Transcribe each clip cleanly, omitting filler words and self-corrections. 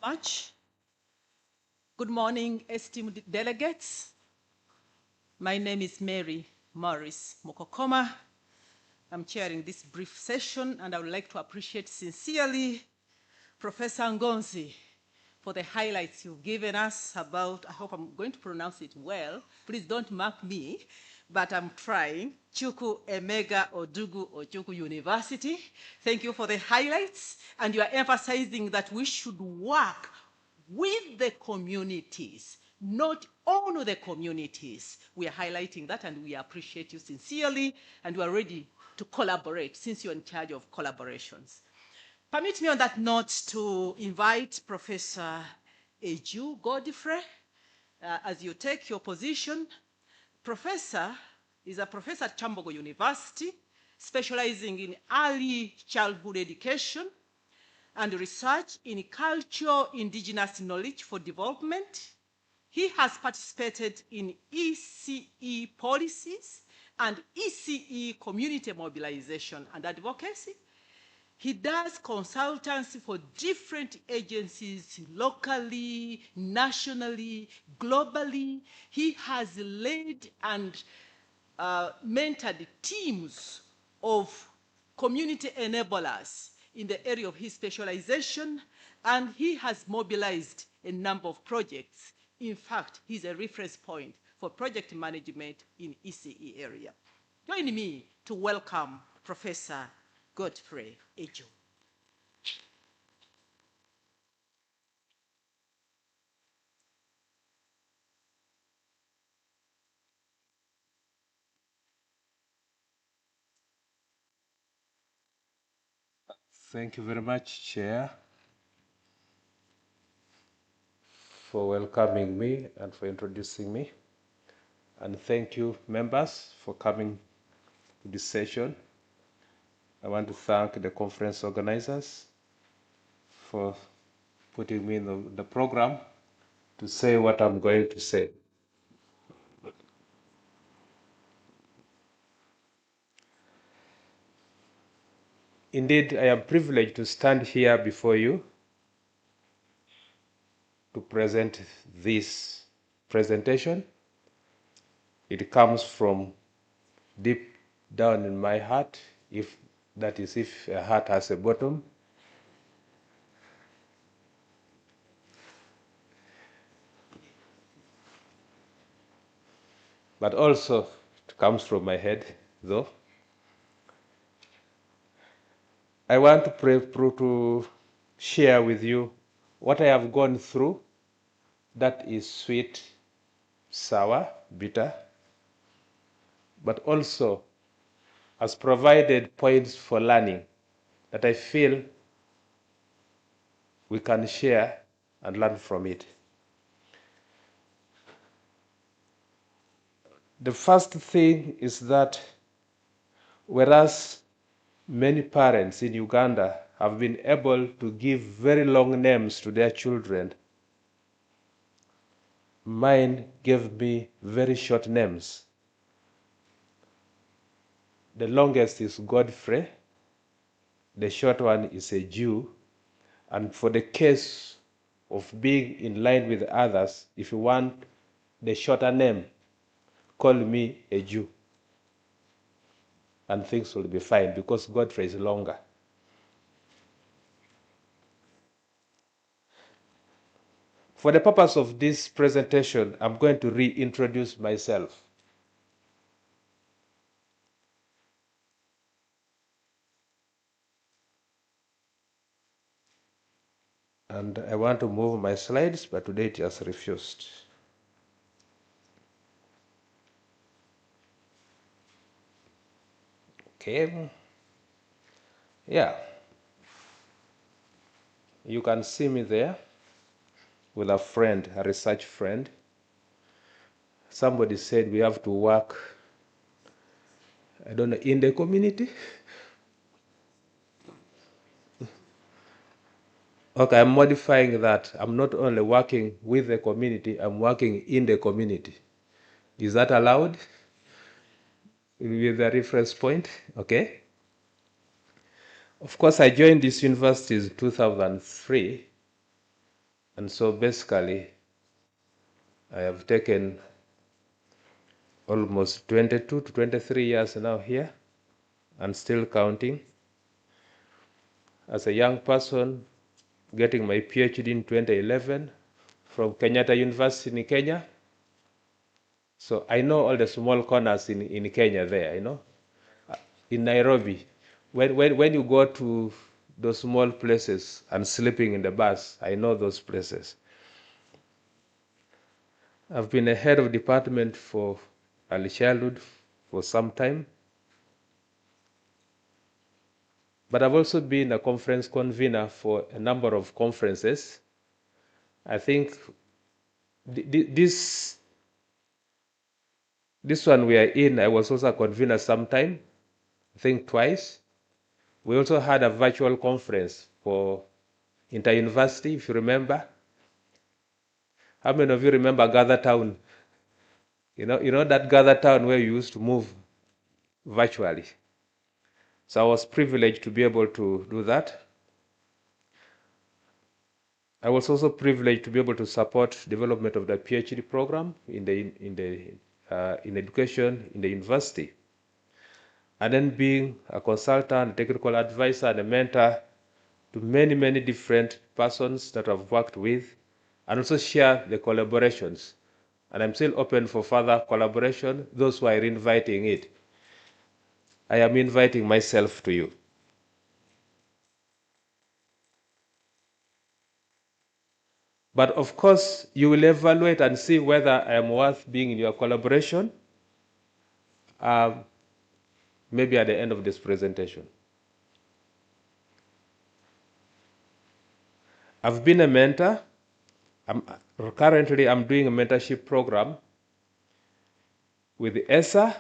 much. Good morning, esteemed delegates. My name is Mary Morris Mokokoma. I'm chairing this brief session, and I would like to appreciate sincerely Professor Ngonzi for the highlights you've given us about, I hope I'm going to pronounce it well. Please don't mark me, but I'm trying. Chuku Emega Odugu Ojuku University. Thank you for the highlights, and you are emphasizing that we should work with the communities, not on the communities. We are highlighting that, and we appreciate you sincerely, and we are ready to collaborate since you're in charge of collaborations. Permit me on that note to invite Professor Eju Godfrey as you take your position. Professor is a professor at Kyambogo University, specializing in early childhood education and research in cultural indigenous knowledge for development. He has participated in ECE policies and ECE community mobilization and advocacy. He does consultancy for different agencies locally, nationally, globally. He has led and mentored teams of community enablers in the area of his specialization, and he has mobilized a number of projects. In fact, he's a reference point for project management in ECE area. Join me to welcome Professor Godfrey Eju. Thank you very much, Chair, for welcoming me and for introducing me. And thank you, members, for coming to this session. I want to thank the conference organizers for putting me in the program to say what I'm going to say. Indeed, I am privileged to stand here before you to present this presentation. It comes from deep down in my heart, if a heart has a bottom. But also it comes from my head, though. I want to share with you what I have gone through that is sweet, sour, bitter, but also has provided points for learning that I feel we can share and learn from it. The first thing is that whereas many parents in Uganda have been able to give very long names to their children, mine gave me very short names. The longest is Godfrey, the short one is a Jew, and for the case of being in line with others, if you want the shorter name, call me a Jew, and things will be fine because Godfrey is longer. For the purpose of this presentation, I'm going to reintroduce myself. And I want to move my slides, but today it has refused. Okay. Yeah. You can see me there with a friend, a research friend. Somebody said we have to work, I don't know, in the community. Okay, I'm modifying that. I'm not only working with the community, I'm working in the community. Is that allowed? With the reference point, okay? Of course, I joined this university in 2003, And so basically, I have taken almost 22 to 23 years now here and still counting. As a young person, getting my PhD in 2011 from Kenyatta University in Kenya. So I know all the small corners in Kenya there, In Nairobi, when you go to those small places and sleeping in the bus, I know those places. I've been a head of department for early childhood for some time. But I've also been a conference convener for a number of conferences. I think this one we are in, I was also a convener sometime, I think twice. We also had a virtual conference for inter-university, if you remember. How many of you remember Gather Town? You know that Gather Town where you used to move virtually. So I was privileged to be able to do that. I was also privileged to be able to support development of the PhD program in education in the university. And then being a consultant, a technical advisor, and a mentor to many, many different persons that I've worked with, and also share the collaborations. And I'm still open for further collaboration, those who are inviting it. I am inviting myself to you. But of course, you will evaluate and see whether I am worth being in your collaboration, maybe at the end of this presentation. I've been a mentor. Currently, I'm doing a mentorship program with ESA,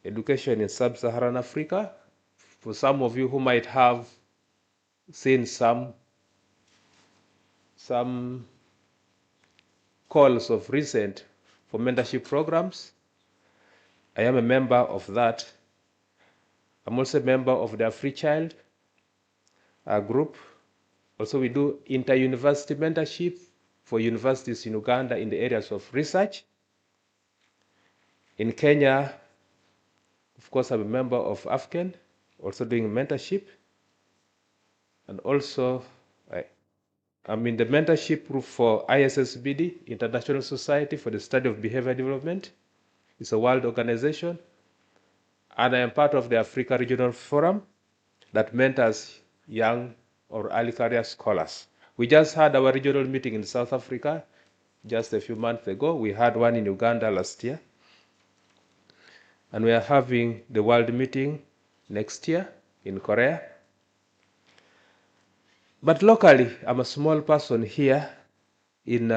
Education in Sub-Saharan Africa. For some of you who might have seen some calls of recent for mentorship programs, I am a member of that. I'm also a member of the Free Child group. Also, we do inter-university mentorship for universities in Uganda in the areas of research. In Kenya, of course, I'm a member of AFCEN, also doing mentorship. And also, I'm in the mentorship group for ISSBD, International Society for the Study of Behavior Development. It's a world organization. And I am part of the Africa Regional Forum that mentors young or early career scholars. We just had our regional meeting in South Africa just a few months ago. We had one in Uganda last year. And we are having the world meeting next year in Korea. But locally, I'm a small person here in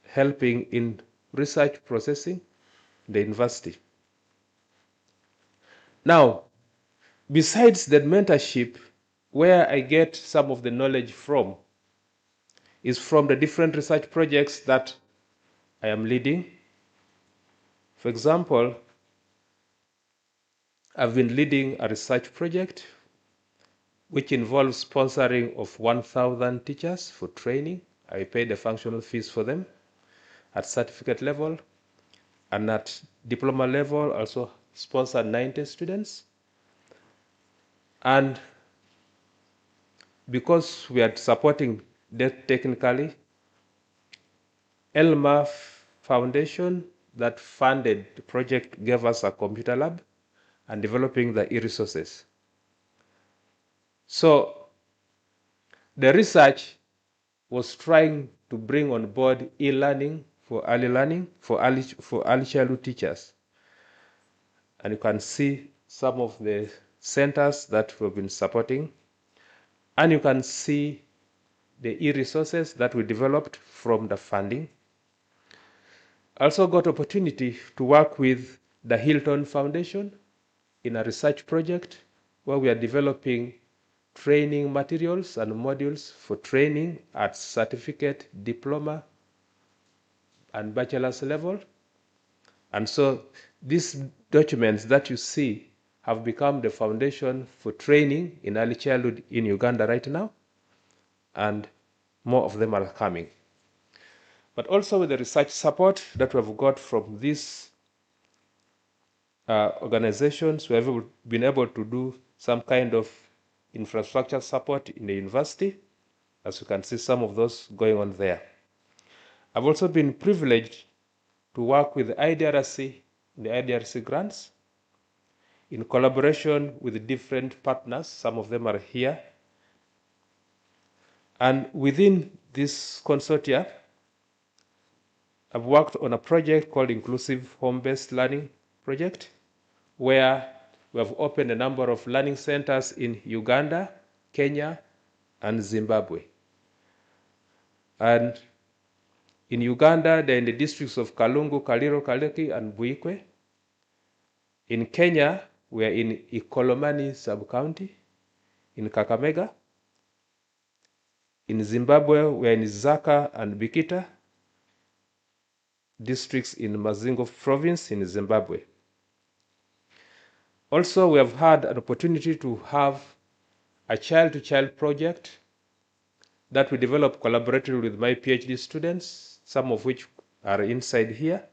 helping in research processing in the university. Now, besides the mentorship, where I get some of the knowledge from is from the different research projects that I am leading. For example, I've been leading a research project which involves sponsoring of 1,000 teachers for training. I pay the functional fees for them at certificate level, and at diploma level also sponsored 90 students. And because we are supporting that technically, Elma Foundation that funded the project gave us a computer lab and developing the e-resources. So the research was trying to bring on board e-learning for early childhood teachers. And you can see some of the centers that we've been supporting. And you can see the e-resources that we developed from the funding. I also got opportunity to work with the Hilton Foundation in a research project where we are developing training materials and modules for training at certificate, diploma, and bachelor's level. And so these documents that you see have become the foundation for training in early childhood in Uganda right now. and more of them are coming. But also with the research support that we have got from these organizations, we have been able to do some kind of infrastructure support in the university. As you can see, some of those going on there. I've also been privileged to work with IDRC, the IDRC grants, in collaboration with different partners. Some of them are here. And within this consortia, I've worked on a project called Inclusive Home-Based Learning Project, where we have opened a number of learning centers in Uganda, Kenya, and Zimbabwe. And in Uganda, they're in the districts of Kalungu, Kaliro, Kaleki, and Buikwe. In Kenya, we are in Ikolomani sub-county, in Kakamega. In Zimbabwe, we are in Zaka and Bikita districts in Mazingo province in Zimbabwe. Also, we have had an opportunity to have a child-to-child project that we developed collaboratively with my PhD students, some of which are inside here.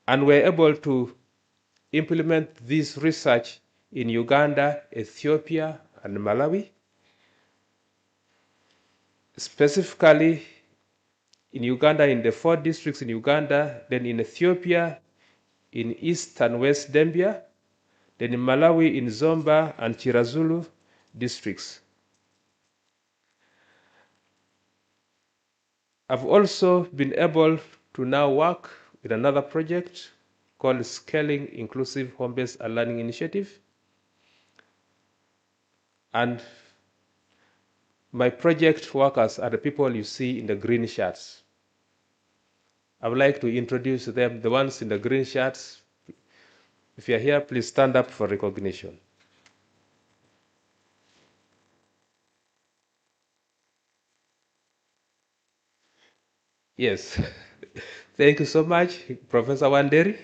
And we're able to implement this research in Uganda, Ethiopia, and Malawi. Specifically in Uganda, in the 4 districts in Uganda, then in Ethiopia, in East and West Dembia, then in Malawi, in Zomba and Chirazulu districts. I've also been able to now work with another project called Scaling Inclusive Home-Based Learning Initiative. And my project workers are the people you see in the green shirts. I would like to introduce them, the ones in the green shirts. If you're here, please stand up for recognition. Yes. Thank you so much, Professor Wanderi.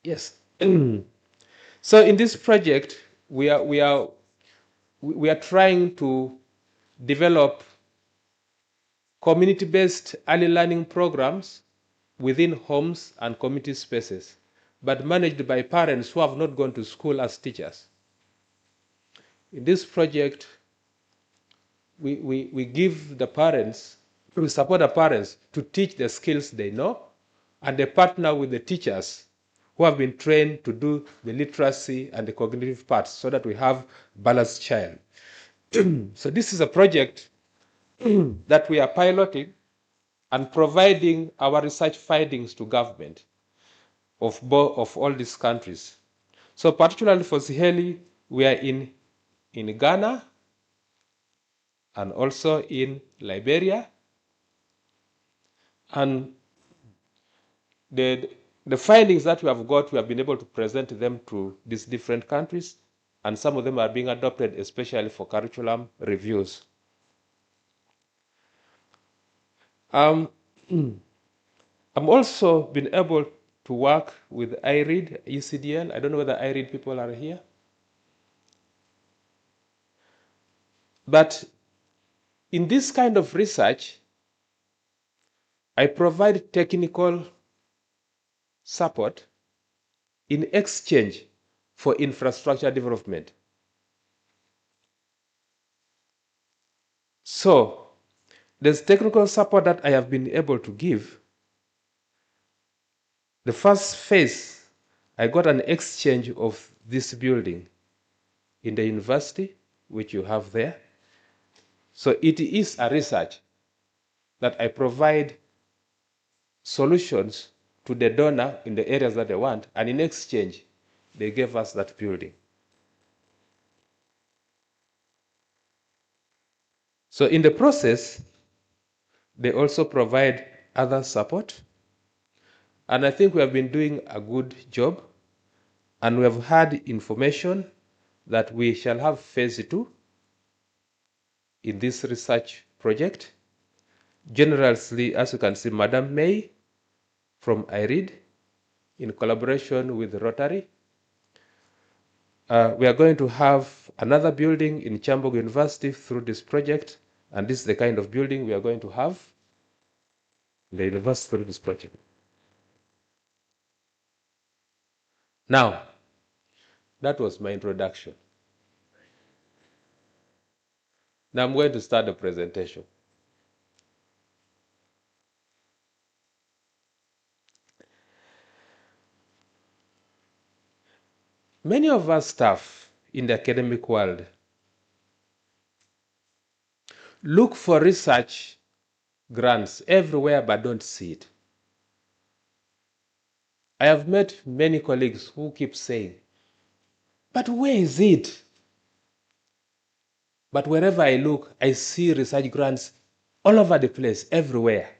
Yes. So in this project, we are trying to develop community-based early learning programs within homes and community spaces, but managed by parents who have not gone to school as teachers. In this project, we give the parents, we support the parents to teach the skills they know, and they partner with the teachers who have been trained to do the literacy and the cognitive parts so that we have balanced child. So this is a project that we are piloting and providing our research findings to government of all these countries. So particularly for Saheli, we are in Ghana and also in Liberia. And the findings that we have got, we have been able to present them to these different countries, and some of them are being adopted, especially for curriculum reviews. I'm also been able to work with IREAD, ECDL. I don't know whether IREAD people are here. But in this kind of research, I provide technical support in exchange for infrastructure development. So there's technical support that I have been able to give. The first phase, I got an exchange of this building in the university, which you have there. So it is a research that I provide solutions to the donor in the areas that they want, and in exchange, they gave us that building. So in the process, they also provide other support. And I think we have been doing a good job. And we have had information that we shall have phase 2 in this research project. Generously, as you can see, Madam May from IREAD, in collaboration with Rotary, We are going to have another building in Kyambogo University through this project, and this is the kind of building we are going to have in the university through this project. Now, that was my introduction. Now I'm going to start the presentation. Many of us staff in the academic world look for research grants everywhere but don't see it. I have met many colleagues who keep saying, but where is it? But wherever I look, I see research grants all over the place, everywhere.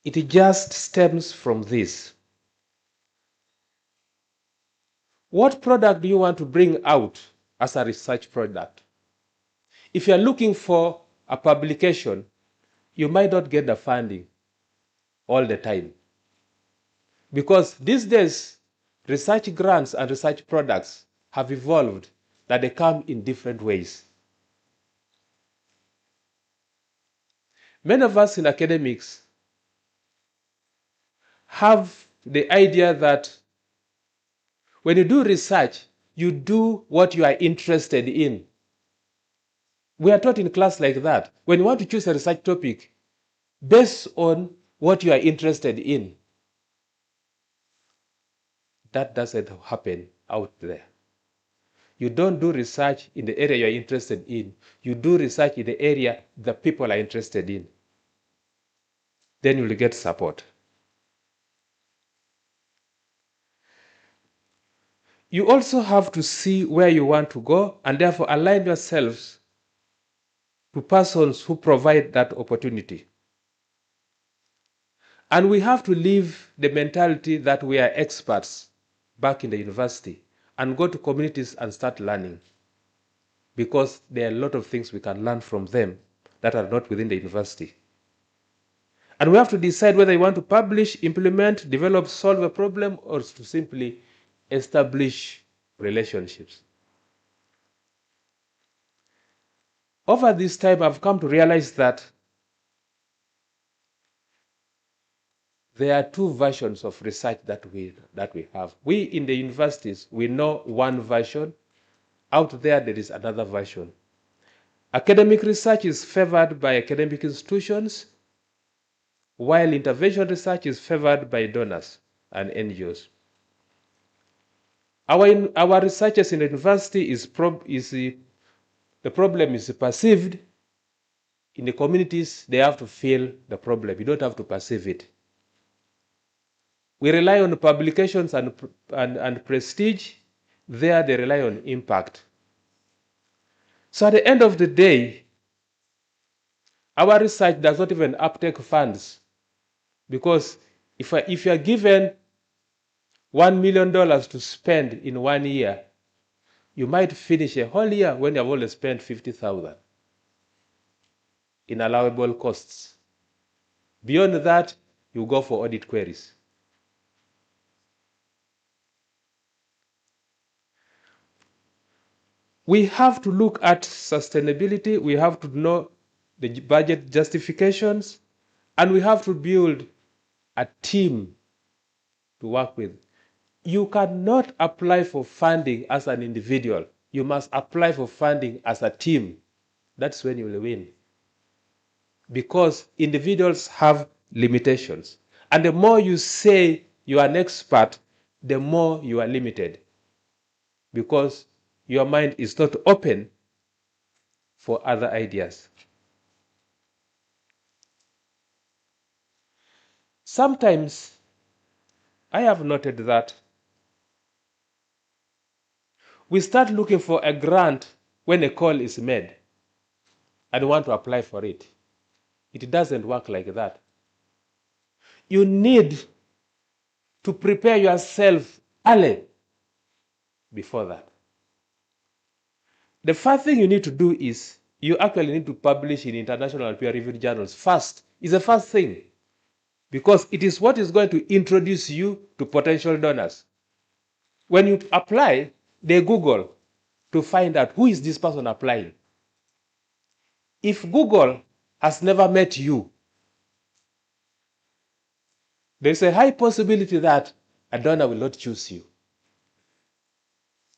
It just stems from this. What product do you want to bring out as a research product? If you're looking for a publication, you might not get the funding all the time. Because these days, research grants and research products have evolved that they come in different ways. Many of us in academics have the idea that when you do research, you do what you are interested in. We are taught in class like that. When you want to choose a research topic, based on what you are interested in. That doesn't happen out there. You don't do research in the area you are interested in. You do research in the area the people are interested in. Then you will get support. You also have to see where you want to go and therefore align yourselves to persons who provide that opportunity. And we have to leave the mentality that we are experts back in the university and go to communities and start learning. Because there are a lot of things we can learn from them that are not within the university. And we have to decide whether you want to publish, implement, develop, solve a problem, or to simply establish relationships. Over this time, I've come to realize that there are two versions of research that we have. We in the universities, we know one version. Out there, there is another version. Academic research is favored by academic institutions, while intervention research is favored by donors and NGOs. Our researchers in the university the problem is perceived. In the communities, they have to feel the problem. You don't have to perceive it. We rely on publications and prestige. There, they rely on impact. So at the end of the day, our research does not even uptake funds. Because if you are given $1 million to spend in 1 year, you might finish a whole year when you have only spent $50,000 in allowable costs. Beyond that, you go for audit queries. We have to look at sustainability, we have to know the budget justifications, and we have to build a team to work with. You cannot apply for funding as an individual. You must apply for funding as a team. That's when you will win. Because individuals have limitations. And the more you say you are an expert, the more you are limited. Because your mind is not open for other ideas. Sometimes I have noted that we start looking for a grant when a call is made and want to apply for it. It doesn't work like that. You need to prepare yourself early before that. The first thing you need to do is you actually need to publish in international and peer-reviewed journals first. Is the first thing. because it is what is going to introduce you to potential donors. When you apply, they Google to find out who is this person applying. If Google has never met you, there's a high possibility that a donor will not choose you,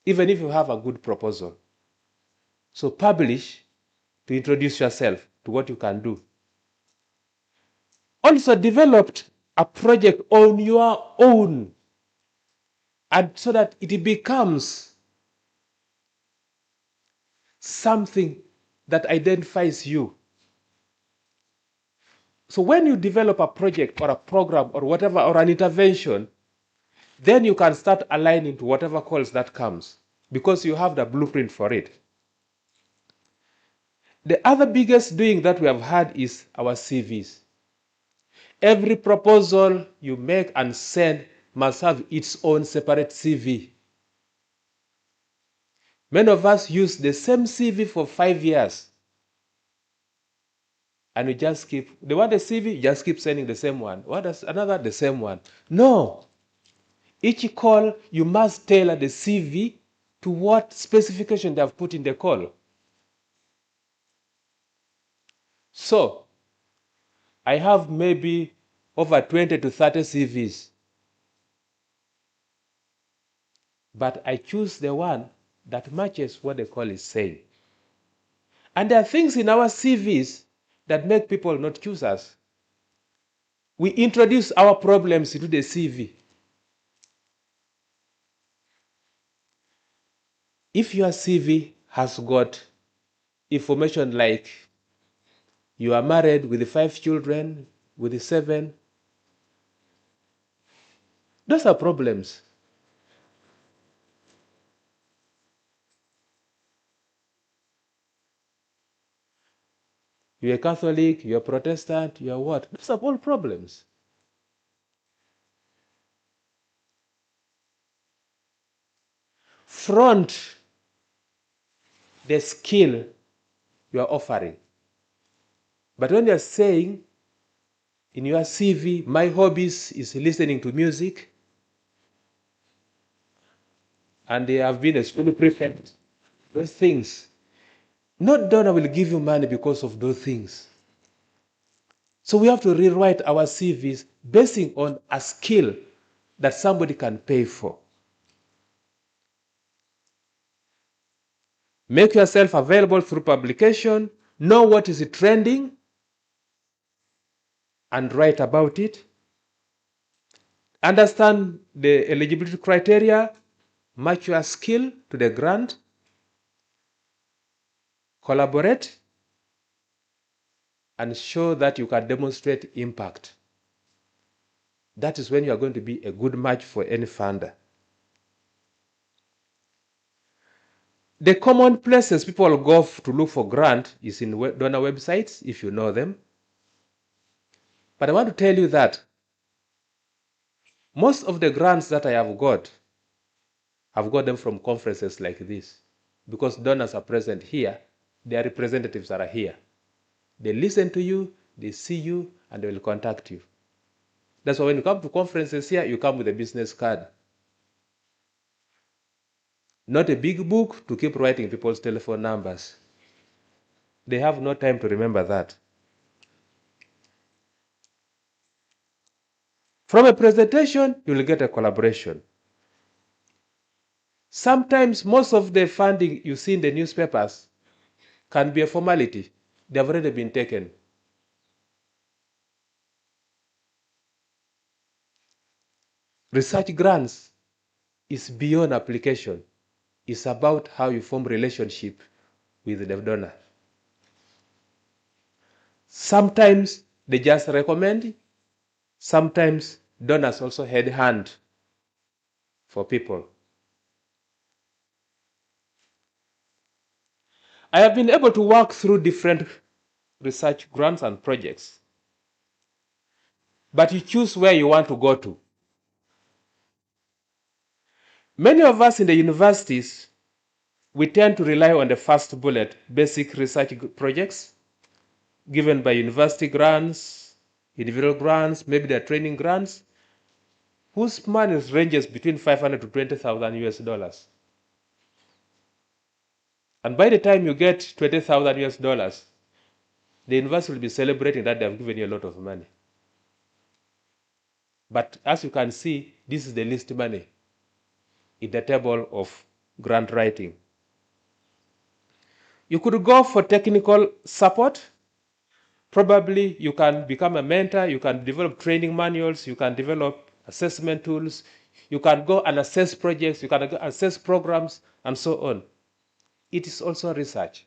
even if you have a good proposal. So publish to introduce yourself to what you can do. Also developed a project on your own, and so that it becomes something that identifies you. So when you develop a project or a program or whatever, or an intervention, then you can start aligning to whatever calls that comes, because you have the blueprint for it. The other biggest doing that we have had is our CVs. Every proposal you make and send must have its own separate CV. Many of us use the same CV for 5 years. And we just keep, they want a CV, you just keep sending the same one. What does another, the same one? No. Each call, you must tailor the CV to what specification they have put in the call. So, I have maybe over 20 to 30 CVs. But I choose the one that matches what the call is saying. And there are things in our CVs that make people not choose us. We introduce our problems into the CV. If your CV has got information like you are married with 5 children, with 7, those are problems. You're a Catholic, you're a Protestant, you're what? Those are all problems. Front the skill you are offering. But when you're saying in your CV, my hobbies is listening to music, and they have been a school prefect, those things, no donor will give you money because of those things. So we have to rewrite our CVs basing on a skill that somebody can pay for. Make yourself available through publication, know what is trending, and write about it. Understand the eligibility criteria, match your skill to the grant, collaborate, and show that you can demonstrate impact. That is when you are going to be a good match for any funder. The common places people go to look for grant is in donor websites, if you know them. But I want to tell you that most of the grants that I have got, I've got them from conferences like this, because donors are present here, their representatives are here. They listen to you, they see you, and they will contact you. That's why when you come to conferences here, you come with a business card. Not a big book to keep writing people's telephone numbers. They have no time to remember that. From a presentation, you will get a collaboration. Sometimes most of the funding you see in the newspapers can be a formality. They have already been taken. Research grants is beyond application. It's about how you form relationship with the donor. Sometimes they just recommend. Sometimes donors also headhunt for people. I have been able to work through different research grants and projects. But you choose where you want to go to. Many of us in the universities, we tend to rely on the first bullet, basic research projects, given by university grants, individual grants, maybe they're training grants, whose money ranges between 500 to 20,000 US dollars. And by the time you get 20,000 US dollars, the university will be celebrating that they have given you a lot of money. But as you can see, this is the least money in the table of grant writing. You could go for technical support. Probably you can become a mentor, you can develop training manuals, you can develop assessment tools, you can go and assess projects, you can assess programs, and so on. It is also research.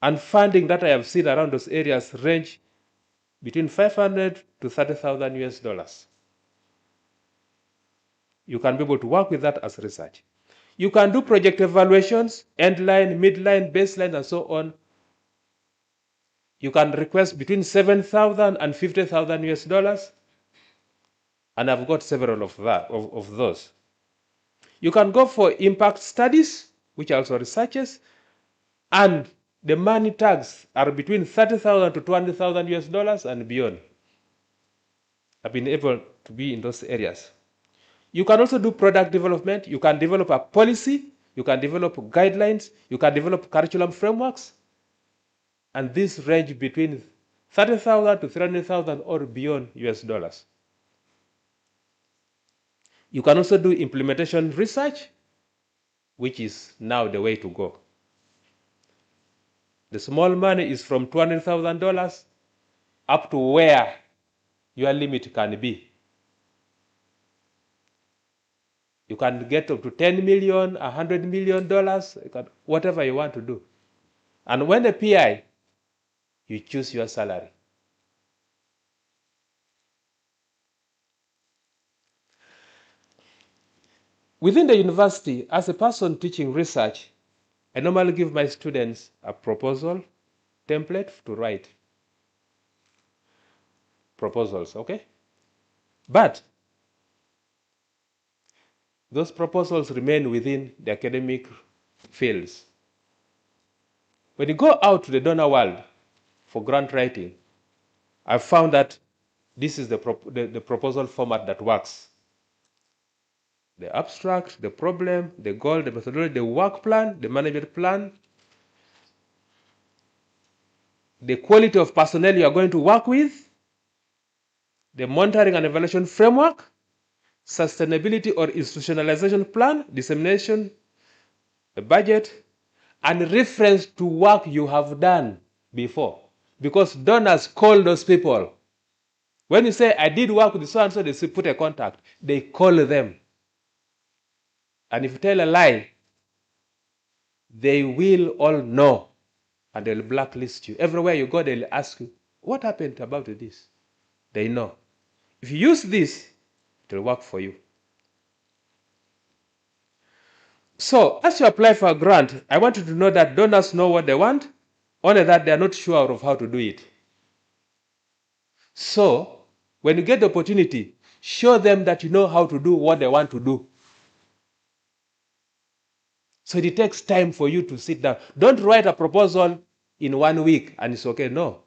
And funding that I have seen around those areas range between 500 to 30,000 US dollars. You can be able to work with that as research. You can do project evaluations, endline, midline, baseline, and so on. You can request between 7,000 and 50,000 US dollars. And I've got several of those. You can go for impact studies, which are also researches, and the money tags are between 30,000 to 200,000 US dollars and beyond. I've been able to be in those areas. You can also do product development. You can develop a policy. You can develop guidelines. You can develop curriculum frameworks. And these range between 30,000 to 300,000 or beyond US dollars. You can also do implementation research, which is now the way to go. The small money is from $200,000 up to where your limit can be. You can get up to 10 million, $100 million, whatever you want to do. And when the PI, you choose your salary. Within the university, as a person teaching research, I normally give my students a proposal template to write proposals, okay? But those proposals remain within the academic fields. When you go out to the donor world for grant writing, I've found that this is the proposal format that works. The abstract, the problem, the goal, the methodology, the work plan, the management plan, the quality of personnel you are going to work with, the monitoring and evaluation framework, sustainability or institutionalization plan, dissemination, the budget, and reference to work you have done before. Because donors call those people. When you say, I did work with so and so, they say, put a contact. They call them. And if you tell a lie, they will all know. And they'll blacklist you. Everywhere you go, they'll ask you, what happened about this? They know. If you use this, it will work for you. So, as you apply for a grant, I want you to know that donors know what they want, only that they are not sure of how to do it. So, when you get the opportunity, show them that you know how to do what they want to do. So it takes time for you to sit down. Don't write a proposal in 1 week and it's okay. No.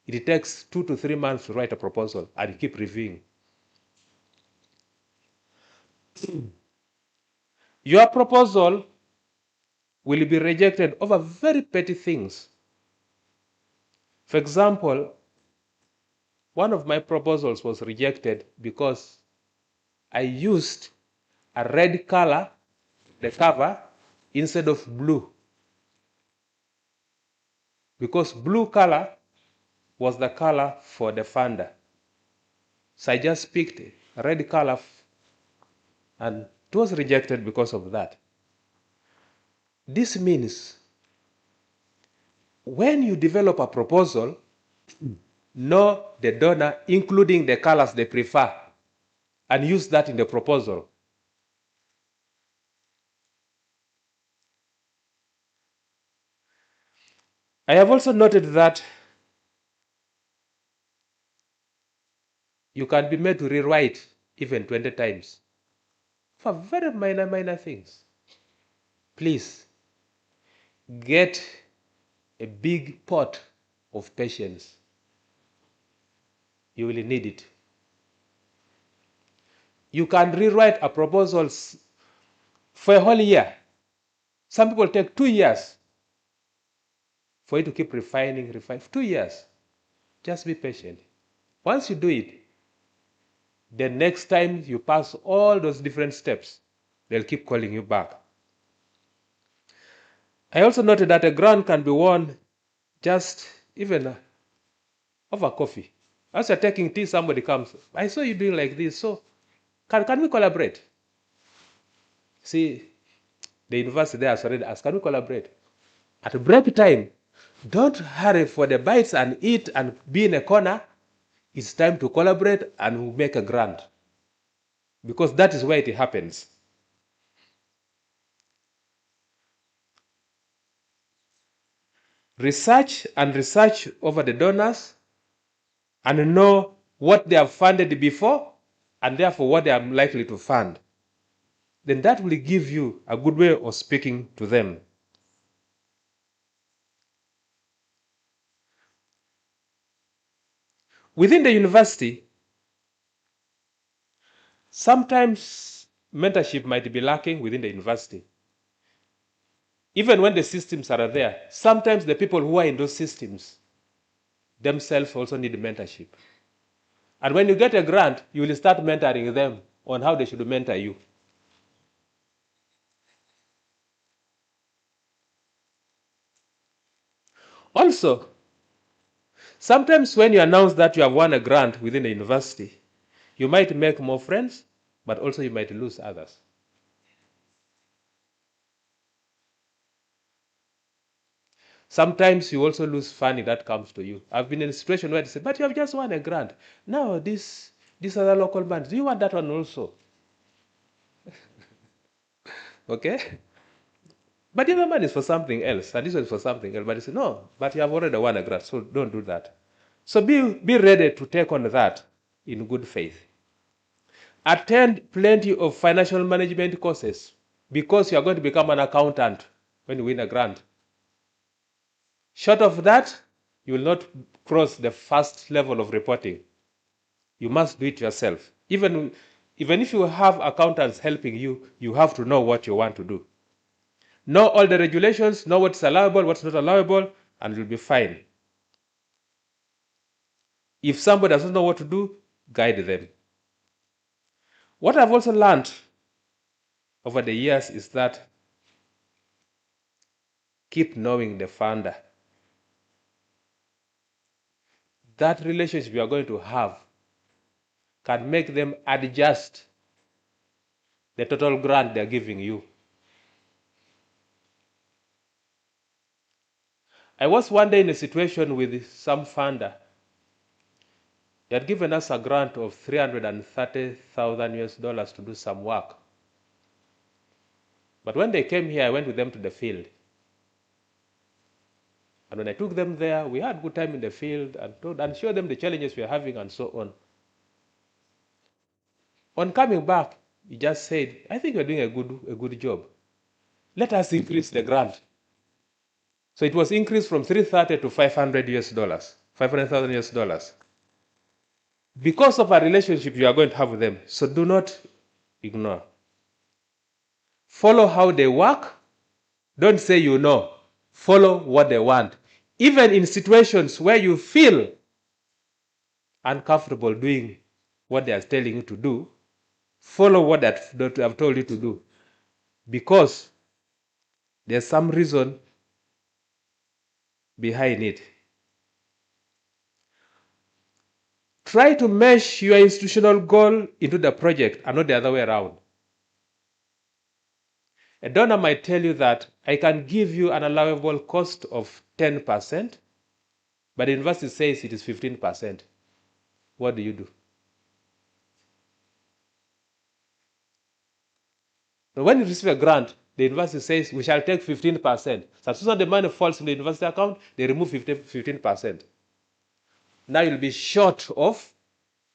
It takes 2 to 3 months to write a proposal and keep reviewing. Your proposal will be rejected over very petty things. For example, one of my proposals was rejected because I used a red color, the cover, instead of blue. Because blue color was the color for the funder. So I just picked a red color and it was rejected because of that. This means when you develop a proposal, know the donor, including the colors they prefer, and use that in the proposal. I have also noted that you can be made to rewrite even 20 times for very minor things. Please get a big pot of patience. you will need it. You can rewrite a proposal for a whole year. Some people take 2 years for you to keep refining. 2 years. Just be patient. Once you do it, the next time you pass all those different steps, they'll keep calling you back. I also noted that a grant can be won just even over coffee. As you're taking tea, somebody comes, I saw you doing like this, so can we collaborate? See, the university there has already asked, can we collaborate? At break time, don't hurry for the bites and eat and be in a corner. It's time to collaborate and make a grant, because that is where it happens. Research over the donors and know what they have funded before and therefore what they are likely to fund. Then that will give you a good way of speaking to them. Within the university, sometimes mentorship might be lacking within the university. Even when the systems are there, sometimes the people who are in those systems themselves also need mentorship. And when you get a grant, you will start mentoring them on how they should mentor you. Also, sometimes when you announce that you have won a grant within the university, you might make more friends, but also you might lose others. Sometimes you also lose funding that comes to you. I've been in a situation where they say, but you have just won a grant. Now this other local band, do you want that one also? Okay? But the other man is for something else, and this one is for something else. But you say, no, but you have already won a grant, so don't do that. So be ready to take on that in good faith. Attend plenty of financial management courses, because you are going to become an accountant when you win a grant. Short of that, you will not cross the first level of reporting. You must do it yourself. Even if you have accountants helping you, you have to know what you want to do. Know all the regulations, know what's allowable, what's not allowable, and you'll be fine. If somebody doesn't know what to do, guide them. What I've also learned over the years is that keep knowing the funder. That relationship you are going to have can make them adjust the total grant they're giving you. I was one day in a situation with some funder. He had given us a grant of $330,000 to do some work. But when they came here, I went with them to the field. And when I took them there, we had a good time in the field and showed them the challenges we are having and so on. On coming back, he just said, I think you're doing a good job. Let us increase the grant. So it was increased from 330 to $500,000, $500,000. Because of a relationship you are going to have with them. So do not ignore. Follow how they work. Don't say you know. Follow what they want. Even in situations where you feel uncomfortable doing what they are telling you to do, follow what they have told you to do. Because there's some reason behind it. Try to mesh your institutional goal into the project and not the other way around. A donor might tell you that I can give you an allowable cost of 10%, but the university says it is 15%. What do you do? Now, when you receive a grant, the university says we shall take 15%. So as soon as the money falls in the university account, they remove 15%. Now you'll be short of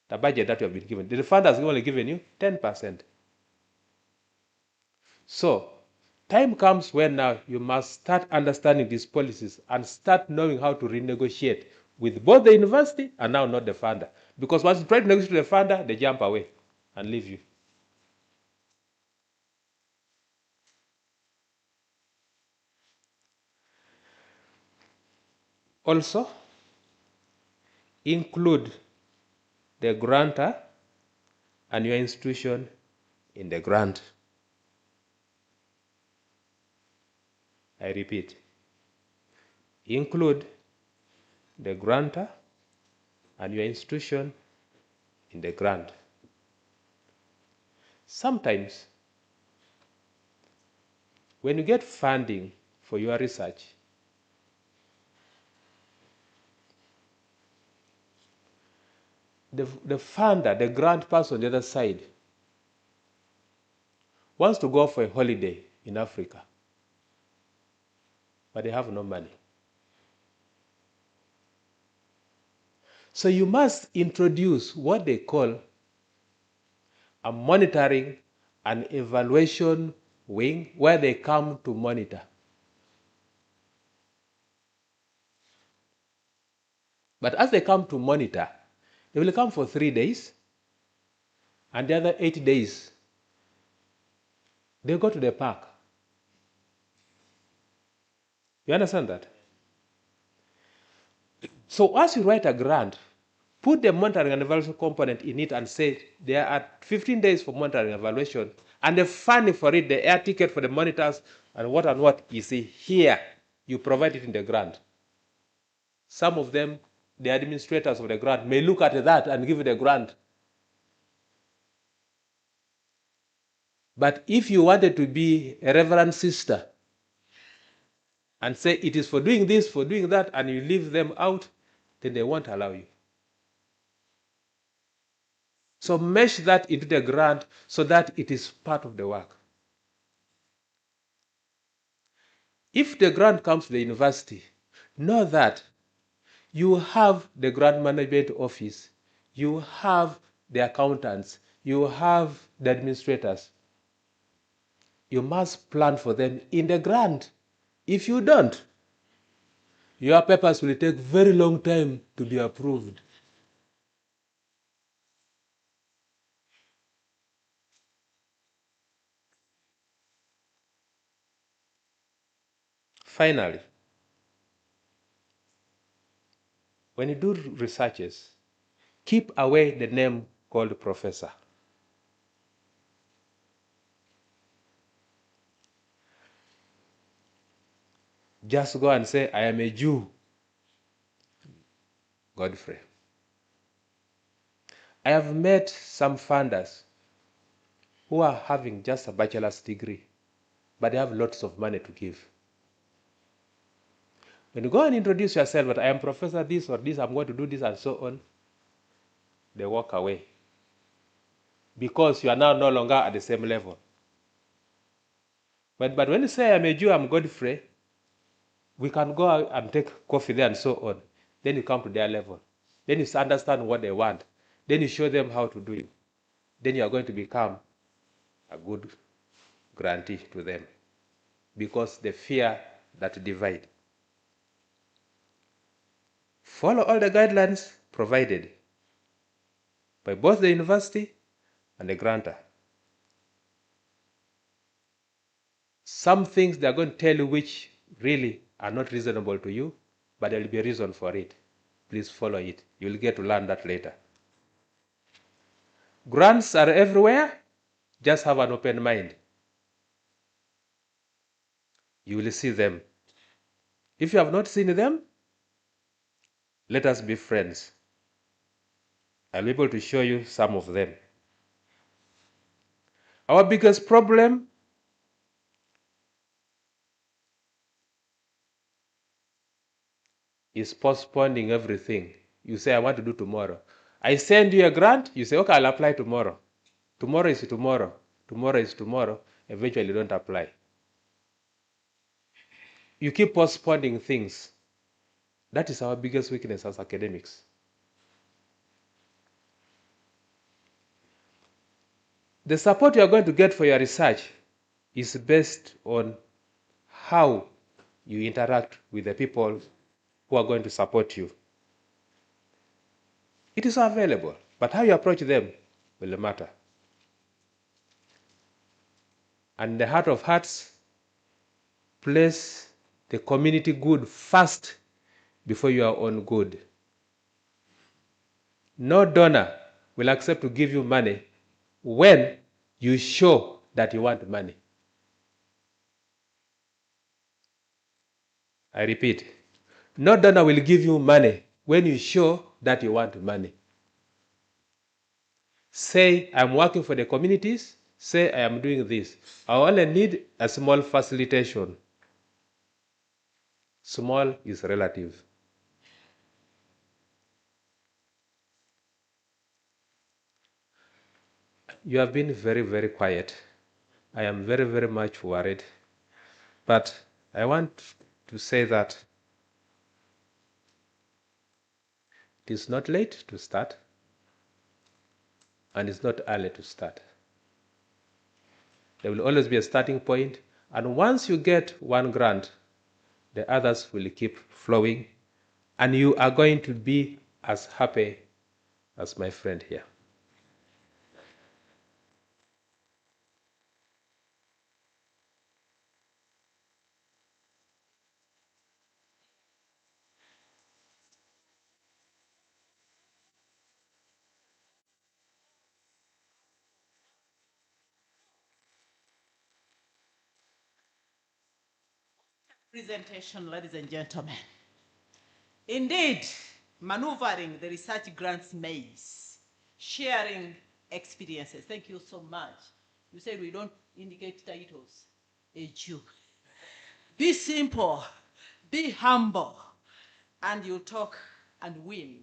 the budget that you have been given. The fund has only given you 10%. So time comes when now you must start understanding these policies and start knowing how to renegotiate with both the university and now not the funder. Because once you try to negotiate with the funder, they jump away and leave you. Also, include the grantor and your institution in the grant. I repeat, include the grantor and your institution in the grant. Sometimes, when you get funding for your research, the funder, the grant person on the other side, wants to go for a holiday in Africa, but they have no money. So you must introduce what they call a monitoring and evaluation wing where they come to monitor. But as they come to monitor, they will come for 3 days, and the other 8 days, they go to the park. You understand that? So as you write a grant, put the monitoring and evaluation component in it and say there are 15 days for monitoring and evaluation, and the funding for it, the air ticket for the monitors, and what, you see here, you provide it in the grant. Some of them, the administrators of the grant, may look at that and give you the grant. But if you wanted to be a reverend sister and say it is for doing this, for doing that, and you leave them out, then they won't allow you. So mesh that into the grant so that it is part of the work. If the grant comes to the university, know that you have the grant management office, you have the accountants, you have the administrators. You must plan for them in the grant. If you don't, your papers will take very long time to be approved. Finally, when you do researches, keep away the name called professor. Just go and say, I am a Jew, Godfrey. I have met some funders who are having just a bachelor's degree, but they have lots of money to give. When you go and introduce yourself, but I am professor this or this, I'm going to do this and so on, they walk away. Because you are now no longer at the same level. But when you say I'm a Jew, I'm Godfrey, we can go out and take coffee there and so on. Then you come to their level. Then you understand what they want. Then you show them how to do it. Then you are going to become a good grantee to them. Because they fear that divide. Follow all the guidelines provided by both the university and the grantor. Some things they are going to tell you which really are not reasonable to you, but there will be a reason for it. Please follow it. You will get to learn that later. Grants are everywhere. Just have an open mind. You will see them. If you have not seen them, let us be friends. I'll be able to show you some of them. Our biggest problem is postponing everything. You say, I want to do tomorrow. I send you a grant, you say, okay, I'll apply tomorrow. Tomorrow is tomorrow. Tomorrow is tomorrow. Eventually, you don't apply. You keep postponing things. That is our biggest weakness as academics. The support you are going to get for your research is based on how you interact with the people who are going to support you. It is available, but how you approach them will matter. And in the heart of hearts, place the community good first before your own good. No donor will accept to give you money when you show that you want money. I repeat, no donor will give you money when you show that you want money. Say, I'm working for the communities. Say, I am doing this. I only need a small facilitation. Small is relative. You have been very, very quiet. I am very, very much worried. But I want to say that it is not late to start, and it's not early to start. There will always be a starting point, and once you get one grant, the others will keep flowing, and you are going to be as happy as my friend here. Presentation, ladies and gentlemen. Indeed, maneuvering the research grants maze, sharing experiences. Thank you so much. You said we don't indicate titles. A Jew. Be simple, be humble, and you'll talk and win.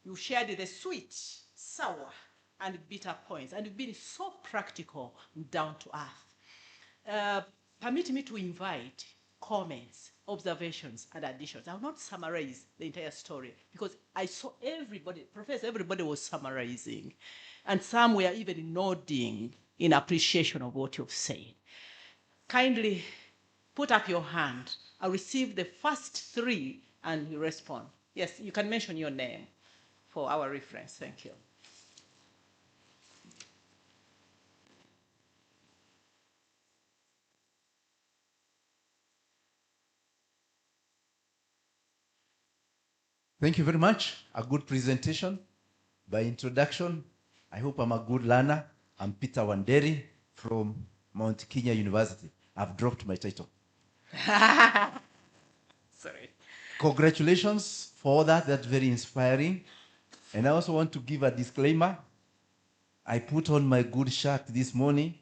You shared the sweet, sour, and bitter points, and you've been so practical, down to earth. Permit me to invite comments, observations, and additions. I will not summarize the entire story because I saw everybody, Professor, everybody was summarizing. And some were even nodding in appreciation of what you've said. Kindly put up your hand. I'll receive the first three and you respond. Yes, you can mention your name for our reference. Thank you. Thank you very much. A good presentation. By introduction, I hope I'm a good learner. I'm Peter Wanderi from Mount Kenya University. I've dropped my title. Sorry. Congratulations for that. That's very inspiring. And I also want to give a disclaimer. I put on my good shirt this morning.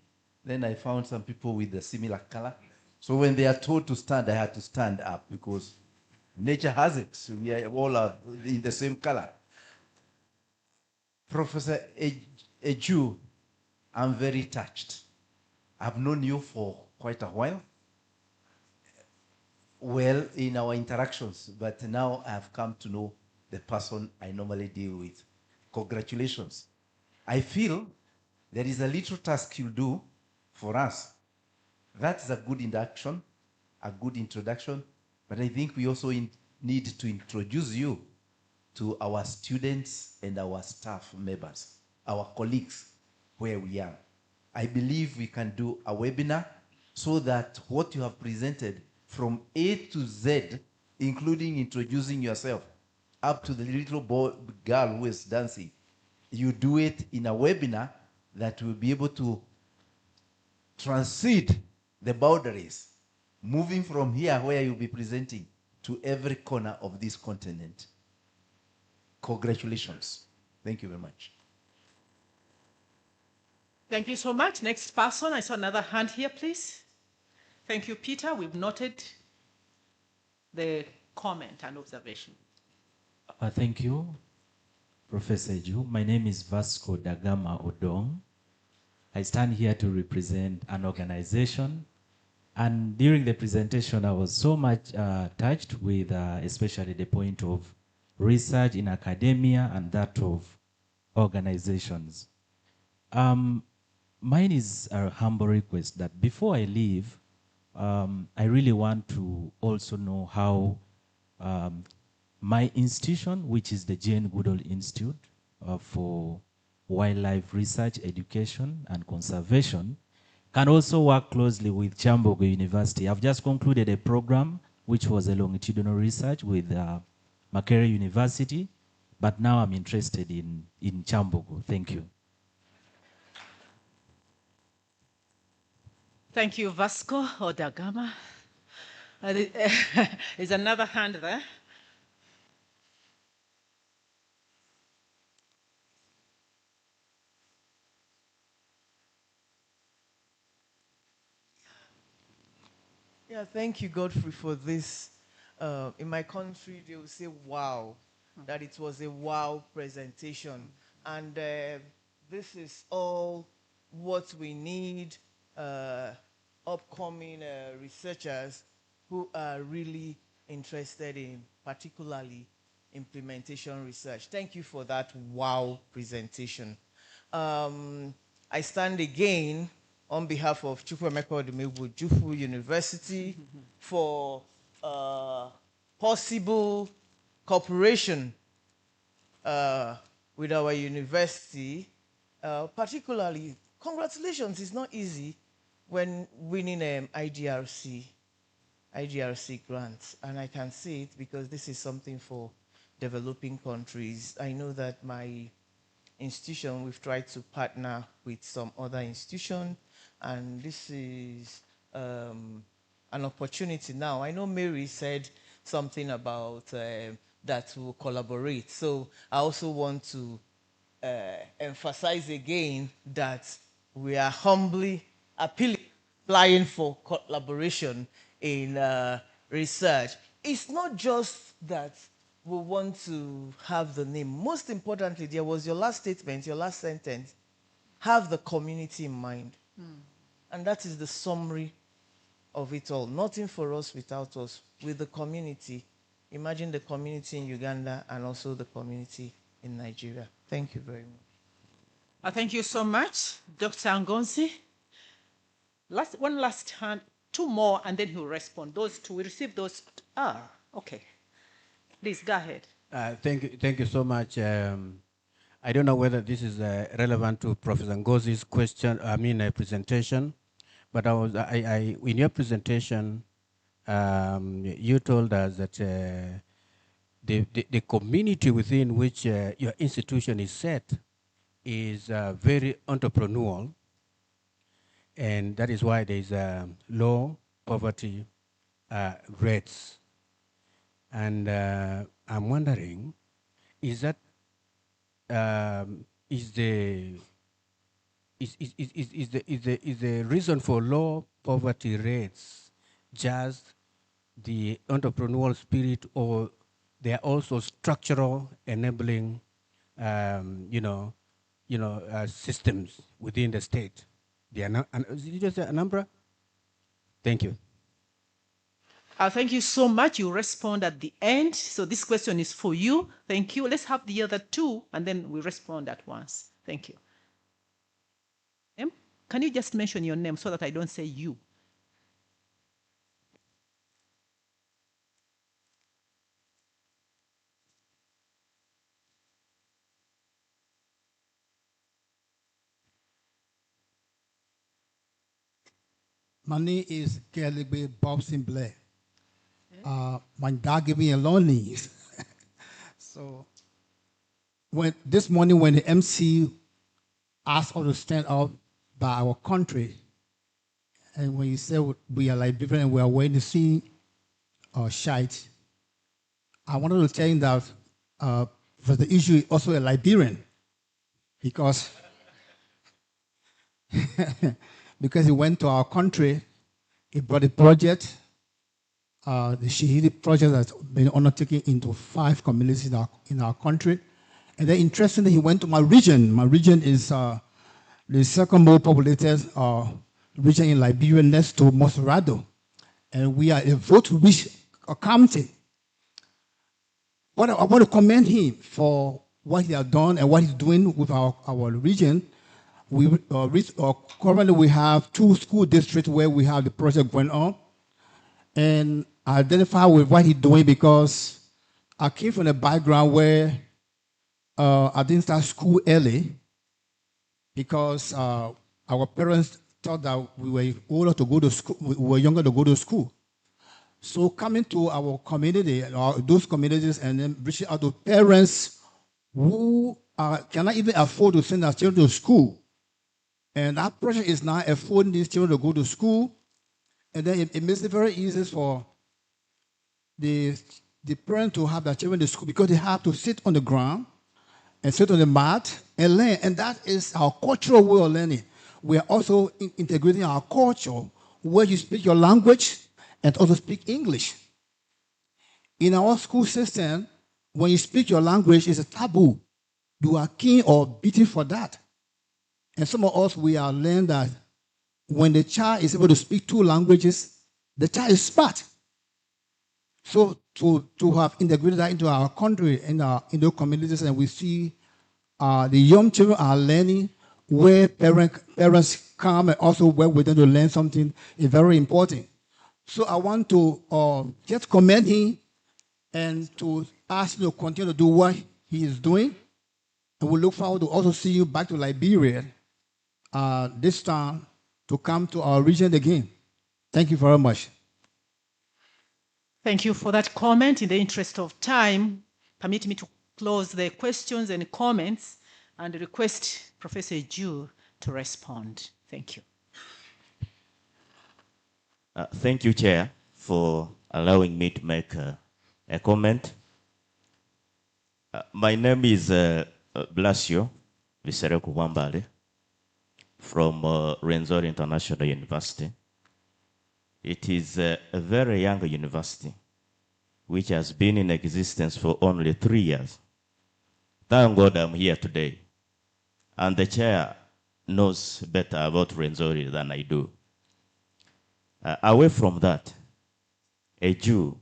Then I found some people with a similar color. So when they are told to stand, I had to stand up because nature has it. So we are all in the same color. Professor Eju, I'm very touched. I've known you for quite a while. Well, in our interactions, but now I've come to know the person I normally deal with. Congratulations. I feel there is a little task you'll do for us. That's a good induction, a good introduction, but I think we also need to introduce you to our students and our staff members, our colleagues, where we are. I believe we can do a webinar so that what you have presented from A to Z, including introducing yourself, up to the little girl who is dancing, you do it in a webinar that will be able to transcend the boundaries, moving from here where you'll be presenting to every corner of this continent. Congratulations. Thank you very much. Thank you so much. Next person. I saw another hand here, please. Thank you, Peter. We've noted the comment and observation. Thank you, Professor Ju. My name is Vasco Dagama Odong. I stand here to represent an organization. And during the presentation, I was so much touched with especially the point of research in academia and that of organizations. Mine is a humble request that before I leave, I really want to also know how my institution, which is the Jane Goodall Institute, for wildlife research, education, and conservation, can also work closely with Kyambogo University. I've just concluded a program which was a longitudinal research with Makerere University, but now I'm interested in Kyambogo. Thank you. Thank you, Vasco or Dagama. There's another hand there. Yeah, thank you, Godfrey, for this. In my country, they will say, wow, that it was a wow presentation. And this is all what we need, upcoming researchers who are really interested in particularly implementation research. Thank you for that wow presentation. I stand again on behalf of Chukwuemeka Odumegwu Jufu University for possible cooperation with our university. Particularly, congratulations, it's not easy when winning IDRC grants, and I can see it because this is something for developing countries. I know that my institution, we've tried to partner with some other institution, and this is an opportunity now. I know Mary said something about that we'll collaborate. So I also want to emphasize again that we are humbly applying for collaboration in research. It's not just that we want to have the name. Most importantly, there was your last statement, your last sentence, have the community in mind. And that is the summary of it all. Nothing for us without us, with the community. Imagine the community in Uganda and also the community in Nigeria. Thank you very much. Thank you so much, Dr. Angonzi. One last hand, two more, and then he'll respond. Those two, we received those. Okay. Please, go ahead. Thank you so much. I don't know whether this is relevant to Professor Ngozi's presentation, but in your presentation, you told us that the community within which your institution is set is very entrepreneurial, and that is why there is low poverty rates. And I'm wondering, is that is the reason for low poverty rates just the entrepreneurial spirit, or there are also structural enabling, systems within the state? Is it just a number? Thank you. Thank you so much. You respond at the end. So this question is for you. Thank you. Let's have the other two, and then we respond at once. Thank you. Can you just mention your name so that I don't say you? My name is Kelly Bobson Blair. My dad gave me a long knees. So this morning when the MC asked us to stand up by our country, and when you said we are Liberian and we are waiting to see shite, I wanted to tell you that for the issue is also a Liberian, because because he went to our country, he brought a project, the Shahidi project that's been undertaken into 5 communities in our country. And then interestingly, he went to my region. My region is the second most populated region in Liberia next to Monserrado. And we are a vote-rich county. I want to commend him for what he has done and what he's doing with our region. Currently, we have 2 school districts where we have the project going on. And I identify with what he's doing because I came from a background where I didn't start school early because our parents thought that we were older to go to school, we were younger to go to school. So coming to our community, those communities, and then reaching out to parents who cannot even afford to send their children to school. And that pressure is now affording these children to go to school. And then it makes it very easy for the parents to have their children to school because they have to sit on the ground and sit on the mat and learn. And that is our cultural way of learning. We are also integrating our culture where you speak your language and also speak English. In our school system, when you speak your language, it's a taboo. You are caned or beaten for that. And some of us, we are learned that when the child is able to speak 2 languages, the child is smart. So to have integrated that into our country and in those communities, and we see the young children are learning where parents come and also work with them to learn something is very important. So I want to just commend him and to ask him to continue to do what he is doing. And we look forward to also see you back to Liberia this time to come to our region again. Thank you very much. Thank you for that comment. In the interest of time, permit me to close the questions and comments and request Professor Ju to respond. Thank you. Thank you, Chair, for allowing me to make a comment. My name is Blasio Visereku Wambale from Renzori International University. It is a very young university which has been in existence for only 3 years. Thank God I'm here today. And the chair knows better about Renzori than I do. Away from that, a Jew,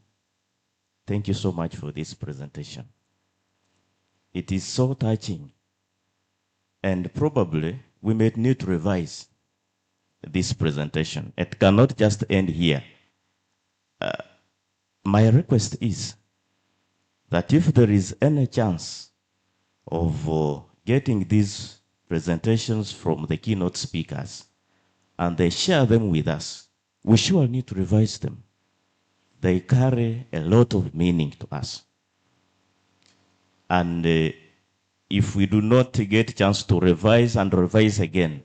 thank you so much for this presentation. It is so touching. And probably we may need to revise this presentation. It cannot just end here. My request is that if there is any chance of getting these presentations from the keynote speakers and they share them with us, we sure need to revise them. They carry a lot of meaning to us. And if we do not get a chance to revise and revise again,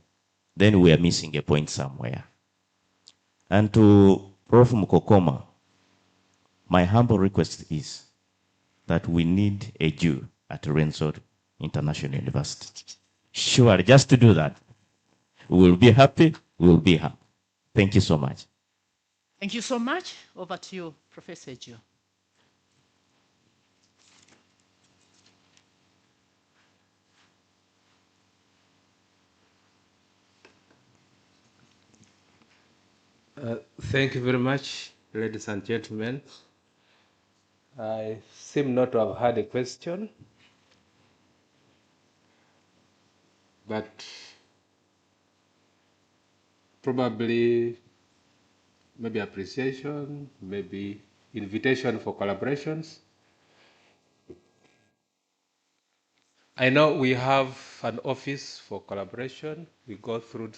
then we are missing a point somewhere. And to Prof. Mukokoma, my humble request is that we need a Jew at Renzori International University. Sure, just to do that. We'll be happy, we'll be happy. Thank you so much. Thank you so much. Over to you, Professor Ju. Thank you very much, ladies and gentlemen. I seem not to have had a question, but probably maybe appreciation, maybe invitation for collaborations. I know we have an office for collaboration. We go through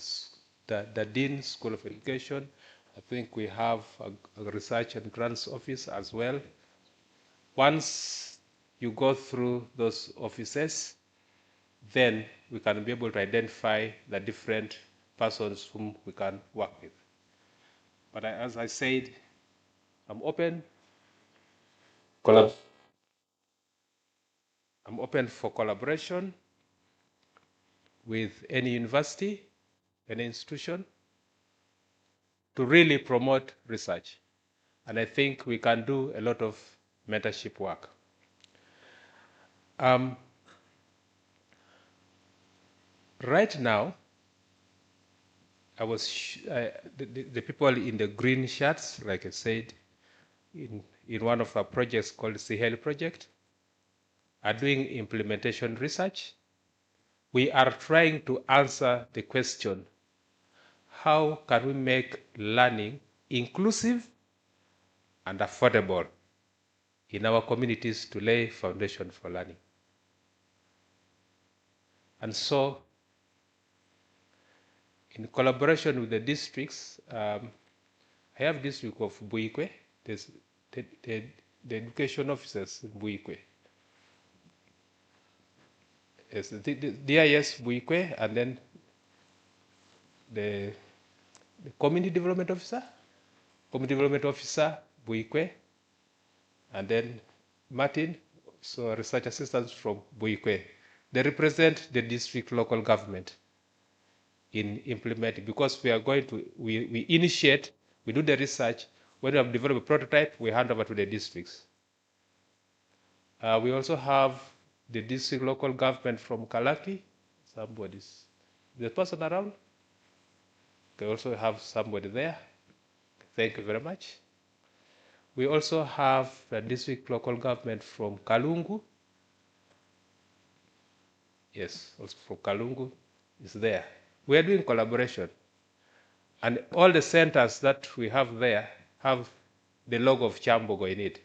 the Dean School of Education. I think we have a research and grants office as well. Once you go through those offices, then we can be able to identify the different persons whom we can work with. But as I said, I'm open. I'm open for collaboration with any university, any institution, to really promote research. And I think we can do a lot of mentorship work. Right now, the people in the green shirts, like I said, in one of our projects called CHEL project, are doing implementation research. We are trying to answer the question, how can we make learning inclusive and affordable in our communities to lay foundation for learning? And so, in collaboration with the districts, I have district of Buikwe. There's the education officers in Buikwe. Yes, the DIS Buikwe, and then the community development officer, Buikwe, and then Martin, so research assistants from Buikwe. They represent the district local government in implementing, because we are going to, we initiate, we do the research. When we have developed a prototype, we hand over to the districts. We also have the district local government from Kalaki. Somebody's, the person around? They also have somebody there. Thank you very much. We also have the district local government from Kalungu. Yes, also from Kalungu is there. We are doing collaboration. And all the centers that we have there have the logo of Kyambogo in it.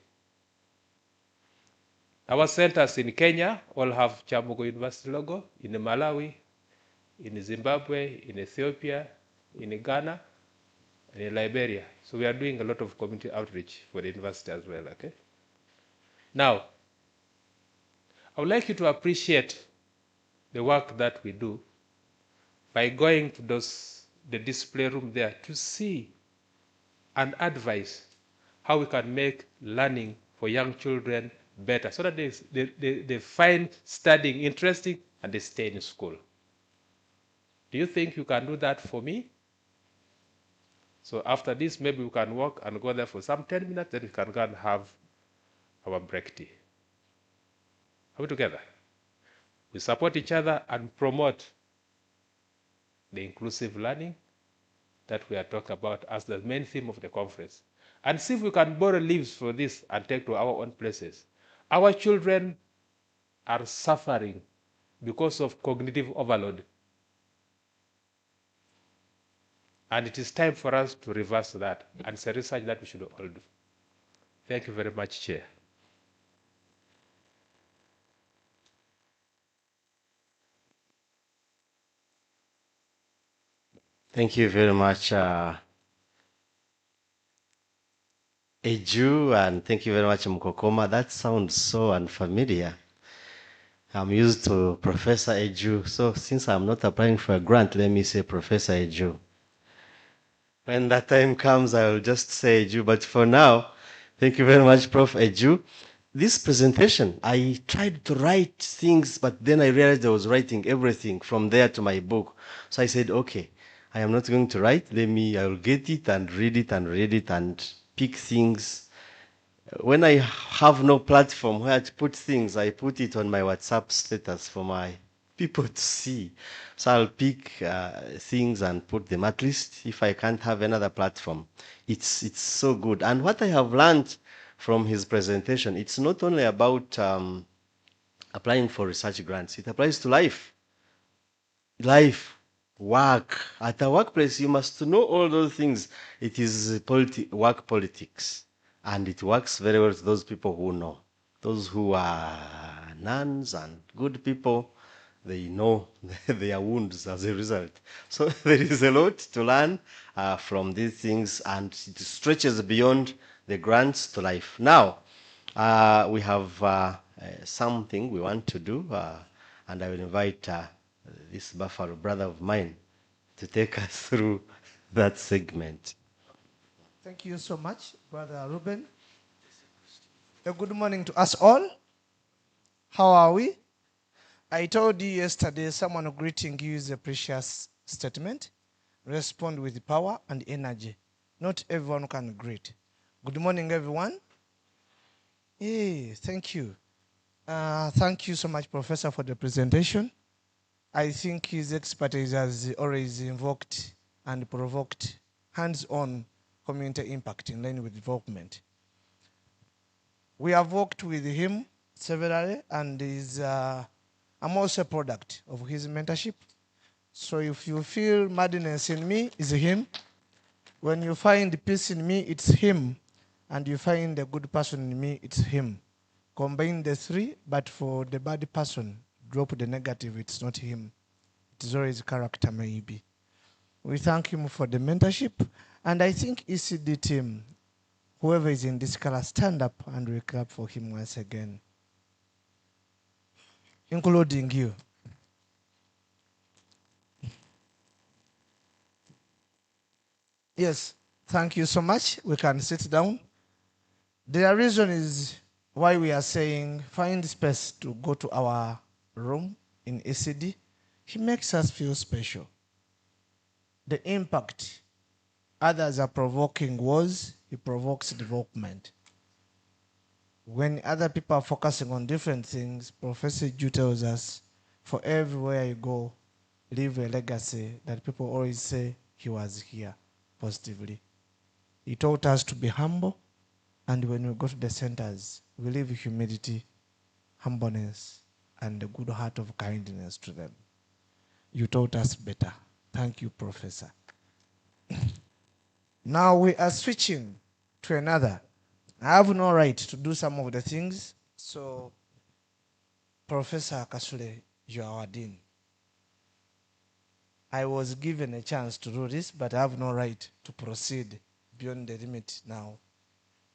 Our centers in Kenya all have Kyambogo University logo, in Malawi, in Zimbabwe, in Ethiopia, in Ghana, and in Liberia. So we are doing a lot of community outreach for the university as well, okay? Now, I would like you to appreciate the work that we do by going to the display room there to see and advise how we can make learning for young children better, so that they find studying interesting and they stay in school. Do you think you can do that for me? So after this, maybe we can walk and go there for some 10 minutes, then we can go and have our break tea. Are we together? We support each other and promote the inclusive learning that we are talking about as the main theme of the conference. And see if we can borrow leaves for this and take to our own places. Our children are suffering because of cognitive overload. And it is time for us to reverse that. And it's a research that we should all do. Thank you very much, Chair. Thank you very much, Eju, and thank you very much, Mkokoma. That sounds so unfamiliar. I'm used to Professor Eju, so since I'm not applying for a grant, let me say Professor Eju. When that time comes, I will just say Eju, but for now, thank you very much, Prof. Eju. This presentation, I tried to write things, but then I realized I was writing everything from there to my book. So I said, okay, I am not going to write. I will get it and read it and pick things. When I have no platform where to put things, I put it on my WhatsApp status for my people to see. So I'll pick things and put them, at least if I can't have another platform. It's so good. And what I have learned from his presentation, it's not only about applying for research grants, it applies to life. Life, work. At a workplace, you must know all those things. It is work politics. And it works very well to those people who know. Those who are nuns and good people, they know their wounds as a result. So there is a lot to learn from these things, and it stretches beyond the grants to life. Now, we have something we want to do, and I will invite this Buffalo brother of mine to take us through that segment. Thank you so much, Brother Ruben. A good morning to us all. How are we? I told you yesterday someone greeting you is a precious statement. Respond with power and energy. Not everyone can greet. Good morning, everyone. Hey, thank you. Thank you so much, Professor, for the presentation. I think his expertise has always invoked and provoked hands-on community impact in line with development. We have worked with him severally, and I'm also a product of his mentorship. So if you feel madness in me, it's him. When you find peace in me, it's him. And you find a good person in me, it's him. Combine the three, but for the bad person, drop the negative, it's not him. It is always character, maybe. We thank him for the mentorship. And I think ECD team, whoever is in this color, stand up and we clap for him once again, including you. Yes, thank you so much. We can sit down. The reason is why we are saying find space to go to our room in ECD. He makes us feel special. The impact others are provoking was he provokes development. When other people are focusing on different things, Professor Ju tells us, for everywhere you go, leave a legacy that people always say he was here positively. He taught us to be humble, and when we go to the centers, we leave humility, humbleness, and a good heart of kindness to them. You taught us better. Thank you, Professor. Now we are switching to another. I have no right to do some of the things, so Professor Kasule, you are our dean. I was given a chance to do this, but I have no right to proceed beyond the limit now.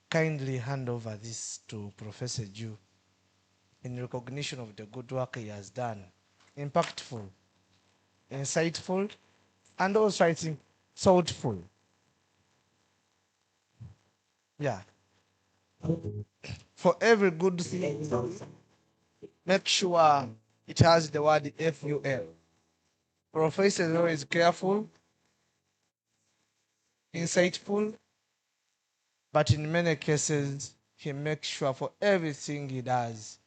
Kindly hand over this to Professor Ju in recognition of the good work he has done. Impactful, insightful, and also I think thoughtful. Yeah. For every good thing, make sure it has the word FUL. Professor is always careful, insightful, but in many cases, he makes sure for everything he does,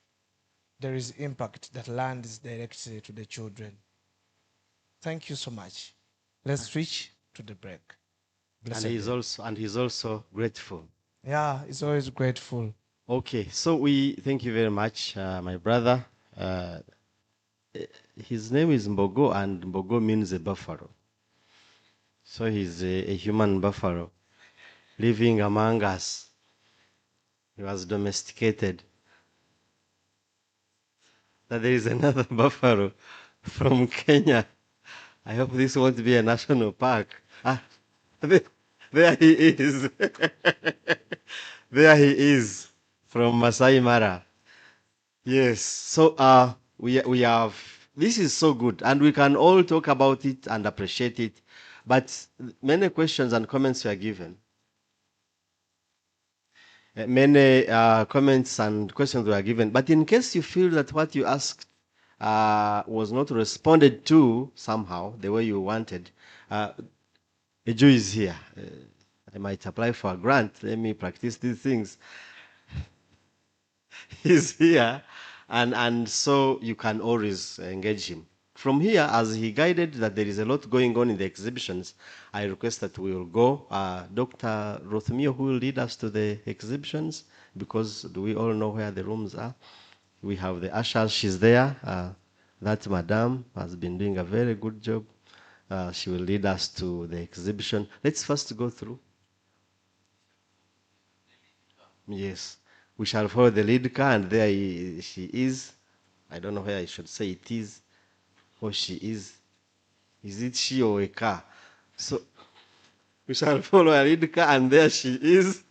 there is impact that lands directly to the children. Thank you so much. Let's switch to the break. And he's also grateful. Yeah, he's always grateful. Okay, so we thank you very much, my brother. His name is Mbogo, and Mbogo means a buffalo. So he's a human buffalo living among us. He was domesticated. Now there is another buffalo from Kenya. I hope this won't be a national park. Ah, there he is. There he is from Masai Mara. Yes. So we have, this is so good, and we can all talk about it and appreciate it. But many questions and comments were given. Many comments and questions were given. But in case you feel that what you asked was not responded to somehow the way you wanted, Eju is here. I might apply for a grant. Let me practice these things. He's here, and so you can always engage him. From here, as he guided that there is a lot going on in the exhibitions, I request that we will go. Dr. Rothmio, who will lead us to the exhibitions, because do we all know where the rooms are? We have the ushers, she's there. That madam has been doing a very good job. She will lead us to the exhibition. Let's first go through. Yes. We shall follow the lead car, and there she is. I don't know where I should say it is, or she is. Is it she or a car? So we shall follow a lead car, and there she is.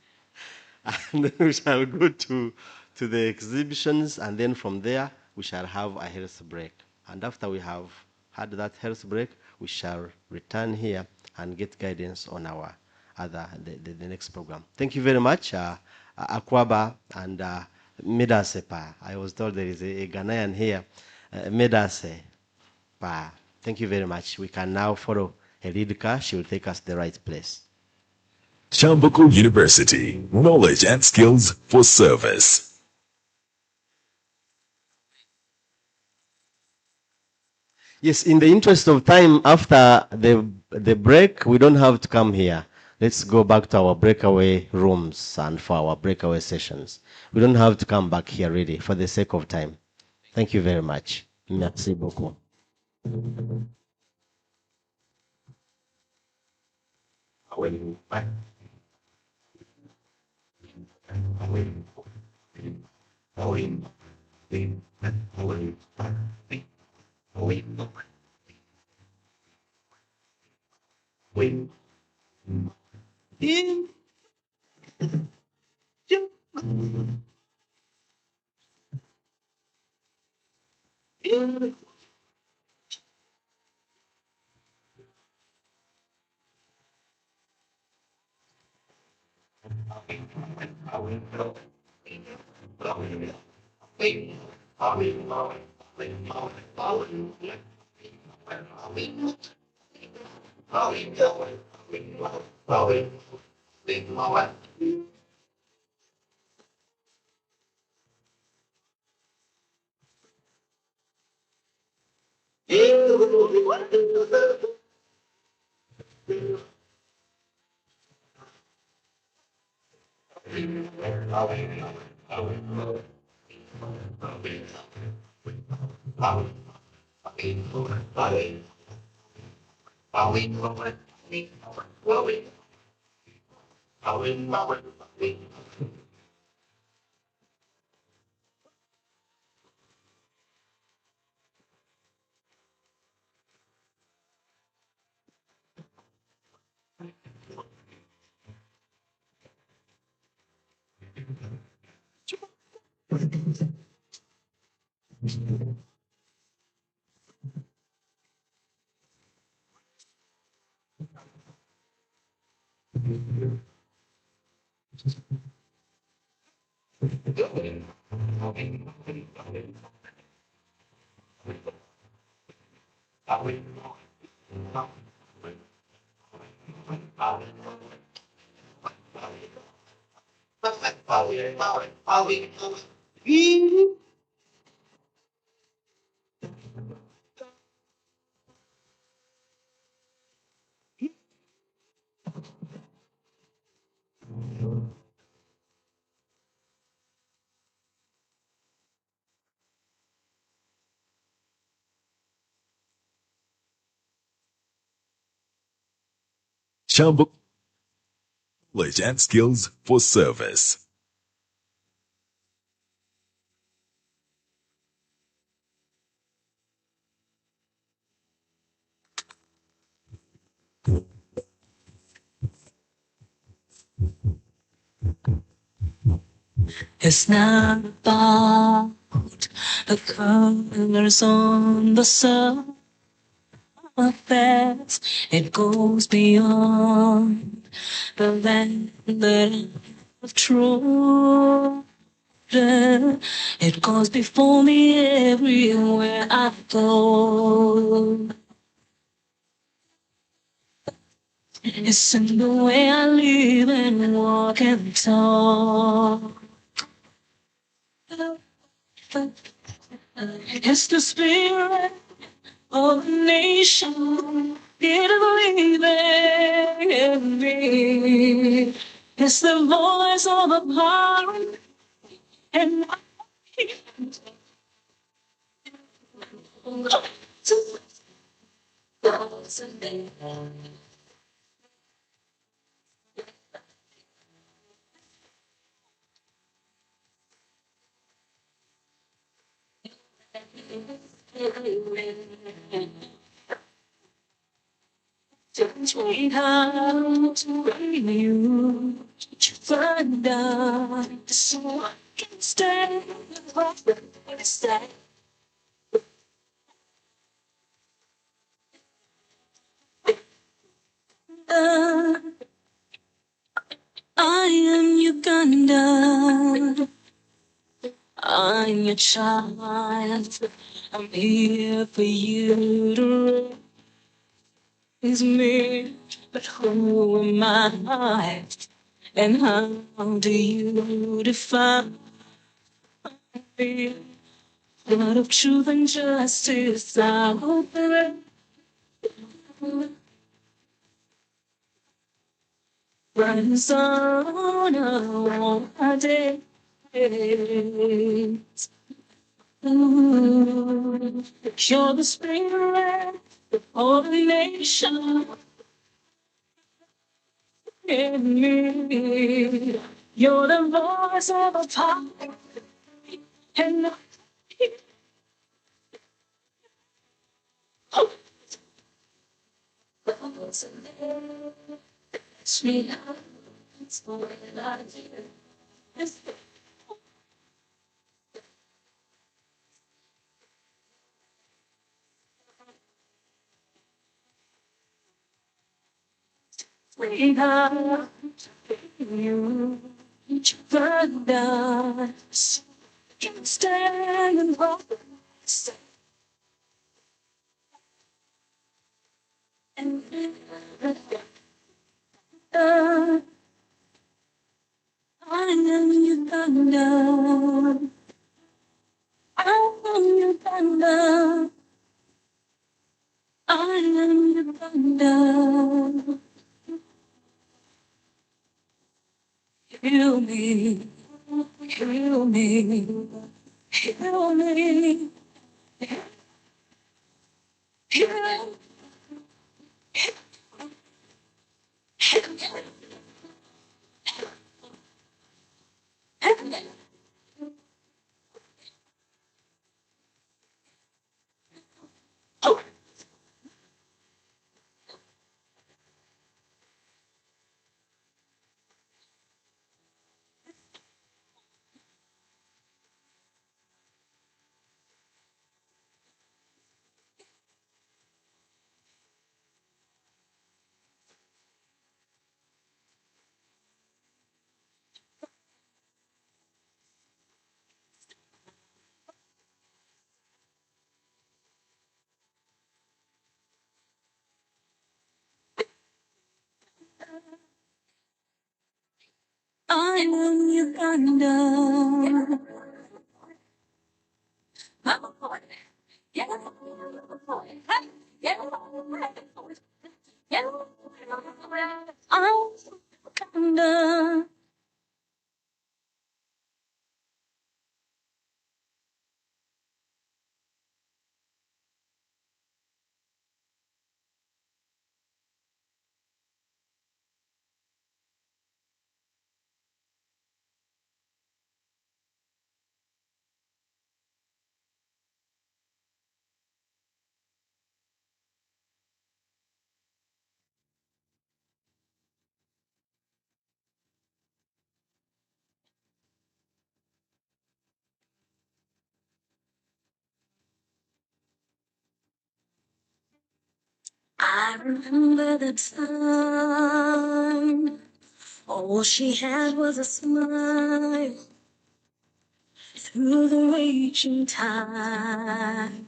And then we shall go to the exhibitions, and then from there we shall have a health break. And after we have had that health break, we shall return here and get guidance on our the next program. Thank you very much. Akwaba and Medase Pa. I was told there is a Ghanaian here. Medase Pa. Thank you very much. We can now follow a lead car. She will take us to the right place. Kyambogo University, knowledge and skills for service. Yes, in the interest of time, after the break, we don't have to come here. Let's go back to our breakaway rooms and for our breakaway sessions. We don't have to come back here, really, for the sake of time. Thank you very much. Merci beaucoup. Kyambogo knowledge and skills for service. It's not about the colors on the surface. It goes beyond the land of truth. It goes before me everywhere I go. It's in the way I live and walk and talk. It's the spirit of the nation. It is living in me. It's the voice of the power and I teach how to bring you to find out so I can stay. Stay. I am Uganda. I'm your child. I'm here for you to raise me. But who am I? And how do you define me? God of truth and justice, I hope that runs on our days. Ooh, you're the spirit of the nation in me. You're the voice of a power and sweetheart, it's what I do. Sweetheart, you. Further, can stand and walk. And I am your thunder. I am your thunder. I am your thunder. Heal me, heal me, heal me, heal I am your thunder. I'm thunder. I remember the time. All she had was a smile through the raging tide.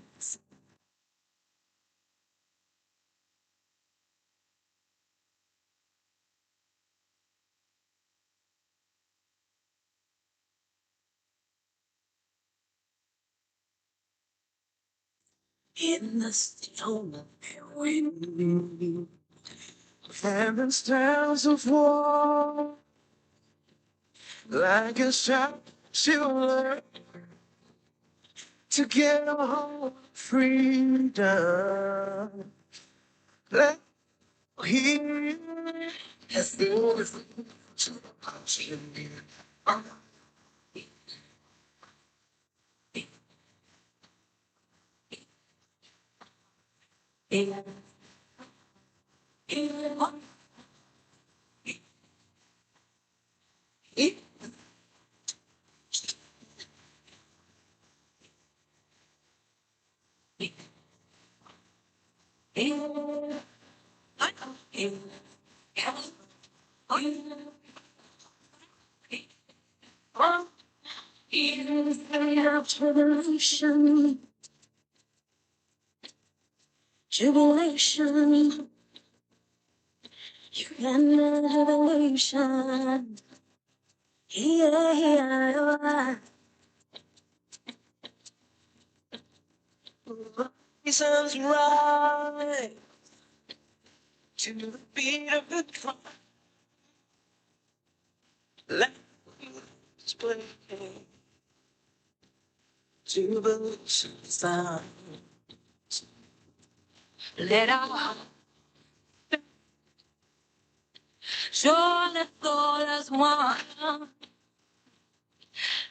In the storm, wind, and styles of war, like a shot to learn to get a hold of freedom. Let hear as the tribulation, tribulation, you can revelation. Yeah, reasons right to the beat of the drum. Let us play jubilation sound. Let our joy let all as one.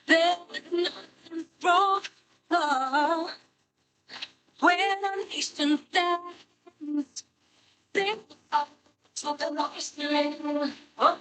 There is nothing wrong when a nation stands. Think of the lost land. Oh,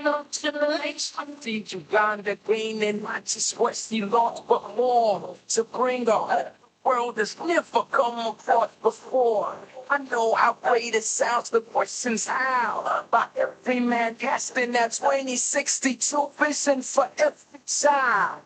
up to the lights. The Uganda green and not just what she lost, but more to bring her. World has never come across before. I know how great it sounds, the question's how. By every man casting that 2062 vision for every child.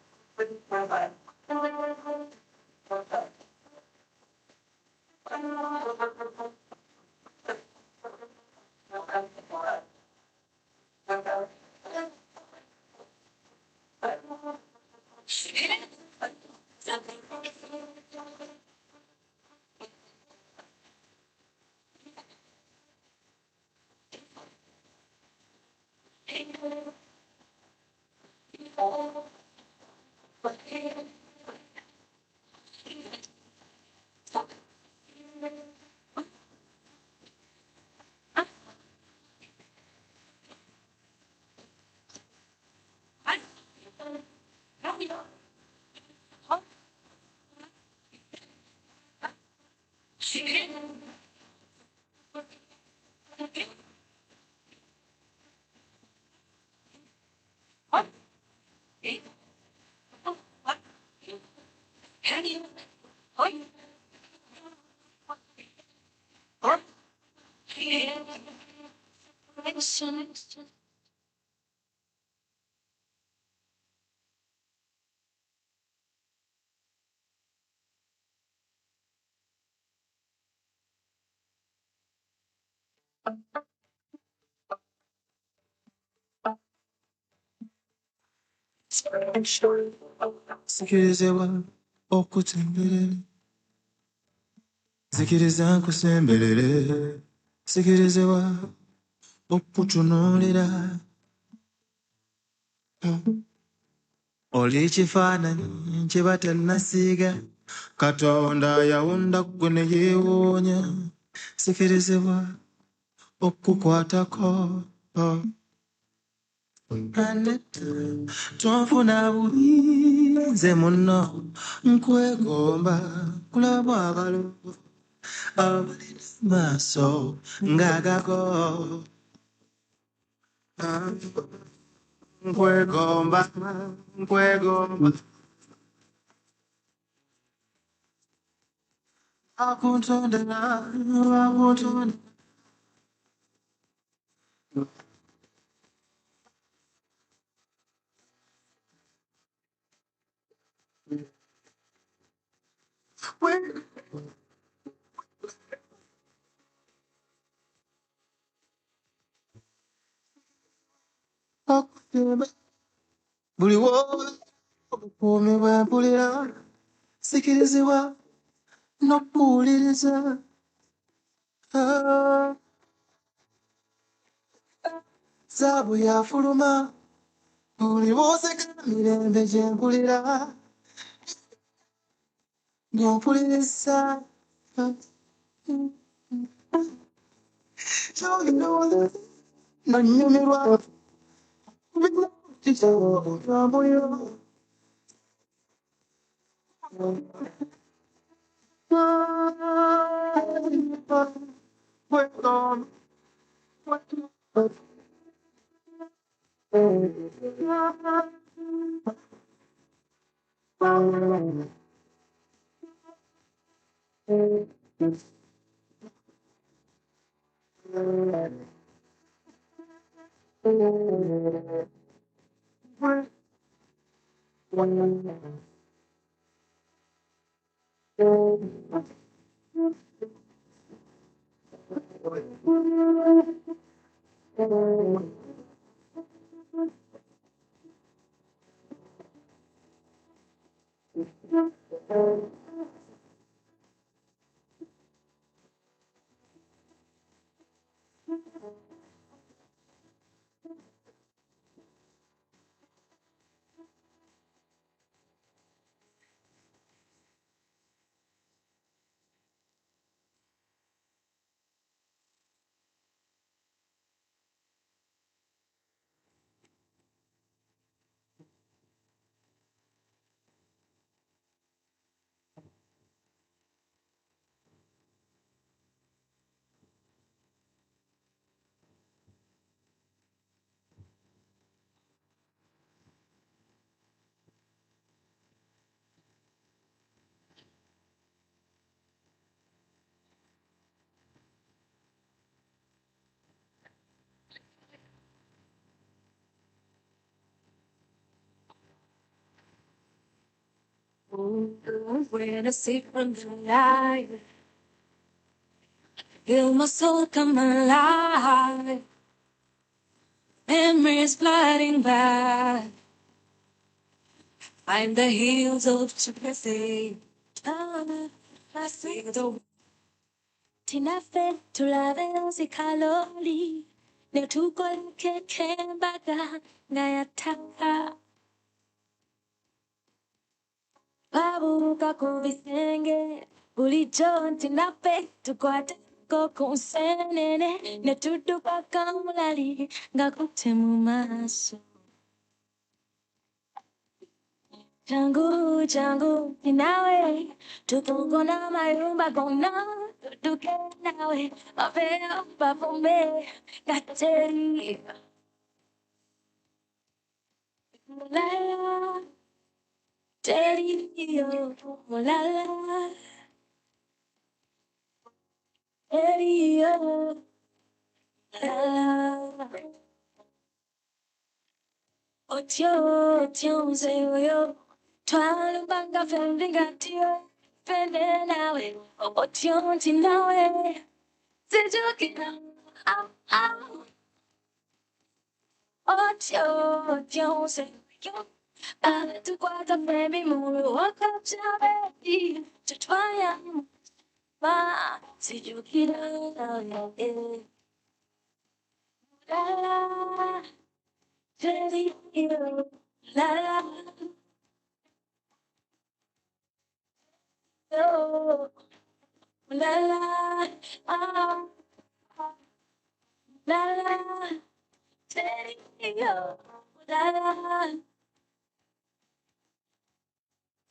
Sikirizewa okutemberere, sikiriza nkusemberere, sikirizibwa okutunuulira. Oli kifaananyi kye batannasiiga, Katonda yawunda ggwe ne yeewoonya. Sikirizibwa okukwatako. Aneta, tonfuna bubi nze munno nkwegomba kulaba abalongo abalina maaso ng'agago. Nkwegomba, nkwegomba. Akuntondera, akuntondera. Okutema buli wobukuumi bwe mpulira, sikirizibwa n'okuwuliriza. Zaabu yafuluma buli bw'oseka mirembe gye mpulira, ng'ompuliriza. Ky'olowooza n'onyumirwa kitambulira. When I see from the light, feel my soul come alive. Memories flooding back. I'm the heels of Chipsy. I see the Tinafe to lave si kaloli. Ne tukol ke baga ngayataka. Babu kakubisenge. Bulijo tinafe tukwate kokunsenene. Ne tutu pakamulali ngakutemu maso. Jangu, jangu, inawe, tukungona mayumba gona, tuke nawe, mapeo, papume, kateri. Mulala, teri, yo, mulala, teri, yo, mulala. Otio, otio, seyo, yo, twalu banga fendinga tio, fende nawe, otio, tinawe. Did you get out? Oh, Joe, say you. I to quite a baby moon, walk up to baby to try and ma. Did you get out? La la, Teddy, la la, oh, la la, ah, la la, Teddy, la la.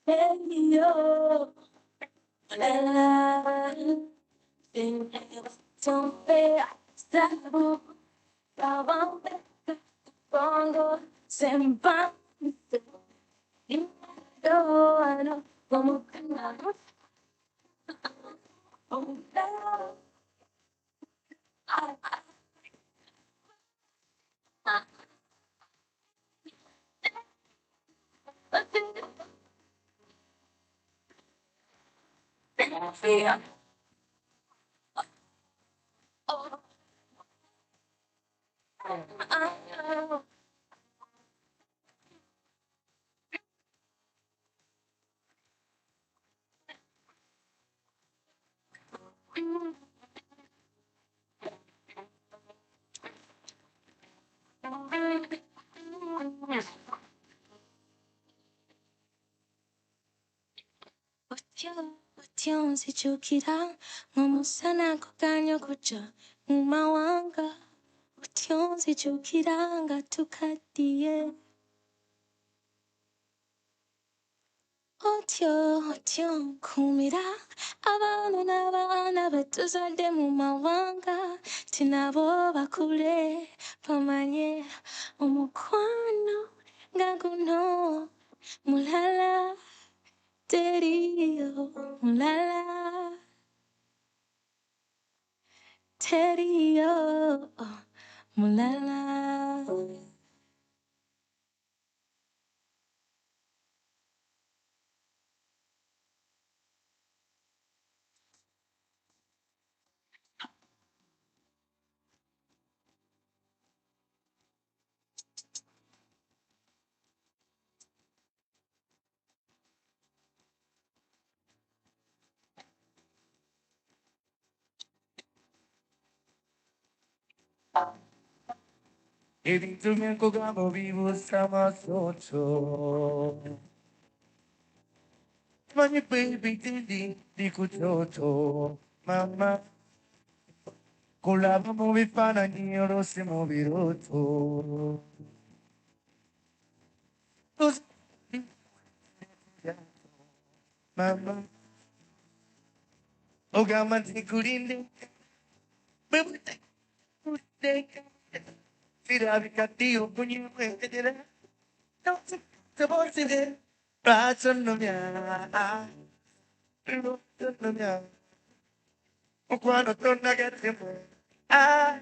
Hey yo, la la, don't be stop, bravo, bongo, sempa, yo, I know, como canaro, oh la, fear, oh, Otion sichukira, mama sana kukanyo kucha, umawanga. Otion sichukira, ngatukadie. Otion kumira, abana betuzadde mu mawanga, tinabo bakule, pamanye omukwano nga guno, mulala teriyo, mulala teriyo, mulala. Evidentemente como vivo estamos ocho. Money baby dindi di cucciotto. Mamma, con la muovi pana nero si muovi rotto. Così, mamma, o gamma di curinde. Bebute, bebute, tiravi cattivo, pugno e vedere. Non si può vedere. Braccio non mi ha. Non mi ha. O quando torna che tempo. Ah,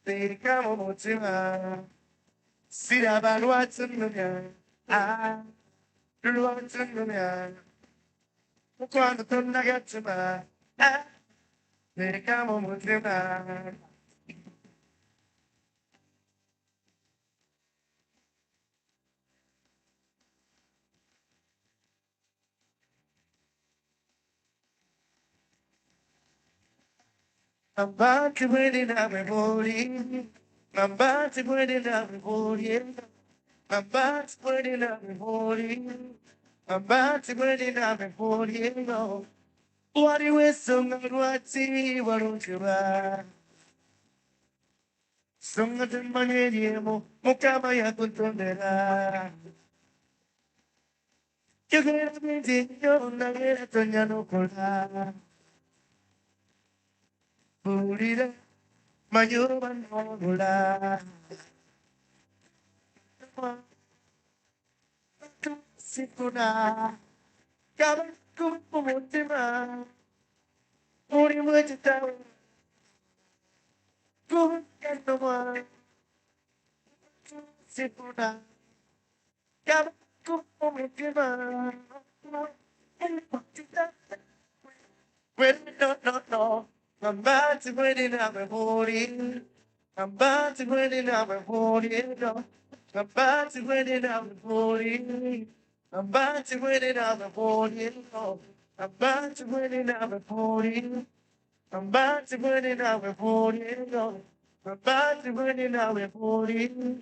dedicamo mutima. Si dava l'uazzo non mi ha. Ah, l'uazzo non mi ha. mukwano tonnagattuma nerekamu mutima. I'm about to win it out with Molly. I'm about to win it out with Molly. I'm about to win it out with Molly. I'm about to win it out with Molly. What do you song of what see? What don't you buy? Song of the money, Mokama Yakutondera. You get me, you're not a Tonyano Kola. Purida, Mayoban Hola. Sipuna, Kabakum Mutima, Uri Mujita, Good Kanoma, Sipuna, Kabakum Mutima, Well, no, I'm about to win it out with Molly. I'm about to win it out with Molly. No, I'm about to win it out with Molly. I'm about to win it out with Molly. No, I'm about to win it out with Molly. I'm about to win it out with Molly. No, I'm about to win it out with Molly.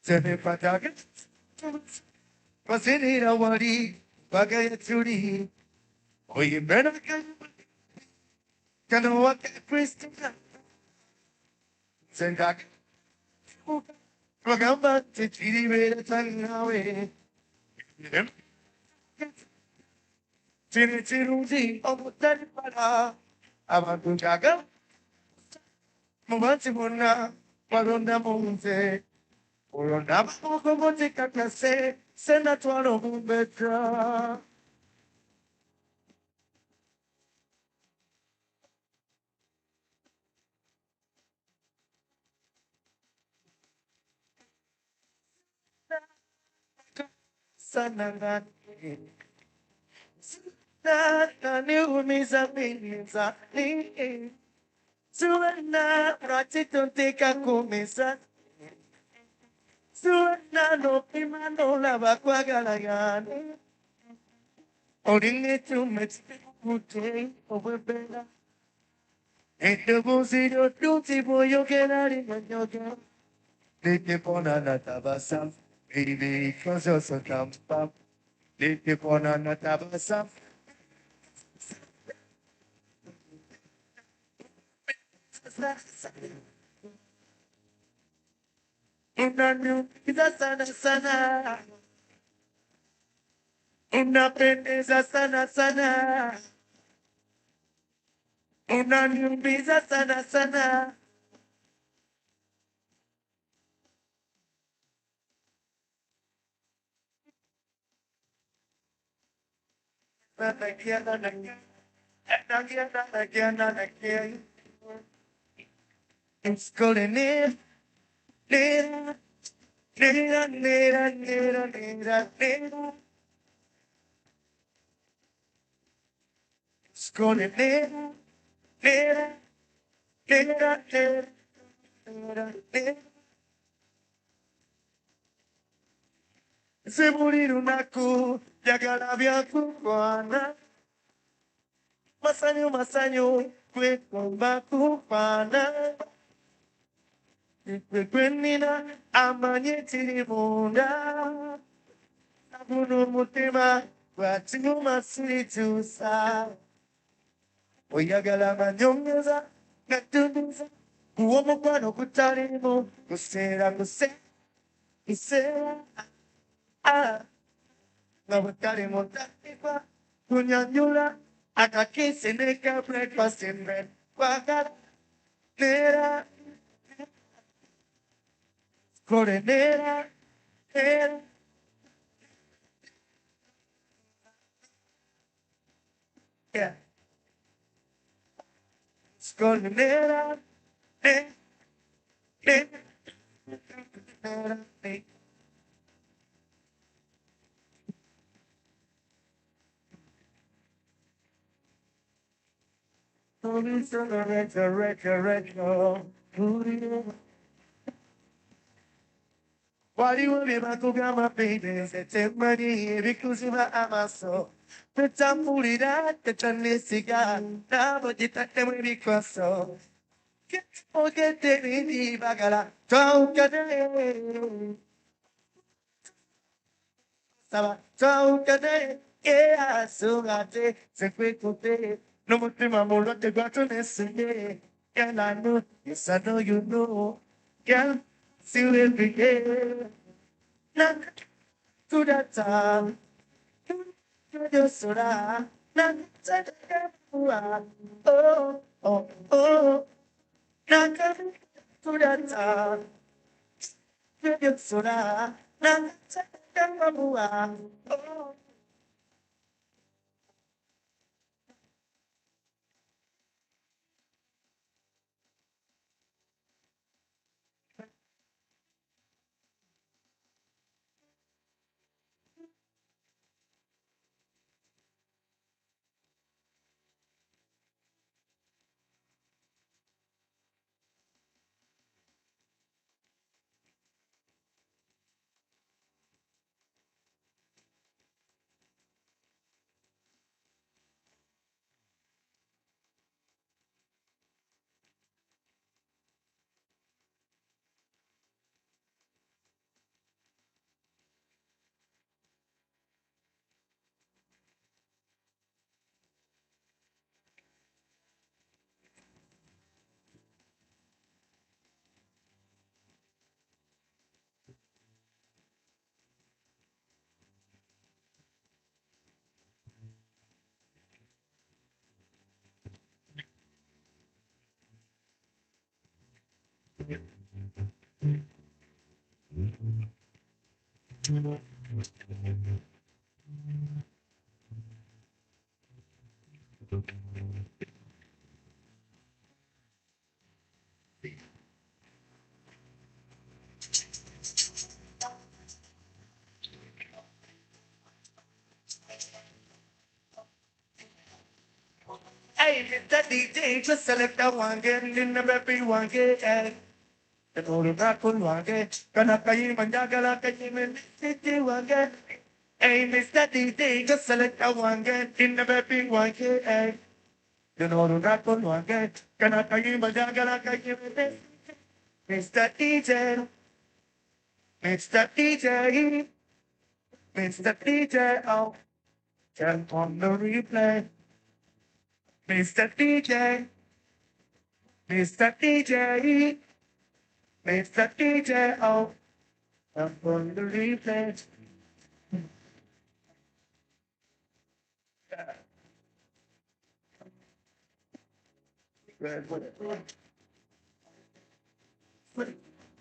Send me back again. Masinira wari, bagaya turi. Oh, you better can walk a Christian. Send back. Magamba to Chidi Reda Tangawe. Chinichiruzi, Omutari Pada. Abakujaga. Mumatimuna, Marunda Munze. Urona Mokomote Kakase, Senatuano Humbetra. Sananga. Na new misa minza ni suena ratito te kakumisa suena no prima no la va kwa galagani oringe tu met pute obebela ende buzio tuti boyo kenari manyoga Leke pona na tabasam baby cause you're so dumb Leke pona na tabasam Unaniumiza sana sana, unapendeza sana sana, unaniumiza sana sana. Nakia, nakia, nakia, nakia, nakia. It's golden in, nera, nera, nera, nera, nera, nera. It's golden in, nera, nera, nera, nera, nera. Se morir una cu, ya galavia cubana. Masanyo, kwe komba kupana. Kwenina amanye tiri munda. Abunu mutima, watu masiri tusa. Oyagala manyongeza, natumiza. Kuomo kwano kutarimo, kusera, kusera. Nabutari mutatipa, kunyanyula. Akakisi neka breakfast in bed. Kwagala. nera, score nera, nera. Yeah. Score nera, nera, nera, nera, nera. Why do you want me back to my baby? Say, take money because you are my soul. The time for that, the Chinesica, now but it at them because so. Get forget the baby bagala, don't get it. Saba, don't get it. Yeah, so I say, say, quick to pay. No more time, I'm all at the bottom, and I know, yes, I know you know. Yeah, see you every day. Not to that time. Yo sola, na oh, oh, oh, na to that time. Yo sola, na oh. Hey, Mr. DJ, just select that one, get in the baby one, get it. The Guru Rakun one, get. Kanakayi Manjagala, Kajimin, City one, get. Hey, Mr. DJ, just select that one, get in the baby one, get it. The Guru Rakun one, get. Kanakayi Manjagala, Kajimin, Mr. DJ, Mr. DJ, Mr. DJ, oh, jump on the replay. Mr. DJ, Mr. DJ, Mr. DJ, oh, jump on the replay.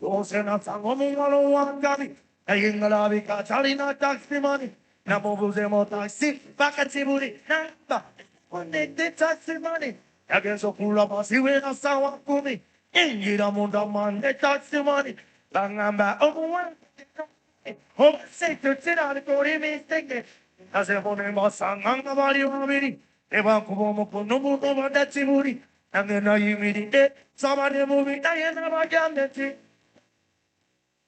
Osena sangomi ngalo wangami, ayingala bika chalina taxi money. Namo buzemo taxi, bakati buri namba. Onde te taxi money, against kula basi wena sawa kumi. Ingira munda man de taxi money, bangamba omuwa. Home sector tirare kori mistake. Ase pone masanganga bari wamiri. Eva kubomo kunumu no mandati buri. And then I immediately somebody moving I never got that.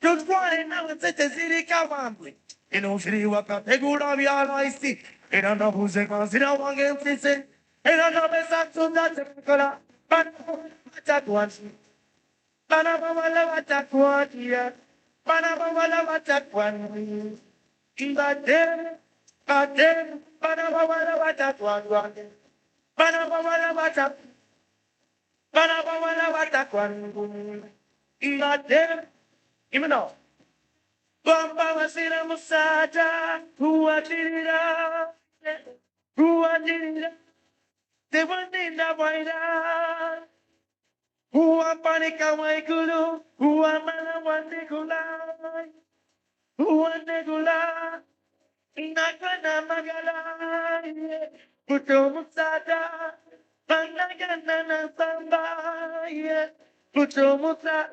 Just running now and set the city family. You know, she was a good of your life. And I know who's a consider one game facing. And I know the sack to that color. But attack once. Panama attack one here. Panama attack one. But then, Panama attack one. Panama attack. Panama attack one. But then, even though. Bamba wasira musata, who are did it? Who are did it? They were in the white. Uwapanika waikulu, uwamala wanegula, uwanegula, nakana magala, kutomusada, panagana na samba, kutomusa,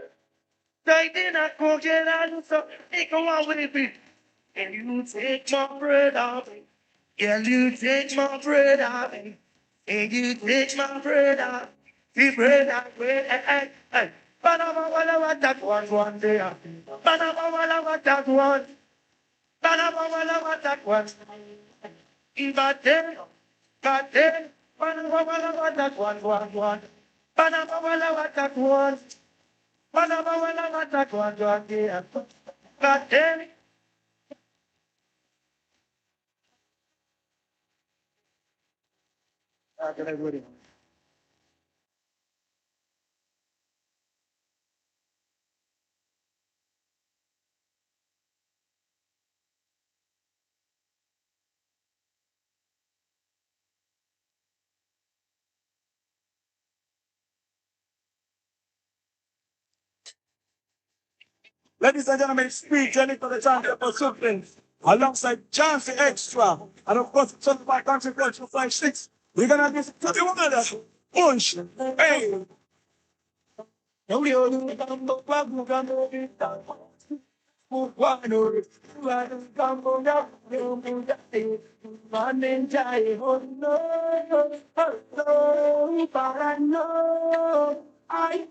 taidina kogera, so iko wawipi, and you take my bread off, yeah, you take my bread off, and you take my bread off. The bread I bread, hey. Banana, wala, that one day. Banana, wala, that one. Banana, wala, that one. Ibate, bate. Banana, wala, that one. Banana, wala, that one. Banana, wala, that one day. Bate. Ladies and gentlemen, speed journey for the champion for Supreme, alongside Chance Extra, and of course, it's by country coach for 5-6. We're gonna get to the one punch. Hey. I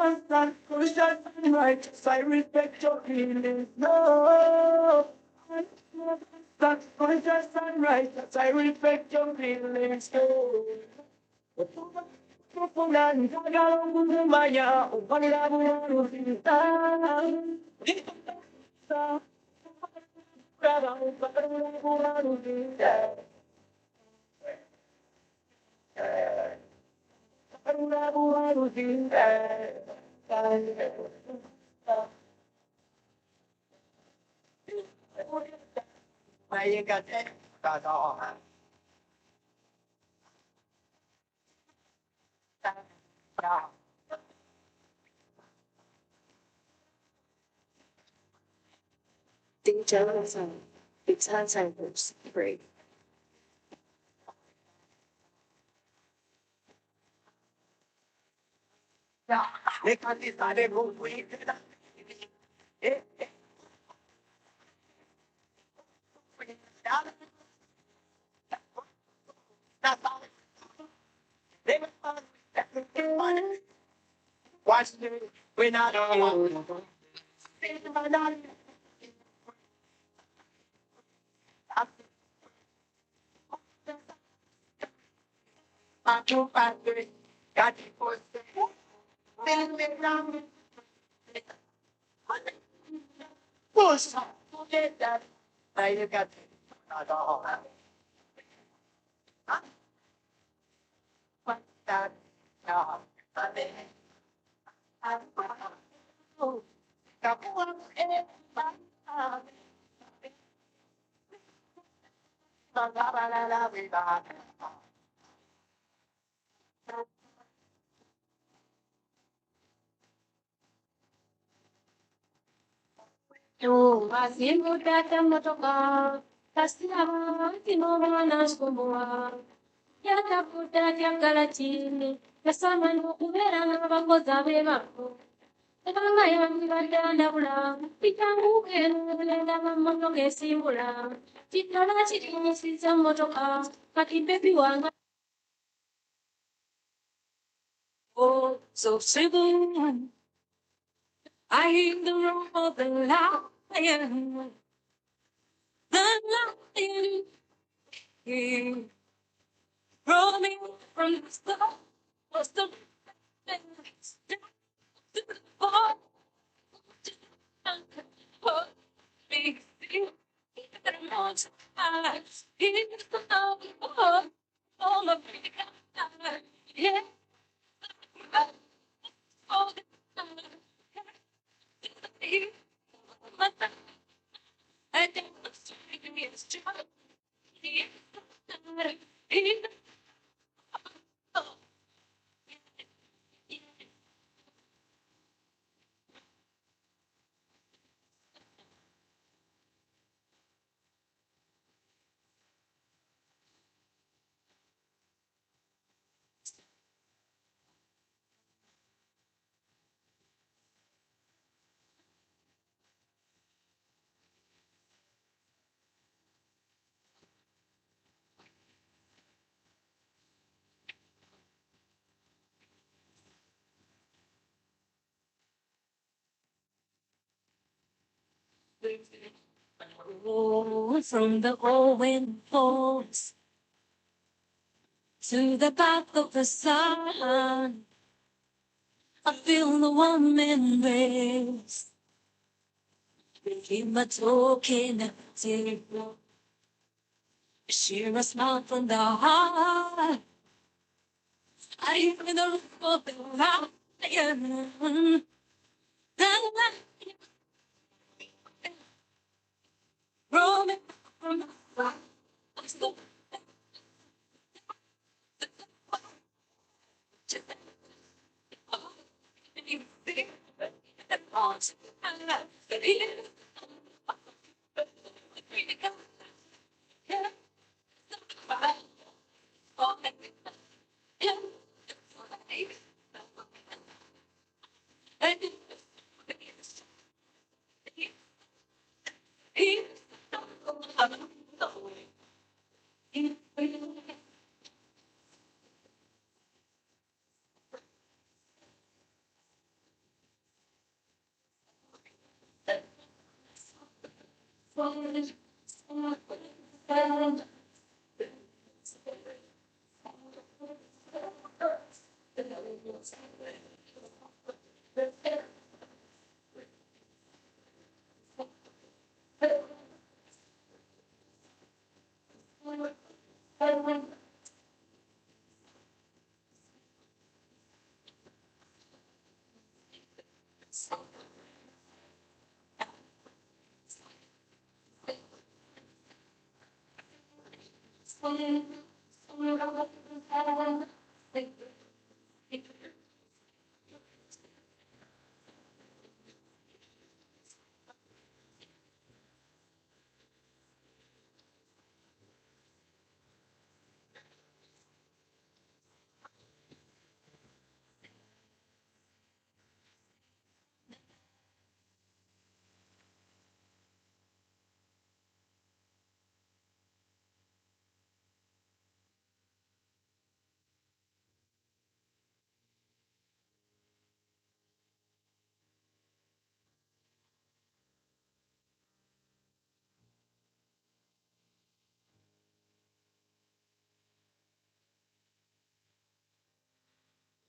understand, Christian rights. I respect your feelings. No, I understand, Christian rights. I respect your feelings. Danger, it's Alzheimer's. Break. Watch it when I don't. I do it. Got it for push. Get that. Now you got it. Not all. What that? No. Mazimu tata motoka, kasira tino naskumbuwa. Yatafuta kyagala chini, kasama nukubera n'abakozi bako. Ebanga yange badandabula, bitanguke n'okulenda mamotoka esimbula. Kitala kirinyisiza motoka, kati bebi wange. Oh, so civil. I hear the roar of the lion. The lion. Roll me from the start. Was the best. To the bar. Oh, big thing. That I'm on to eyes. Here's the love. Oh, my big eye. Yeah. Oh, the I think it's true. down from the old windfalls to the path of the sun. I feel the warm embrace. Keep my token zero. Share a smile from the heart. I hear the look of the lion. Roaming from the fire.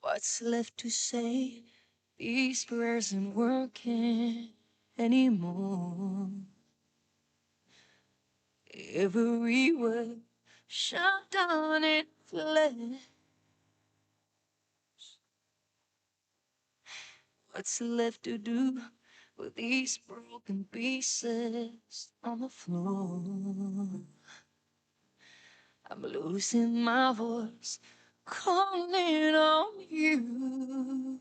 What's left to say? These prayers aren't working anymore. Every word shut down in flesh. What's left to do with these broken pieces on the floor? I'm losing my voice, calling on you.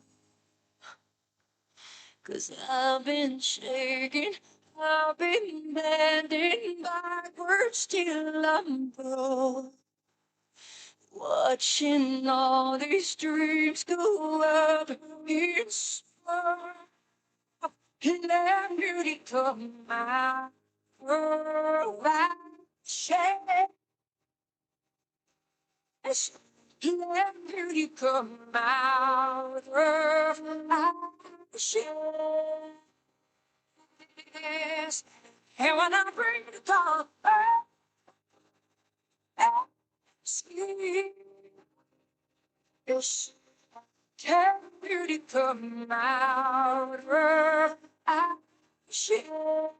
'Cause I've been shaking, I've been bending backwards till I'm broke. Watching all these dreams go up in smoke. Let beauty come out of shame. Let beauty come out of shame. And when I bring the dawn, yes, can beauty come out of shame?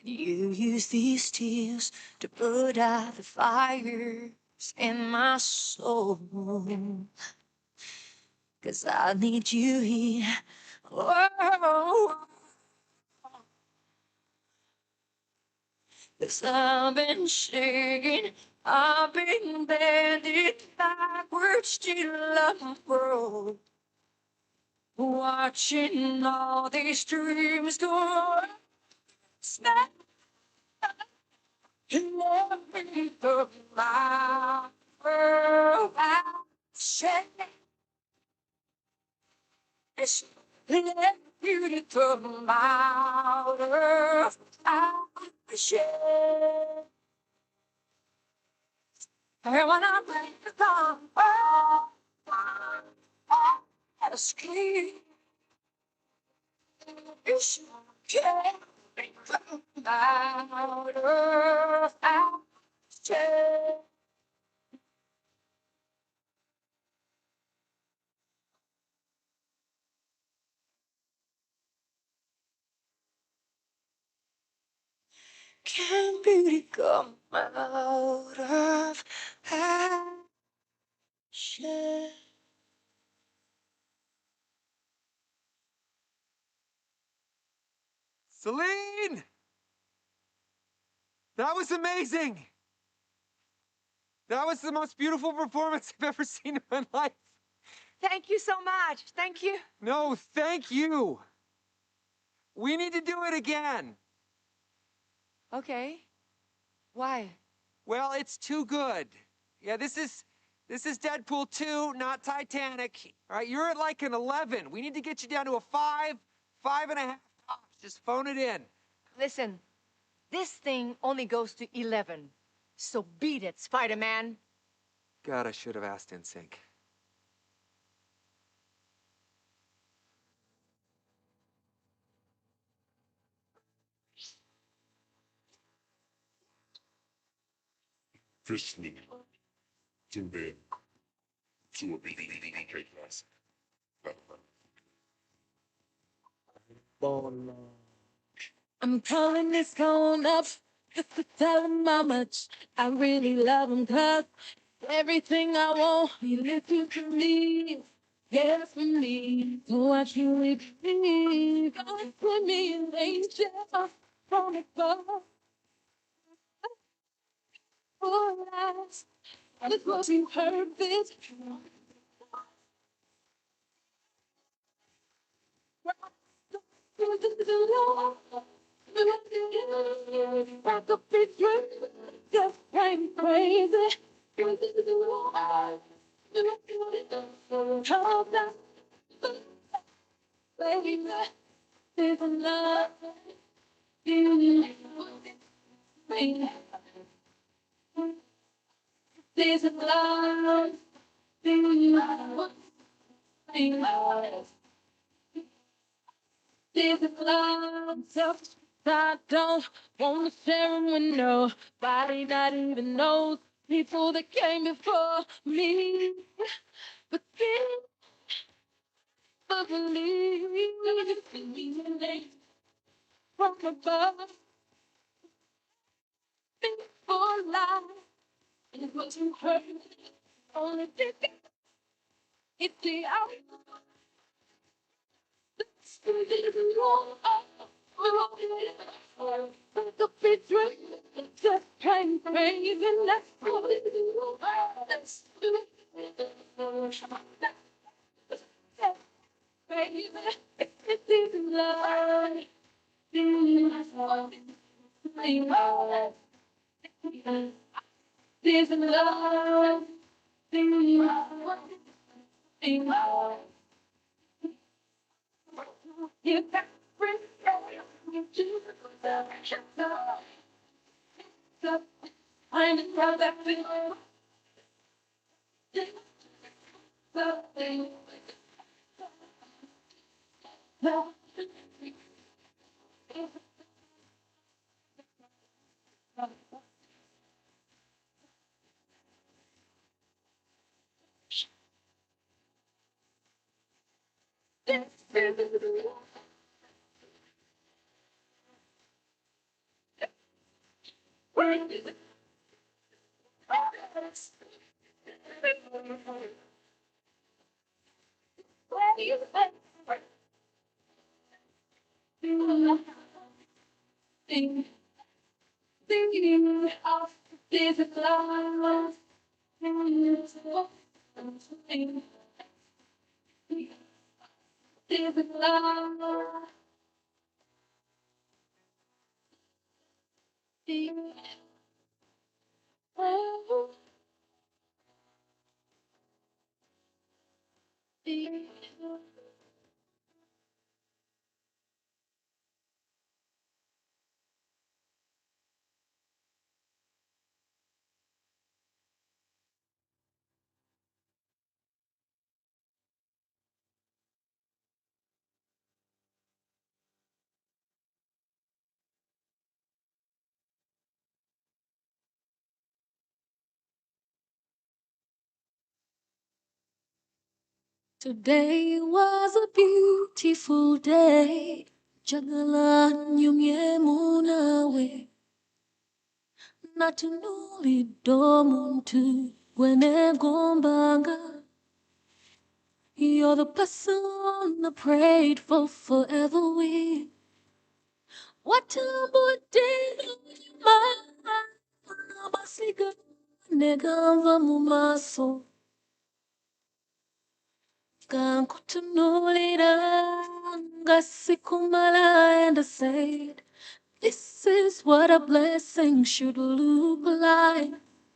You use these tears to put out the fires in my soul. 'Cause I need you here. Oh, 'cause I've been shaking, I've been bending backwards till I'm broke. Watching all these dreams go snap. Let me put my world out shame. Let beauty come out of shame. And when I break the dawn, I scream. It's can't come out of action. Can beauty come out of ashes? Celine! That was amazing! That was the most beautiful performance I've ever seen in my life. Thank you so much. Thank you. No, thank you. We need to do it again. Okay. Why? Well, it's too good. Yeah, this is Deadpool 2, not Titanic. All right, you're at like an 11. We need to get you down to a 5, 5.5 tops. Just phone it in. Listen, this thing only goes to 11. So beat it, Spider-Man. God, I should have asked NSYNC. Officially tuned in to a BBBK class. I'm calling this phone up just to tell him how much I really love him, 'cause everything I want, he listens to me. Yes, for me. So I truly believe God put me an angel from above. For us, this was perfect. Like a big dream, just crazy, crazy. Hold that, baby, there's a love in me. There's a love in me. There's a love I don't want to share 'em with nobody, not even those people that came before me. But this, I believe from above, before life, and it wasn't perfect. Only did it's the out. The picture just came crazy. Let's go. Let's do it. Baby, it's in love. This is love. You got free. You choose the I'm in love that feel. Something. There's a cloud. There's a cloud. Today was a beautiful day. Jagala nyumye munawe. Natunuli domuntu gwene gombanga. You're the person I prayed for forever with. What a good day, Masiga negava mumaso. Kankutunulira ngasikumala, and I said, this is what a blessing should look like.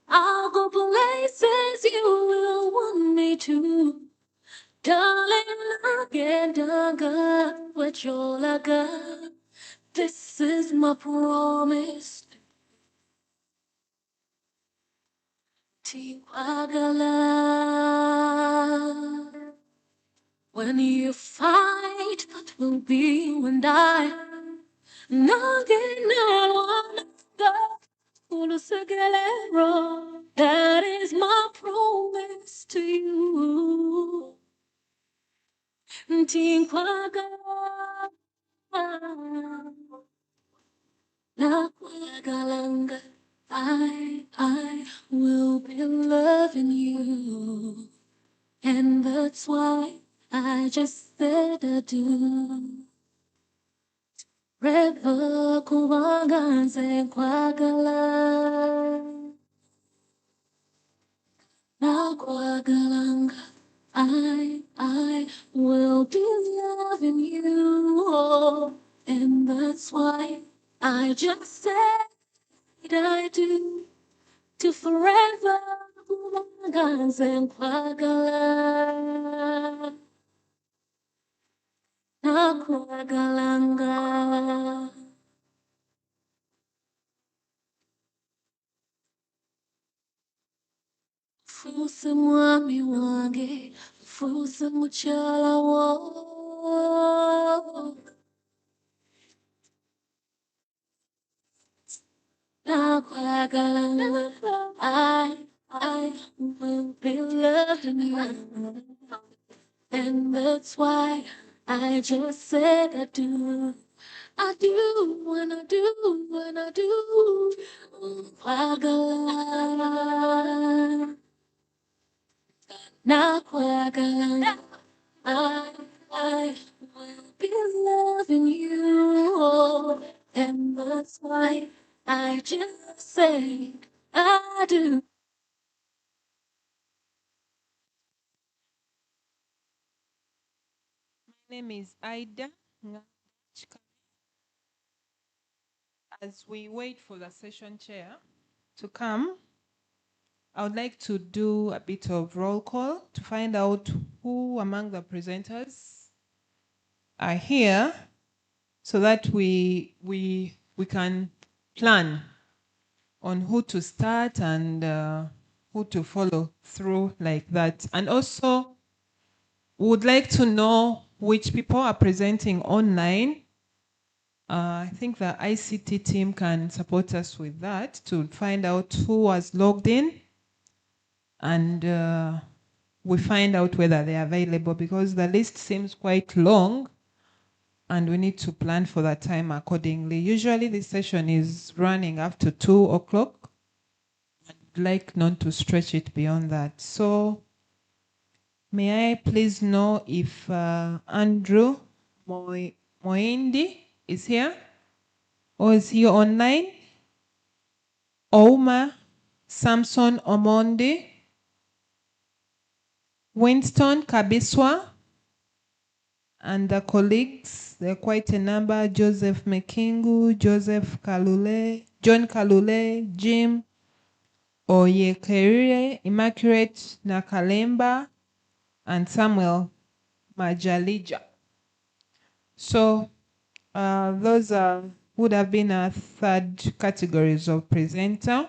I'll go places you will want me to. Darling, again, God, what you're like. This is my promise. Tiwagala. When you fight, that will be you and I. That is my promise to you. Tiwagala. Nakwagalanga, I will be loving you. And that's why I just said I do. Reva kuwaganze kwagala. Nakwagalanga, I will be loving you. Oh, and that's why I just said I do. To forever kuwaganze kwagala. Nakwagalanga. Fuse mwami wange, fuse muchala wo. Nakwagalanga, I will be loving you. And that's why I just said I do. I do, and I do, and I do. Kwagala. Nakwagalanga. I will be loving you. Oh, and that's why I just say I do. My name is Ida. As we wait for the session chair to come, I would like to do a bit of roll call to find out who among the presenters are here so that we can plan on who to start and who to follow through like that. And also, we would like to know which people are presenting online. I think the ICT team can support us with that to find out who was logged in, and we find out whether they are available, because the list seems quite long and we need to plan for that time accordingly. Usually this session is running up to 2 o'clock. I'd like not to stretch it beyond that. So may I please know if Andrew Moindi is here, or is he online? Ouma Samson Omondi, Winston Kabiswa, and the colleagues, there are quite a number: Joseph Mekingu, Joseph Kalule, John Kalule, Jim Oyekerire, Immaculate Nakalemba, and Samuel Majalija. So those would have been our third categories of presenter.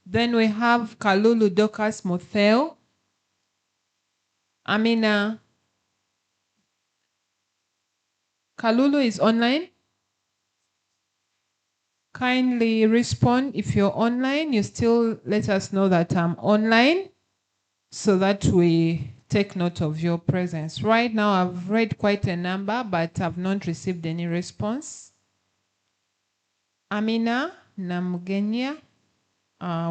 Then we have Kalulu Dokas Motheo. Amina. Kalulu is online. Kindly respond if you're online. You still let us know that I'm online so that we take note of your presence. Right now, I've read quite a number, but I've not received any response. Amina Namugenya,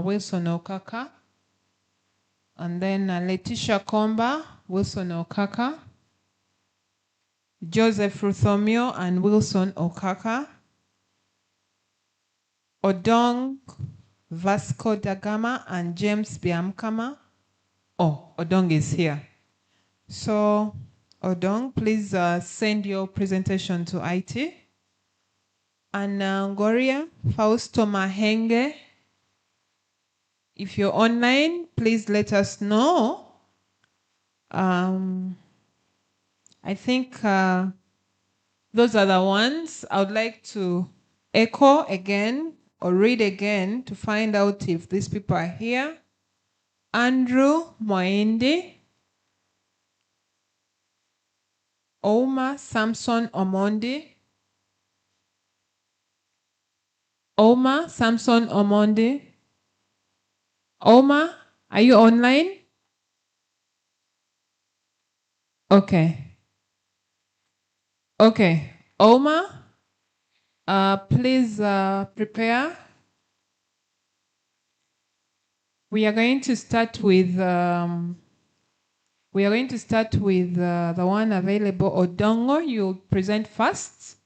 Wilson Okaka, and then Letitia Komba, Wilson Okaka, Joseph Ruthomio and Wilson Okaka, Odong Vasco da Gama and James Biamkama. Oh, Odong is here. So, Odong, please send your presentation to IT. And Ngoria, Fausto Mahenge, if you're online, please let us know. I think those are the ones I would like to echo again or read again to find out if these people are here. Andrew Moindi, Oma Samson Omondi, Oma Samson Omondi. Oma, are you online? Okay. Okay. Oma, please prepare. We are going to start with the one available. Odongo, you present first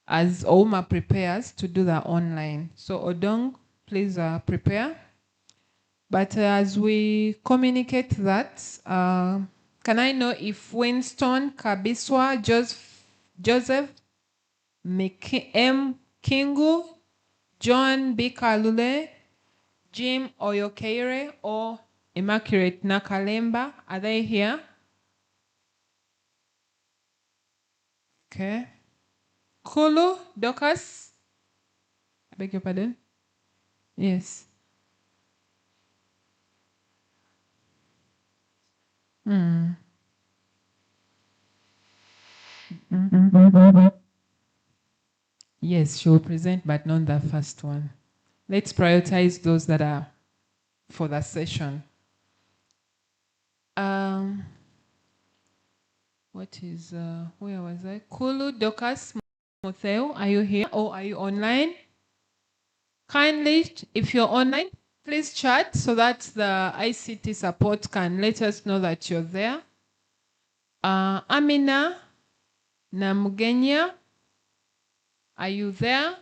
as Oma prepares to do the online. So Odong, please prepare. But as we communicate that, can I know if Winston Kabiswa, Joseph M. Kingu, John B. Kalule, Jim Oyokeire, or Immaculate Nakalemba, are they here? Okay. Kulu, Docas? I beg your pardon? Yes. Yes, she will present, but not the first one. Let's prioritize those that are for the session. What is, where was I? Kulu, Docas, Motheo, are you here or are you online? Kindly, if you're online, please chat so that the ICT support can let us know that you're there. Amina Namugenya, are you there?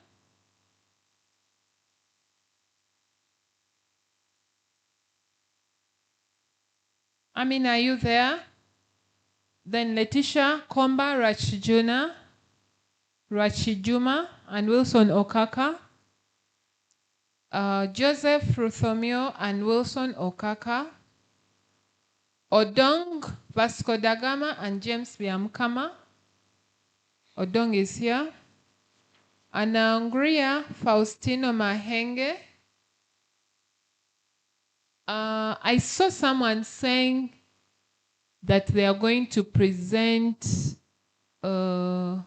Amina, are you there? Then Letitia Komba Rachijuma, and Wilson Okaka. Joseph Ruthomio and Wilson Okaka. Odong Vasco da Gama and James Biamkama. Odong is here. Anangria Faustino Mahenge. I saw someone saying that they are going to present I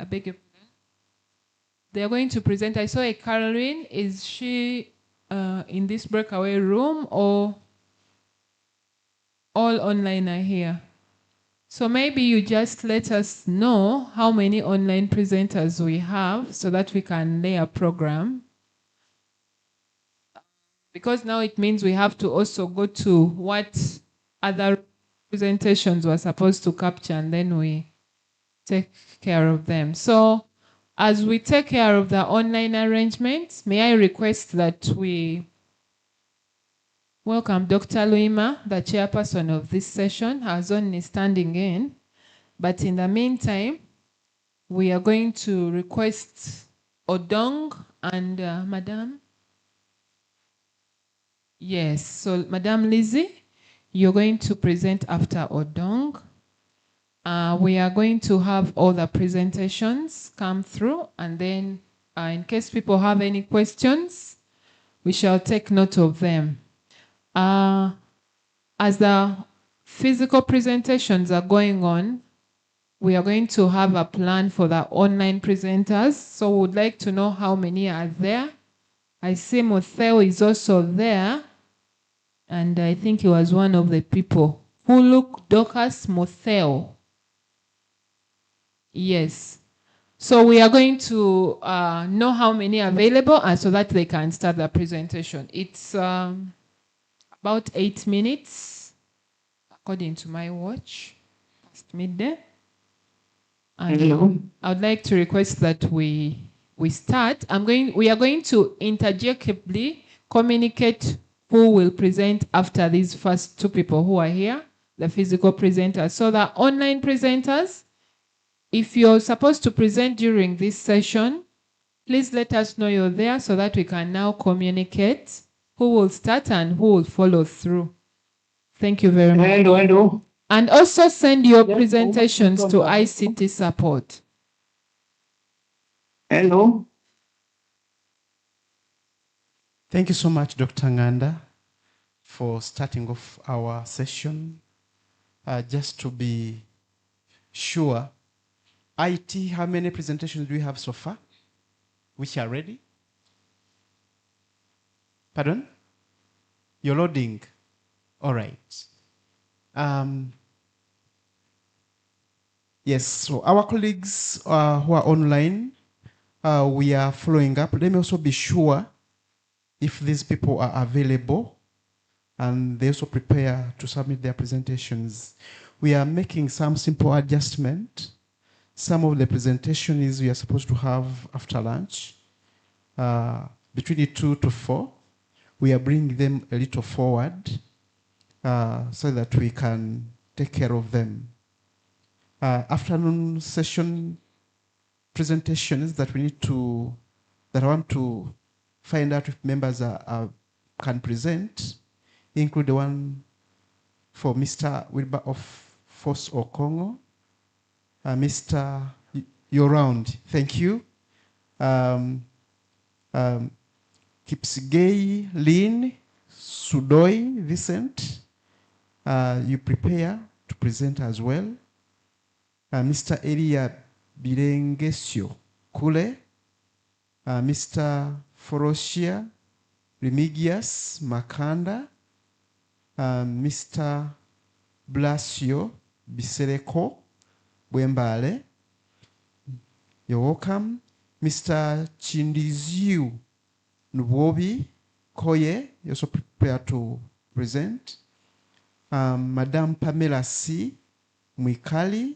beg your pardon. They are going to present. I saw a Caroline. Is she in this breakaway room or all online are here? So maybe you just let us know how many online presenters we have so that we can lay a program. Because now it means we have to also go to what other presentations were supposed to capture and then we take care of them. So as we take care of the online arrangements, may I request that we welcome Dr. Luima, the chairperson of this session, has only standing in. But in the meantime, we are going to request Odong and Madam. Yes, so Madam Lizzie, you're going to present after Odong. We are going to have all the presentations come through, and then in case people have any questions, we shall take note of them. As the physical presentations are going on, we are going to have a plan for the online presenters. So we would like to know how many are there. I see Motheo is also there. And I think he was one of the people. Huluk Dorcas Motheo. Yes. So we are going to know how many are available and so that they can start the presentation. It's about 8 minutes, according to my watch, past midday. And I would like to request that we start. We are going to interjectively communicate who will present after these first two people who are here, the physical presenters. So the online presenters, if you're supposed to present during this session, please let us know you're there so that we can now communicate who will start and who will follow through. Thank you very much. And also send your presentations to ICT support. Hello. Thank you so much, Dr. Nganda, for starting off our session. Just to be sure, IT, how many presentations do we have so far, which are ready? Pardon? You're loading. All right. Yes, so our colleagues who are online, we are following up. Let me also be sure if these people are available and they also prepare to submit their presentations. We are making some simple adjustment. Some of the presentations we are supposed to have after lunch, between 2 to 4. We are bringing them a little forward so that we can take care of them. Afternoon session presentations that we need to, that I want to find out if members can present, include the one for Mr. Wilbur of Force Okongo, Mr. Yourround, thank you. Kipsigei, Lynn, Sudoi, Vincent, you prepare to present as well. Mr. Elia Birengesio Kule, Mr. Foroshia Remigius Makanda, Mr. Blasio Bisereko Bwembale, you're welcome. Mr. Chindiziu Nwobi Koye, you're also prepared to present. Madame Pamela C. Mwikali,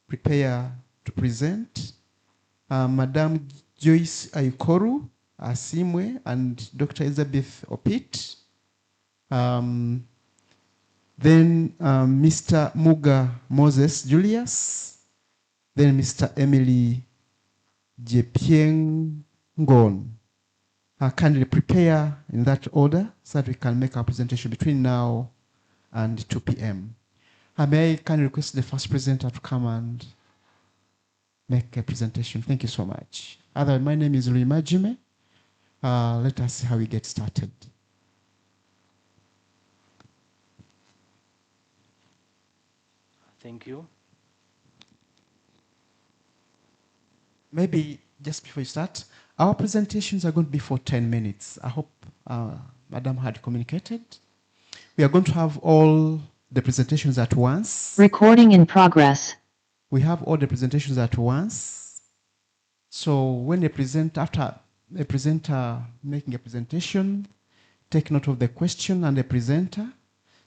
prepare to present. Madame Joyce Ayukoru Asimwe and Dr. Elizabeth Opit. Then Mr. Muga Moses Julius. Then Mr. Emily Jepiengon. Kindly prepare in that order so that we can make our presentation between now and 2 p.m. May I kindly request the first presenter to come and make a presentation. Thank you so much. Otherwise, my name is Rui Majime. Let us see how we get started. Thank you. Maybe just before you start, our presentations are going to be for 10 minutes. I hope Madam had communicated. We are going to have all the presentations at once. Recording in progress. We have all the presentations at once. So when they present, after a presenter making a presentation, take note of the question and the presenter.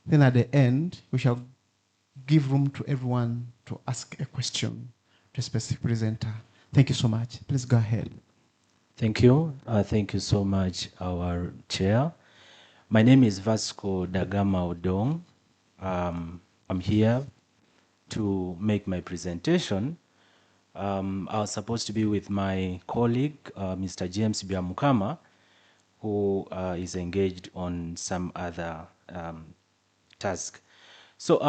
Then at the end, we shall give room to everyone to ask a question to a specific presenter. Thank you so much. Please go ahead. Thank you. Thank you so much, our chair. My name is Vasco Dagama Odong. I'm here to make my presentation. I was supposed to be with my colleague, Mr. James Biamukama, who is engaged on some other task. So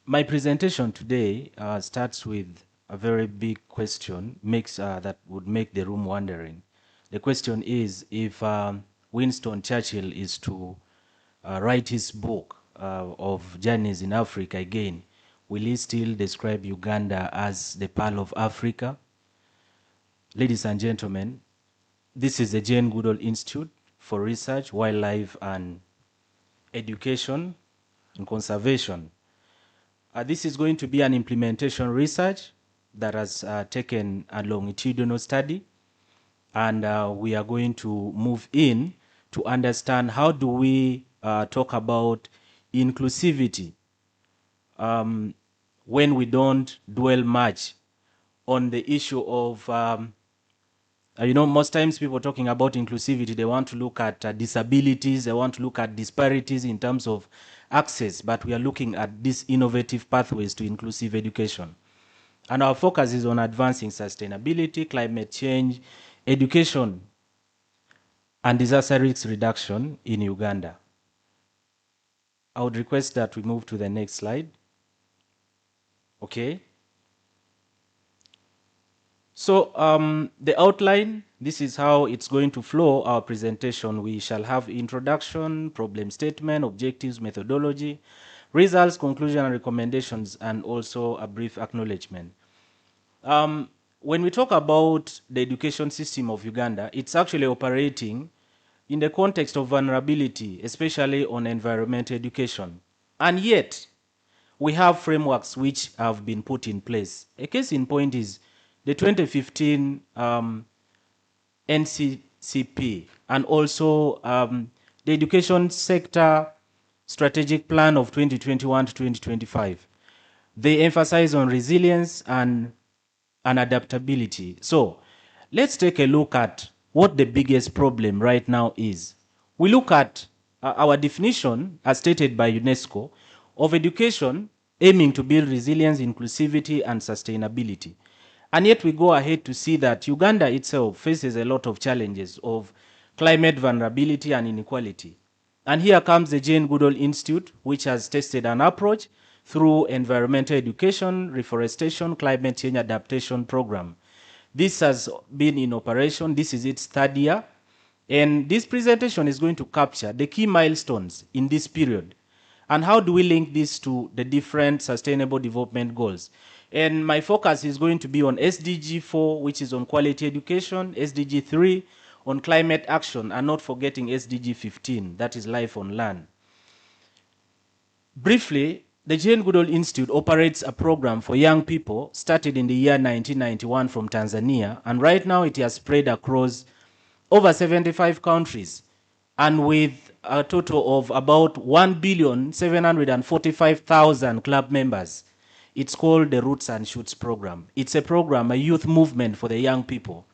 my presentation today starts with a very big question that would make the room wondering. The question is, if Winston Churchill is to write his book of journeys in Africa again, will he still describe Uganda as the Pearl of Africa? Ladies and gentlemen, this is the Jane Goodall Institute for Research, Wildlife and education, and conservation. This is going to be an implementation research that has taken a longitudinal study, and we are going to move in to understand how do we talk about inclusivity when we don't dwell much on the issue of most times people talking about inclusivity, they want to look at disabilities, they want to look at disparities in terms of access, but we are looking at these innovative pathways to inclusive education. And our focus is on advancing sustainability, climate change, education, and disaster risk reduction in Uganda. I would request that we move to the next slide. Okay. So the outline, this is how it's going to flow our presentation. We shall have introduction, problem statement, objectives, methodology, results, conclusion, and recommendations, and also a brief acknowledgement. When we talk about the education system of Uganda, it's actually operating in the context of vulnerability, especially on environmental education. And yet, we have frameworks which have been put in place. A case in point is the 2015 NCCP and also the education sector strategic plan of 2021 to 2025. They emphasize on resilience and adaptability. So let's take a look at what the biggest problem right now is. We look at our definition, as stated by UNESCO, of education aiming to build resilience, inclusivity, and sustainability. And yet we go ahead to see that Uganda itself faces a lot of challenges of climate vulnerability and inequality. And here comes the Jane Goodall Institute, which has tested an approach through environmental education, reforestation, climate change adaptation program. This has been in operation. This is its third year. And this presentation is going to capture the key milestones in this period. And how do we link this to the different sustainable development goals? And my focus is going to be on SDG 4, which is on quality education, SDG 3, on climate action, and not forgetting SDG 15, that is life on land. Briefly, the Jane Goodall Institute operates a program for young people started in the year 1991 from Tanzania, and right now it has spread across over 75 countries, and with a total of about 1,745,000 club members. It's called the Roots and Shoots program. It's a program, a youth movement for the young people.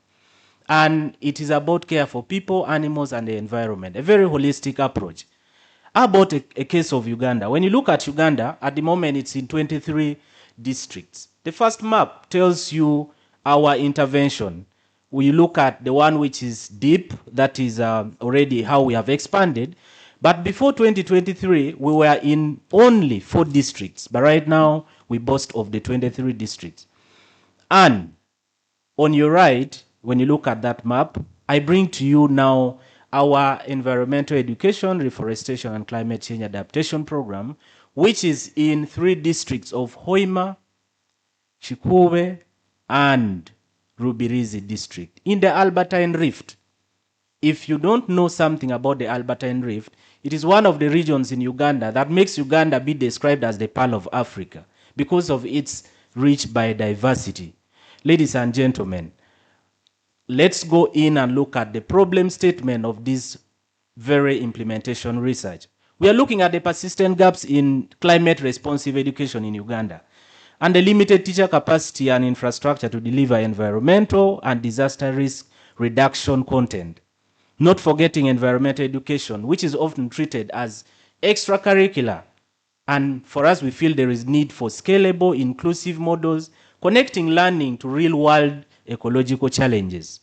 And it is about care for people, animals, and the environment, a very holistic approach. How about a case of Uganda? When you look at Uganda, at the moment it's in 23 districts. The first map tells you our intervention. We look at the one which is deep, that is already how we have expanded. But before 2023, we were in only 4 districts. But right now, we boast of the 23 districts. And on your right, when you look at that map, I bring to you now our environmental education, reforestation, and climate change adaptation program, which is in 3 districts of Hoima, Chikube, and Rubirizi district in the Albertine Rift. If you don't know something about the Albertine Rift, it is one of the regions in Uganda that makes Uganda be described as the Pearl of Africa because of its rich biodiversity. Ladies and gentlemen, let's go in and look at the problem statement of this very implementation research. We are looking at the persistent gaps in climate responsive education in Uganda and the limited teacher capacity and infrastructure to deliver environmental and disaster risk reduction content. Not forgetting environmental education, which is often treated as extracurricular. And for us, we feel there is need for scalable, inclusive models, connecting learning to real-world ecological challenges.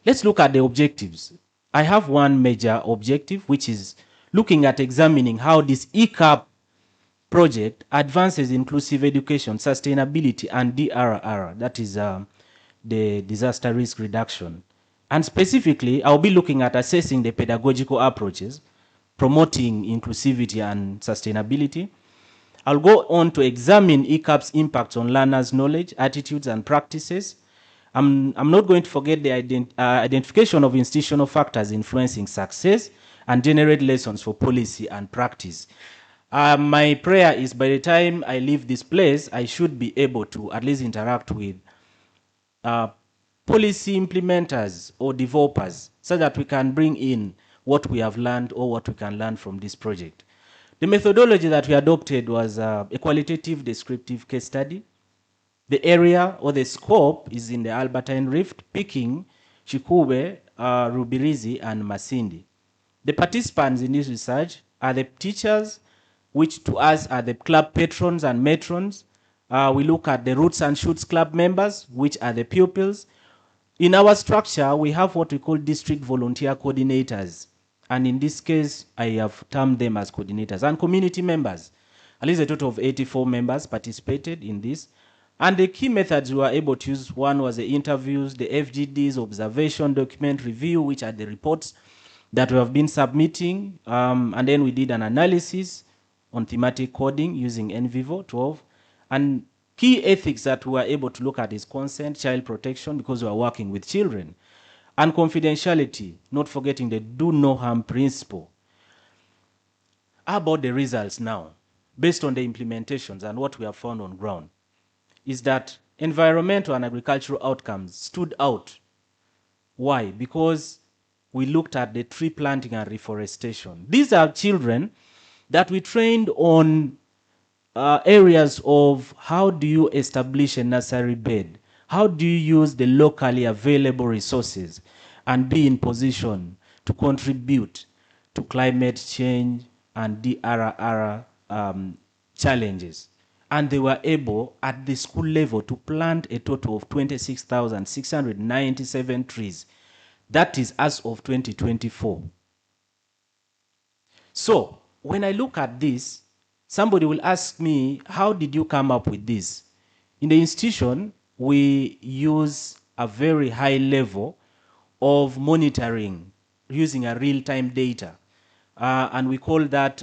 Let's look at the objectives. I have one major objective, which is looking at examining how this ECAP project advances inclusive education, sustainability, and DRR, that is the disaster risk reduction. And specifically, I'll be looking at assessing the pedagogical approaches, promoting inclusivity and sustainability. I'll go on to examine ECAP's impact on learners' knowledge, attitudes, and practices. I'm not going to forget the identification of institutional factors influencing success and generate lessons for policy and practice. My prayer is by the time I leave this place, I should be able to at least interact with policy implementers or developers so that we can bring in what we have learned or what we can learn from this project. The methodology that we adopted was a qualitative descriptive case study. The area or the scope is in the Albertine Rift, picking Chikube, Rubirizi, and Masindi. The participants in this research are the teachers, which to us are the club patrons and matrons. We look at the Roots and Shoots club members, which are the pupils. In our structure, we have what we call district volunteer coordinators. And in this case, I have termed them as coordinators. And community members. At least a total of 84 members participated in this. And the key methods we were able to use, one was the interviews, the FGDs, observation, document review, which are the reports that we have been submitting. And then we did an analysis on thematic coding using NVivo 12. And key ethics that we were able to look at is consent, child protection, because we are working with children, and confidentiality, not forgetting the do no harm principle. How about the results now? Based on the implementations and what we have found on ground, is that environmental and agricultural outcomes stood out. Why? Because we looked at the tree planting and reforestation. These are children that we trained on areas of how do you establish a nursery bed? How do you use the locally available resources and be in position to contribute to climate change and DRR challenges? And they were able, at the school level, to plant a total of 26,697 trees. That is as of 2024. So, when I look at this, somebody will ask me, how did you come up with this? In the institution, we use a very high level of monitoring using a real-time data. And we call that,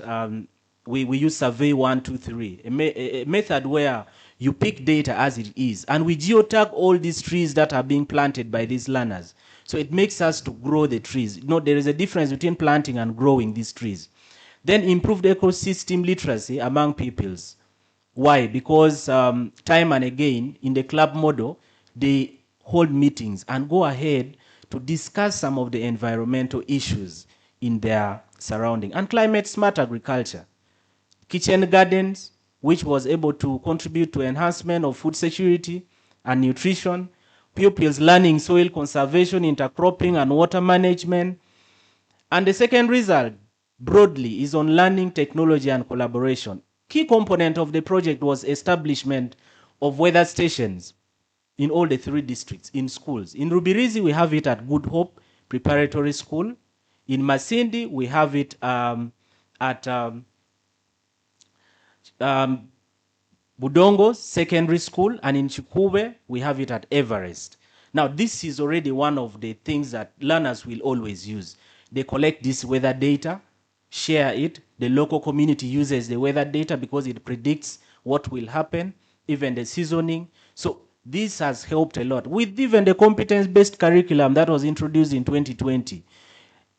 we use survey 1, 2, 3, a method where you pick data as it is. And we geotag all these trees that are being planted by these learners. So it makes us to grow the trees. You know, there is a difference between planting and growing these trees. Then improved ecosystem literacy among pupils. Why? Because time and again, in the club model, they hold meetings and go ahead to discuss some of the environmental issues in their surrounding. And climate smart agriculture. Kitchen gardens, which was able to contribute to enhancement of food security and nutrition. Pupils learning soil conservation, intercropping, and water management. And the second result, broadly, is on learning, technology, and collaboration. Key component of the project was establishment of weather stations in all the 3 districts, in schools. In Rubirizi, we have it at Good Hope Preparatory School. In Masindi, we have it at Budongo Secondary School, and in Chikube, we have it at Everest. Now, this is already one of the things that learners will always use. They collect this weather data, share it. The local community uses the weather data because it predicts what will happen, even the seasoning. So this has helped a lot. With even the competence-based curriculum that was introduced in 2020,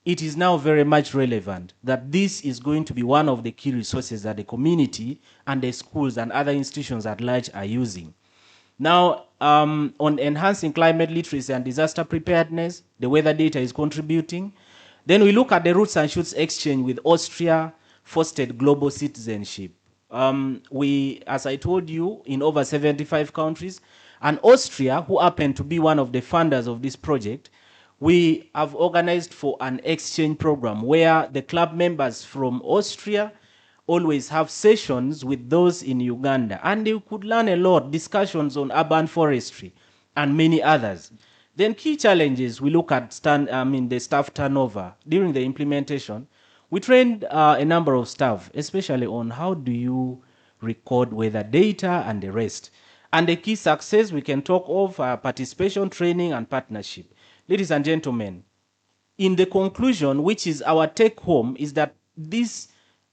it is now very much relevant that this is going to be one of the key resources that the community and the schools and other institutions at large are using. Now, on enhancing climate literacy and disaster preparedness, the weather data is contributing. Then we look at the Roots and Shoots exchange with Austria, fostered global citizenship. We, as I told you, in over 75 countries, and Austria, who happened to be one of the funders of this project, we have organized for an exchange program where the club members from Austria always have sessions with those in Uganda, and they could learn a lot, discussions on urban forestry and many others. Then key challenges, we look at the staff turnover. During the implementation, we trained a number of staff, especially on how do you record weather data and the rest. And the key success we can talk of participation, training, and partnership. Ladies and gentlemen, in the conclusion, which is our take home, is that this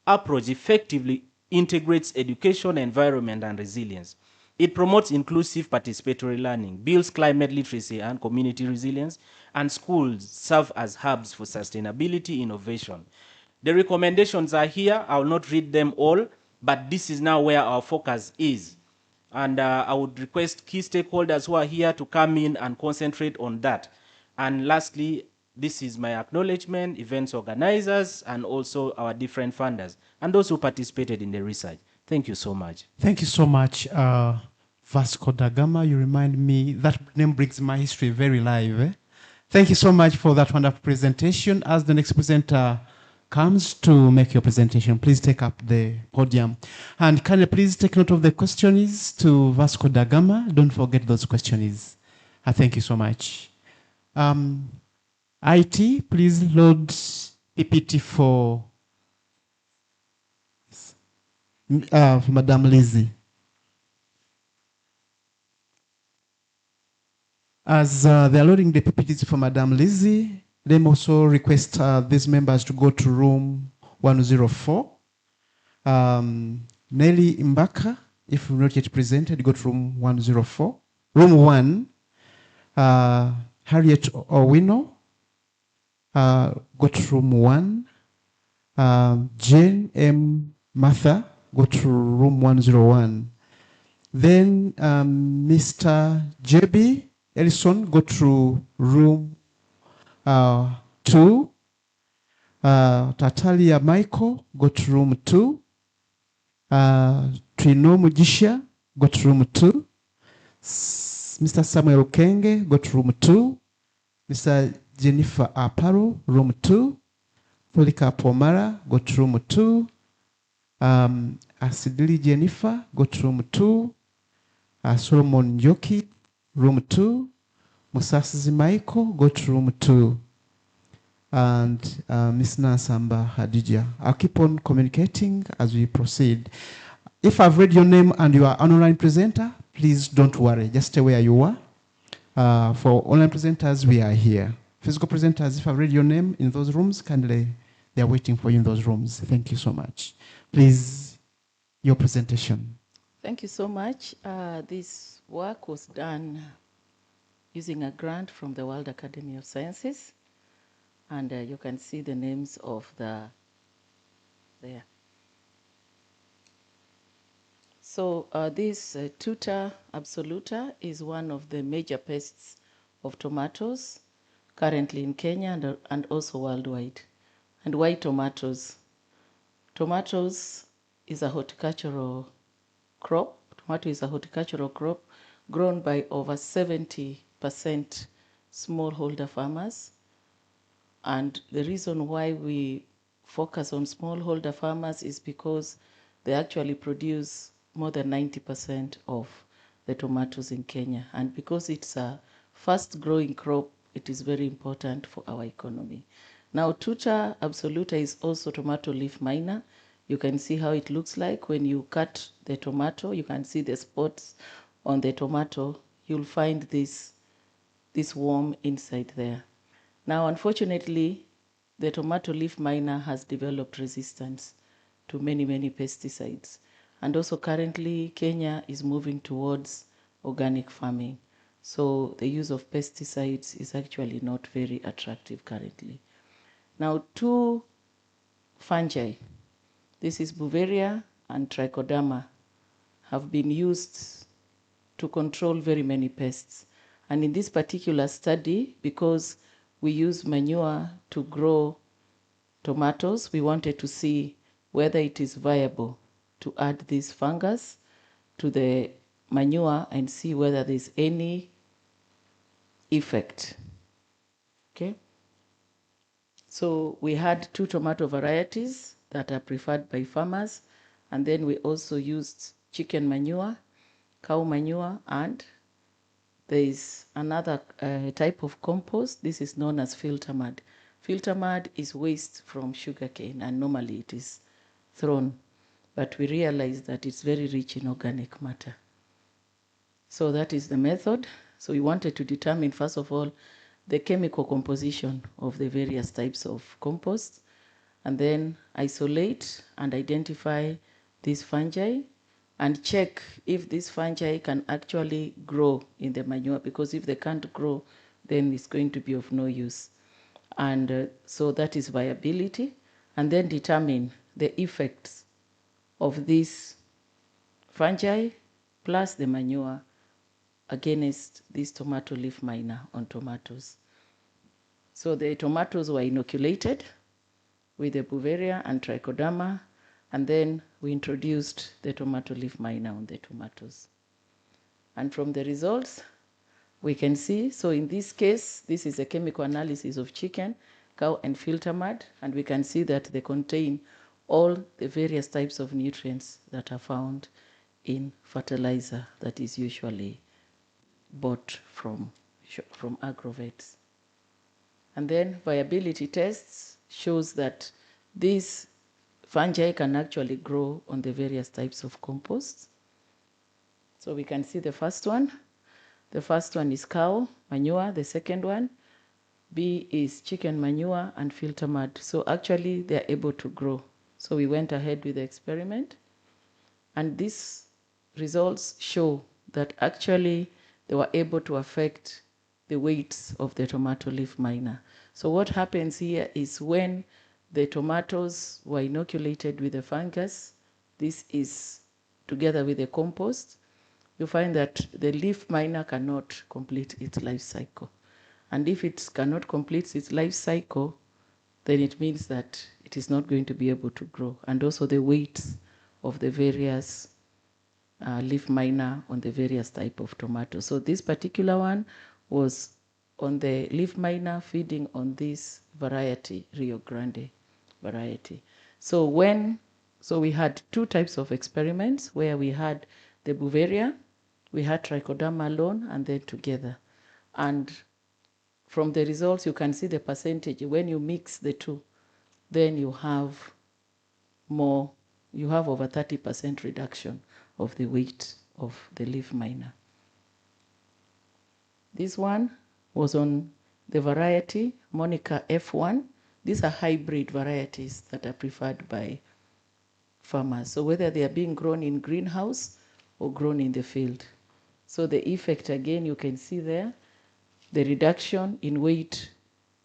approach effectively integrates education, environment, and resilience. It promotes inclusive participatory learning, builds climate literacy and community resilience, and schools serve as hubs for sustainability innovation. The recommendations are here. I will not read them all, but this is now where our focus is. And I would request key stakeholders who are here to come in and concentrate on that. And lastly, this is my acknowledgement, events organizers, and also our different funders, and those who participated in the research. Thank you so much. Thank you so much, Vasco da Gama. You remind me, that name brings my history very live. Eh? Thank you so much for that wonderful presentation. As the next presenter comes to make your presentation, please take up the podium. And can you please take note of the questions to Vasco da Gama? Don't forget those questions. Thank you so much. IT, please load PPT for Madame Lizzie. As they're loading the PPTs for Madame Lizzie, let me also request these members to go to room 104. Nelly Mbaka, if not yet presented, go to room 104. Room 1, Harriet Owino, go to room 1. Jane M. Martha, go to room 101. Then Mr. J.B. Ellison, go to room 2. Tatalia Michael, go to room 2. Trino Mujisha, go to room 2. Mr. Samuel Kenge, go to room 2. Mr. Jennifer Aparo, room 2. Polika Pomara, go to room 2. Asidili Jennifer, go to room 2. Solomon Yoki, room 2. Musasi Michael, go to room 2. And Ms. Nansamba Hadija. I'll keep on communicating as we proceed. If I've read your name and you are an online presenter, please don't worry. Just stay where you are. For online presenters, we are here. Physical presenters, if I've read your name in those rooms, kindly, they are waiting for you in those rooms. Thank you so much. Please, your presentation. Thank you so much. This work was done using a grant from the World Academy of Sciences. And you can see the names of there. So this Tuta absoluta is one of the major pests of tomatoes currently in Kenya and also worldwide. And why tomatoes? Tomatoes is a horticultural crop. Tomato is a horticultural crop grown by over 70% smallholder farmers. And the reason why we focus on smallholder farmers is because they actually produce more than 90% of the tomatoes in Kenya. And because it's a fast-growing crop, it is very important for our economy. Now, Tuta absoluta is also tomato leaf miner. You can see how it looks like when you cut the tomato. You can see the spots on the tomato. You'll find this worm inside there. Now, unfortunately, the tomato leaf miner has developed resistance to many, many pesticides. And also currently, Kenya is moving towards organic farming. So the use of pesticides is actually not very attractive currently. Now, two fungi, this is Beauveria and Trichoderma, have been used to control very many pests. And in this particular study, because we use manure to grow tomatoes, we wanted to see whether it is viable to add this fungus to the manure and see whether there's any effect. Okay? So we had two tomato varieties that are preferred by farmers, and then we also used chicken manure, cow manure, and there is another type of compost. This is known as filter mud. Filter mud is waste from sugarcane, and normally it is thrown. But we realized that it's very rich in organic matter. So that is the method. So we wanted to determine, first of all, the chemical composition of the various types of compost, and then isolate and identify these fungi, and check if these fungi can actually grow in the manure, because if they can't grow, then it's going to be of no use. And so that is viability, and then determine the effects of these fungi plus the manure against this tomato leaf miner on tomatoes. So the tomatoes were inoculated with the Beauveria and Trichoderma, and then we introduced the tomato leaf miner on the tomatoes. And from the results, we can see, so in this case, this is a chemical analysis of chicken, cow, and filter mud, and we can see that they contain all the various types of nutrients that are found in fertilizer that is usually bought from agrovets. And then viability tests shows that these fungi can actually grow on the various types of composts. So we can see the first one. The first one is cow manure. The second one, B, is chicken manure and filter mud. So actually they're able to grow. So we went ahead with the experiment. And these results show that actually they were able to affect the weights of the tomato leaf miner. So what happens here is when the tomatoes were inoculated with the fungus, this is together with the compost, you find that the leaf miner cannot complete its life cycle. And if it cannot complete its life cycle, then it means that it is not going to be able to grow. And also the weights of the various leaf miner on the various type of tomatoes. So this particular one was on the leaf miner feeding on this variety, Rio Grande variety. So we had two types of experiments where we had the Beauveria, we had Trichoderma alone, and then together. And from the results, you can see the percentage. When you mix the two, then you have more, you have over 30% reduction of the weight of the leaf miner. This one was on the variety Monica F1. These are hybrid varieties that are preferred by farmers. So whether they are being grown in greenhouse or grown in the field. So the effect, again, you can see there, the reduction in weight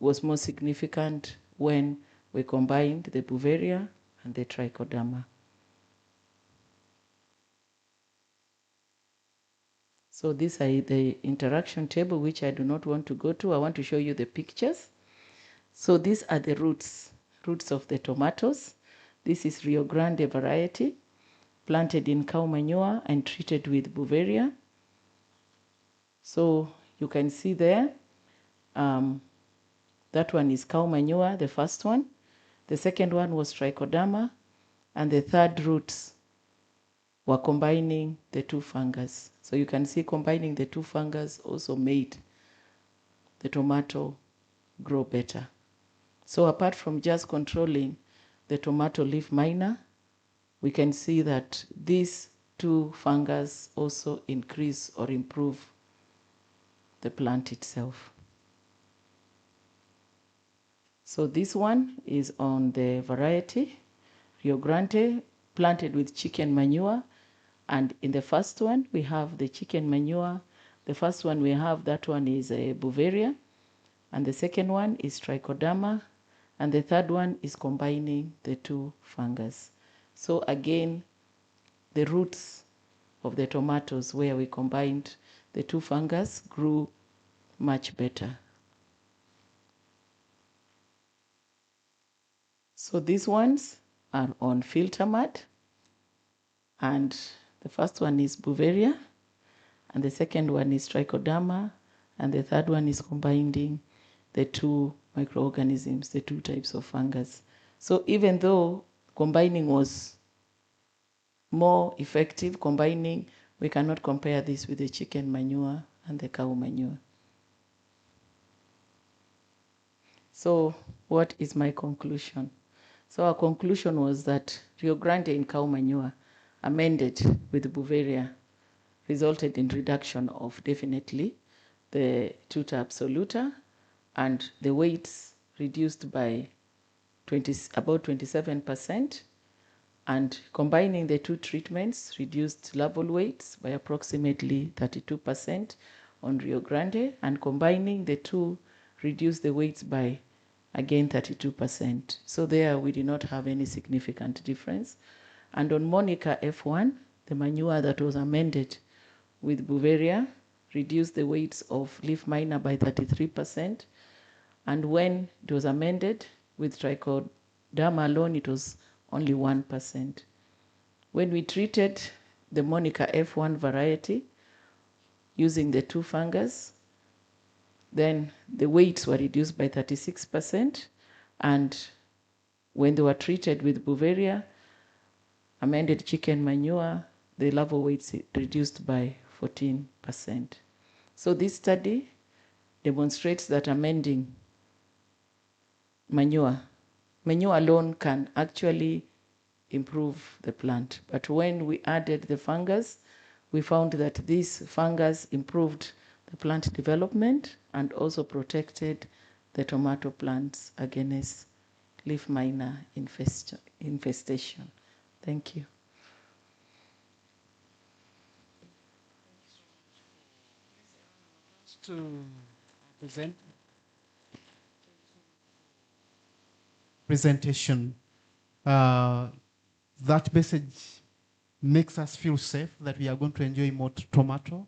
was more significant when we combined the Beauveria and the Trichoderma. So these are the interaction table, which I do not want to go to. I want to show you the pictures. So these are the roots of the tomatoes. This is Rio Grande variety, planted in cow manure and treated with Beauveria. So you can see there, that one is cow manure, the first one. The second one was Trichoderma, and the third roots were combining the two fungus. So you can see combining the two fungus also made the tomato grow better. So apart from just controlling the tomato leaf miner, we can see that these two fungus also increase or improve the plant itself. So this one is on the variety Rio Grande, planted with chicken manure. And in the first one, we have the chicken manure. The first one we have, that one is a Beauveria. And the second one is Trichoderma. And the third one is combining the two fungus. So again, the roots of the tomatoes where we combined the two fungus grew much better. So these ones are on filter mud. And the first one is Beauveria, and the second one is Trichoderma, and the third one is combining the two microorganisms, the two types of fungus. So even though combining was more effective, we cannot compare this with the chicken manure and the cow manure. So what is my conclusion? So our conclusion was that Rio Grande in cow manure amended with Beauveria resulted in reduction of definitely the tuta absoluta, and the weights reduced by about 27%, And combining the two treatments reduced larval weights by approximately 32% on Rio Grande, and combining the two reduced the weights by again 32%. So there we did not have any significant difference. And on Monica F1, the manure that was amended with Bouveria reduced the weights of leaf miner by 33%. And when it was amended with trichoderma alone, it was only 1%. When we treated the Monica F1 variety using the two fungus, then the weights were reduced by 36%. And when they were treated with Bouveria, amended chicken manure, the larval weights reduced by 14%. So this study demonstrates that amending manure alone can actually improve the plant. But when we added the fungus, we found that this fungus improved the plant development and also protected the tomato plants against leaf miner infestation. Thank you. To present presentation. That message makes us feel safe that we are going to enjoy more tomato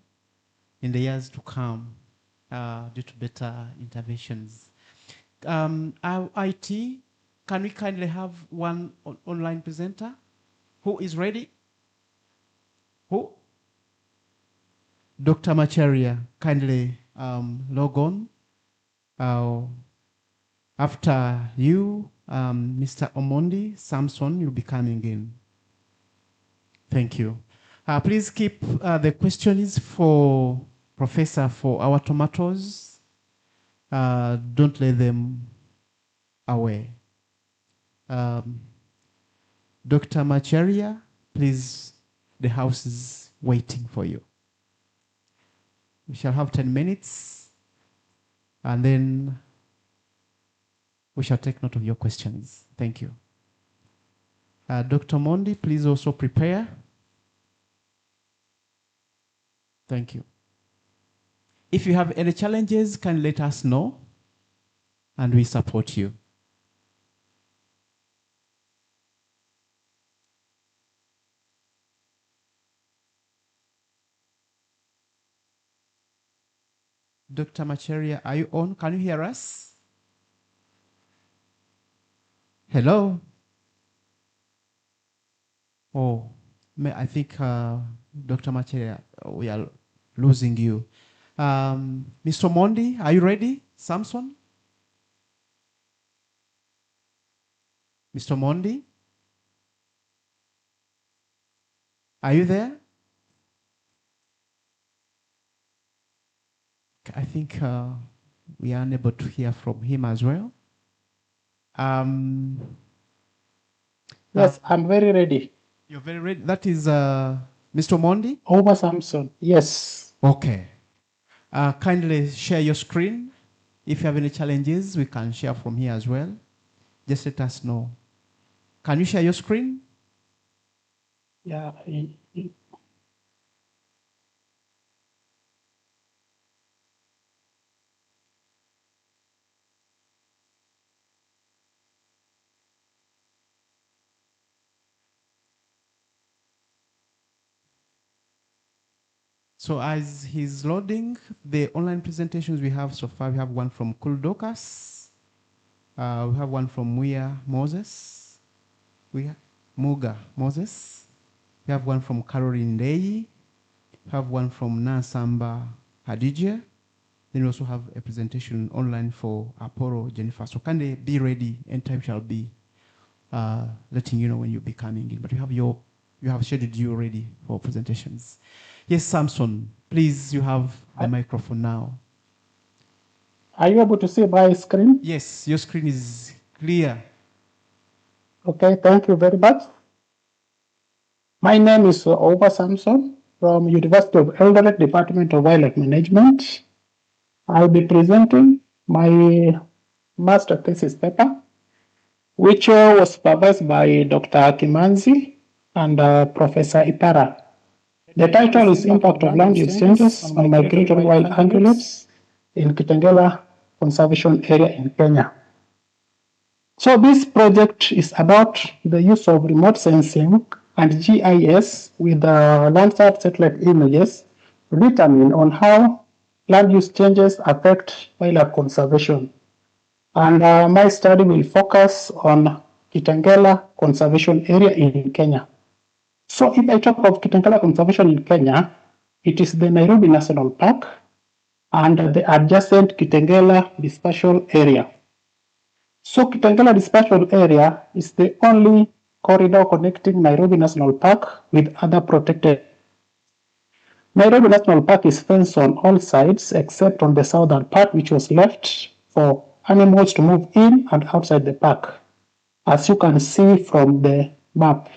in the years to come due to better interventions. Our IT, can we kindly have one online presenter who is ready? Who? Dr. Macharia, kindly log on. After you, Mr. Omondi Samson, you'll be coming in. Thank you. Please keep the questions for Professor for our tomatoes. Don't let them away. Dr. Macharia, please, the house is waiting for you. We shall have 10 minutes, and then we shall take note of your questions. Thank you. Dr. Mondi, please also prepare. Thank you. If you have any challenges, can let us know, and we support you. Dr. Macharia, are you on? Can you hear us? Hello? Oh, I think Dr. Macharia, we are losing you. Mr. Mondi, are you ready? Samson? Mr. Mondi? Are you there? I think we are unable to hear from him as well. Yes, I'm very ready. You're very ready. That is Mr. Mondi? Over Samson, yes. Okay. Kindly share your screen. If you have any challenges, we can share from here as well. Just let us know. Can you share your screen? Yeah. So as he's loading the online presentations we have so far, we have one from Kuldokas. We have one from Muya Moses. Muga Moses. We have one from Caroline Day. We have one from Nasamba Hadija. Then we also have a presentation online for Aporo Jennifer. So can they be ready? And time shall be letting you know when you'll be coming in. But you have scheduled you already for presentations. Yes, Samson, please, you have the microphone now. Are you able to see my screen? Yes, your screen is clear. Okay, thank you very much. My name is Oba Samson from University of Eldoret Department of Wildlife Management. I'll be presenting my master thesis paper, which was supervised by Dr. Kimanzi and Professor Ipara. The title is Impact of Land Use Changes on Migratory Wild Ungulates in Kitengela Conservation Area in Kenya. So this project is about the use of remote sensing and GIS with Landsat satellite images to determine on how land use changes affect wildlife conservation. And my study will focus on Kitengela Conservation Area in Kenya. So if I talk of Kitengela Conservation in Kenya, it is the Nairobi National Park and the adjacent Kitengela Dispersal Area. So Kitengela Dispersal Area is the only corridor connecting Nairobi National Park with other protected. Nairobi National Park is fenced on all sides except on the southern part, which was left for animals to move in and outside the park, as you can see from the map.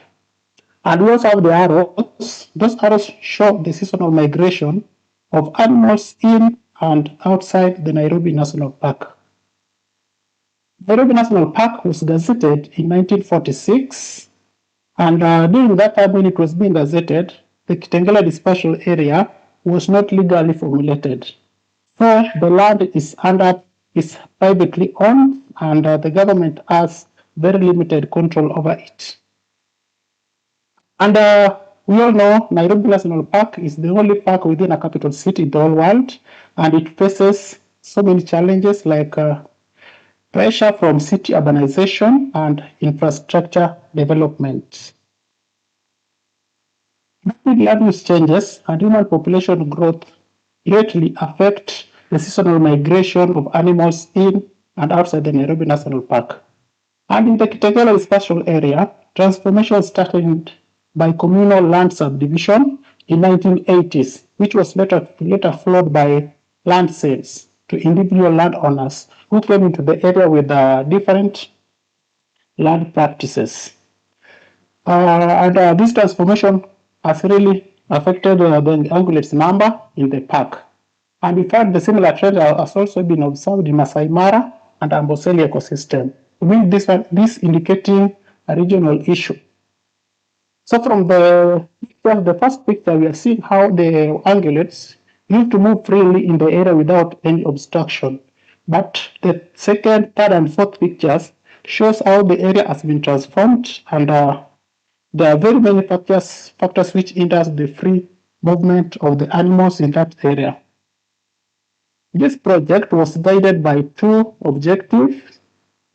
And we also have the arrows. Those arrows show the seasonal migration of animals in and outside the Nairobi National Park. Nairobi National Park was gazetted in 1946, and during that time when it was being gazetted, the Kitengela Dispersal Area was not legally formulated. So the land is privately owned, and the government has very limited control over it. And we all know Nairobi National Park is the only park within a capital city in the whole world, and it faces so many challenges like pressure from city urbanization and infrastructure development. Rapid land use changes and human population growth greatly affect the seasonal migration of animals in and outside the Nairobi National Park. And in the Kitengela Dispersal Area, transformation started by communal land subdivision in 1980s, which was later followed by land sales to individual landowners who came into the area with different land practices. This transformation has really affected the ungulates number in the park. And in fact, the similar trend has also been observed in Masai Mara and Amboseli ecosystem. I mean, this indicating a regional issue. So from the first picture, we are seeing how the ungulates used to move freely in the area without any obstruction. But the second, third, and fourth pictures shows how the area has been transformed, and there are very many factors which hinder the free movement of the animals in that area. This project was guided by two objectives.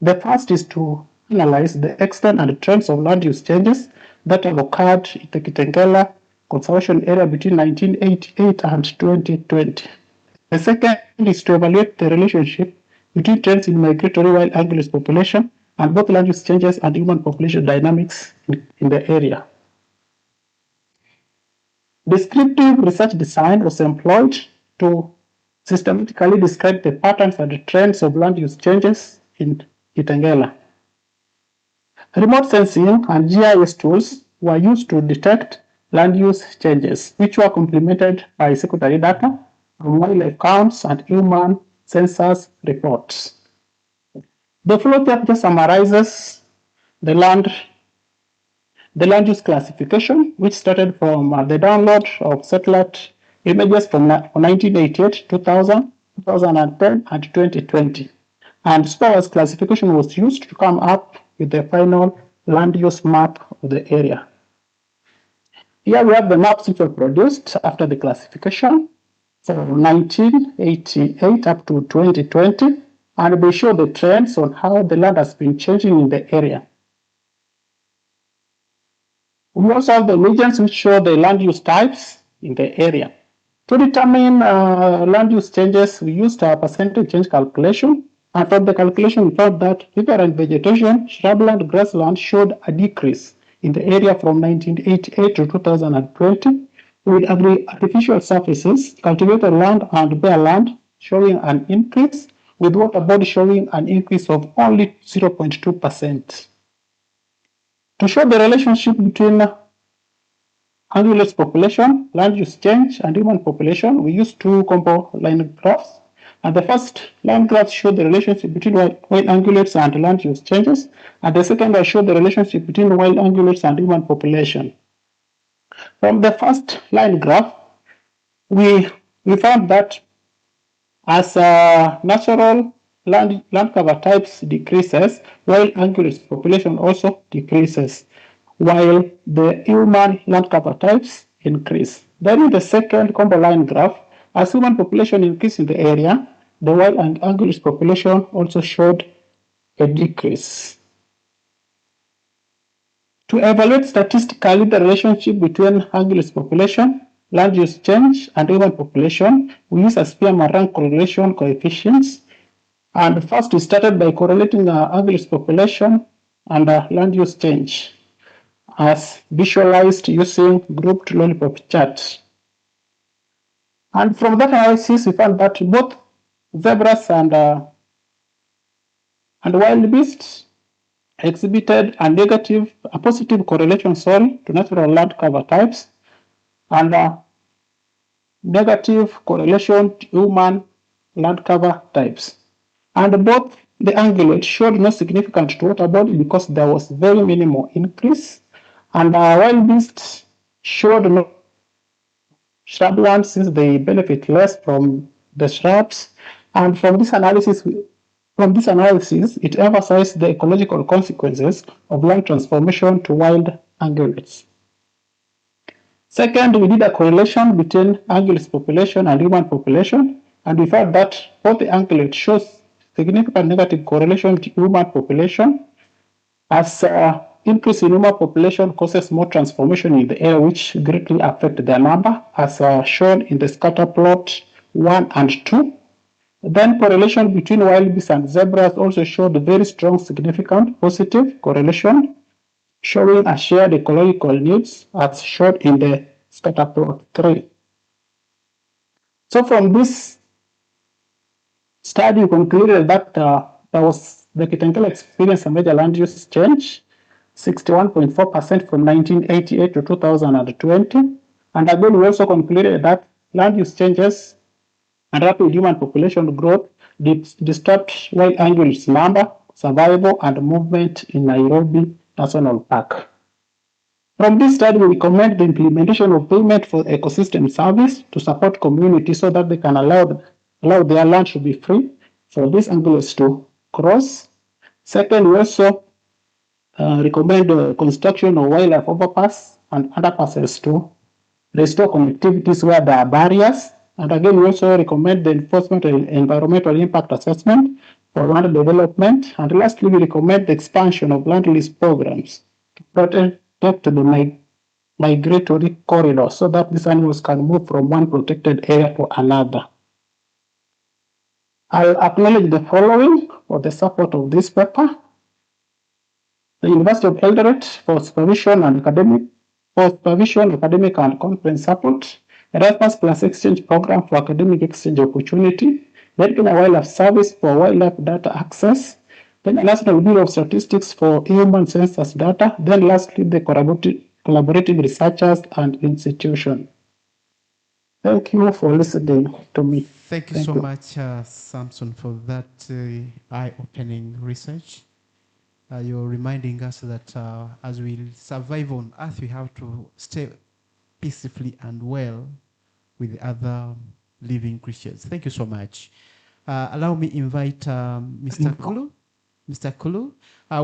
The first is to analyze the extent and trends of land use changes that have occurred in the Kitengela Conservation Area between 1988 and 2020. The second is to evaluate the relationship between trends in migratory wild ungulate population and both land use changes and human population dynamics in the area. Descriptive research design was employed to systematically describe the patterns and the trends of land use changes in Kitengela. Remote sensing and GIS tools were used to detect land use changes, which were complemented by secondary data from wildlife counts and human census reports. The flow chart just summarizes the land use classification, which started from the download of satellite images from 1988, 2000, 2010, and 2020. And SPOWER's classification was used to come up with the final land use map of the area. Here we have the maps which were produced after the classification from 1988 up to 2020, and they show the trends on how the land has been changing in the area. We also have the regions which show the land use types in the area. To determine land use changes, we used a percentage change calculation. And from the calculation, we found that riverine vegetation, shrubland, grassland showed a decrease in the area from 1988 to 2020, with artificial surfaces, cultivated land, and bare land showing an increase, with water body showing an increase of only 0.2%. To show the relationship between ungulates population, land use change, and human population, we use two combo line graphs. And the first line graph showed the relationship between wild ungulates and land use changes, and the second one showed the relationship between wild ungulates and human population. From the first line graph, we found that as natural land cover types decreases, wild ungulates population also decreases, while the human land cover types increase. Then in the second combo line graph, as human population increased in the area, the wild ungulates population also showed a decrease. To evaluate statistically the relationship between ungulates population, land use change, and human population, we use a Spearman rank correlation coefficients. And first, we started by correlating ungulates population and land use change, as visualized using grouped lollipop charts. And from that analysis, we found that both zebras and wild beasts exhibited a positive correlation, to natural land cover types, and a negative correlation to human land cover types. And both the ungulates showed no significant water body because there was very minimal increase, and wild beasts showed no shrubland since they benefit less from the shrubs. And from this analysis, it emphasized the ecological consequences of land transformation to wild ungulates. Second, we did a correlation between ungulates population and human population, and we found that both the ungulates shows significant negative correlation to human population, as increase in human population causes more transformation in the area, which greatly affect their number, as shown in the scatter plot 1 and 2. Then correlation between wild beasts and zebras also showed a very strong, significant, positive correlation, showing a shared ecological needs, as shown in the scatter plot 3. So from this study, we concluded that the Kitengela experienced a major land use change, 61.4% from 1988 to 2020. And again, we also concluded that land use changes and rapid human population growth disrupt wild ungulates number, survival, and movement in Nairobi National Park. From this study, we recommend the implementation of payment for ecosystem service to support communities so that they can allow their land to be free for these ungulates to cross. Second, we also recommend the construction of wildlife overpass and underpasses to restore connectivities where there are barriers. And again, we also recommend the enforcement of environmental impact assessment for land development. And lastly, we recommend the expansion of land lease programs to protect the migratory corridor so that these animals can move from one protected area to another. I'll acknowledge the following for the support of this paper. The University of Eldoret for supervision and academic and conference support, Erasmus Plus Exchange Program for academic exchange opportunity, then Kenya Wildlife Service for wildlife data access, then the National Bureau of Statistics for human census data, then lastly the collaborative researchers and institutions. Thank you for listening to me. Thank you so much, Samson, for that eye-opening research. You're reminding us that as we survive on Earth, we have to stay peacefully and well with other living creatures. Thank you so much. Allow me invite Mr. Kulu. Mr. Kulu,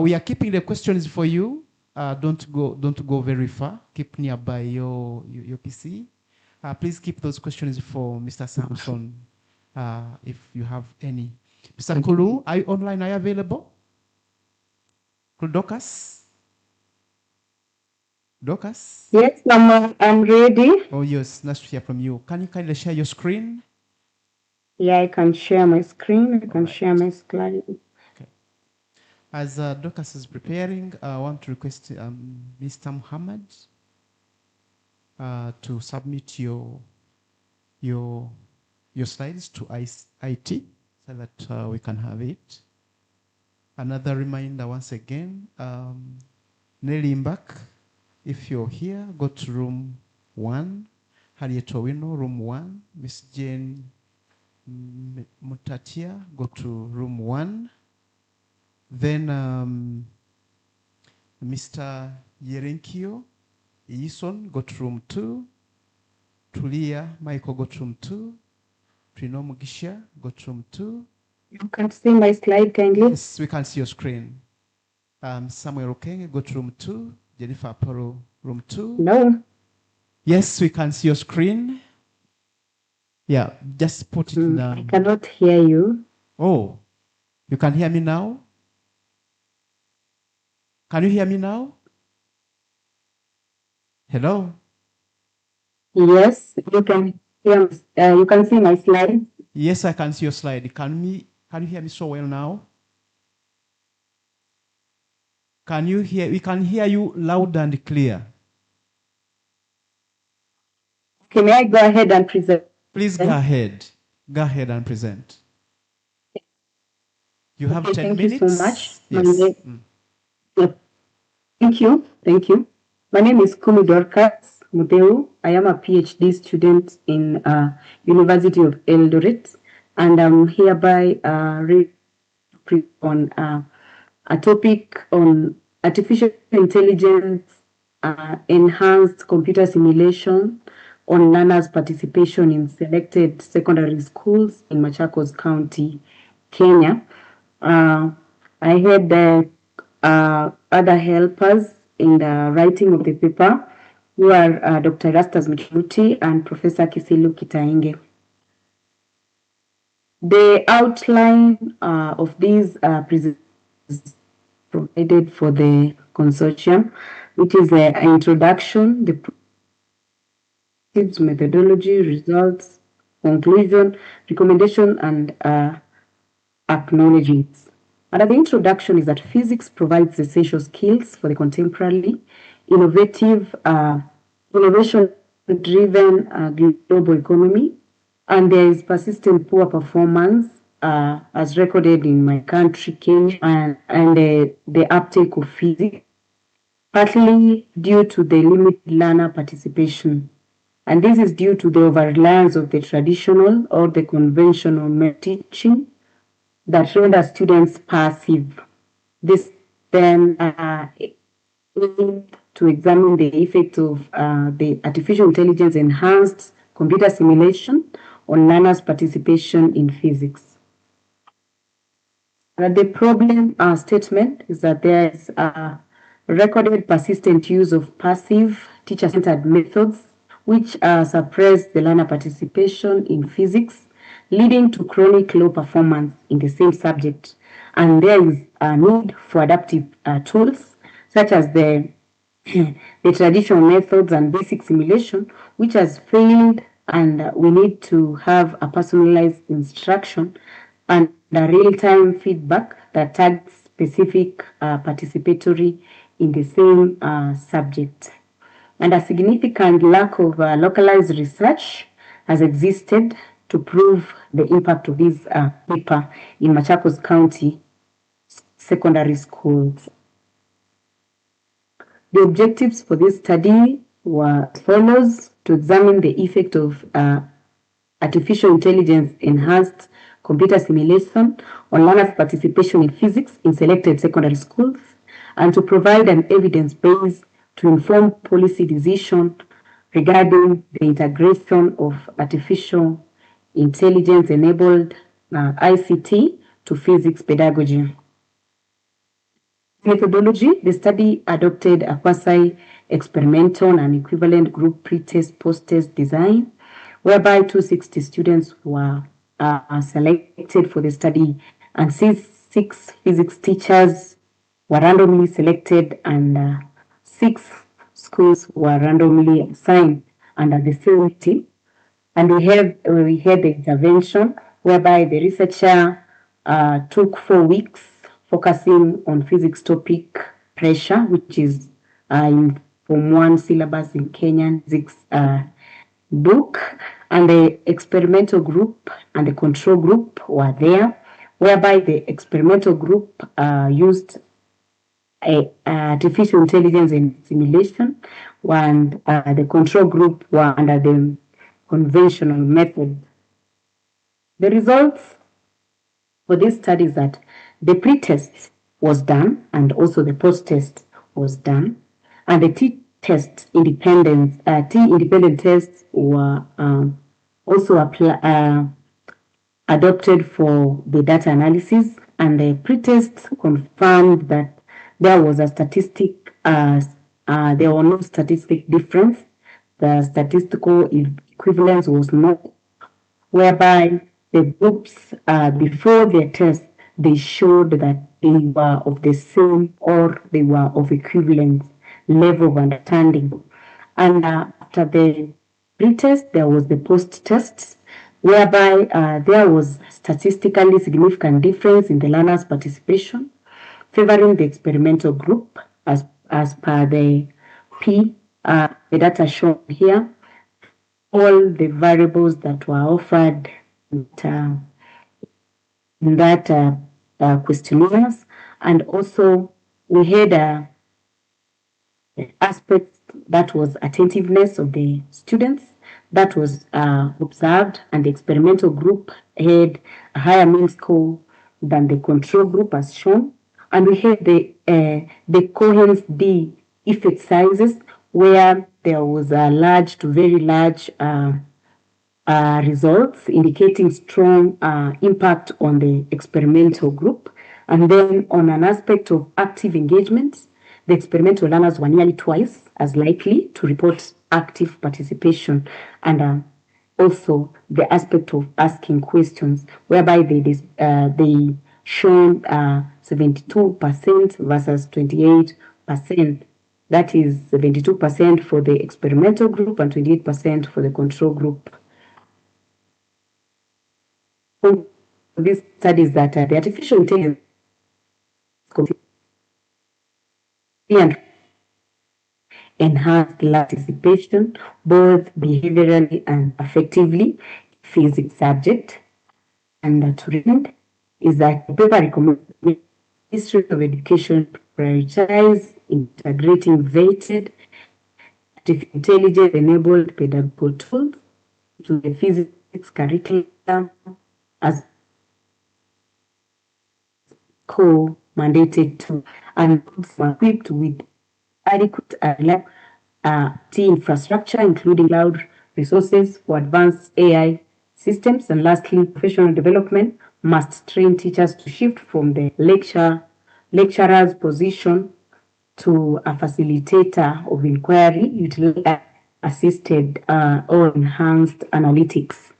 we are keeping the questions for you. Don't go very far. Keep nearby your PC. Please keep those questions for Mr. Samson, if you have any. Mr. Kulu, are you online? Are you available? Dorcas? Dorcas? Yes, I'm ready. Oh, yes, nice to hear from you. Can you kindly share your screen? Yeah, I can share my screen. I can share my slide. Okay. As Dorcas is preparing, I want to request Mr. Muhammad to submit your slides to IT so that we can have it. Another reminder once again, Nelly Mbak, if you're here, go to room 1. Harriet Owino, room 1. Miss Jane Mutatia, go to room 1. Then Mr. Yerenkio Ison, go to room 2. Tulia Michael, go to room 2. Prino Mugisha, go to room 2. You can see my slide kindly? Yes, we can see your screen. Samuel Okenge, go to room 2. Jennifer Aparo, room 2. No. Yes, we can see your screen. Yeah, just put it down. I cannot hear you. Oh, you can hear me now? Can you hear me now? Hello? Yes, you can hear. You can see my slide. Yes, I can see your slide. Can you hear me so well now? Can you hear? We can hear you loud and clear. Okay, may I go ahead and present? Please go ahead. Go ahead and present. You have 10 minutes. Thank you so much. Yes. Thank you. Thank you. My name is Kumi Dorcas Mudeu. I am a PhD student in University of Eldoret, and I'm hereby on a topic on artificial intelligence, enhanced computer simulation on learners' participation in selected secondary schools in Machakos County, Kenya. I had other helpers in the writing of the paper, who are Dr. Rastas Michuti and Professor Kisilu Kitainge. The outline of these presentations provided for the consortium, which is an introduction, the methodology, results, conclusion, recommendation, and acknowledgements. And the introduction is that physics provides essential skills for the contemporary, innovative, innovation-driven global economy, and there is persistent poor performance as recorded in my country, Kenya, and the uptake of physics, partly due to the limited learner participation. And this is due to the over-reliance of the traditional or the conventional method teaching that render students passive. This then to examine the effect of the artificial intelligence enhanced computer simulation on learners' participation in physics. The problem statement is that there is a recorded persistent use of passive teacher-centered methods which suppress the learner participation in physics, leading to chronic low performance in the same subject. And there is a need for adaptive tools, such as the traditional methods and basic simulation, which has failed, and we need to have a personalized instruction and the real-time feedback that tags specific participatory in the same subject. And a significant lack of localized research has existed to prove the impact of this paper in Machakos County secondary schools. The objectives for this study were as follows: to examine the effect of artificial intelligence enhanced computer simulation on learners' participation in physics in selected secondary schools, and to provide an evidence base to inform policy decision regarding the integration of artificial intelligence-enabled ICT to physics pedagogy. Methodology: the study adopted a quasi-experimental and equivalent group pre-test, post-test design, whereby 260 students were selected for the study, and six physics teachers were randomly selected, and 6 schools were randomly assigned under the same team. And we had the intervention whereby the researcher took 4 weeks focusing on physics topic pressure, which is in Form 1 syllabus in Kenyan physics book, and the experimental group and the control group were there, whereby the experimental group used artificial intelligence and simulation, and the control group were under the conventional method. The results for this study is that the pre-test was done and also the post-test was done, and the T-independent tests were also adopted for the data analysis, and the pre-test confirmed that there was a there were no statistic difference. The statistical equivalence was not, whereby the groups before their test, they showed that they were of the same or they were of equivalent level of understanding. And after the pre-test, there was the post-test, whereby there was statistically significant difference in the learners' participation, favoring the experimental group as per the the data shown here. All the variables that were offered in that questionnaires, and also we had aspect that was attentiveness of the students that was observed, and the experimental group had a higher mean score than the control group as shown. And we had the Cohen's d effect sizes, where there was a large to very large results indicating strong impact on the experimental group. And then on an aspect of active engagement, the experimental learners were nearly twice as likely to report active participation, and also the aspect of asking questions, whereby they shown 72% versus 28%. That is 72% for the experimental group and 28% for the control group. These studies that the artificial intelligence and enhanced participation, both behaviorally and affectively, physics subject. And the treatment is that the paper recommends the Ministry of Education to prioritize integrating vetted artificial intelligence-enabled pedagogical tools to the physics curriculum as co-mandated to, and equipped with adequate infrastructure, including cloud resources for advanced AI systems. And lastly, professional development must train teachers to shift from the lecturer's position to a facilitator of inquiry, utilizing assisted or enhanced analytics.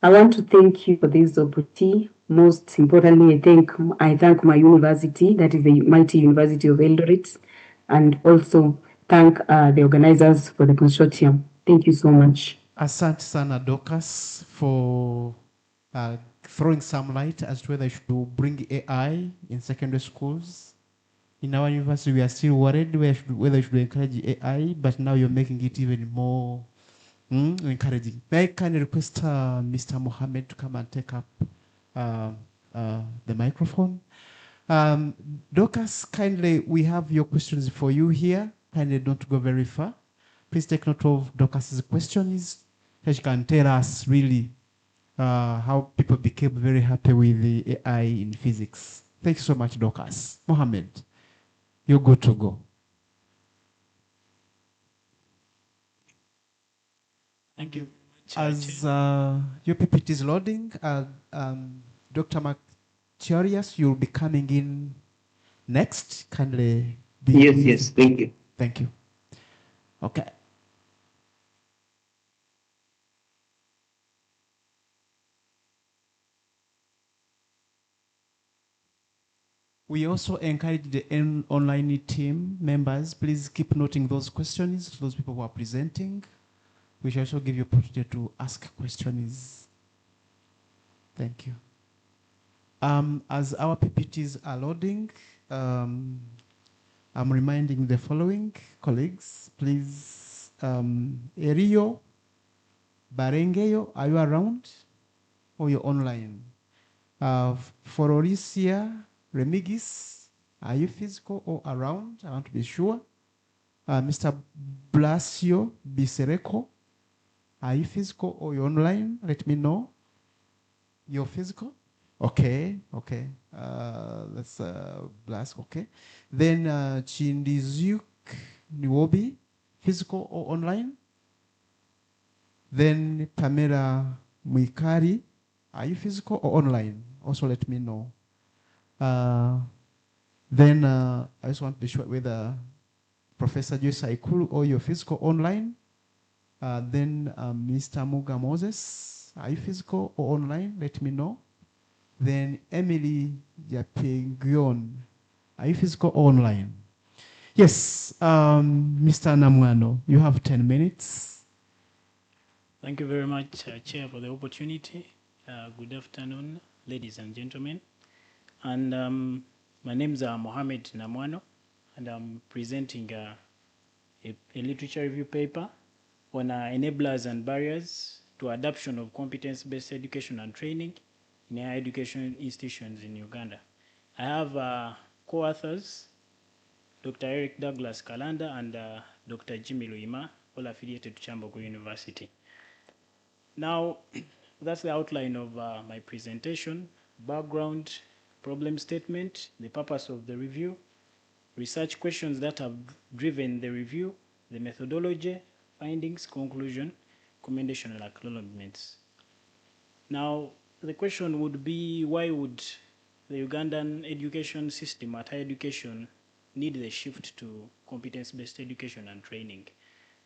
I want to thank you for this opportunity. Most importantly, I thank my university, that is the Mighty University of Eldoret, and also thank the organizers for the consortium. Thank you so much. Asante sana Dorcas for throwing some light as to whether you should bring AI in secondary schools. In our university, we are still worried whether you should encourage AI, but now you're making it even more encouraging. May I kindly request Mr. Mohammed to come and take up the microphone. Dorcas, kindly, we have your questions for you here. Kindly don't go very far. Please take note of Dorcas's questions. She can tell us really how people became very happy with the AI in physics. Thank you so much, Dorcas. Mohammed, you're good to go. Thank you. As your PPT is loading, Dr. Macarius, you'll be coming in next. Kindly be Yes, thank you. Thank you. Okay. We also encourage the online team members, please keep noting those questions, those people who are presenting. We shall also give you opportunity to ask questions. Thank you. As our PPTs are loading, I'm reminding the following colleagues, please, Erio, Barengeyo, are you around or you're online? For Orisia, Remigis, are you physical or around? I want to be sure. Mr. Blasio Bisereko, Are you physical or you're online? Let me know. You're physical? Okay, okay. Let's blast, okay. Then Chindizuk Niwobi, physical or online? Then Pamela Muikari, are you physical or online? Also let me know. Then I just want to be sure whether Professor Joyce Aikulu or you're physical online. Then Mr. Muga Moses, are you physical or online? Let me know. Then Emily Japegyon, are you physical or online? Yes, Mr. Namwano, you have 10 minutes. Thank you very much, Chair, for the opportunity. Good afternoon, ladies and gentlemen. And my name is Mohammed Namwano, and I'm presenting a literature review paper on enablers and barriers to adoption of competence-based education and training in higher education institutions in Uganda. I have co-authors, Dr. Eric Douglas Kalanda and Dr. Jimmy Luima, all affiliated to Kyambogo University. Now, that's the outline of my presentation, background, problem statement, the purpose of the review, research questions that have driven the review, the methodology, findings, conclusion, commendation, and acknowledgements. Now, the question would be, why would the Ugandan education system at higher education need the shift to competence-based education and training?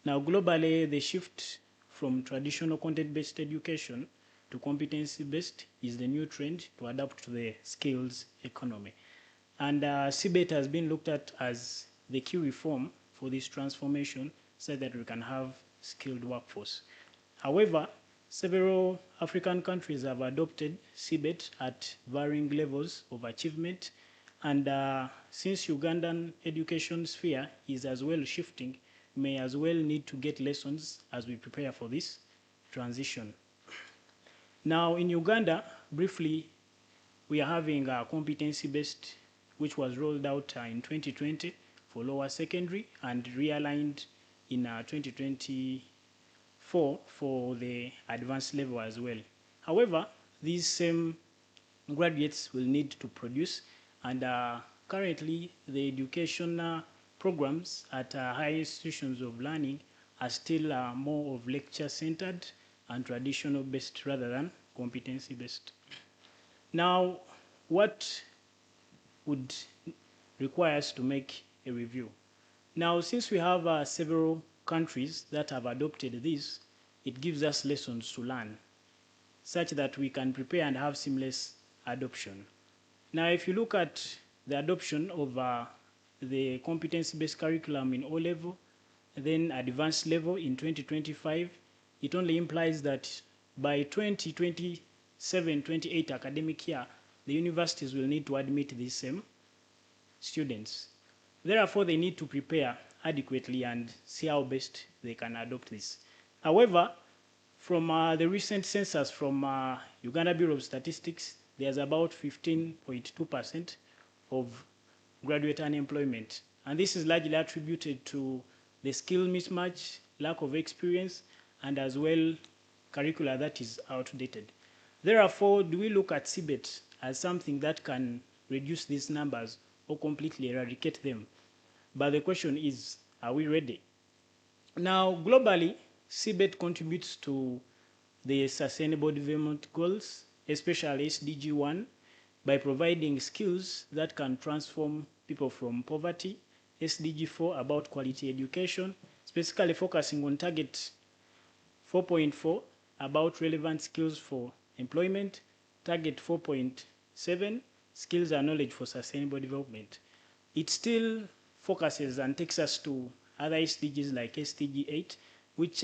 Now, globally, the shift from traditional content-based education to competency-based is the new trend to adapt to the skills economy. And CBET has been looked at as the key reform for this transformation so that we can have skilled workforce. However, several African countries have adopted CBET at varying levels of achievement. And since Ugandan education sphere is as well shifting, we may as well need to get lessons as we prepare for this transition. Now, in Uganda, briefly, we are having a competency-based, which was rolled out in 2020 for lower secondary and realigned in 2024 for the advanced level as well. However, these same graduates will need to produce, and currently the education programs at higher institutions of learning are still more of lecture-centered and traditional-based rather than competency-based. Now, what would require us to make a review? Now, since we have several countries that have adopted this, it gives us lessons to learn, such that we can prepare and have seamless adoption. Now, if you look at the adoption of the competency-based curriculum in O-level, then advanced level in 2025, it only implies that by 2027-28 academic year, the universities will need to admit these same students. Therefore, they need to prepare adequately and see how best they can adopt this. However, from the recent census from Uganda Bureau of Statistics, there's about 15.2% of graduate unemployment. And this is largely attributed to the skill mismatch, lack of experience, and as well curricula that is outdated. Therefore, do we look at CBET as something that can reduce these numbers or completely eradicate them? But the question is, are we ready? Now, globally, CBET contributes to the Sustainable Development Goals, especially SDG 1, by providing skills that can transform people from poverty. SDG 4 about quality education, specifically focusing on target 4.4 about relevant skills for employment, target 4.7 skills and knowledge for sustainable development. It still focuses and takes us to other SDGs like SDG 8, which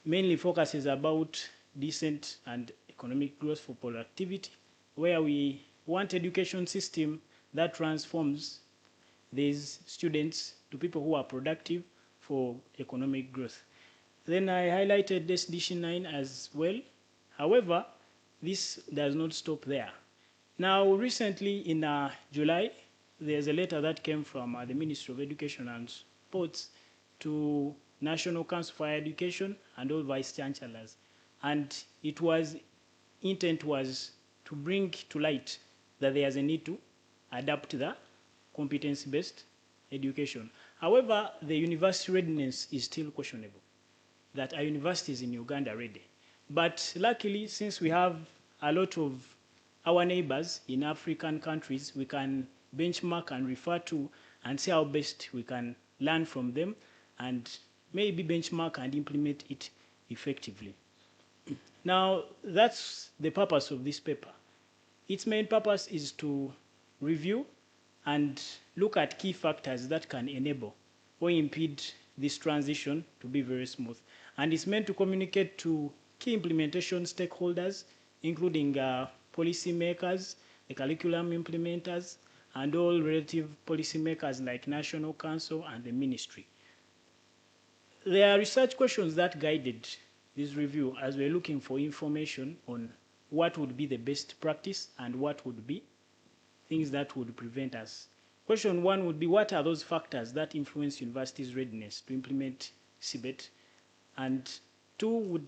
mainly focuses about decent and economic growth for productivity, where we want education system that transforms these students to people who are productive for economic growth. Then I highlighted SDG 9 as well. However, this does not stop there. Now, recently in July, there's a letter that came from the Ministry of Education and Sports to National Council for Higher Education, and all vice chancellors. And intent was to bring to light that there is a need to adapt the competency-based education. However, the university readiness is still questionable, that our universities in Uganda ready. But luckily, since we have a lot of our neighbors in African countries, we can benchmark and refer to and see how best we can learn from them and maybe benchmark and implement it effectively. Now, that's the purpose of this paper. Its main purpose is to review and look at key factors that can enable or impede this transition to be very smooth. And it's meant to communicate to key implementation stakeholders, including policymakers, the curriculum implementers, and all relative policymakers like National Council and the Ministry. There are research questions that guided this review as we're looking for information on what would be the best practice and what would be things that would prevent us. Question one would be, what are those factors that influence universities' readiness to implement CBET? And two,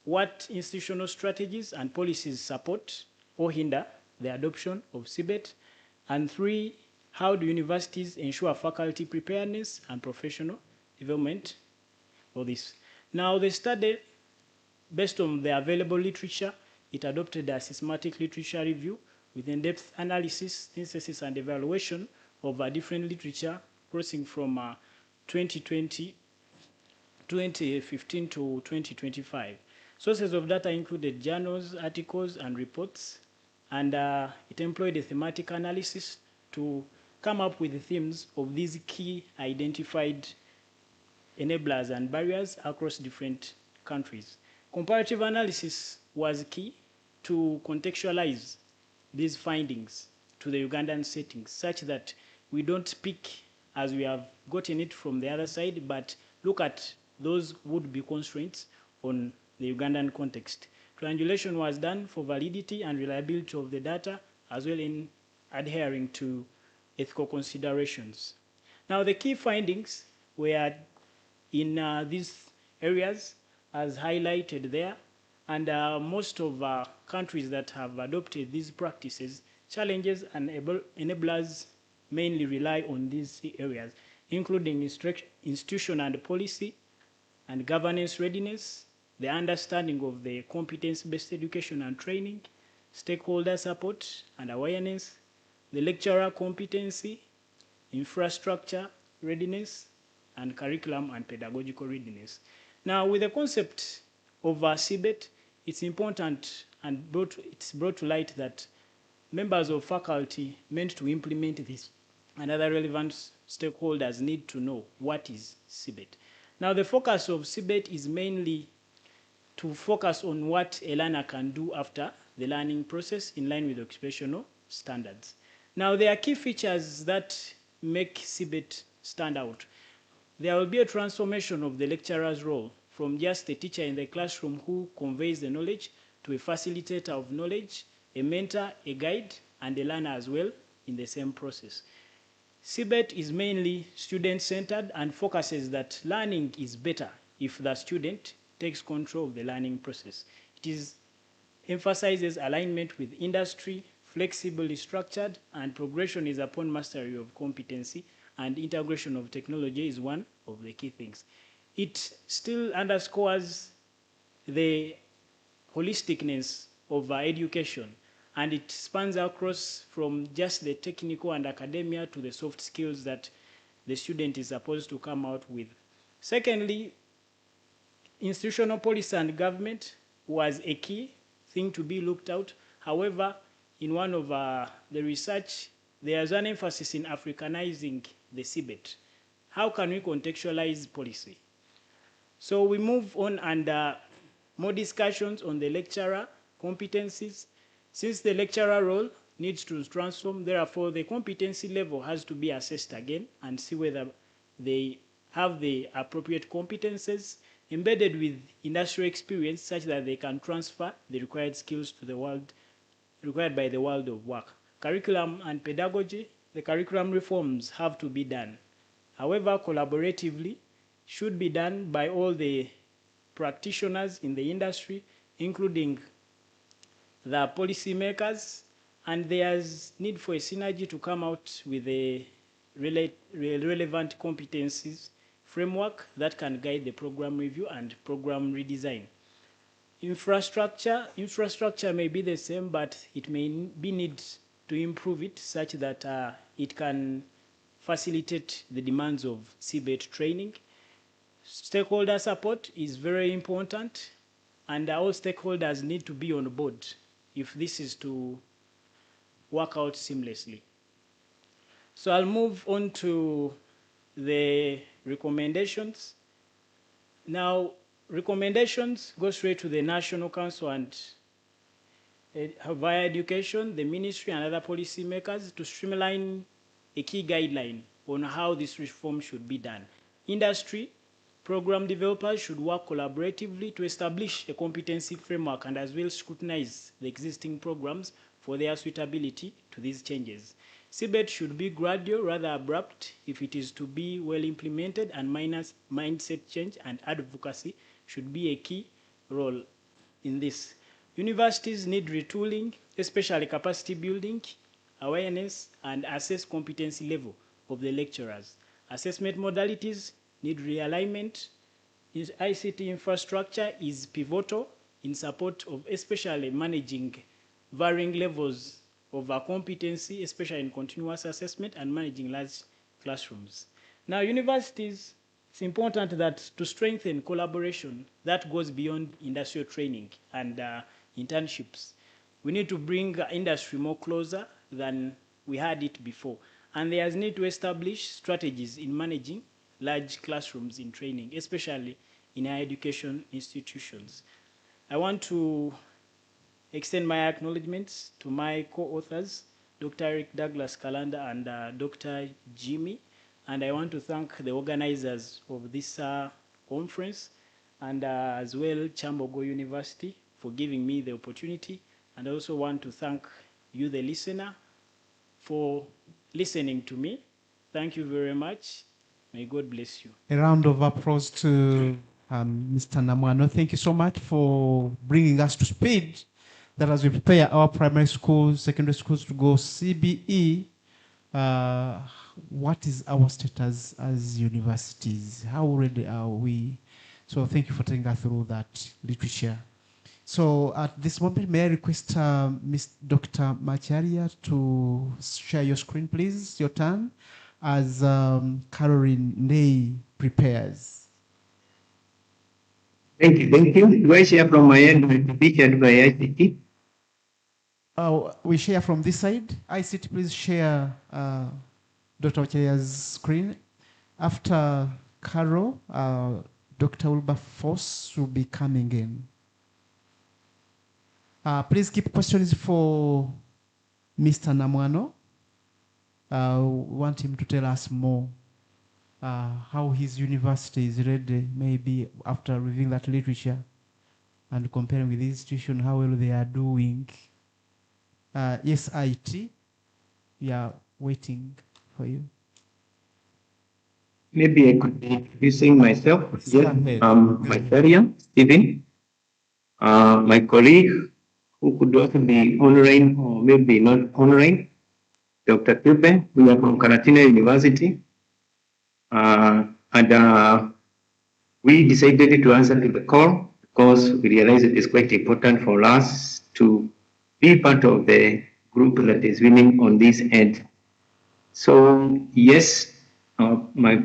what institutional strategies and policies support or hinder the adoption of CBET? And three, how do universities ensure faculty preparedness and professional development for this? Now, the study, based on the available literature, it adopted a systematic literature review with in-depth analysis, synthesis, and evaluation of different literature crossing from 2015 to 2025. Sources of data included journals, articles, and reports, and it employed a thematic analysis to come up with the themes of these key identified enablers and barriers across different countries. Comparative analysis was key to contextualize these findings to the Ugandan settings, such that we don't pick as we have gotten it from the other side, but look at those would-be constraints on the Ugandan context. Triangulation was done for validity and reliability of the data, as well in adhering to ethical considerations. Now, the key findings were in these areas, as highlighted there, and most of countries that have adopted these practices, challenges and enablers mainly rely on these areas, including institution and policy and governance readiness, the understanding of the competence-based education and training, stakeholder support and awareness, the lecturer competency, infrastructure readiness, and curriculum and pedagogical readiness. Now, with the concept of CBET, it's important and it's brought to light that members of faculty meant to implement this and other relevant stakeholders need to know what is CBET. Now, the focus of CBET is mainly to focus on what a learner can do after the learning process in line with occupational standards. Now, there are key features that make CBET stand out. There will be a transformation of the lecturer's role from just a teacher in the classroom who conveys the knowledge to a facilitator of knowledge, a mentor, a guide, and a learner as well in the same process. CBET is mainly student-centered and focuses that learning is better if the student takes control of the learning process. It emphasizes alignment with industry, flexibly structured, and progression is upon mastery of competency, and integration of technology is one of the key things. It still underscores the holisticness of education, and it spans across from just the technical and academia to the soft skills that the student is supposed to come out with. Secondly, institutional policy and government was a key thing to be looked out. However, in one of the research, there's an emphasis in Africanizing the CBET. How can we contextualize policy? So we move on and more discussions on the lecturer competencies. Since the lecturer role needs to transform, therefore the competency level has to be assessed again and see whether they have the appropriate competences embedded with industrial experience such that they can transfer the required skills to the world, required by the world of work. Curriculum and pedagogy, the curriculum reforms have to be done. However, collaboratively should be done by all the practitioners in the industry, including the policymakers, and there's need for a synergy to come out with a relevant competencies framework that can guide the program review and program redesign. Infrastructure may be the same, but it may be need to improve it such that it can facilitate the demands of CBET training. Stakeholder support is very important, and all stakeholders need to be on board if this is to work out seamlessly. So I'll move on to the recommendations. Now, recommendations go straight to the National Council and via education, the ministry and other policymakers to streamline a key guideline on how this reform should be done. Industry, program developers should work collaboratively to establish a competency framework and as well scrutinize the existing programs for their suitability to these changes. CBET should be gradual rather abrupt if it is to be well implemented, and mindset change and advocacy should be a key role in this. Universities need retooling, especially capacity building, awareness, and assess competency level of the lecturers. Assessment modalities need realignment. ICT infrastructure is pivotal in support of especially managing varying levels of competency, especially in continuous assessment and managing large classrooms. Now, universities, it's important that to strengthen collaboration that goes beyond industrial training and internships. We need to bring industry more closer than we had it before. And there's need to establish strategies in managing large classrooms in training, especially in higher education institutions. I want to extend my acknowledgements to my co-authors, Dr. Eric Douglas Kalanda and Dr. Jimmy, and I want to thank the organizers of this conference and as well Kyambogo University for giving me the opportunity, and I also want to thank you, the listener, for listening to me. Thank you very much. May God bless you. A round of applause to Mr. Namwano. Thank you so much for bringing us to speed that as we prepare our primary schools, secondary schools to go CBE, what is our status as universities? How ready are we? So thank you for taking us through that literature. So at this moment, may I request Ms. Dr. Macharia to share your screen, please, your turn, as Caroline Ney prepares. Thank you. Thank you. Do I share from my end or be shared by ICT? We share from this side. ICT, please share Dr. Macharia's screen. After Carol, Dr. Wilberforce will be coming in. Please keep questions for Mr. Namwano. We want him to tell us more how his university is ready, maybe after reviewing that literature and comparing with the institution, how well they are doing. Yes, IT, we are waiting for you. Maybe I could be introducing myself. Yes, Macharia, Stephen. My colleague, who could also be honoring or maybe not honoring, Dr. Kilben. We are from Karatina University. We decided to answer to the call because we realized it is quite important for us to be part of the group that is winning on this end. So yes, my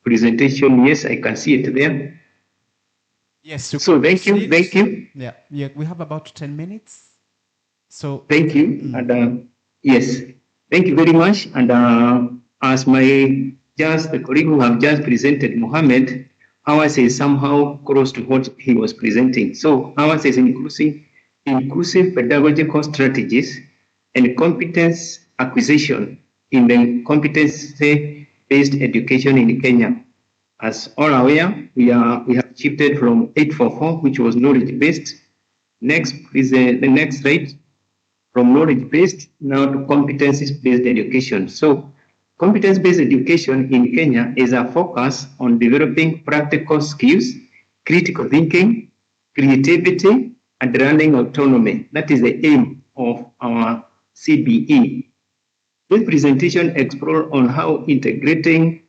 presentation, yes, I can see it there. Yes. So thank you, thank you. Yeah, we have about 10 minutes. So thank you, and yes, thank you very much. And as the colleague who have just presented, Mohammed, ours is somehow close to what he was presenting. So ours is inclusive pedagogical strategies and competence acquisition in the competency-based education in Kenya. As all aware, we have shifted from 844, which was knowledge-based. Next is the next slide, from knowledge-based now to competencies-based education. So Competence-based education in Kenya is a focus on developing practical skills, critical thinking, creativity, and learning autonomy. That is the aim of our CBE. This presentation explores on how integrating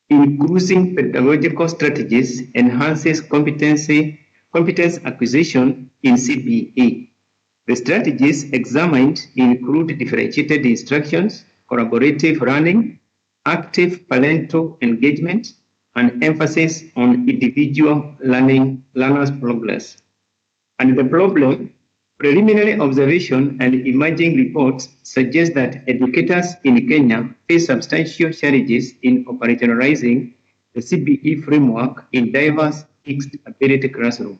inclusive pedagogical strategies enhances competence acquisition in CBE. The strategies examined include differentiated instructions, collaborative learning, active parental engagement, and emphasis on individual learners' progress. And the problem, preliminary observation and emerging reports suggest that educators in Kenya face substantial challenges in operationalizing the CBE framework in diverse mixed ability classrooms.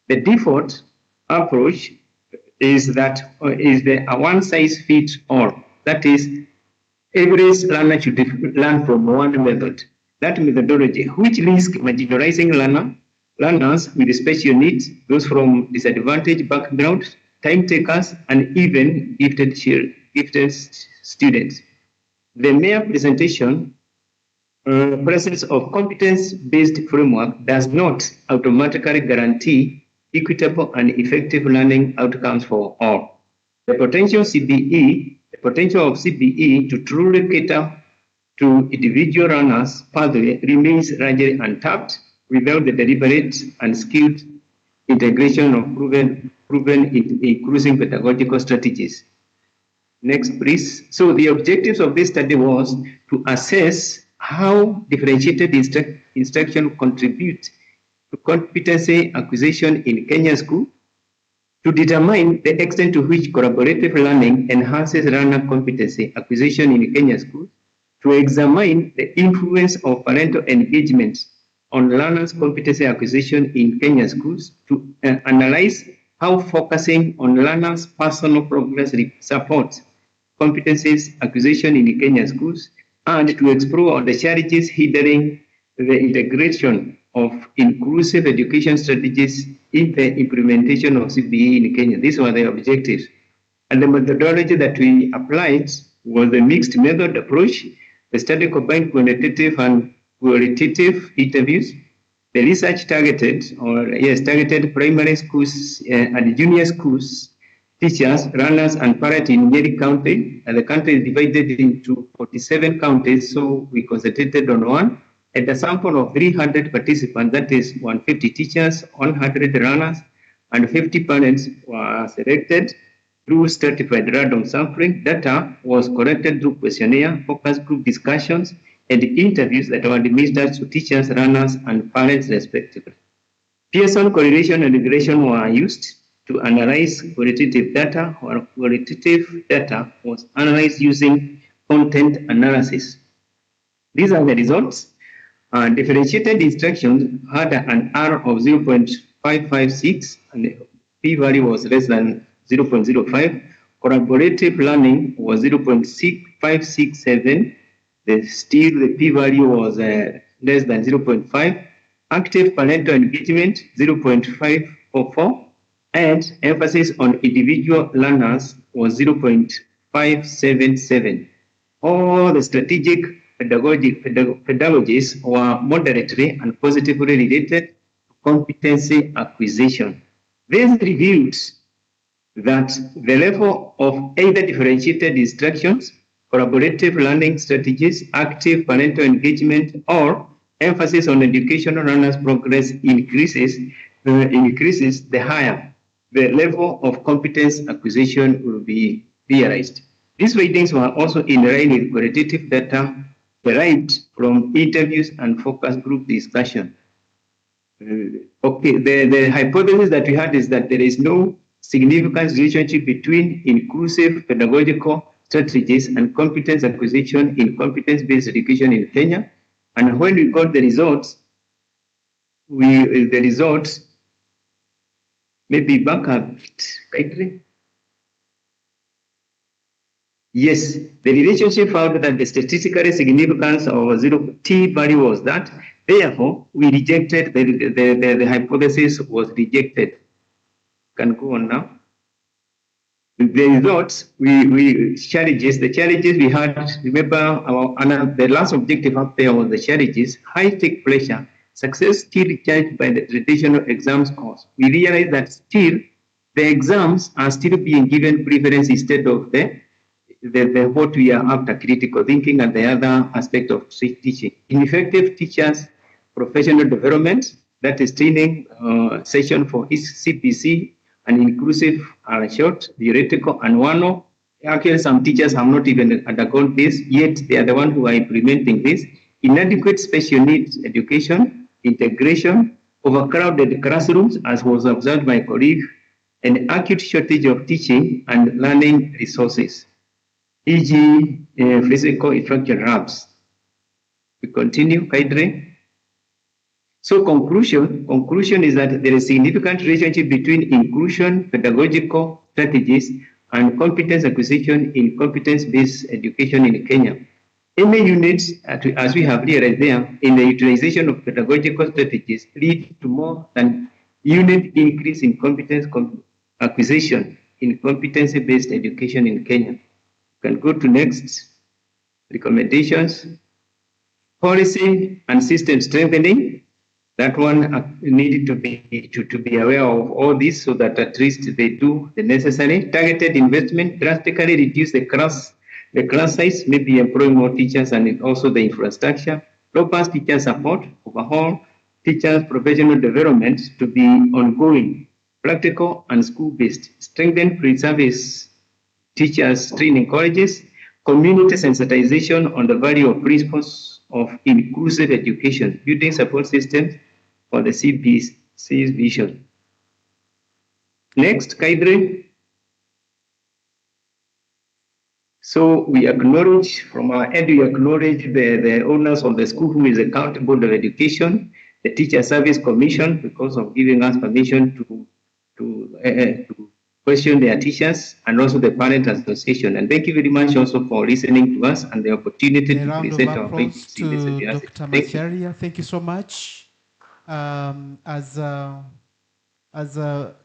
The default approach is the one-size-fits-all. That is, every learner should learn from one method. That methodology, which risks marginalizing learners with special needs, those from disadvantaged backgrounds, time takers, and even gifted students. The mere presence of competence-based framework does not automatically guarantee equitable and effective learning outcomes for all. The potential of CBE to truly cater to individual learners' pathway remains largely untapped without the deliberate and skilled integration of proven inclusive pedagogical strategies. Next, please. So the objectives of this study was to assess how differentiated instruction contributes to competency acquisition in Kenya school, to determine the extent to which collaborative learning enhances learner competency acquisition in Kenya schools, to examine the influence of parental engagement on learners' competency acquisition in Kenya schools, to analyze how focusing on learners' personal progress supports competencies acquisition in Kenya schools, and to explore the challenges hindering the integration of inclusive education strategies in the implementation of CBE in Kenya. These were the objectives. And the methodology that we applied was the mixed method approach. The study combined quantitative and qualitative interviews. The research targeted primary schools and junior schools, teachers, learners, and parents in Nyeri County. And the country is divided into 47 counties, so we concentrated on one. And a sample of 300 participants, that is 150 teachers, 100 learners, and 50 parents were selected through stratified random sampling. Data was collected through questionnaire, focus group discussions, and interviews that were administered to teachers, learners, and parents respectively. Pearson correlation and regression were used to analyze qualitative data, or qualitative data was analyzed using content analysis. These are the results. Differentiated instruction had an R of 0.556 and the p-value was less than 0.05. Collaborative learning was 0.6567. Still, the p-value was less than 0.5. Active parental engagement 0.544, and emphasis on individual learners was 0.577. All the strategic pedagogies were moderately and positively related to competency acquisition. This reveals that the level of either differentiated instructions, collaborative learning strategies, active parental engagement, or emphasis on educational learners' progress increases, the higher the level of competence acquisition will be realized. These ratings were also in line with qualitative data derived from interviews and focus group discussion. The hypothesis that we had is that there is no significant relationship between inclusive pedagogical strategies and competence acquisition in competence-based education in Kenya. And when we got the results, maybe back a bit, rightly? Yes, the relationship found that the statistical significance of t value was that. Therefore, we rejected the hypothesis was rejected. Can go on now. The results, the challenges we had, remember the last objective up there was the challenges, high stake pressure, success still judged by the traditional exam scores. We realize that still the exams are still being given preference instead of the what we are after, critical thinking and the other aspect of teaching. Ineffective teachers, professional development, that is training session for each CPC and inclusive are short, theoretical, and one. Actually, some teachers have not even undergone this, yet they are the ones who are implementing this. Inadequate special needs education, integration, overcrowded classrooms, as was observed by colleagues, and acute shortage of teaching and learning resources, e.g., physical infrastructure hubs. We continue, Kaidre. So conclusion is that there is significant relationship between inclusion, pedagogical strategies, and competence acquisition in competence-based education in Kenya. Any units, as we have realized there, in the utilization of pedagogical strategies lead to more than unit increase in competence acquisition in competency-based education in Kenya. You can go to next. Recommendations. Policy and system strengthening. That one needed to be aware of all this so that at least they do the necessary. Targeted investment drastically reduce the class size, maybe employ more teachers and also the infrastructure. Robust teacher support, overhaul teachers' professional development to be ongoing, practical and school-based. Strengthen pre-service teachers training colleges, community sensitization on the value of principles of inclusive education, building support systems for the CBC's vision. Next, Kaidre. So we acknowledge, from our end, we acknowledge the owners of the school who is accountable for education, the Teacher Service Commission, because of giving us permission to question their teachers, and also the Parent Association. And thank you very much also for listening to us and the opportunity to present our findings to this university. Dr. Macharia, thank you so much. As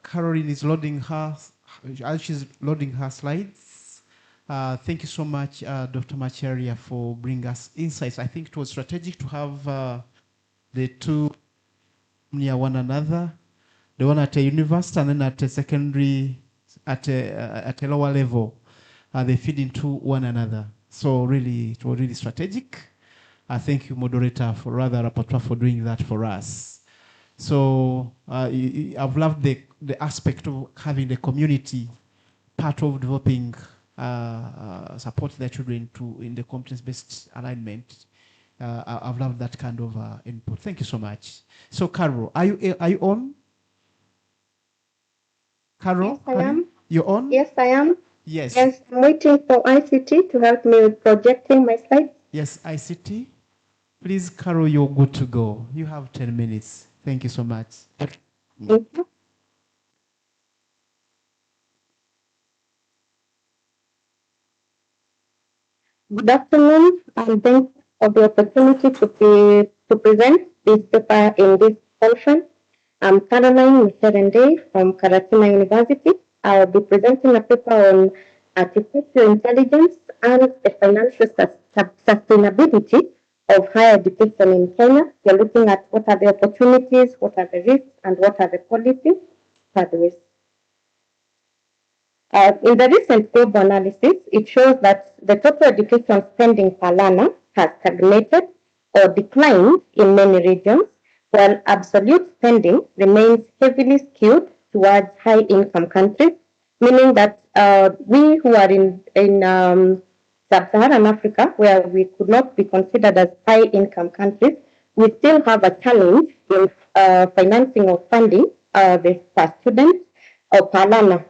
Caroline is loading her, as she's loading her slides, thank you so much, Dr. Macharia, for bringing us insights. I think it was strategic to have the two near one another, the one at a university and then at a secondary, at a lower level. They feed into one another. So really, it was really strategic. Thank you, moderator, for rapporteur, for doing that for us. So I've loved the aspect of having the community part of developing support their children in the competence-based alignment. I've loved that kind of input. Thank you so much. So, Carol, are you on? Carol, yes, I am. You on? Yes, I am. Yes. Yes, I'm waiting for ICT to help me with projecting my slides. Yes, ICT. Please, Carol, you're good to go. You have 10 minutes. Thank you so much. Thank you. Good afternoon, and thanks for the opportunity to present this paper in this conference. I'm Caroline Miserende from Karatina University. I'll be presenting a paper on artificial intelligence and the financial sustainability of higher education in Kenya. We're looking at what are the opportunities, what are the risks, and what are the policies for the risks. In the recent global analysis, it shows that the total education spending per learner has stagnated or declined in many regions, while absolute spending remains heavily skewed towards high-income countries, meaning that we who are in sub-Saharan Africa, where we could not be considered as high-income countries, we still have a challenge in financing or funding per student or per learner.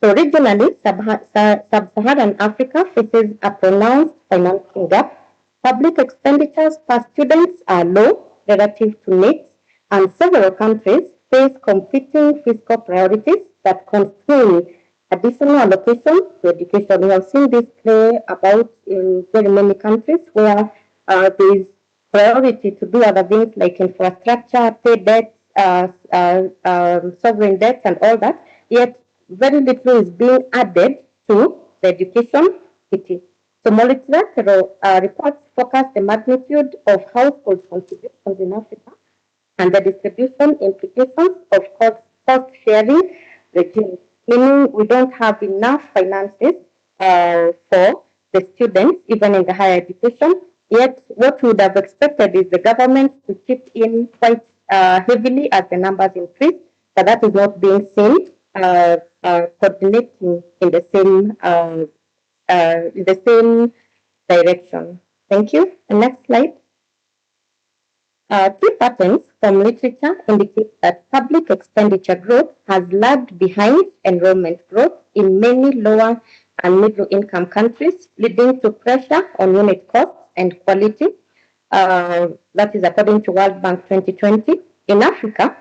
So regionally, sub-Saharan Africa faces a pronounced financing gap. Public expenditures per student are low relative to needs, and several countries face competing fiscal priorities that constrain additional allocation to education. We have seen this play about in very many countries where there is priority to do other things like infrastructure, pay debts, sovereign debts, and all that. Yet very little is being added to the education kitty. So multilateral reports focus the magnitude of household contributions in Africa and the distribution implications of cost sharing regimes, meaning we don't have enough finances for the students, even in the higher education. Yet, what we would have expected is the government to chip in quite heavily as the numbers increase, but that is not being seen coordinating in the same direction. Thank you. The next slide. Key patterns from literature indicate that public expenditure growth has lagged behind enrollment growth in many lower and middle income countries, leading to pressure on unit costs and quality. That is according to World Bank 2020. In Africa,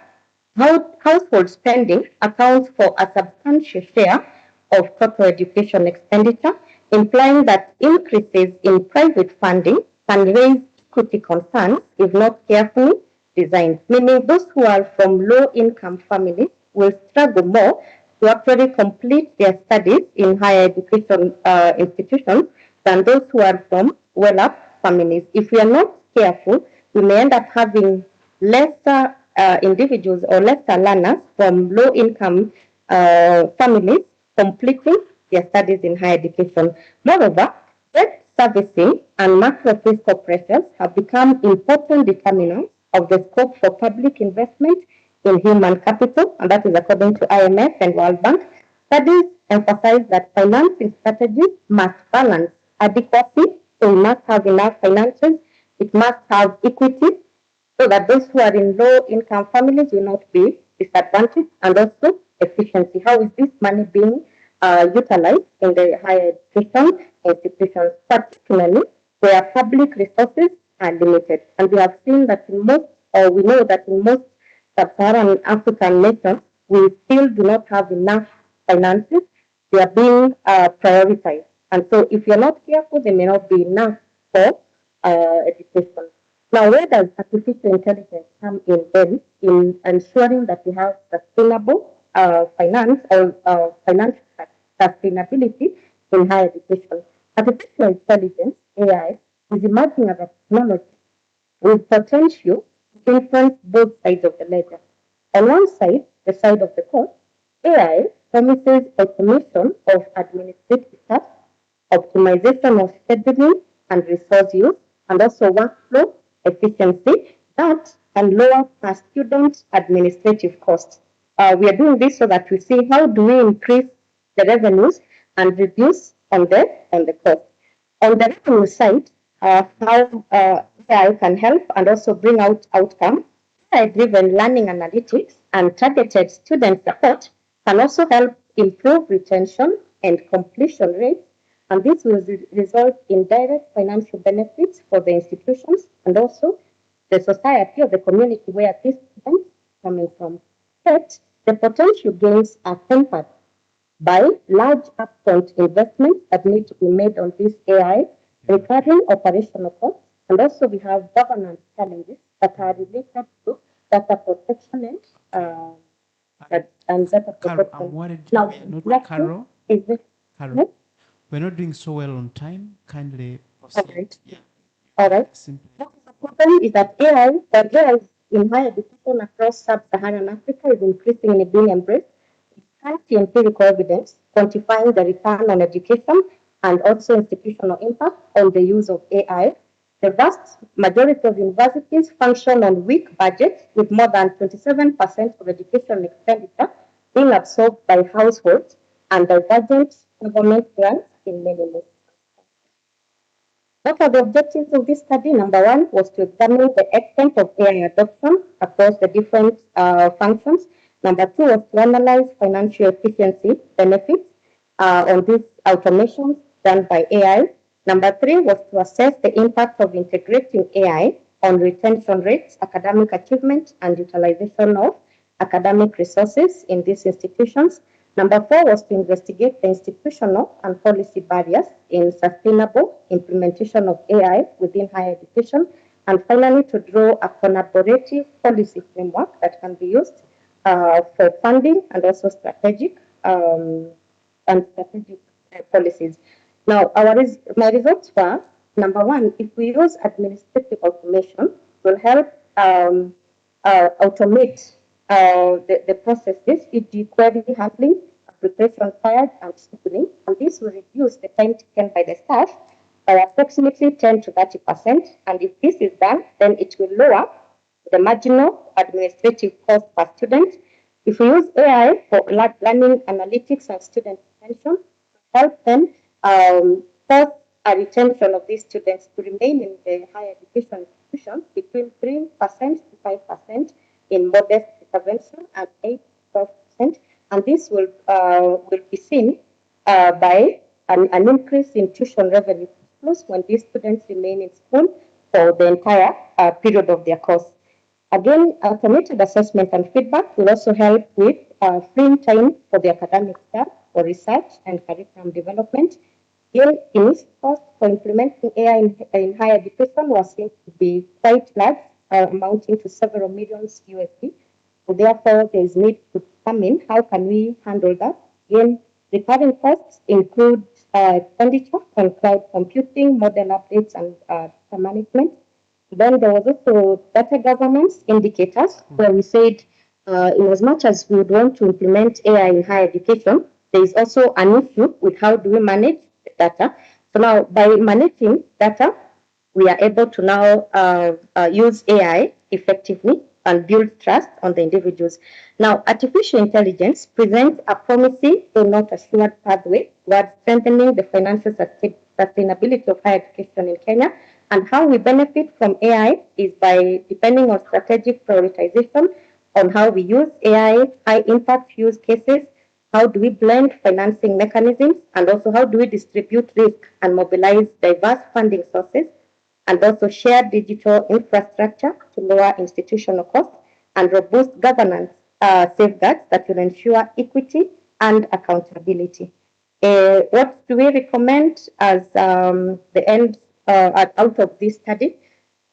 household spending accounts for a substantial share of total education expenditure, implying that increases in private funding can raise equity concerns if not carefully designed, meaning those who are from low-income families will struggle more to actually complete their studies in higher education institutions than those who are from well-off families. If we are not careful, we may end up having lesser individuals or lesser learners from low-income families completing their studies in higher education. Moreover, debt servicing and macro fiscal pressures have become important determinants of the scope for public investment in human capital, and that is according to IMF and World Bank. Studies emphasize that financing strategies must balance adequacy, so we must have enough finances, it must have equity, so that those who are in low-income families will not be disadvantaged, and also efficiency. How is this money being utilized in the higher education institutions, particularly where public resources are limited? And we have seen that in most, or we know that in most sub-Saharan African nations, we still do not have enough finances. They are being prioritized. And so if you're not careful, there may not be enough for education. Now, where does artificial intelligence come in then in ensuring that we have sustainable finance or financial sustainability in higher education? Artificial intelligence, AI, is emerging as a technology with potential to influence both sides of the ledger. On one side, the side of the cost, AI promises automation of administrative tasks, optimization of scheduling and resource use, and also workflow efficiency that can lower per student administrative costs. We are doing this so that we see how do we increase the revenues and reduce on the cost. On the revenue side, how AI can help and also bring out outcomes. AI-driven learning analytics and targeted student support can also help improve retention and completion rates, and this will result in direct financial benefits for the institutions and also the society or the community where these students are coming from. Yet, the potential gains are tempered by large upfront investments that need to be made on this AI, recurring operational costs, and also we have governance challenges that are related to data protection and data Carol, protection. I'm worried. Now, Not Carol. is this Carol, we're not doing so well on time. Kindly proceed. all right? All right. Simply. The problem is that AI in higher education across sub-Saharan Africa is increasingly being embraced. Currently, empirical evidence quantifying the return on education and also institutional impact on the use of AI. The vast majority of universities function on weak budgets, with more than 27% of education expenditure being absorbed by households and divergent government grants in many ways. What are the objectives of this study? Number one was to examine the extent of AI adoption across the different functions. Number two was to analyze financial efficiency benefits on these automations done by AI. Number three was to assess the impact of integrating AI on retention rates, academic achievement, and utilization of academic resources in these institutions. Number four was to investigate the institutional and policy barriers in sustainable implementation of AI within higher education. And finally, to draw a collaborative policy framework that can be used for funding and also strategic and strategic policies. Now, my results were, number one, if we use administrative automation, will help automate the processes, e.g. query handling, application fired, and scheduling, and this will reduce the time taken by the staff by approximately 10 to 30%, and if this is done, then it will lower the marginal administrative cost per student. If we use AI for learning analytics and student retention, help them force a retention of these students to remain in the higher education institution between 3% to 5% in modest intervention and 8 to 12%. And this will be seen by an increase in tuition revenue when these students remain in school for the entire period of their course. Again, automated assessment and feedback will also help with freeing time for the academic staff for research and curriculum development. Again, initial cost for implementing AI in higher education was seen to be quite large, amounting to several millions USD. So therefore, there is need to determine how can we handle that. Again, recurring costs include expenditure on cloud computing, model updates, and data management. Then there was also data governance indicators, where we said, in as much as we would want to implement AI in higher education, there is also an issue with how do we manage the data. So now, by managing data, we are able to now use AI effectively and build trust on the individuals. Now, artificial intelligence presents a promising, though not assured pathway towards strengthening the financial sustainability of higher education in Kenya. And how we benefit from AI is by depending on strategic prioritization on how we use AI, high impact use cases, how do we blend financing mechanisms, and also how do we distribute risk and mobilize diverse funding sources, and also share digital infrastructure to lower institutional costs and robust governance safeguards that will ensure equity and accountability. What do we recommend as the end out of this study?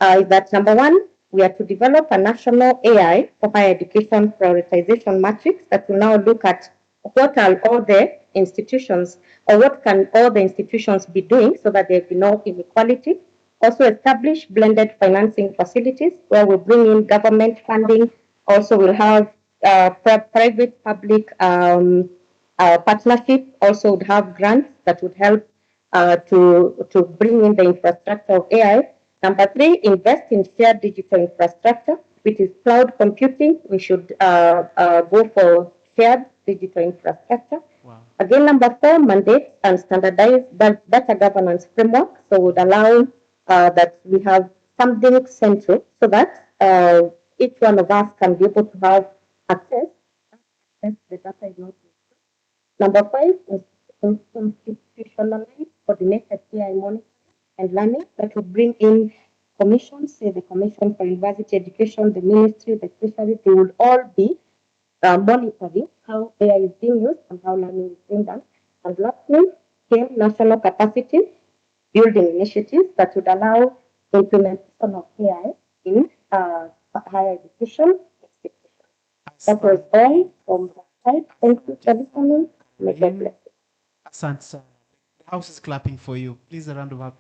Is that number one, we are to develop a national AI for higher education prioritization matrix that will now look at what are all the institutions, or what can all the institutions be doing so that there be no inequality. Also establish blended financing facilities where we bring in government funding. Also we'll have private-public partnership. Also would have grants that would help to bring in the infrastructure of AI. Number three, invest in shared digital infrastructure, which is cloud computing. We should go for shared digital infrastructure. Wow. Again, number four, mandate and standardize data governance framework. So would allow that we have something central so that each one of us can be able to have access. The data is not. Number five is institutionalize coordinated AI monitoring and learning that will bring in commissions, say the Commission for University Education, the Ministry, the Treasury, they will all be monitoring how AI is being used and how learning is being done. And lastly, national capacity building initiatives that would allow implementation of AI in higher education institutions. That was all from the side. Thank you for listening. May God bless you. Asante. The house is clapping for you. Please a round of applause.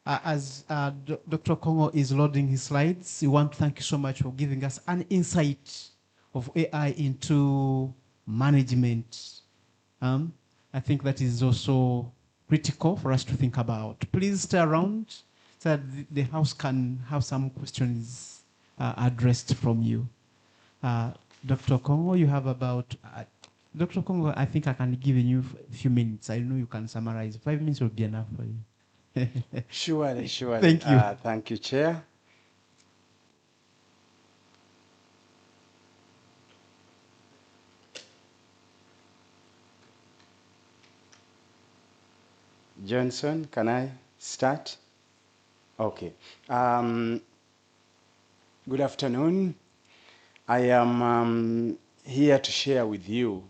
As Dr. Kongo is loading his slides, we want to thank you so much for giving us an insight of AI into management. I think that is also critical for us to think about. Please stay around so that the house can have some questions addressed from you. Dr. Kongo, you have about, Dr. Kongo, I think I can give you a few minutes. I know you can summarize. 5 minutes will be enough for you. Surely. Thank you. Thank you, Chair. Johnson, can I start? Okay. Good afternoon. I am here to share with you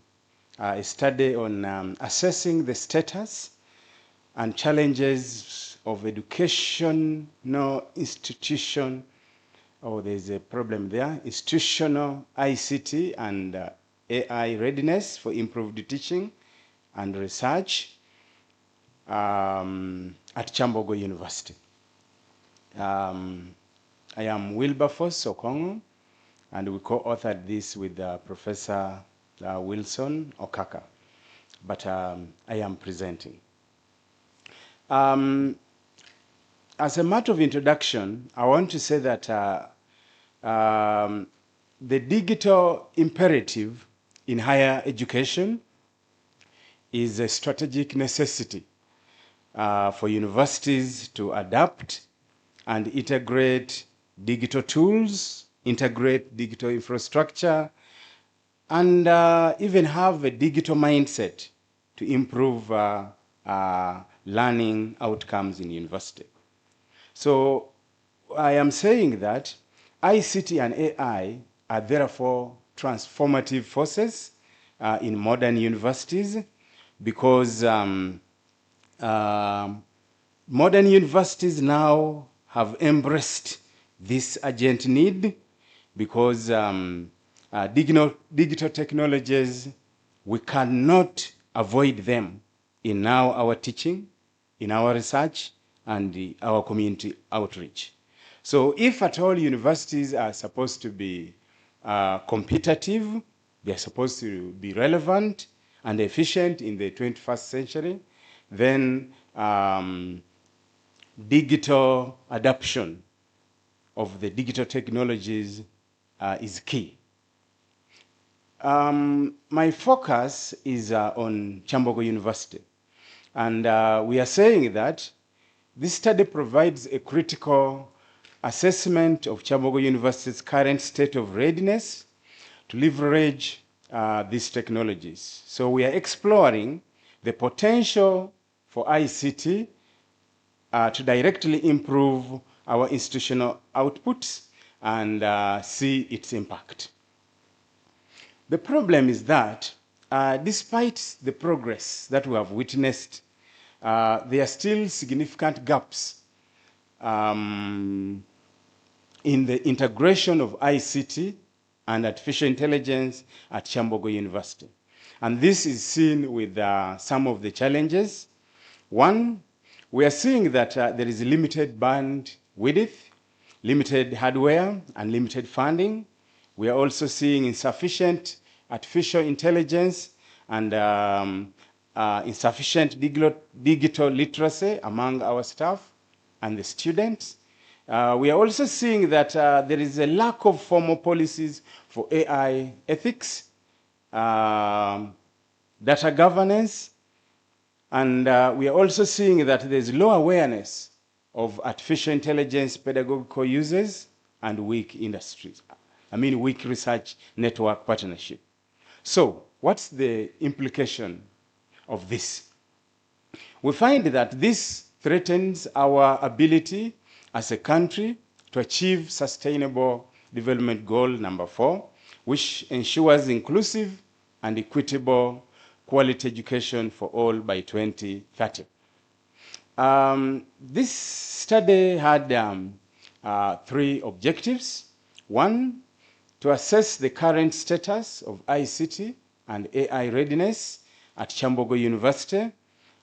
a study on assessing the status and challenges of educational institution, there's a problem there, institutional ICT and AI readiness for improved teaching and research at Kyambogo University. I am Wilberforce Okongo, and we co-authored this with Professor Wilson Okaka, but I am presenting. As a matter of introduction, I want to say that the digital imperative in higher education is a strategic necessity for universities to adapt and integrate digital tools, integrate digital infrastructure, and even have a digital mindset to improve learning outcomes in university. So I am saying that ICT and AI are therefore transformative forces in modern universities, because modern universities now have embraced this urgent need, because digital technologies, we cannot avoid them in now our teaching, in our research, and our community outreach. So if at all universities are supposed to be competitive, they're supposed to be relevant and efficient in the 21st century, then digital adoption of the digital technologies is key. My focus is on Kyambogo University. And we are saying that this study provides a critical assessment of Kyambogo University's current state of readiness to leverage these technologies. So we are exploring the potential for ICT to directly improve our institutional outputs and see its impact. The problem is that despite the progress that we have witnessed, there are still significant gaps in the integration of ICT and artificial intelligence at Kyambogo University. And this is seen with some of the challenges. One, we are seeing that there is limited bandwidth, limited hardware, and limited funding. We are also seeing insufficient artificial intelligence and insufficient digital literacy among our staff and the students. We are also seeing that there is a lack of formal policies for AI ethics, data governance, and we are also seeing that there's low awareness of artificial intelligence pedagogical uses and weak industries. Weak research network partnership. So what's the implication of this? We find that this threatens our ability as a country to achieve Sustainable Development Goal number 4, which ensures inclusive and equitable quality education for all by 2030. This study had 3 objectives. One, to assess the current status of ICT and AI readiness at Kyambogo University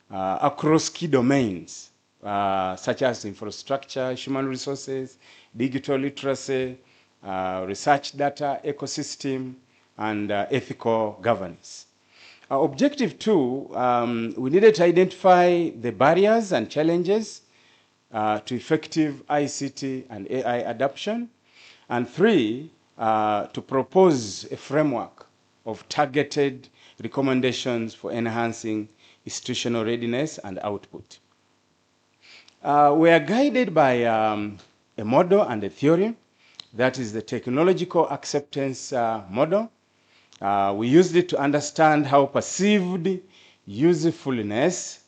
across key domains, such as infrastructure, human resources, digital literacy, research data ecosystem, and ethical governance. Objective 2, we needed to identify the barriers and challenges to effective ICT and AI adoption. And 3, to propose a framework of targeted recommendations for enhancing institutional readiness and output. We are guided by a model and a theory, that is the technological acceptance model. We used it to understand how perceived usefulness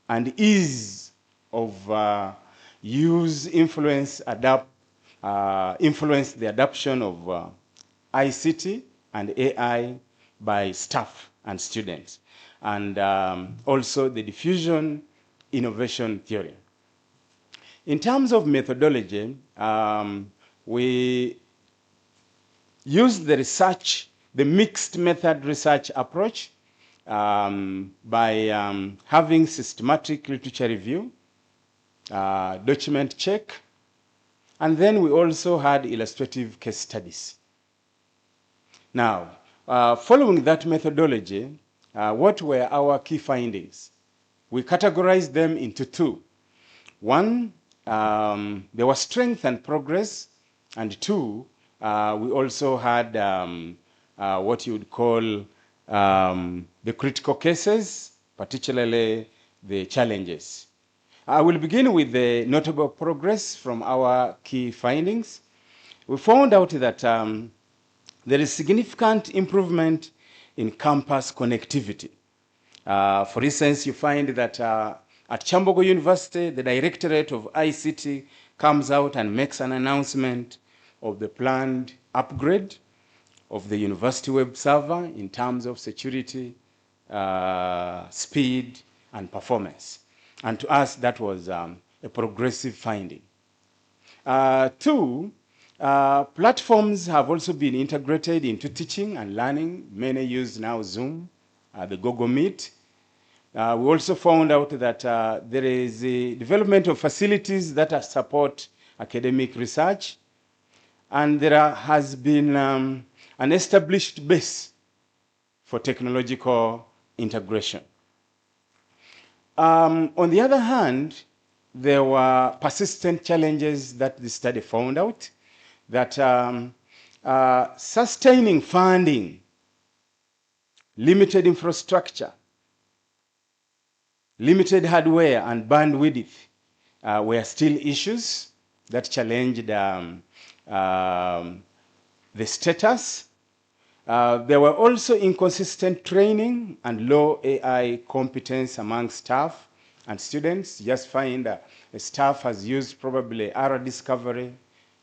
and ease of use influence the adoption of ICT and AI by staff and students, and also the diffusion innovation theory. In terms of methodology, we used the research the mixed method research approach by having systematic literature review, document check, and then we also had illustrative case studies. Now, following that methodology, what were our key findings? We categorized them into two. One, there was strength and progress, and two, we also had what you would call the critical cases, particularly the challenges. I will begin with the notable progress from our key findings. We found out that there is significant improvement in campus connectivity. For instance, you find that at Kyambogo University, the Directorate of ICT comes out and makes an announcement of the planned upgrade of the university web server in terms of security, speed, and performance. And to us, that was a progressive finding. Two, platforms have also been integrated into teaching and learning. Many use now Zoom, the Google Meet. We also found out that there is a development of facilities that support academic research, and there has been an established base for technological integration. On the other hand, there were persistent challenges that the study found out, that sustaining funding, limited infrastructure, limited hardware, and bandwidth were still issues that challenged the status. There were also inconsistent training and low AI competence among staff and students. Just find a staff has used probably error discovery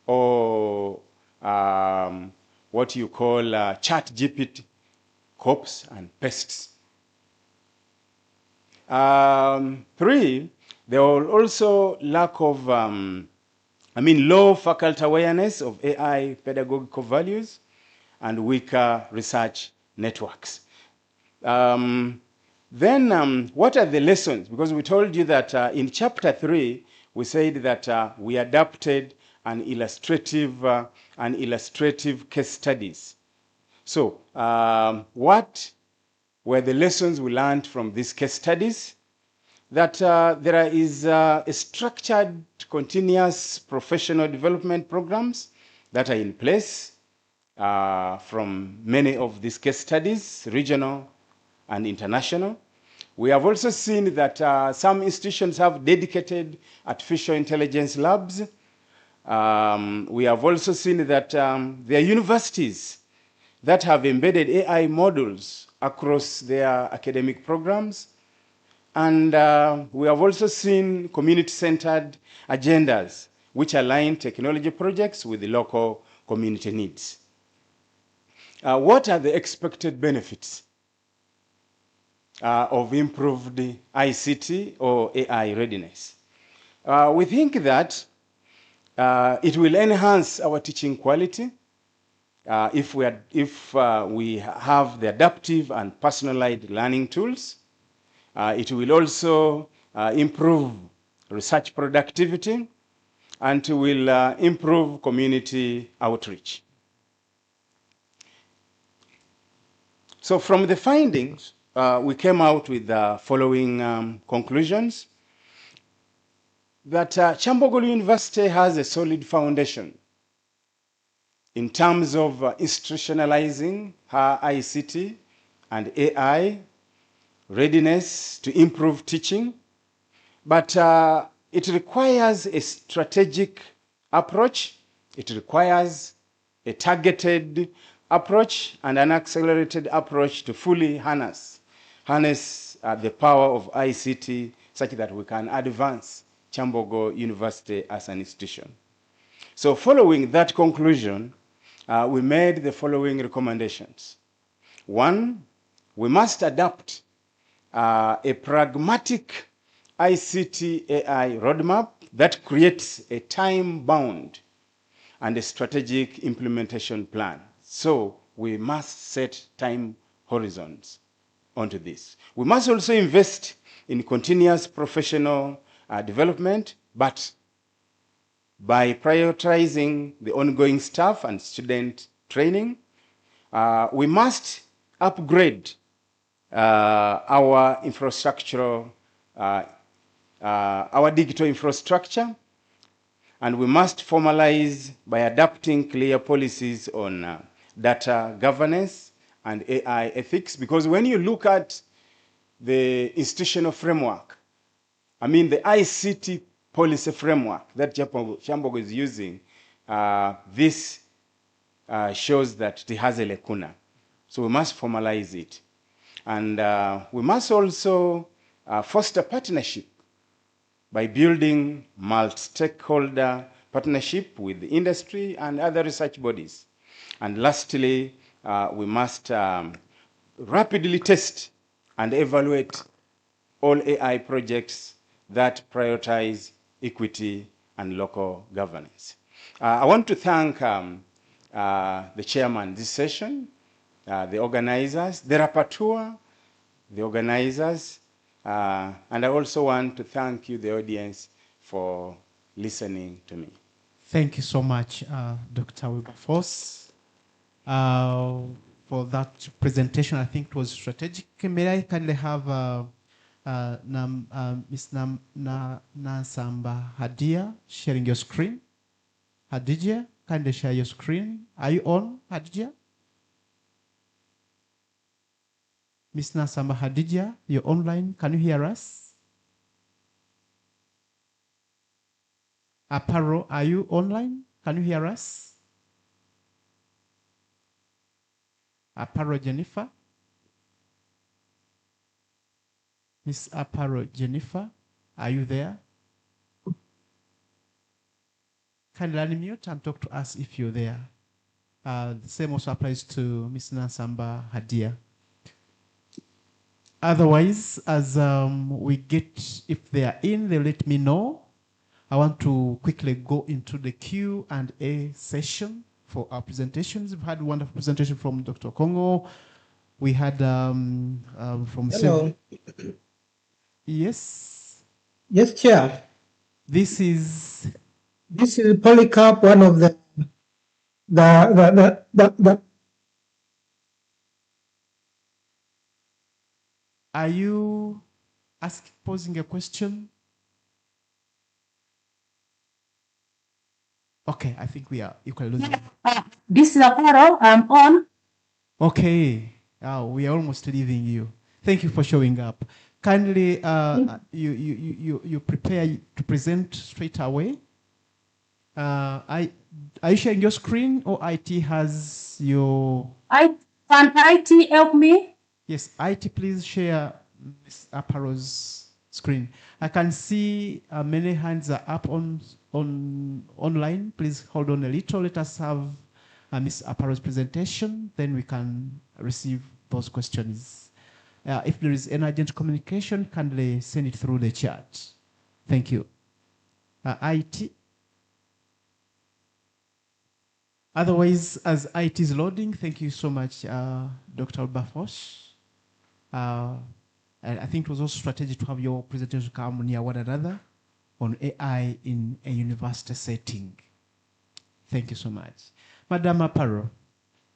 or what you call chat GPT, copies and pastes. Three, there was also lack of, low faculty awareness of AI pedagogical values and weaker research networks. Then what are the lessons? Because we told you that in chapter 3, we said that we adapted an illustrative case studies. So what were the lessons we learned from these case studies? That there is a structured, continuous professional development programs that are in place from many of these case studies, regional and international. We have also seen that some institutions have dedicated artificial intelligence labs. We have also seen that there are universities that have embedded AI models across their academic programs. And we have also seen community-centered agendas which align technology projects with the local community needs. What are the expected benefits of improved ICT or AI readiness? We think that it will enhance our teaching quality if we have the adaptive and personalized learning tools. It will also improve research productivity, and will improve community outreach. So from the findings, we came out with the following conclusions. That Kyambogo University has a solid foundation in terms of institutionalizing her ICT and AI readiness to improve teaching, but it requires a strategic approach. It requires a targeted approach and an accelerated approach to fully harness the power of ICT such that we can advance Kyambogo University as an institution. So following that conclusion, we made the following recommendations. One, we must adopt a pragmatic ICT AI roadmap that creates a time-bound and a strategic implementation plan. So we must set time horizons onto this. We must also invest in continuous professional development, but by prioritizing the ongoing staff and student training, we must upgrade our infrastructural, our digital infrastructure, and we must formalize by adopting clear policies on data governance and AI ethics, because when you look at the institutional framework, I mean the ICT policy framework that Kyambogo is using, this shows that it has a lacuna. So we must formalize it. And we must also foster partnership by building multi-stakeholder partnership with the industry and other research bodies. And lastly, we must rapidly test and evaluate all AI projects that prioritize equity and local governance. I want to thank the chairman this session, the organizers, the rapporteur, the organizers, and I also want to thank you, the audience, for listening to me. Thank you so much, Dr. Wilberforce, for that presentation. I think it was strategic. May I kindly have Ms. Nasamba Hadia sharing your screen? Hadija, kindly share your screen. Are you on, Hadija? Ms. Nasamba Hadija, you're online. Can you hear us? Aparo, are you online? Can you hear us? Aparo Jennifer? Miss Aparo Jennifer, are you there? Kindly unmute and talk to us if you're there. The same also applies to Miss Nasamba Hadia. Otherwise, as we get, if they are in, they'll let me know. I want to quickly go into the Q&A session for our presentations. We've had a wonderful presentation from Dr. Kongo. We had from... Hello. Yes? Yes, Chair. This is Polycarp, one of the Are you posing a question? Okay, I think we are equally losing. This is Aparo. I'm on. Okay. Oh, we are almost leaving you. Thank you for showing up. Kindly, you prepare to present straight away. Are you sharing your screen, or IT has your... Can IT help me? Yes, IT, please share Ms. Aparo's screen. I can see many hands are up online. Please hold on a little. Let us have Ms. Aparo's presentation, then we can receive those questions. If there is an urgent communication, kindly send it through the chat. Thank you. IT. Otherwise, as IT is loading, thank you so much, Dr. Wilberforce. And I think it was also strategic to have your presentation come near one another on AI in a university setting. Thank you so much. Madam Aparo,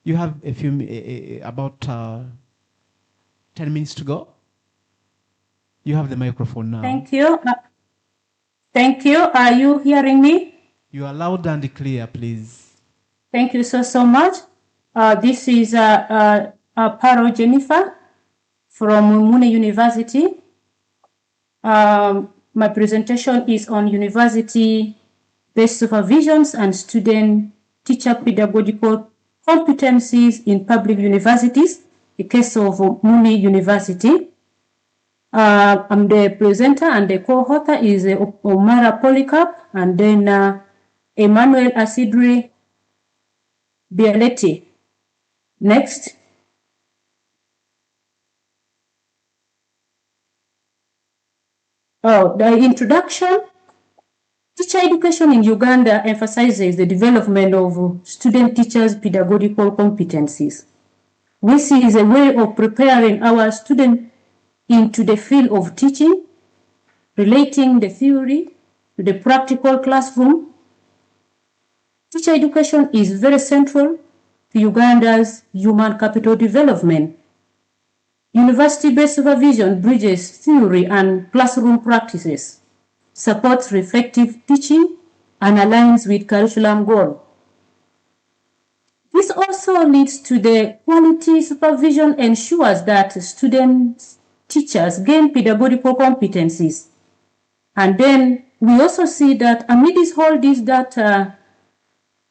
you have a few, about 10 minutes to go. You have the microphone now. Thank you. Thank you. Are you hearing me? You are loud and clear, please. Thank you so much. This is Aparo Jennifer from Mune University. My presentation is on university-based supervisions and student-teacher pedagogical competencies in public universities, the case of Mune University. I'm the presenter, and the co-author is Omara Polycarp, and then Emmanuel Asidri Bialetti. Next. Oh, the introduction. Teacher education in Uganda emphasizes the development of student teachers' pedagogical competencies, which is a way of preparing our students into the field of teaching, relating the theory to the practical classroom. Teacher education is very central to Uganda's human capital development. University-based supervision bridges theory and classroom practices, supports reflective teaching, and aligns with curriculum goals. This also leads to the quality supervision ensures that students, teachers gain pedagogical competencies. And then we also see that amidst all this that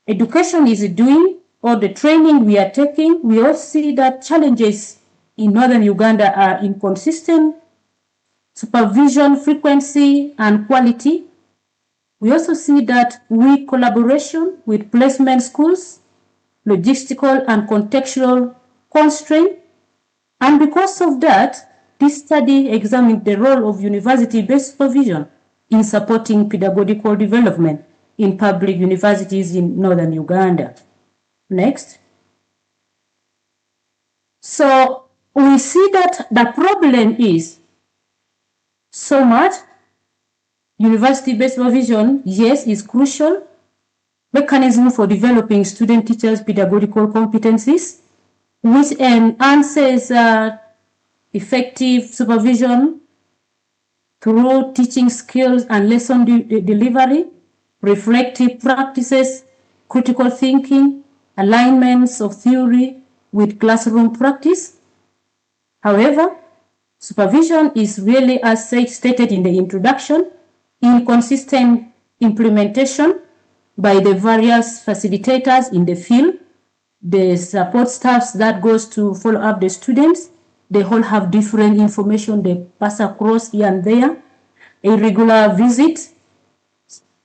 education is doing, or the training we are taking, we also see that challenges in northern Uganda are inconsistent supervision frequency and quality. We also see that weak collaboration with placement schools, logistical and contextual constraint. And because of that, this study examined the role of university-based supervision in supporting pedagogical development in public universities in northern Uganda. Next. So we see that the problem is so much university-based supervision, yes, is crucial mechanism for developing student teachers' pedagogical competencies, which enhances effective supervision through teaching skills and lesson delivery, reflective practices, critical thinking, alignments of theory with classroom practice. However, supervision is really, as stated in the introduction, inconsistent implementation by the various facilitators in the field, the support staffs that goes to follow up the students. They all have different information they pass across here and there. Irregular visits,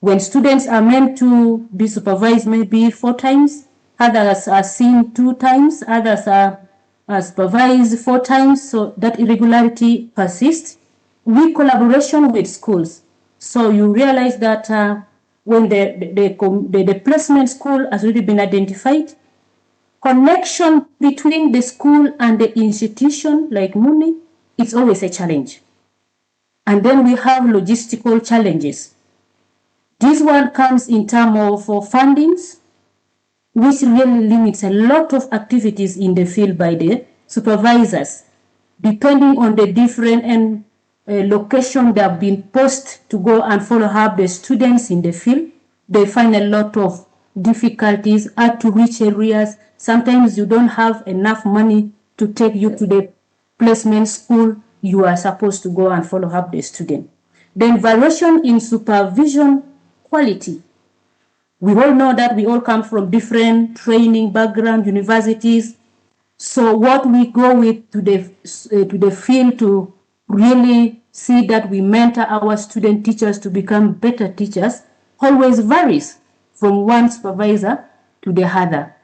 when students are meant to be supervised maybe 4 times, others are seen 2 times, others are supervised 4 times, so that irregularity persists. Weak collaboration with schools. So you realize that when the placement school has already been identified, connection between the school and the institution, like MUNI, it's always a challenge. And then we have logistical challenges. This one comes in terms of fundings, which really limits a lot of activities in the field by the supervisors, depending on the different location they have been posted to go and follow up the students in the field. They find a lot of difficulties at to which areas. Sometimes you don't have enough money to take you to the placement school you are supposed to go and follow up the student. Then variation in supervision quality. We all know that we all come from different training background, universities. So what we go with to the field to really see that we mentor our student teachers to become better teachers always varies from one supervisor to the other.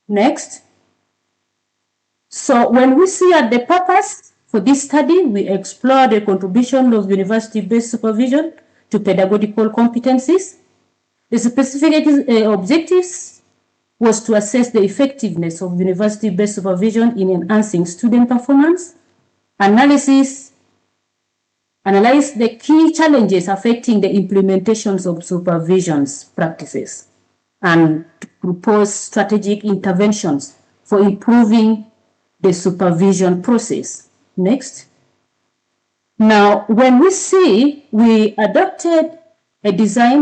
Next. So when we see at the purpose for this study, we explore the contribution of university-based supervision to pedagogical competencies. The specific objectives was to assess the effectiveness of university-based supervision in enhancing student performance, analyze the key challenges affecting the implementations of supervision's practices, and to propose strategic interventions for improving the supervision process. Next. Now, when we adopted a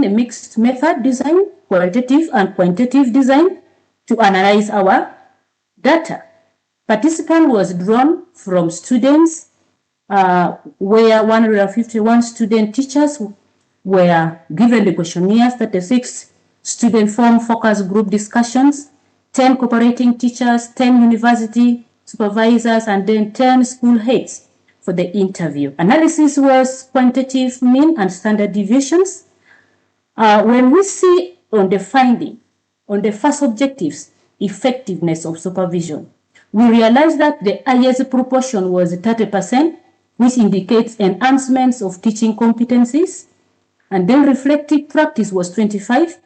mixed method design, qualitative and quantitative design, to analyze our data. Participant was drawn from students where 151 student teachers were given the questionnaires, 36 student form focus group discussions, 10 cooperating teachers, 10 university supervisors, and then 10 school heads for the interview. Analysis was quantitative mean and standard deviations. When we see on the finding, on the first objectives, effectiveness of supervision, we realize that the highest proportion was 30%, which indicates enhancements of teaching competencies. And then reflective practice was 25,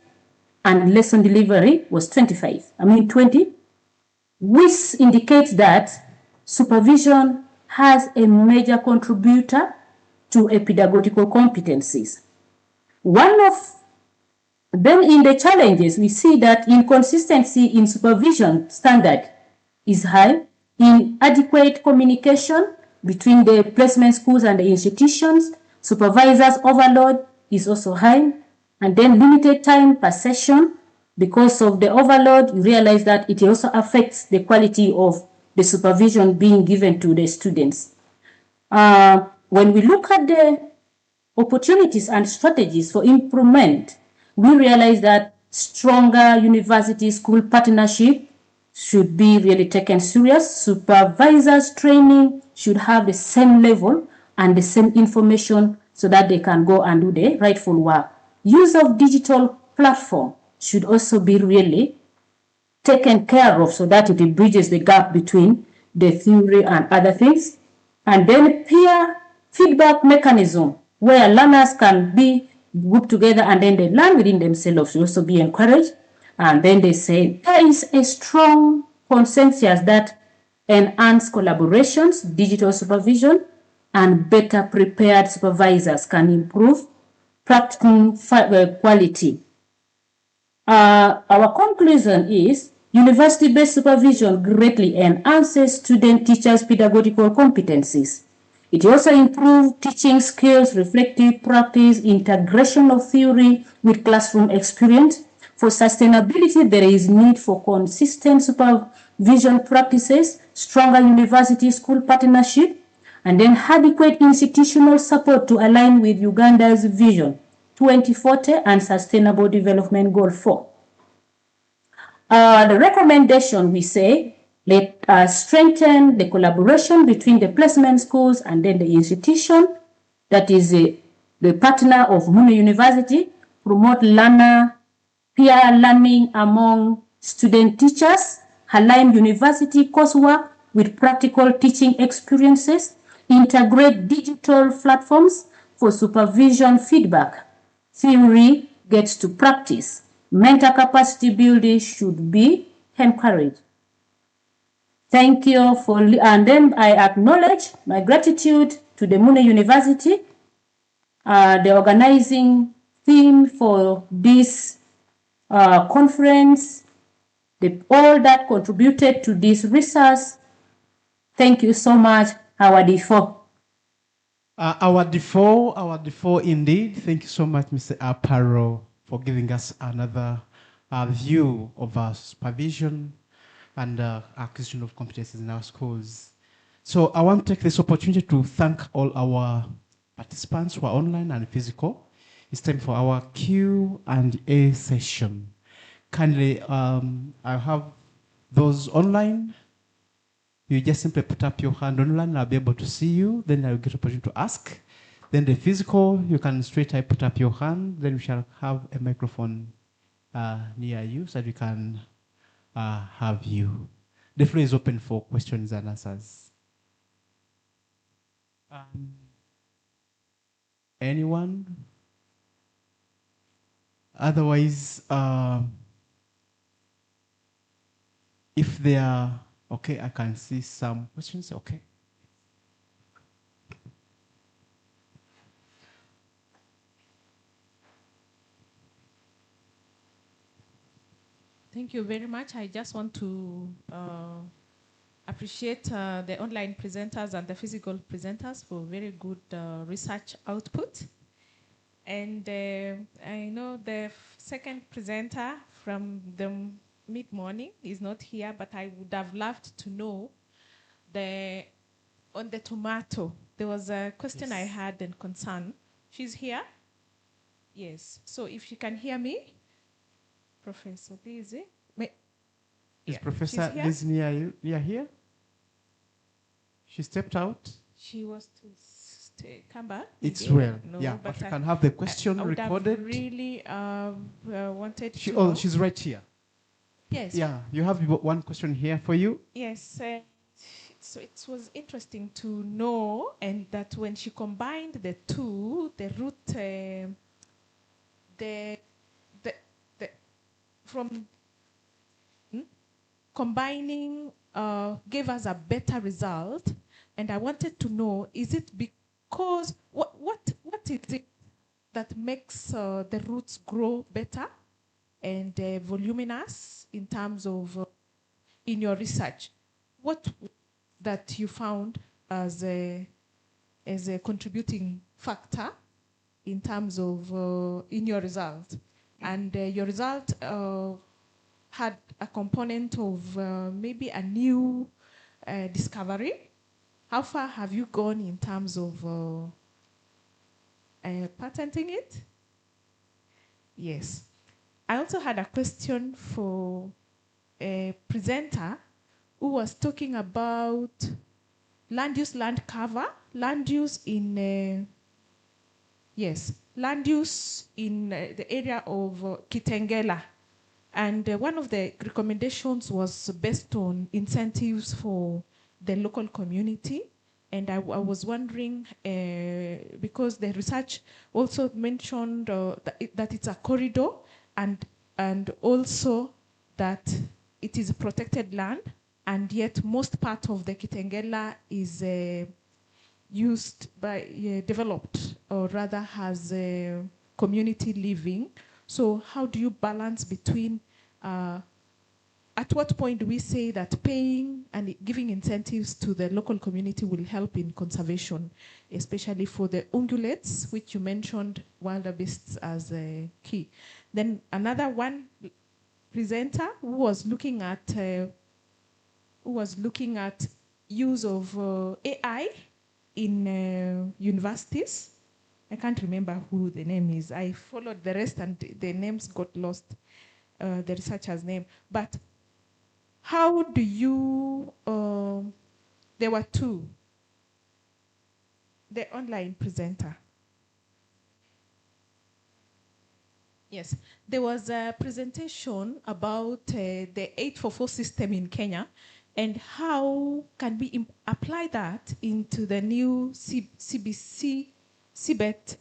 and lesson delivery was 20, which indicates that supervision has a major contributor to a pedagogical competencies. Then in the challenges, we see that inconsistency in supervision standard is high, inadequate communication between the placement schools and the institutions, supervisors overload is also high, and then limited time per session. Because of the overload, you realize that it also affects the quality of the supervision being given to the students. When we look at the opportunities and strategies for improvement, we realize that stronger university-school partnership should be really taken serious. Supervisors training should have the same level and the same information so that they can go and do the rightful work. Use of digital platform should also be really taken care of so that it bridges the gap between the theory and other things. And then peer feedback mechanism where learners can be grouped together and then they learn within themselves should also be encouraged. And then they say there is a strong consensus that enhanced collaborations, digital supervision, and better prepared supervisors can improve practical quality. Our conclusion is university-based supervision greatly enhances student teachers' pedagogical competencies. It also improves teaching skills, reflective practice, integration of theory with classroom experience. For sustainability, there is need for consistent supervision practices, stronger university-school partnership, and then adequate institutional support to align with Uganda's vision 2040 and Sustainable Development Goal 4. The recommendation, we say, let us strengthen the collaboration between the placement schools and then the institution, that is the partner of Mune University, promote peer learning among student teachers, align university coursework with practical teaching experiences, integrate digital platforms for supervision feedback. Theory gets to practice. Mental capacity building should be encouraged. Thank you for, and then I acknowledge my gratitude to the Mune University, the organizing theme for this conference, all that contributed to this research. Thank you so much, our D4. Our D4 indeed. Thank you so much, Mr. Aparo, for giving us another view of our supervision and acquisition of competencies in our schools. So I want to take this opportunity to thank all our participants who are online and physical. It's time for our Q&A session. Kindly, I have those online. You just simply put up your hand online, I'll be able to see you, then I'll get an opportunity to ask. Then the physical, you can straight away put up your hand, then we shall have a microphone near you so that we can have you. The floor is open for questions and answers. Anyone? Otherwise, if there are, okay, I can see some questions, okay. Thank you very much. I just want to appreciate the online presenters and the physical presenters for very good research output. And I know the second presenter from the mid-morning is not here, but I would have loved to know on the tomato. There was a question I had and concern. She's here? Yes. So if you can hear me, Professor Lizzie. Is Professor Liz near you? Near here? She stepped out? She was to come back. It's well. No, yeah, but you can have the question I would recorded. Have really wanted to know. Oh, she's right here. Yes. Yeah, you have one question here for you. Yes. So it was interesting to know, and that when she combined the two, the root the, the from combining gave us a better result, and I wanted to know, is it because, what is it that makes the roots grow better and voluminous in terms of, in your research, what that you found as a contributing factor in terms of, in your result? And your result had a component of maybe a new discovery. How far have you gone in terms of patenting it? Yes. I also had a question for a presenter who was talking about land use, land cover, land use in, land use in the area of Kitengela. And one of the recommendations was based on incentives for the local community. And I was wondering, because the research also mentioned that it's a corridor, and also that it is protected land, and yet most part of the Kitengela is used by, developed, or rather has community living. So how do you balance between, at what point do we say that paying and giving incentives to the local community will help in conservation, especially for the ungulates, which you mentioned wildebeests as a key? Then another one presenter who was looking at use of AI in universities. I can't remember who the name is. I followed the rest and the names got lost, the researcher's name. But how do you, there were two, the online presenter. Yes, there was a presentation about the 844 system in Kenya, and how can we apply that into the new CBET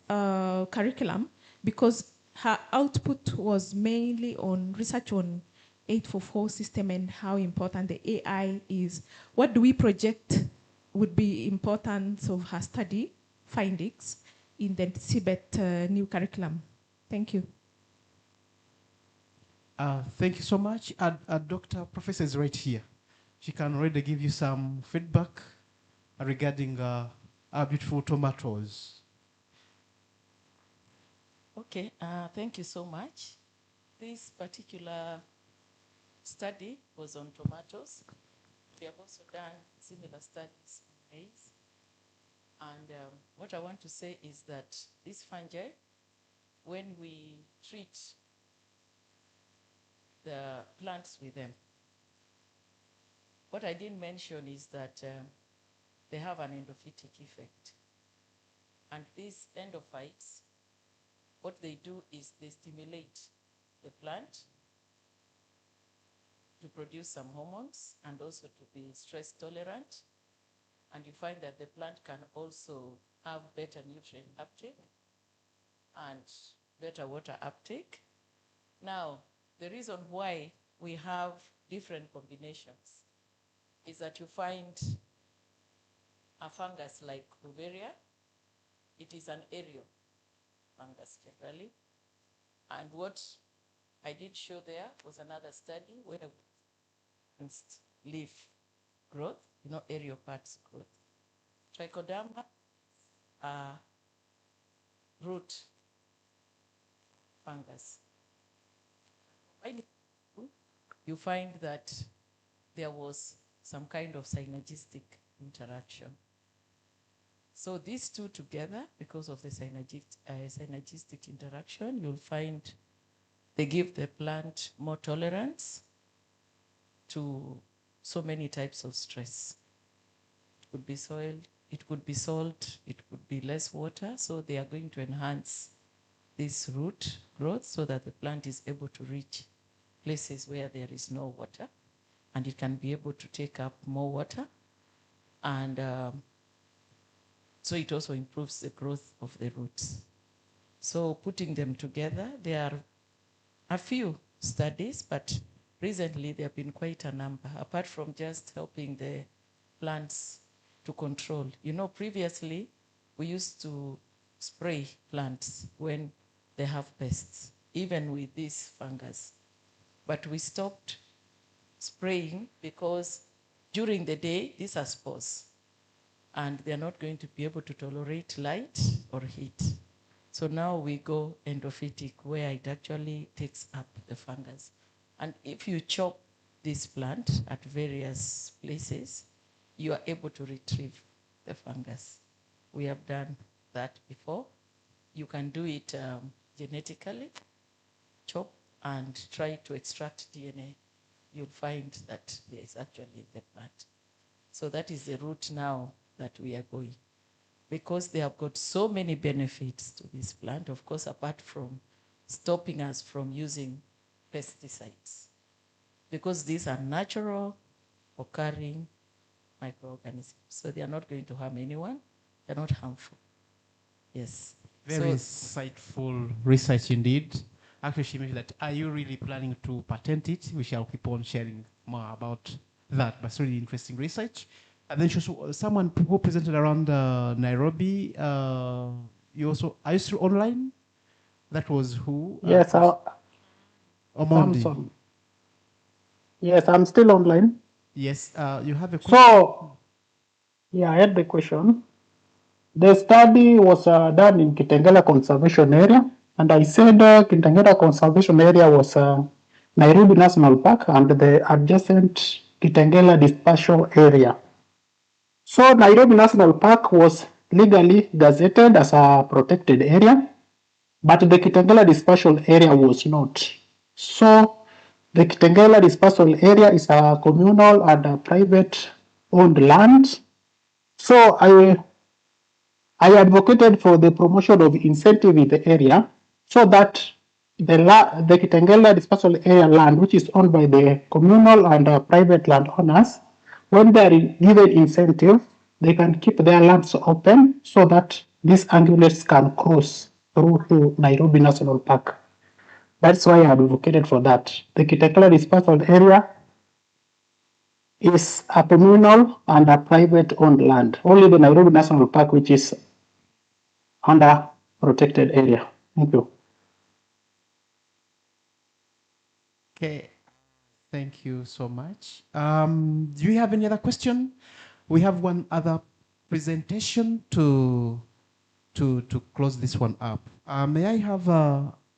curriculum, because her output was mainly on research on 844 system and how important the AI is. What do we project would be importance of her study findings in the CBET new curriculum? Thank you. Thank you so much. Dr. Professor is right here. She can already give you some feedback regarding our beautiful tomatoes. Okay, thank you so much. This particular study was on tomatoes. We have also done similar studies on maize. And what I want to say is that these fungi, when we treat the plants with them, what I didn't mention is that they have an endophytic effect. And these endophytes, what they do is they stimulate the plant to produce some hormones and also to be stress tolerant. And you find that the plant can also have better nutrient uptake and better water uptake. Now, the reason why we have different combinations is that you find a fungus like Uvaria. It is an aerial fungus generally. And what I did show there was another study where leaf growth, aerial parts growth. Trichoderma, root fungus. You find that there was some kind of synergistic interaction. So these two together, because of the synergistic interaction, you'll find they give the plant more tolerance to so many types of stress. It could be soil, it could be salt, it could be less water, so they are going to enhance this root growth so that the plant is able to reach places where there is no water, and it can be able to take up more water. And so it also improves the growth of the roots. So putting them together, there are a few studies, but recently there have been quite a number, apart from just helping the plants to control. You know, previously we used to spray plants when they have pests, even with this fungus. But we stopped spraying because during the day, these are spores, and they're not going to be able to tolerate light or heat. So now we go endophytic, where it actually takes up the fungus. And if you chop this plant at various places, you are able to retrieve the fungus. We have done that before. You can do it genetically, chop and try to extract DNA. You'll find that there is actually the plant. So that is the route now that we are going, because they have got so many benefits to this plant, of course, apart from stopping us from using pesticides, because these are natural occurring microorganisms. So they are not going to harm anyone. They're not harmful. Yes. Very insightful research indeed. Actually, she mentioned that, are you really planning to patent it? We shall keep on sharing more about that, but it's really interesting research. And then she also, someone who presented around Nairobi, you also, are you still online? That was who? Yes, Omondi. Samson. Yes, I'm still online. Yes, you have a question? So, yeah, I had the question. The study was done in Kitengela Conservation Area, and I said Kitengela Conservation Area was Nairobi National Park and the adjacent Kitengela Dispersal Area. So Nairobi National Park was legally gazetted as a protected area, but the Kitengela Dispersal Area was not. So the Kitengela Dispersal Area is a communal and a private owned land. So I advocated for the promotion of incentive in the area so that the Kitengela Dispersal Area land, which is owned by the communal and private landowners, when they are given incentive, they can keep their lands open so that these ungulates can cross through to Nairobi National Park. That's why I advocated for that. The Kitengela Dispersal Area is a communal and a private owned land. Only the Nairobi National Park, which is under protected area. Thank you. Okay, thank you so much. Do you have any other question? We have one other presentation to close this one up. May I have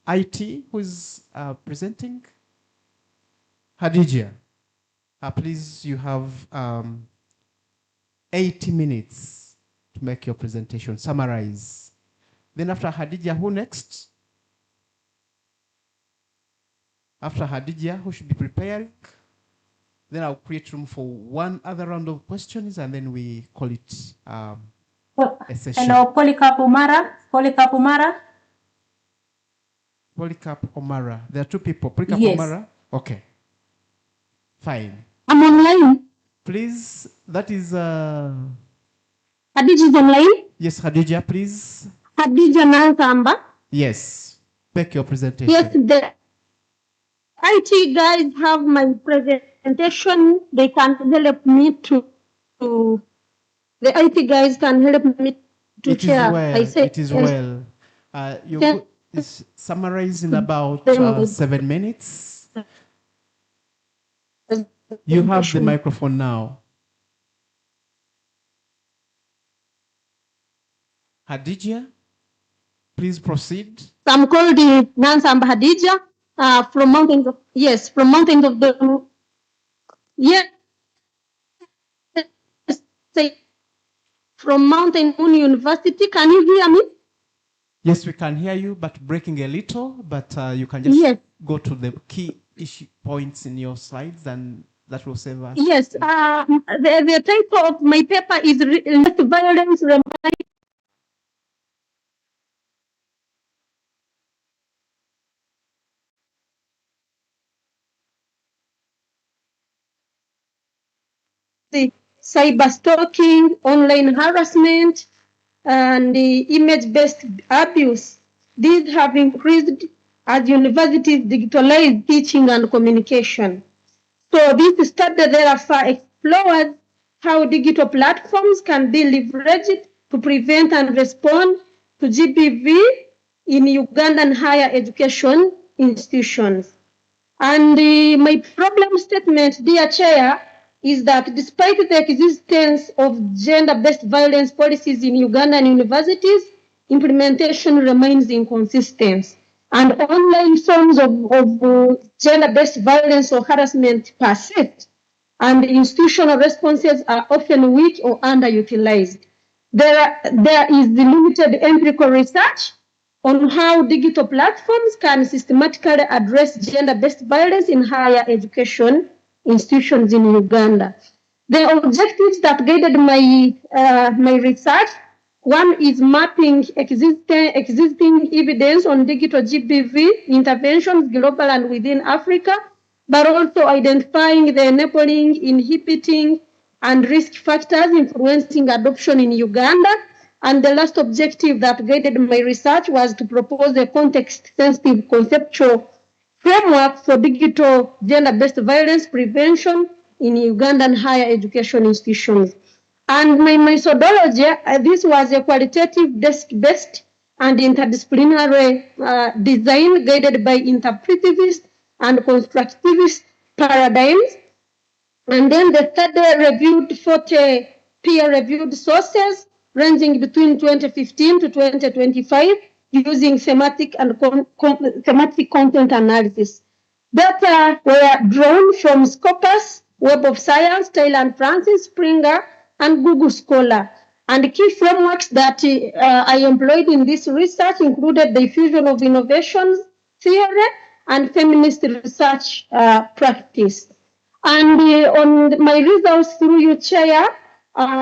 IT who is presenting? Hadija, please, you have 80 minutes to make your presentation. Summarize. Then after Hadija, who next? After Hadija, who should be preparing? Then I'll create room for one other round of questions, and then we call it a session. Hello, Polycarp Umara. Polycarp Umara. Polycarp Omara. There are two people. Polycarp Yes. Omara. Okay. Fine. I'm online. Please, that is. Hadija is online. Yes, Hadija, please. Hadija Nansamba. Yes. Make your presentation. Yes, the IT guys have my presentation. They can help me to the IT guys can help me to It share. is well. I say It is yes. well. You Yes. it's summarize in about 7 minutes. You have the microphone now. Hadija, please proceed. I'm called Nansamba Hadija from Mountains of, yes, from Mountains of the, yes, from Mountain Moon University. Can you hear me? Yes, we can hear you, but breaking a little, but you can just go to the key issue points in your slides, and that will save us. Yes, the title of my paper is Violence Remains. The cyber stalking, online harassment, and the image-based abuse These have increased as universities digitalize teaching and communication. So this study therefore explores how digital platforms can be leveraged to prevent and respond to GBV in Ugandan higher education institutions. And my problem statement, dear Chair, is that despite the existence of gender-based violence policies in Ugandan universities, implementation remains inconsistent. And online forms of gender-based violence or harassment persist, and institutional responses are often weak or underutilized. There is limited empirical research on how digital platforms can systematically address gender-based violence in higher education institutions in Uganda. The objectives that guided my research, one is mapping existing evidence on digital GBV interventions global and within Africa, but also identifying the enabling, inhibiting, and risk factors influencing adoption in Uganda. And the last objective that guided my research was to propose a context-sensitive conceptual framework for digital gender-based violence prevention in Ugandan higher education institutions. And my methodology, this was a qualitative desk-based and interdisciplinary design guided by interpretivist and constructivist paradigms. And then the study reviewed 40 peer-reviewed sources ranging between 2015 to 2025 using thematic and thematic content analysis. Data were drawn from Scopus, Web of Science, Taylor and Francis, Springer, and Google Scholar. And key frameworks that I employed in this research included the fusion of innovations theory and feminist research practice. And on my results through you, Chair,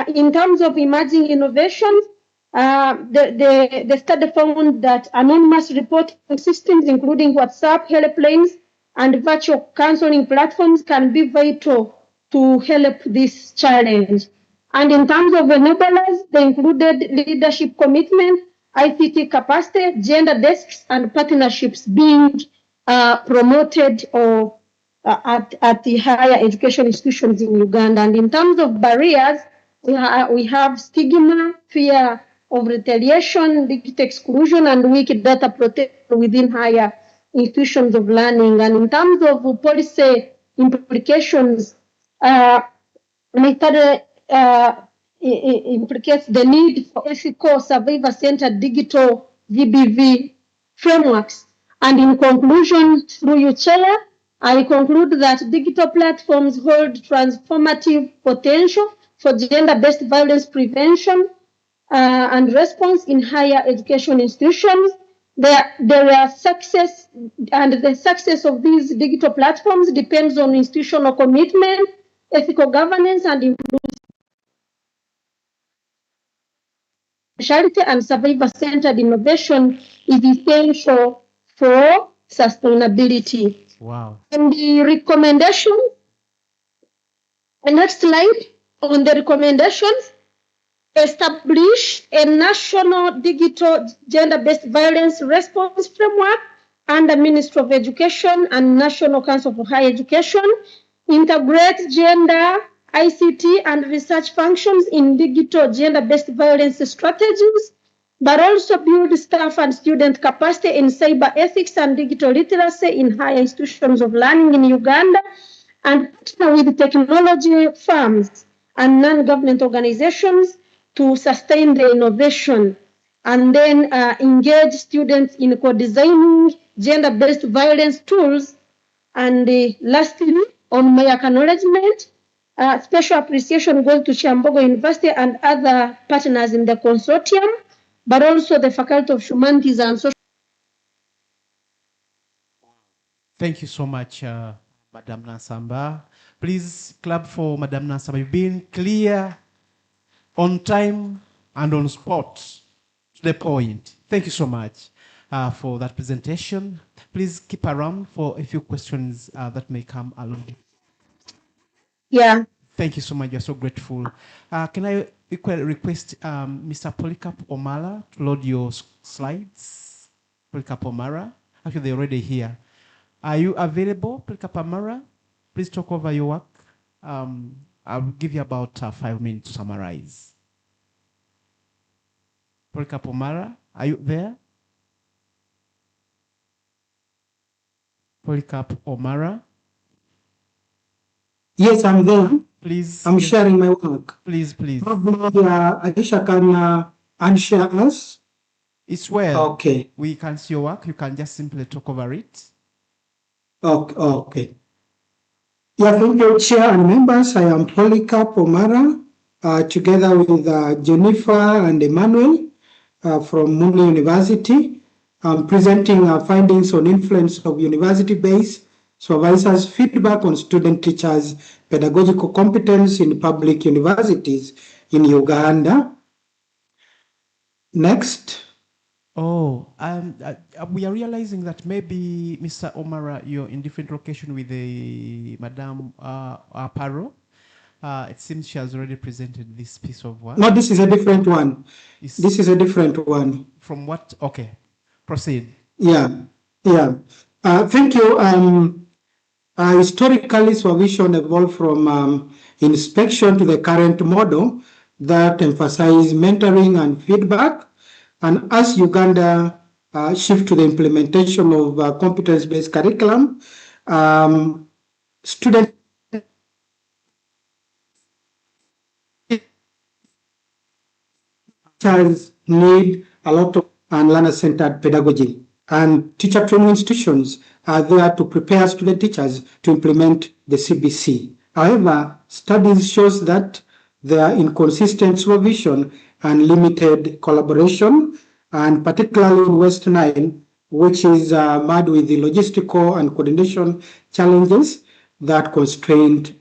in terms of emerging innovations, the study found that anonymous reporting systems, including WhatsApp, helplines, and virtual counseling platforms can be vital to help this challenge. And in terms of enablers, they included leadership commitment, ICT capacity, gender desks, and partnerships being promoted or at the higher education institutions in Uganda. And in terms of barriers, we have stigma, fear of retaliation, digital exclusion, and weak data protection within higher institutions of learning. And in terms of policy implications, my study implicates the need for ethical survivor-centered digital GBV frameworks. And in conclusion, through you, Chair, I conclude that digital platforms hold transformative potential for gender-based violence prevention and response in higher education institutions. There are success, and the success of these digital platforms depends on institutional commitment, ethical governance, and specialty and survivor-centered innovation is essential for sustainability. Wow. And the recommendation, the next slide on the recommendations, establish a national digital gender-based violence response framework under Ministry of Education and National Council for Higher Education, integrate gender, ICT, and research functions in digital gender-based violence strategies, but also build staff and student capacity in cyber ethics and digital literacy in higher institutions of learning in Uganda, and partner with technology firms and non-government organizations to sustain the innovation, and then engage students in co-designing gender-based violence tools. And lastly, on my acknowledgement, special appreciation goes to Kyambogo University and other partners in the consortium, but also the Faculty of Humanities and Social. Thank you so much, Madam Nasamba. Please clap for Madam Nasamba. You've been clear, on time, and on spot, to the point. Thank you so much for that presentation. Please keep around for a few questions that may come along. Yeah. Thank you so much. You're so grateful. Can I request Mr. Polycarp Omala to load your slides, please? Polycarp Omara. Actually, they're already here. Are you available, Polycarp Omara? Please talk over your work. I'll give you about 5 minutes to summarize. Polycarp Omara, are you there? Polycarp Omara? Yes, I'm there. Please. I'm sharing my work. Please, please. Probably Aisha can unshare us. It's well. Okay. We can see your work. You can just simply talk over it. Okay. Okay. Yeah, thank you, Chair and members. I am Polycarp Omara, together with Jennifer and Emmanuel from Mumbai University. I'm presenting our findings on influence of university-based supervisors' feedback on student-teachers' pedagogical competence in public universities in Uganda. Next. Oh, we are realizing that maybe Mr. Omara, you're in different location with the Madame Aparo. It seems she has already presented this piece of work. No, this is a different one. This is a different one. From what? Okay, proceed. Yeah, yeah. Thank you. Historically, supervision evolved from inspection to the current model that emphasizes mentoring and feedback. And as Uganda shift to the implementation of competence-based curriculum, students need a lot of learner-centered pedagogy. And teacher training institutions are there to prepare student teachers to implement the CBC. However, studies shows that there are inconsistent supervision and limited collaboration, and particularly in West Nile, which is marred with the logistical and coordination challenges that constrained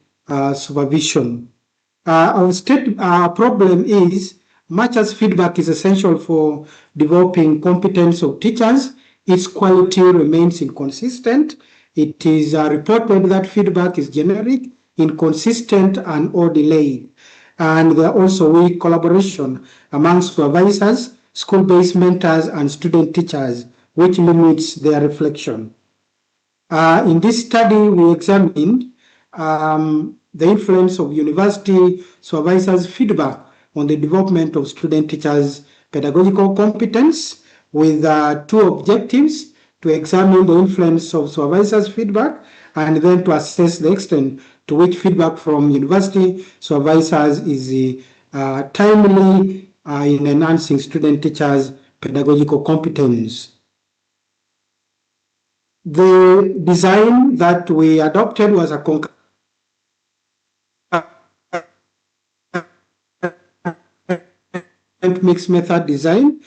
supervision. Our problem is, much as feedback is essential for developing competence of teachers, its quality remains inconsistent. It is reported that feedback is generic, inconsistent, and or delayed. And there are also weak collaboration among supervisors, school-based mentors, and student teachers, which limits their reflection. In this study, we examined the influence of university supervisors' feedback on the development of student teachers' pedagogical competence with 2 objectives: to examine the influence of supervisors' feedback and then to assess the extent to which feedback from university supervisors is timely in enhancing student teachers' pedagogical competence. The design that we adopted was a mixed method design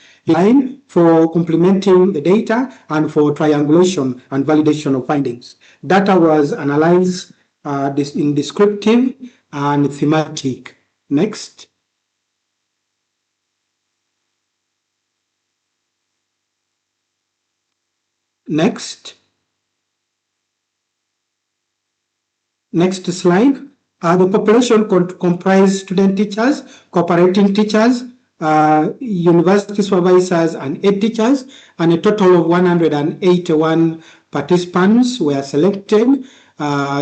for complementing the data and for triangulation and validation of findings. Data was analyzed in descriptive and thematic. Next. Next. Next slide. The population comprised student teachers, cooperating teachers, university supervisors, and 8 teachers, and a total of 181 participants were selected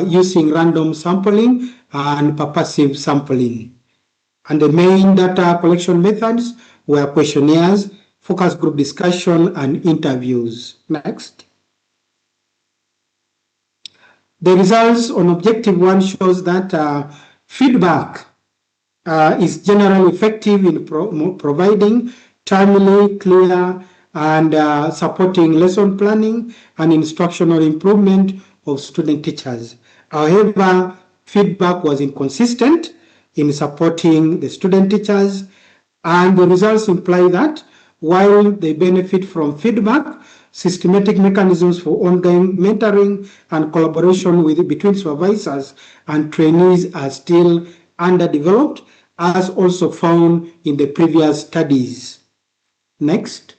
using random sampling and purposive sampling. And the main data collection methods were questionnaires, focus group discussion, and interviews. Next. The results on objective 1 shows that feedback is generally effective in providing timely, clear, and supporting lesson planning and instructional improvement of student teachers. However, feedback was inconsistent in supporting the student teachers, and the results imply that while they benefit from feedback, systematic mechanisms for ongoing mentoring and collaboration between supervisors and trainees are still underdeveloped, as also found in the previous studies. Next.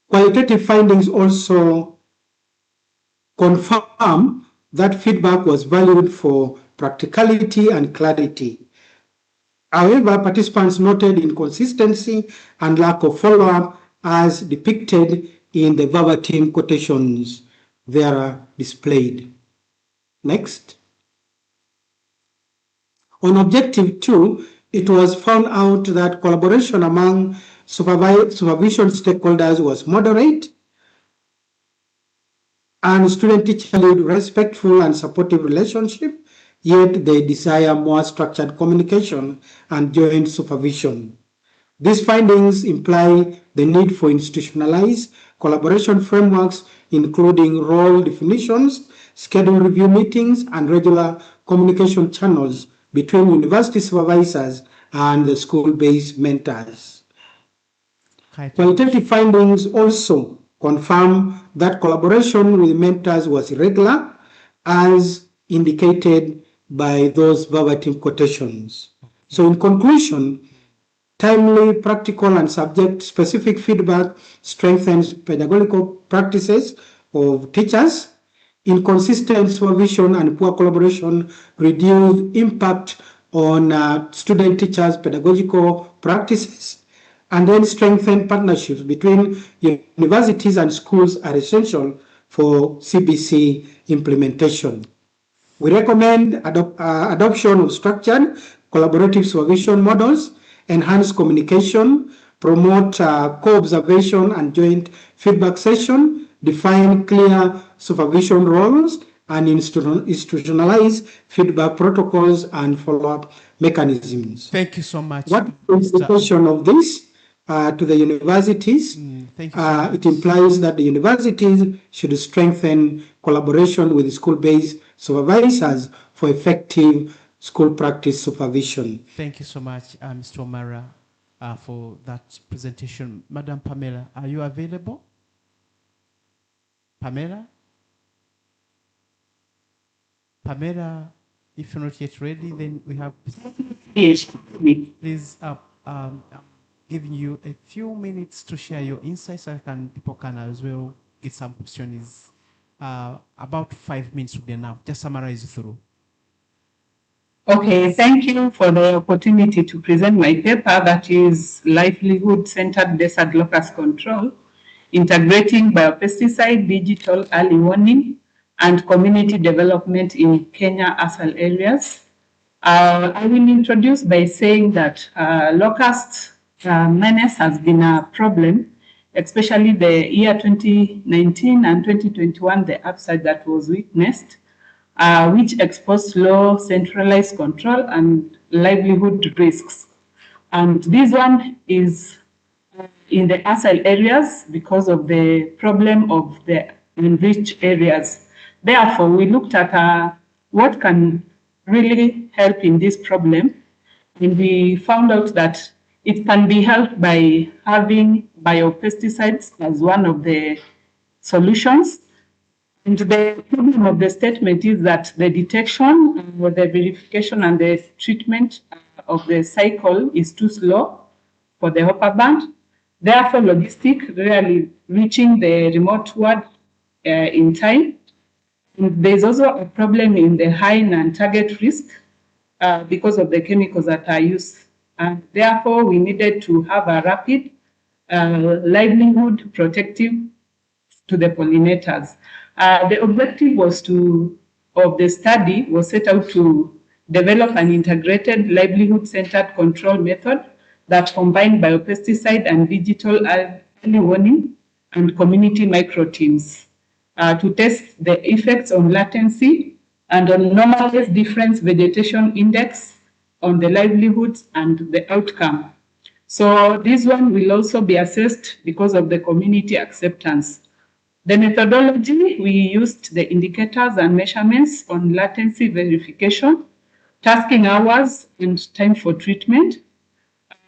Qualitative findings also confirm that feedback was valued for practicality and clarity. However, participants noted inconsistency and lack of follow-up as depicted in the verbatim quotations there displayed. Next. On objective 2, it was found out that collaboration among supervision stakeholders was moderate, and student-teacher lead respectful and supportive relationship, yet they desire more structured communication and joint supervision. These findings imply the need for institutionalized collaboration frameworks, including role definitions, scheduled review meetings, and regular communication channels between university supervisors and the school-based mentors. Qualitative findings also confirm that collaboration with mentors was irregular, as indicated by those verbatim quotations. So in conclusion, timely, practical, and subject-specific feedback strengthens pedagogical practices of teachers. Inconsistent supervision and poor collaboration reduce impact on student-teachers' pedagogical practices, and then strengthen partnerships between universities and schools are essential for CBC implementation. We recommend adoption of structured collaborative supervision models, enhance communication, promote co-observation and joint feedback session, define clear supervision roles, and institutionalize feedback protocols and follow-up mechanisms. Thank you so much. What is the implication of this to the universities? Thank you so much. It implies that the universities should strengthen collaboration with school-based supervisors for effective school practice supervision. Thank you so much, Mr. Omara, for that presentation. Madam Pamela, are you available? Pamela? Pamela, if you're not yet ready, then we have... Yes. Please, giving you a few minutes to share your insights, so people can as well get some questions. About 5 minutes would be enough. Just summarize through. Okay, thank you for the opportunity to present my paper, that is Livelihood-Centered Desert Locust Control, Integrating Biopesticide, Digital Early Warning, and Community Development in Kenya ASAL areas. I will introduce by saying that locust menace has been a problem, especially the year 2019 and 2021, the upside that was witnessed, which exposed low centralized control and livelihood risks. And this one is in the ASAL areas because of the problem of the enriched areas. Therefore, we looked at what can really help in this problem, and we found out that it can be helped by having biopesticides as one of the solutions. And the problem of the statement is that the detection, the verification, and the treatment of the cycle is too slow for the hopper band. Therefore, logistic really reaching the remote ward in time. And there's also a problem in the high non-target risk because of the chemicals that are used. And therefore, we needed to have a rapid livelihood protective to the pollinators. The objective was of the study was set out to develop an integrated livelihood-centered control method that combined biopesticide and digital early warning and community micro teams to test the effects on latency and on normalized difference vegetation index on the livelihoods and the outcome. So this one will also be assessed because of the community acceptance. The methodology, we used the indicators and measurements on latency verification, tasking hours and time for treatment,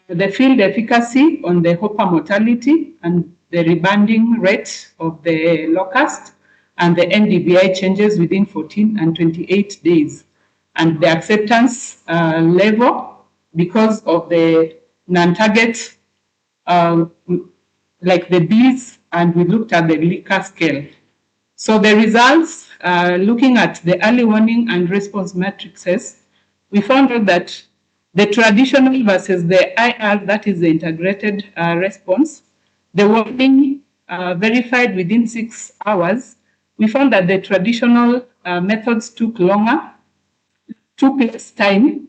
the field efficacy on the hopper mortality and the rebounding rate of the locust, and the NDVI changes within 14 and 28 days. And the acceptance level, because of the non-target, like the bees, and we looked at the Likert scale. So the results, looking at the early warning and response matrices, we found out that the traditional versus the IR, that is the integrated response, the warning verified within 6 hours, we found that the traditional methods took less time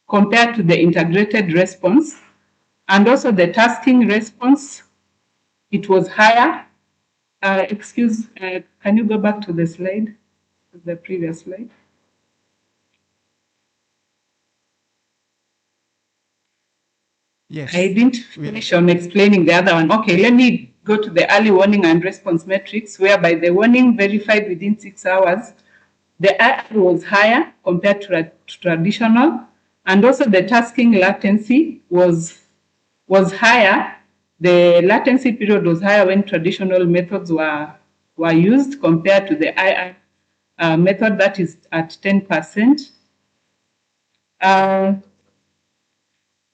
compared to the integrated response. And also the tasking response, it was higher. Can you go back to the slide, the previous slide? Yes. I didn't finish on explaining the other one. Okay, let me go to the early warning and response metrics, whereby the warning verified within 6 hours, the IR was higher compared to traditional, and also the tasking latency was higher. The latency period was higher when traditional methods were used compared to the IR method that is at 10%.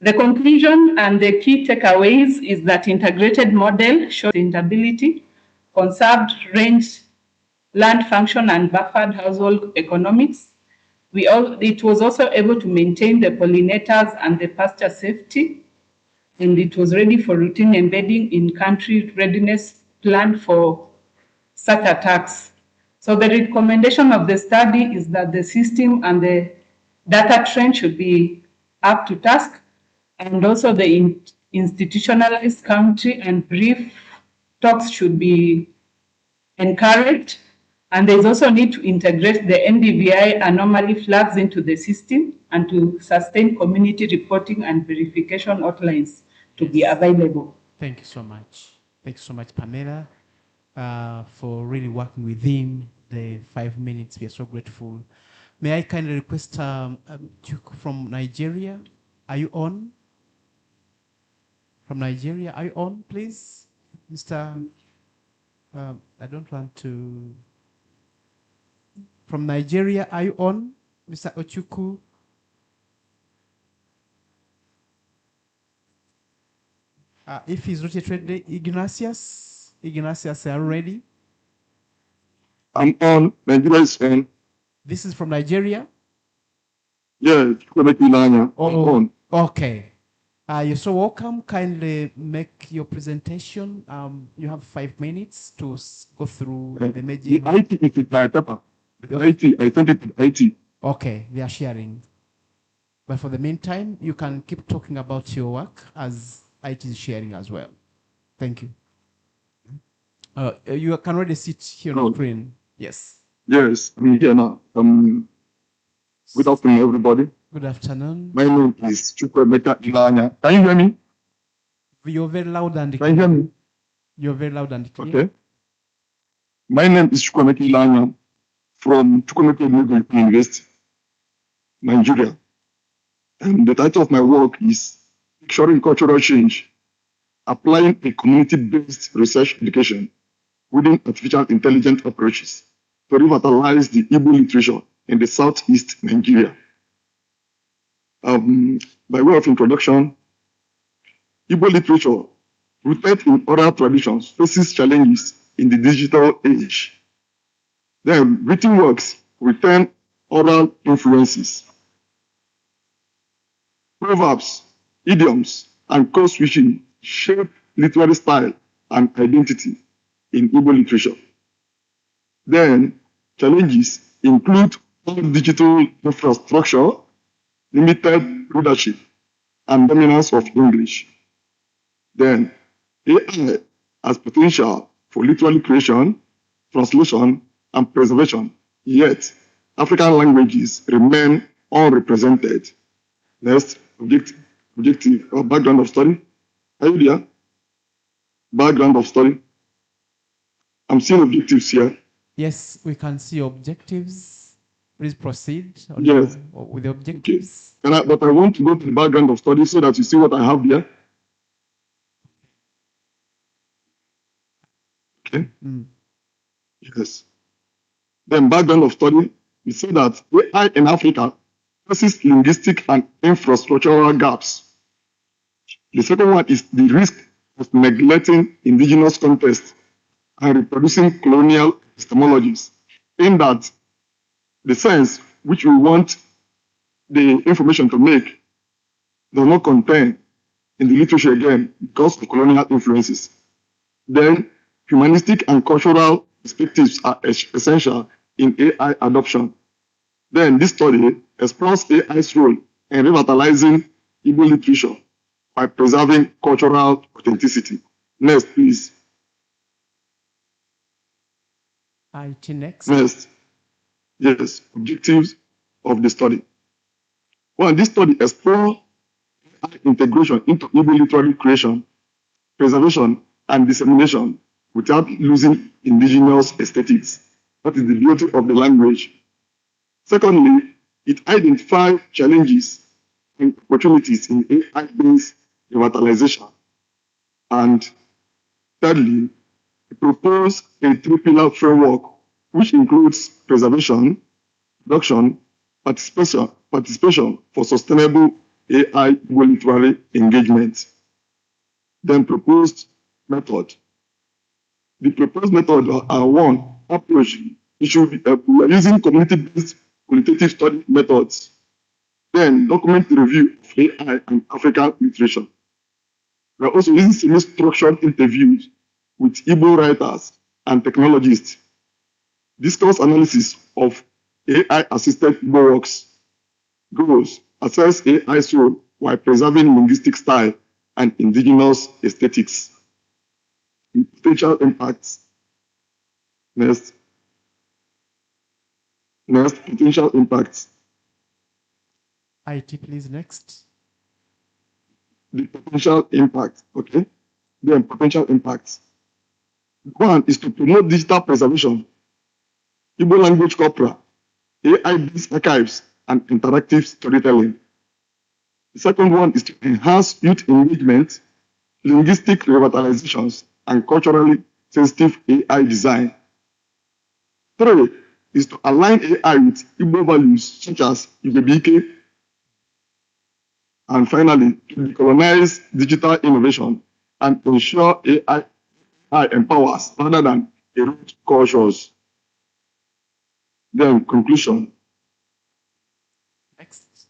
The conclusion and the key takeaways is that integrated model showed sustainability, conserved range, land function, and buffered household economics. It was also able to maintain the pollinators and the pasture safety, and it was ready for routine embedding in country readiness plan for such attacks. So the recommendation of the study is that the system and the data trend should be up to task, and also the institutionalized country and brief talks should be encouraged. And there's also need to integrate the NDVI anomaly flags into the system and to sustain community reporting and verification outlines to be available. Thank you so much. Thank you so much, Pamela, for really working within the 5 minutes. We are so grateful. May I kindly request from Nigeria? Are you on? From Nigeria, are you on, please? Mr. I don't want to. From Nigeria, are you on? Mr. Ochuku? If he's not yet ready, Ignatius, are you ready? I'm on. Nigeria is on. This is from Nigeria? Yeah, I'm on. Okay. You're so welcome. Kindly make your presentation. You have 5 minutes to go through the major. The IT is in my paper. The IT, I sent it to IT. Okay, they are sharing. But for the meantime, you can keep talking about your work as IT is sharing as well. Thank you. You can already sit here on the screen. Yes. Yes, I'm here now. Good afternoon, everybody. Good afternoon. My name is Chukwemeka Ilanya. Can you hear me? You're very loud and clear. Can you hear me? You're very loud and clear. Okay. My name is Chukwemeka Ilanya from Chukwemeka University, Nigeria. And the title of my work is Ensuring Cultural Change, Applying a Community-Based Research Education within Artificial Intelligence Approaches to revitalize the Igbo literature in the Southeast Nigeria. By way of introduction, Igbo literature, rooted in oral traditions, faces challenges in the digital age. Then, written works return oral influences. Proverbs, idioms, and code switching shape literary style and identity in Igbo literature. Then, challenges include digital infrastructure, limited readership, and dominance of English. Then, AI has potential for literary creation, translation, and preservation, yet African languages remain unrepresented. Next, objective or background of study. Are you there? Background of study. I'm seeing objectives here. Yes, we can see objectives. Please proceed Yes. with the objectives. Okay. But I want to go to the background of study so that you see what I have here. Okay. Yes. Then background of study, we say that AI in Africa faces linguistic and infrastructural gaps. The second one is the risk of neglecting indigenous context and reproducing colonial epistemologies, in that the sense which we want the information to make does not contain in the literature again because of colonial influences. Then, humanistic and cultural perspectives are essential in AI adoption. Then, this study explores AI's role in revitalizing Igbo literature by preserving cultural authenticity. Next, please. IT next. Next. Yes, objectives of the study. One, this study explores integration into Igbo literary creation, preservation, and dissemination without losing indigenous aesthetics. That is the beauty of the language. Secondly, it identifies challenges and opportunities in AI-based revitalization. And thirdly, it proposed a three-pillar framework, which includes preservation, production, participation for sustainable AI literary engagement. Then proposed method. The proposed method are one, approach. We are using community-based qualitative study methods. Then document review of AI and African literature. We are also using semi-structured interviews with Igbo writers and technologists. Discourse analysis of AI-assisted Igbo works. Goals: assess AI's role while preserving linguistic style and indigenous aesthetics. Potential impacts. Next, potential impacts. IT, please, next. The potential impact, okay? Then potential impacts. One is to promote digital preservation, Igbo language corpora, AI-based archives, and interactive storytelling. The second one is to enhance youth engagement, linguistic revitalizations, and culturally sensitive AI design. Three is to align AI with Igbo values such as Igbo. And finally, to decolonize digital innovation and ensure AI empowers rather than erode cultures. Then conclusion. Next.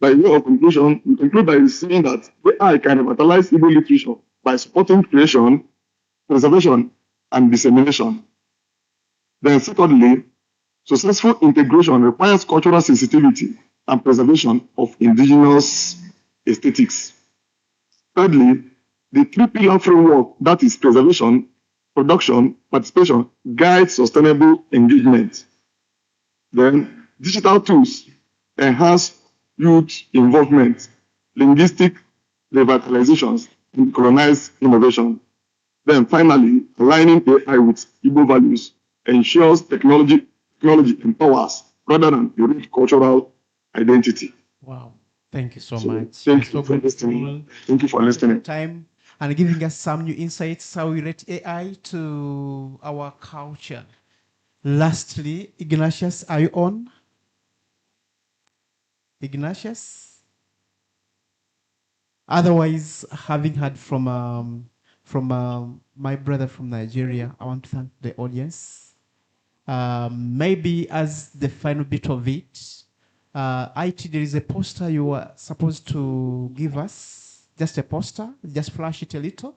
By way of conclusion, we conclude by saying that AI can revitalize Igbo literature by supporting creation, preservation, and dissemination. Then secondly, successful integration requires cultural sensitivity and preservation of indigenous aesthetics. Thirdly, the three-pillar framework, that is preservation, production, participation, guides sustainable engagement. Then digital tools enhance youth involvement, linguistic revitalizations, and colonize innovation. Then finally, aligning AI with Igbo values ensures technology empowers rather than erode cultural identity. Wow. Thank you so much. Thank you for listening. Thank you for listening. Time and giving us some new insights how we relate AI to our culture. Lastly, Ignatius, are you on? Ignatius? Otherwise, having heard from my brother from Nigeria, I want to thank the audience. Maybe as the final bit of it, IT, there is a poster you were supposed to give us, just a poster, just flash it a little,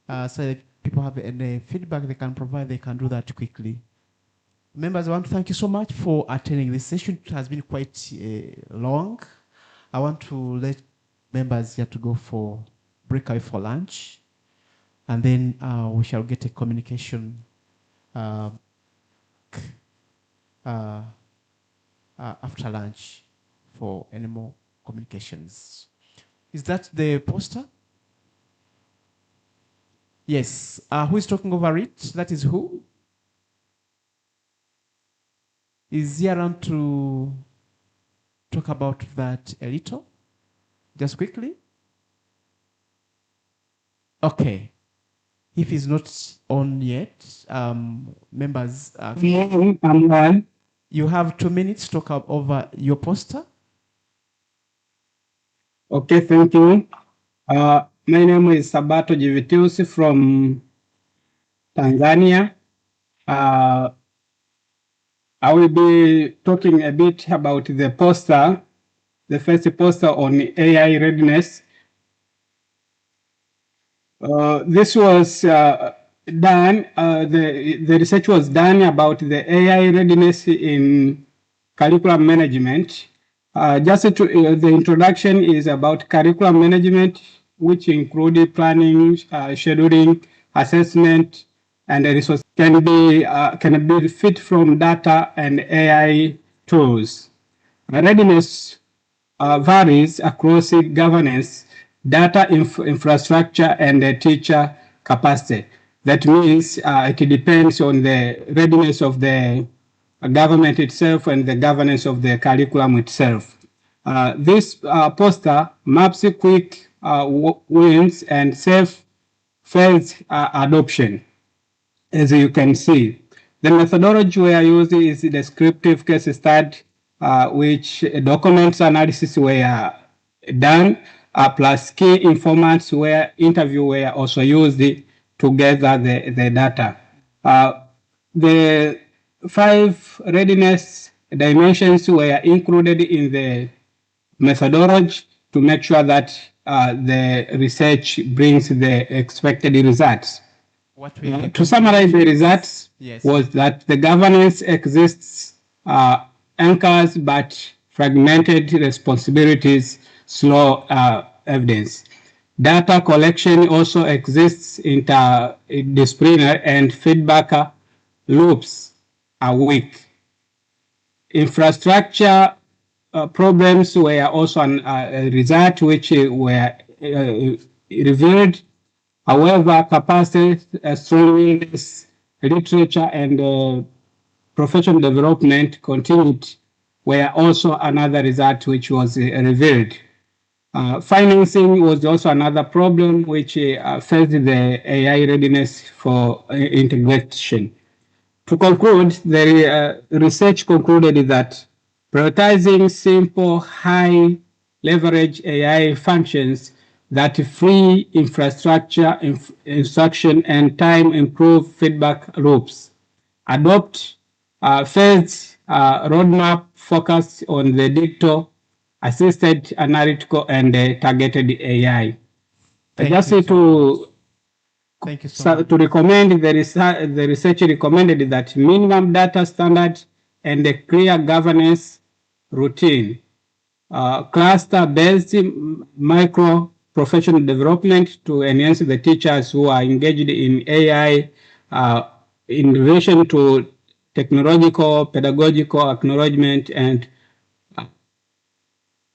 so that people have any feedback they can provide, they can do that quickly. Members, I want to thank you so much for attending this session. It has been quite long. I want to let members here to go for breakaway for lunch, and then we shall get a communication after lunch for any more communications. Is that the poster? Yes. Who is talking over it? That is who? Is he around to talk about that a little? Just quickly? Okay. If he's not on yet, members, you have 2 minutes to talk over your poster. Okay, thank you. My name is Sabato Jivitiusi from Tanzania. I will be talking a bit about the poster, the first poster on AI readiness. This was done, the research was done about the AI readiness in curriculum management. The introduction is about curriculum management, which included planning, scheduling, assessment, and the resource can be fit from data and AI tools. Readiness varies across governance, data infrastructure, and the teacher capacity. That means it depends on the readiness of the government itself and the governance of the curriculum itself. This poster maps quick wins and safe phase adoption, as you can see. The methodology we are using is the descriptive case study, which documents analysis were done, plus key informants where interview were also used to gather the data. The 5 readiness dimensions were included in the methodology to make sure that the research brings the expected results. To summarize the results, was that the governance exists anchors but fragmented responsibilities, slow evidence. Data collection also exists interdisciplinary and feedback loops are weak. Infrastructure problems were also a result which were revealed. However, capacity, strength, literature, and professional development continued were also another result which was revealed. Financing was also another problem which faced the AI readiness for integration. To conclude, the research concluded that prioritizing simple, high leverage AI functions that free infrastructure, instruction, and time improve feedback loops. Adopt phased roadmap focused on the digital assisted analytical and targeted AI. Just to recommend the research recommended that minimum data standard and a clear governance routine, cluster-based micro professional development to enhance the teachers who are engaged in AI in relation to technological, pedagogical acknowledgement and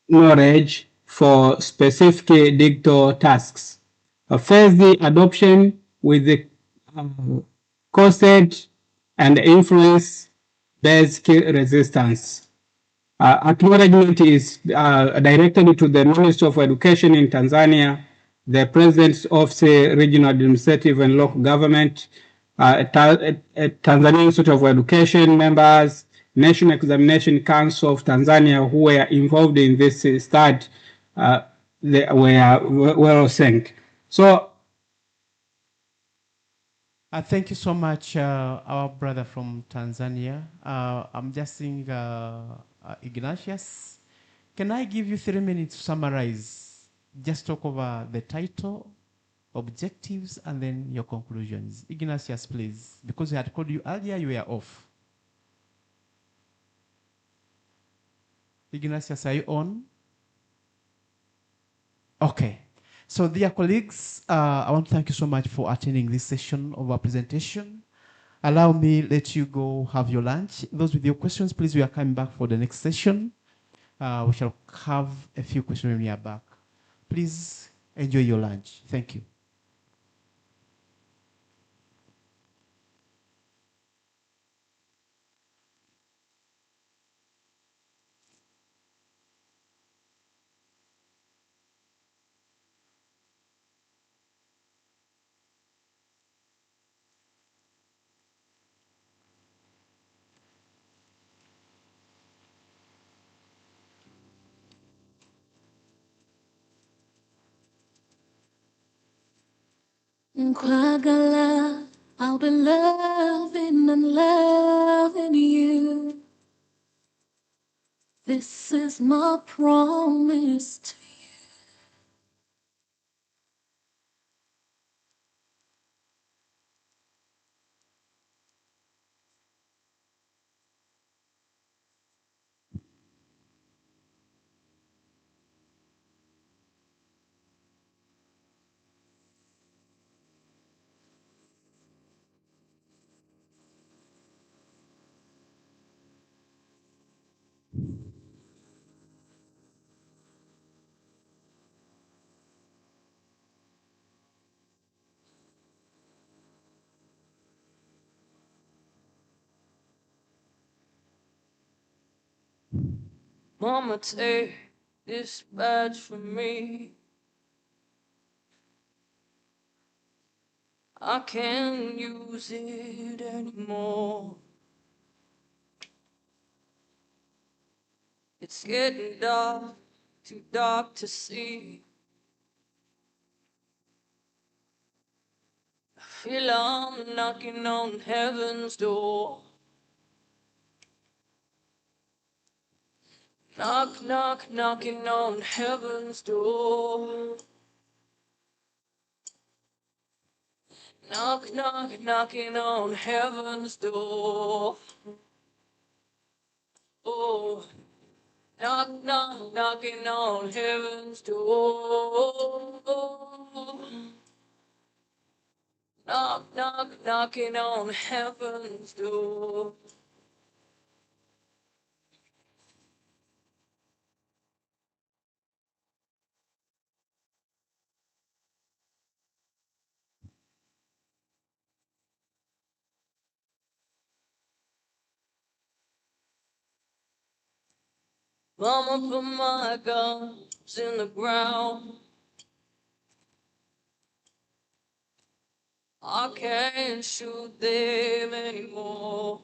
knowledge for specific digital tasks. First, the adoption with the costed and influence-based resistance. Acknowledgement is directed to the Ministry of Education in Tanzania, the President's Office, Regional Administrative and Local Government, Tanzania Institute of Education members, National Examination Council of Tanzania, who were involved in this study, they were well synced. So, thank you so much, our brother from Tanzania. I'm just seeing Ignatius. Can I give you 3 minutes to summarize? Just talk over the title, objectives, and then your conclusions. Ignatius, please. Because I had called you earlier, you were off. Ignatius, are you on? Okay. So, dear colleagues, I want to thank you so much for attending this session of our presentation. Allow me let you go have your lunch. Those with your questions, please, we are coming back for the next session. We shall have a few questions when we are back. Please enjoy your lunch. Thank you. Nkwagala, I'll be loving and loving you. This is my promise to Mama, take this badge from me. I can't use it anymore. It's getting dark, too dark to see. I feel I'm knocking on heaven's door. Knock, knock, knocking on heaven's door. Knock, knock, knocking on heaven's door. Oh, knock, knock, knocking on heaven's door. Knock, knock, knocking on heaven's door. Mama, put my guns in the ground. I can't shoot them anymore.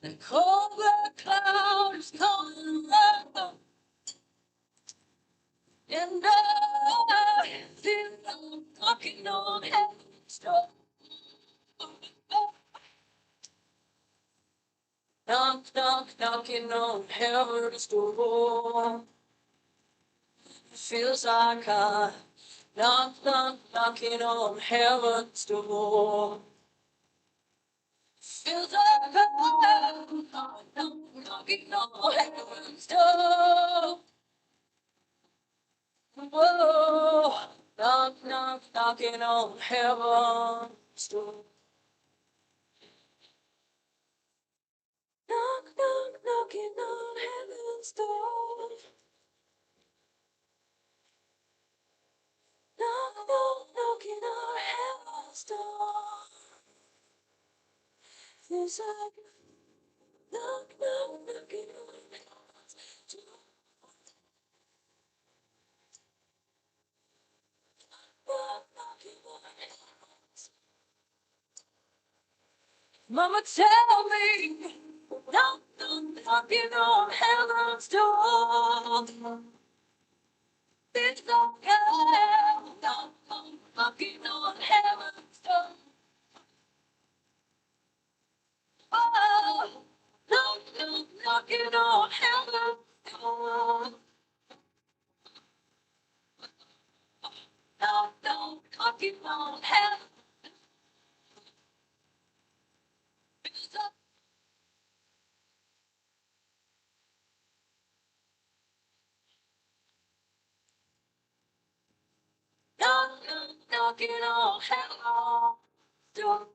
The cold black cloud is coming around, and I feel I'm knocking on heaven's door. Knock, knock, knocking on heaven's door. It feels like I knock, knock, knocking on heaven's door. Feels like I'm knocking on heaven's door. Whoa, knock, knock, knocking on heaven's door. Knock, knock, knocking on heaven's door. Knock, knock, knocking on heaven's door. Feels like knock, knock, knocking on heaven's door. Knock, knocking on heaven's door. Mama, tell me, knock, knock, knocking on heaven's door. It's okay, knock, knock, knocking on heaven's door. Oh, knock, knock, knocking on heaven's door. Knock, knock, knocking on heaven's door. Knock, knock, knocking on heaven's door.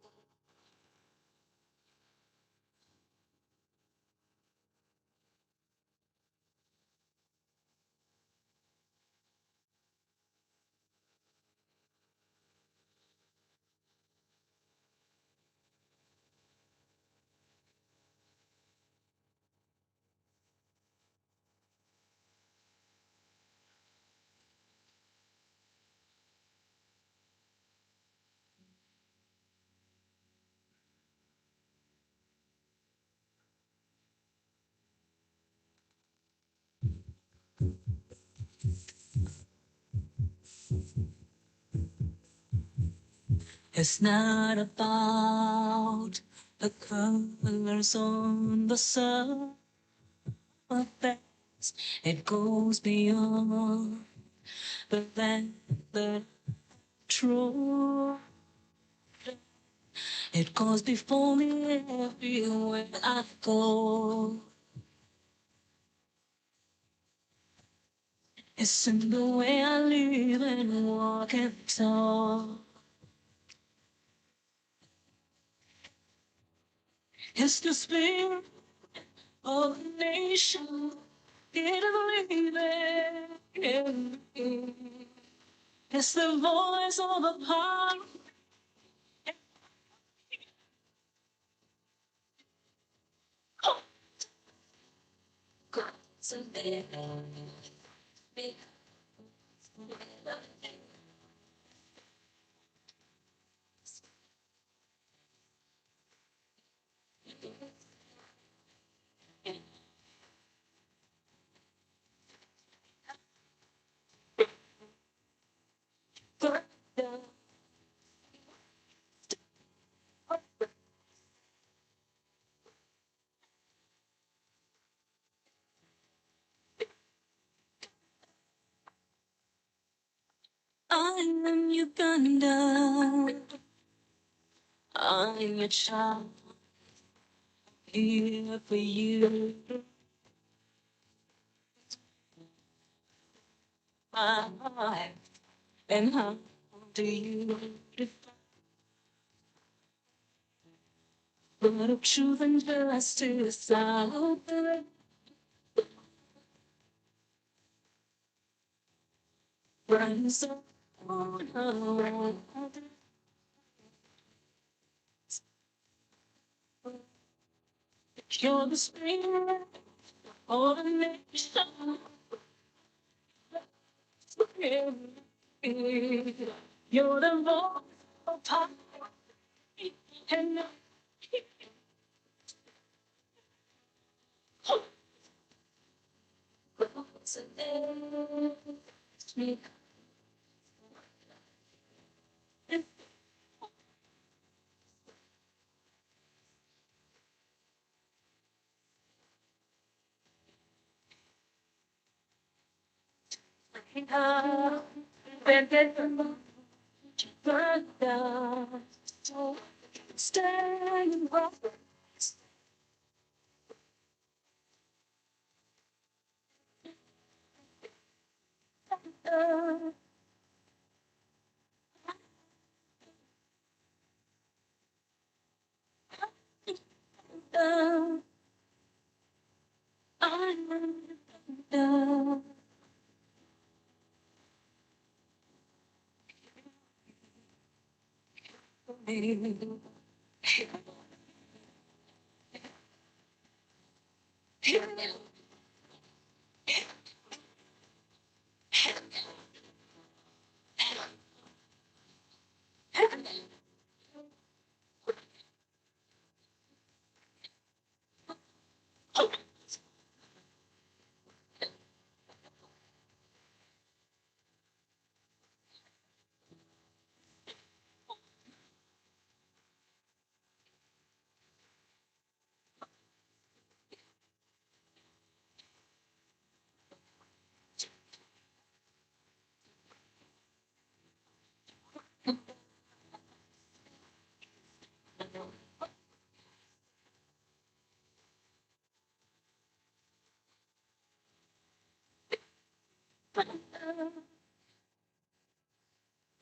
It's not about the colors on the surface. It goes beyond the land that true. It goes before me everywhere I go. It's in the way I live and walk and talk. It's the spirit of the nation. Didn't leave it in me. It's the voice of the heart. I'm in Uganda. I'm your child. Here for you. My heart. And how do you define what of truth and justice out there? Running so on. You're the spirit of a nation. You're the voice of power and me. Staying right.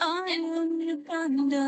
I'm Uganda.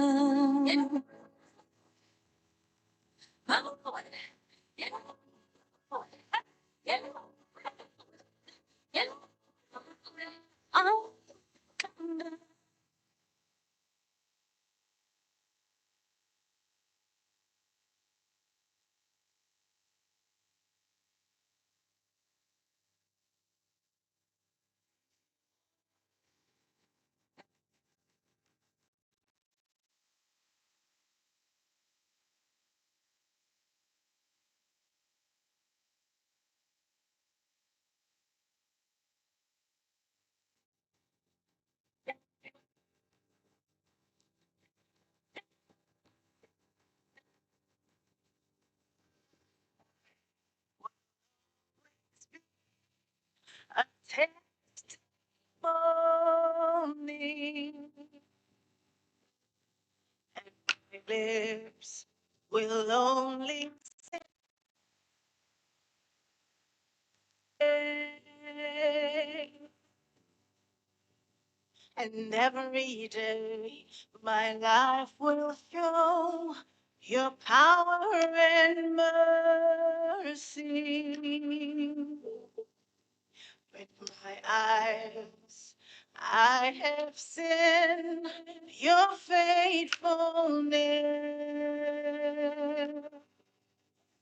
A testimony, and my lips will only say, and every day my life will show your power and mercy. With my eyes, I have seen your faithfulness.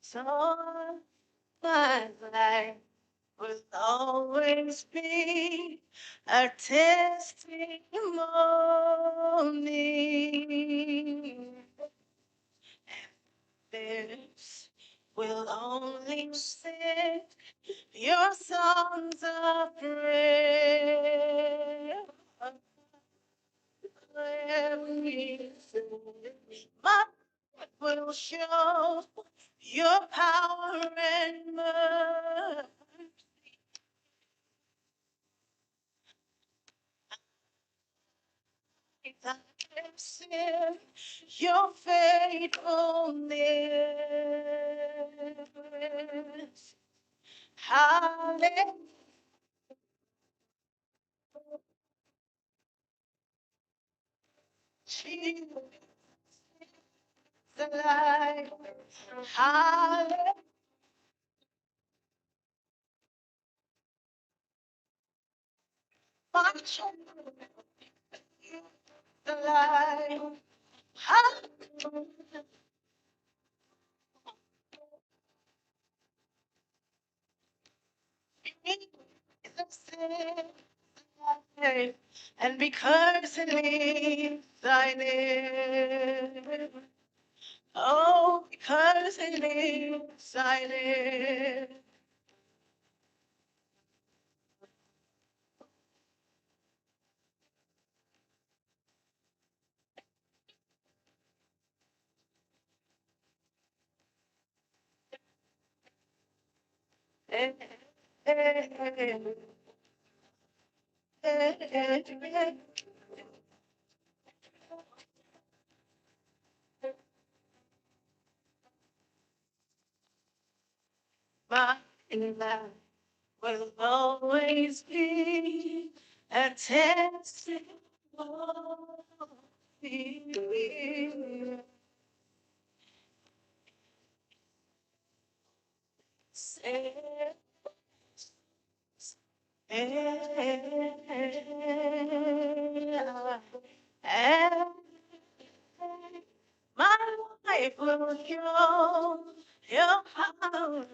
So my life will always be a testimony. This will only sing your songs of praise. My will show your power and mercy. I've seen your faithfulness. Hallelujah. Jesus is alive. Hallelujah. My children is alive. Hallelujah. Jesus is alive. And because he lives, I live. Oh, because he lives, I live. Eh, eh, eh. My life will always be a testimony. Say, and my life will show your power.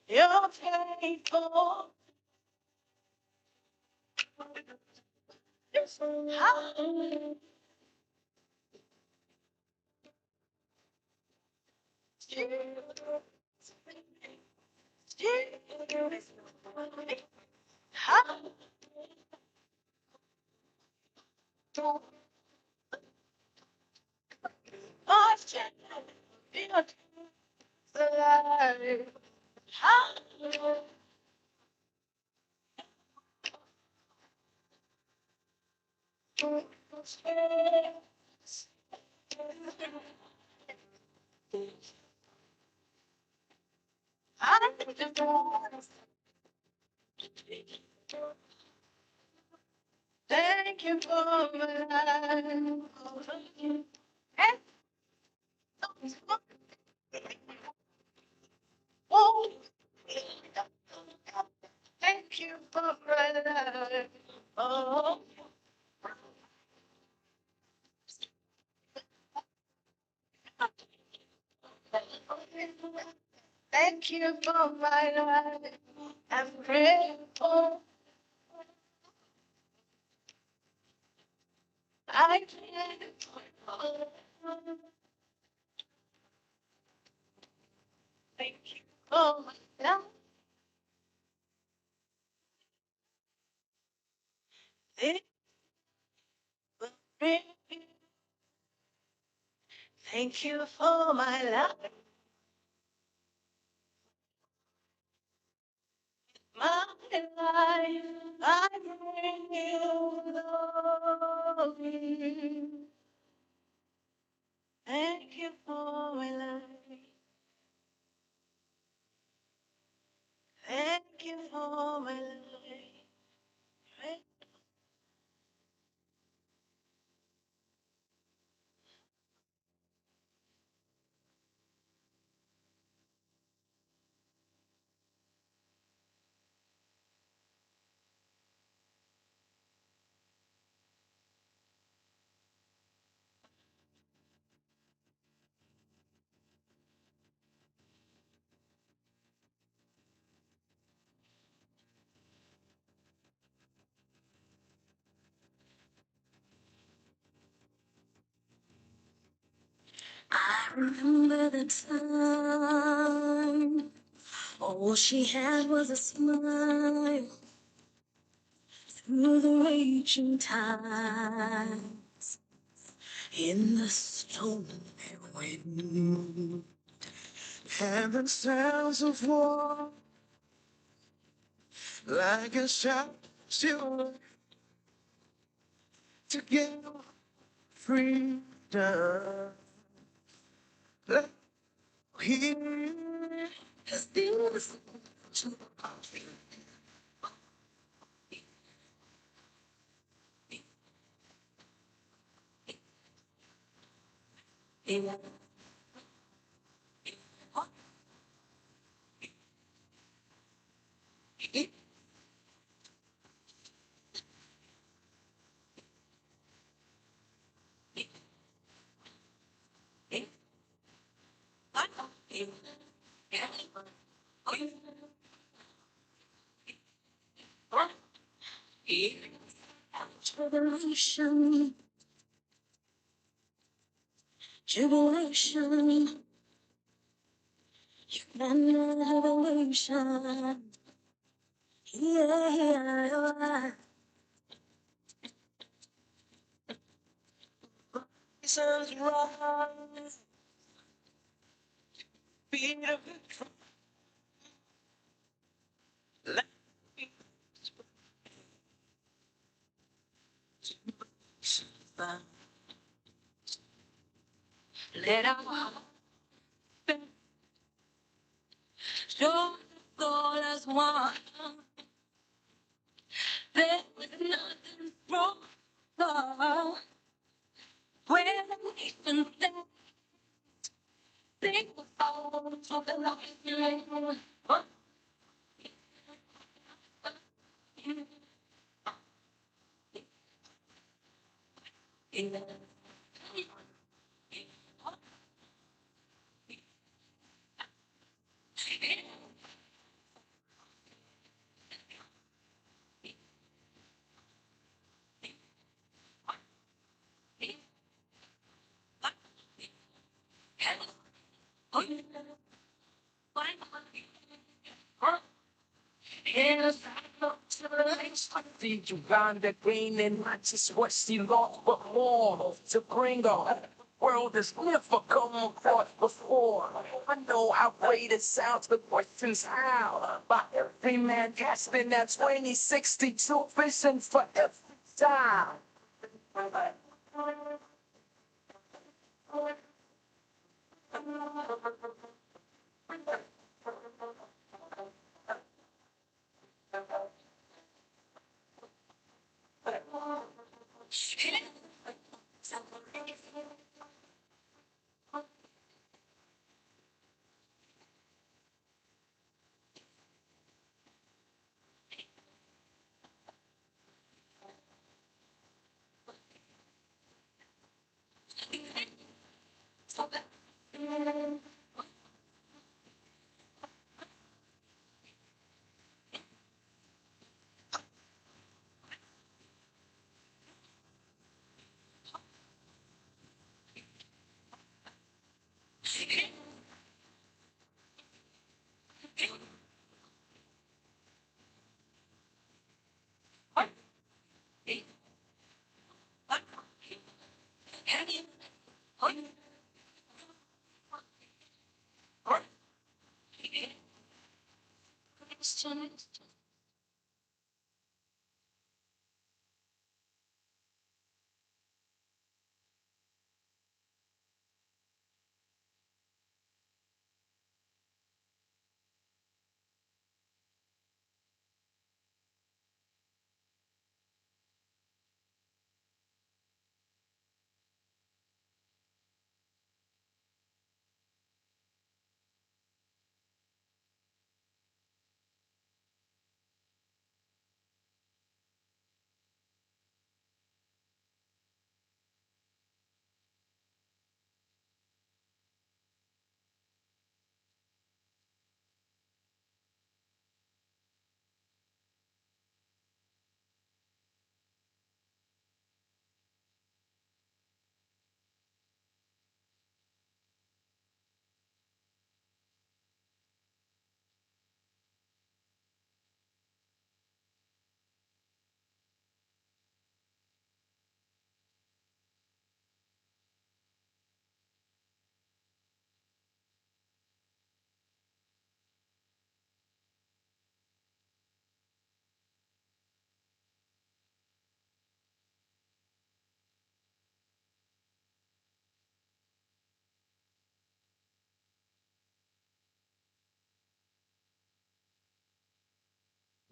You're faithful. Alive. Thank you for my life. Oh, thank you for my life. Oh, thank you for my life. I'm grateful. I can't. Thank you for my life. It will bring you. Thank you for my life. My life, I bring you glory. Thank you for my life. Thank you for my life. remember the time. All she had was a smile through the raging tides. In the storm and wind, and the sounds of war, like a shout to get freedom. Let here is this. Tribulation, tribulation, human revolution. Yeah, reasons rise, beat of the drum. Let me survive. Let our heart show the soul as one. There was nothing wrong. Where the nation stands, think of all to the light. Yes, feed you round the green and not just what she lost, but more to bring her. The world has never come across before. I know how great it sounds, the question's how. By every man casting that 2062 vision for every time.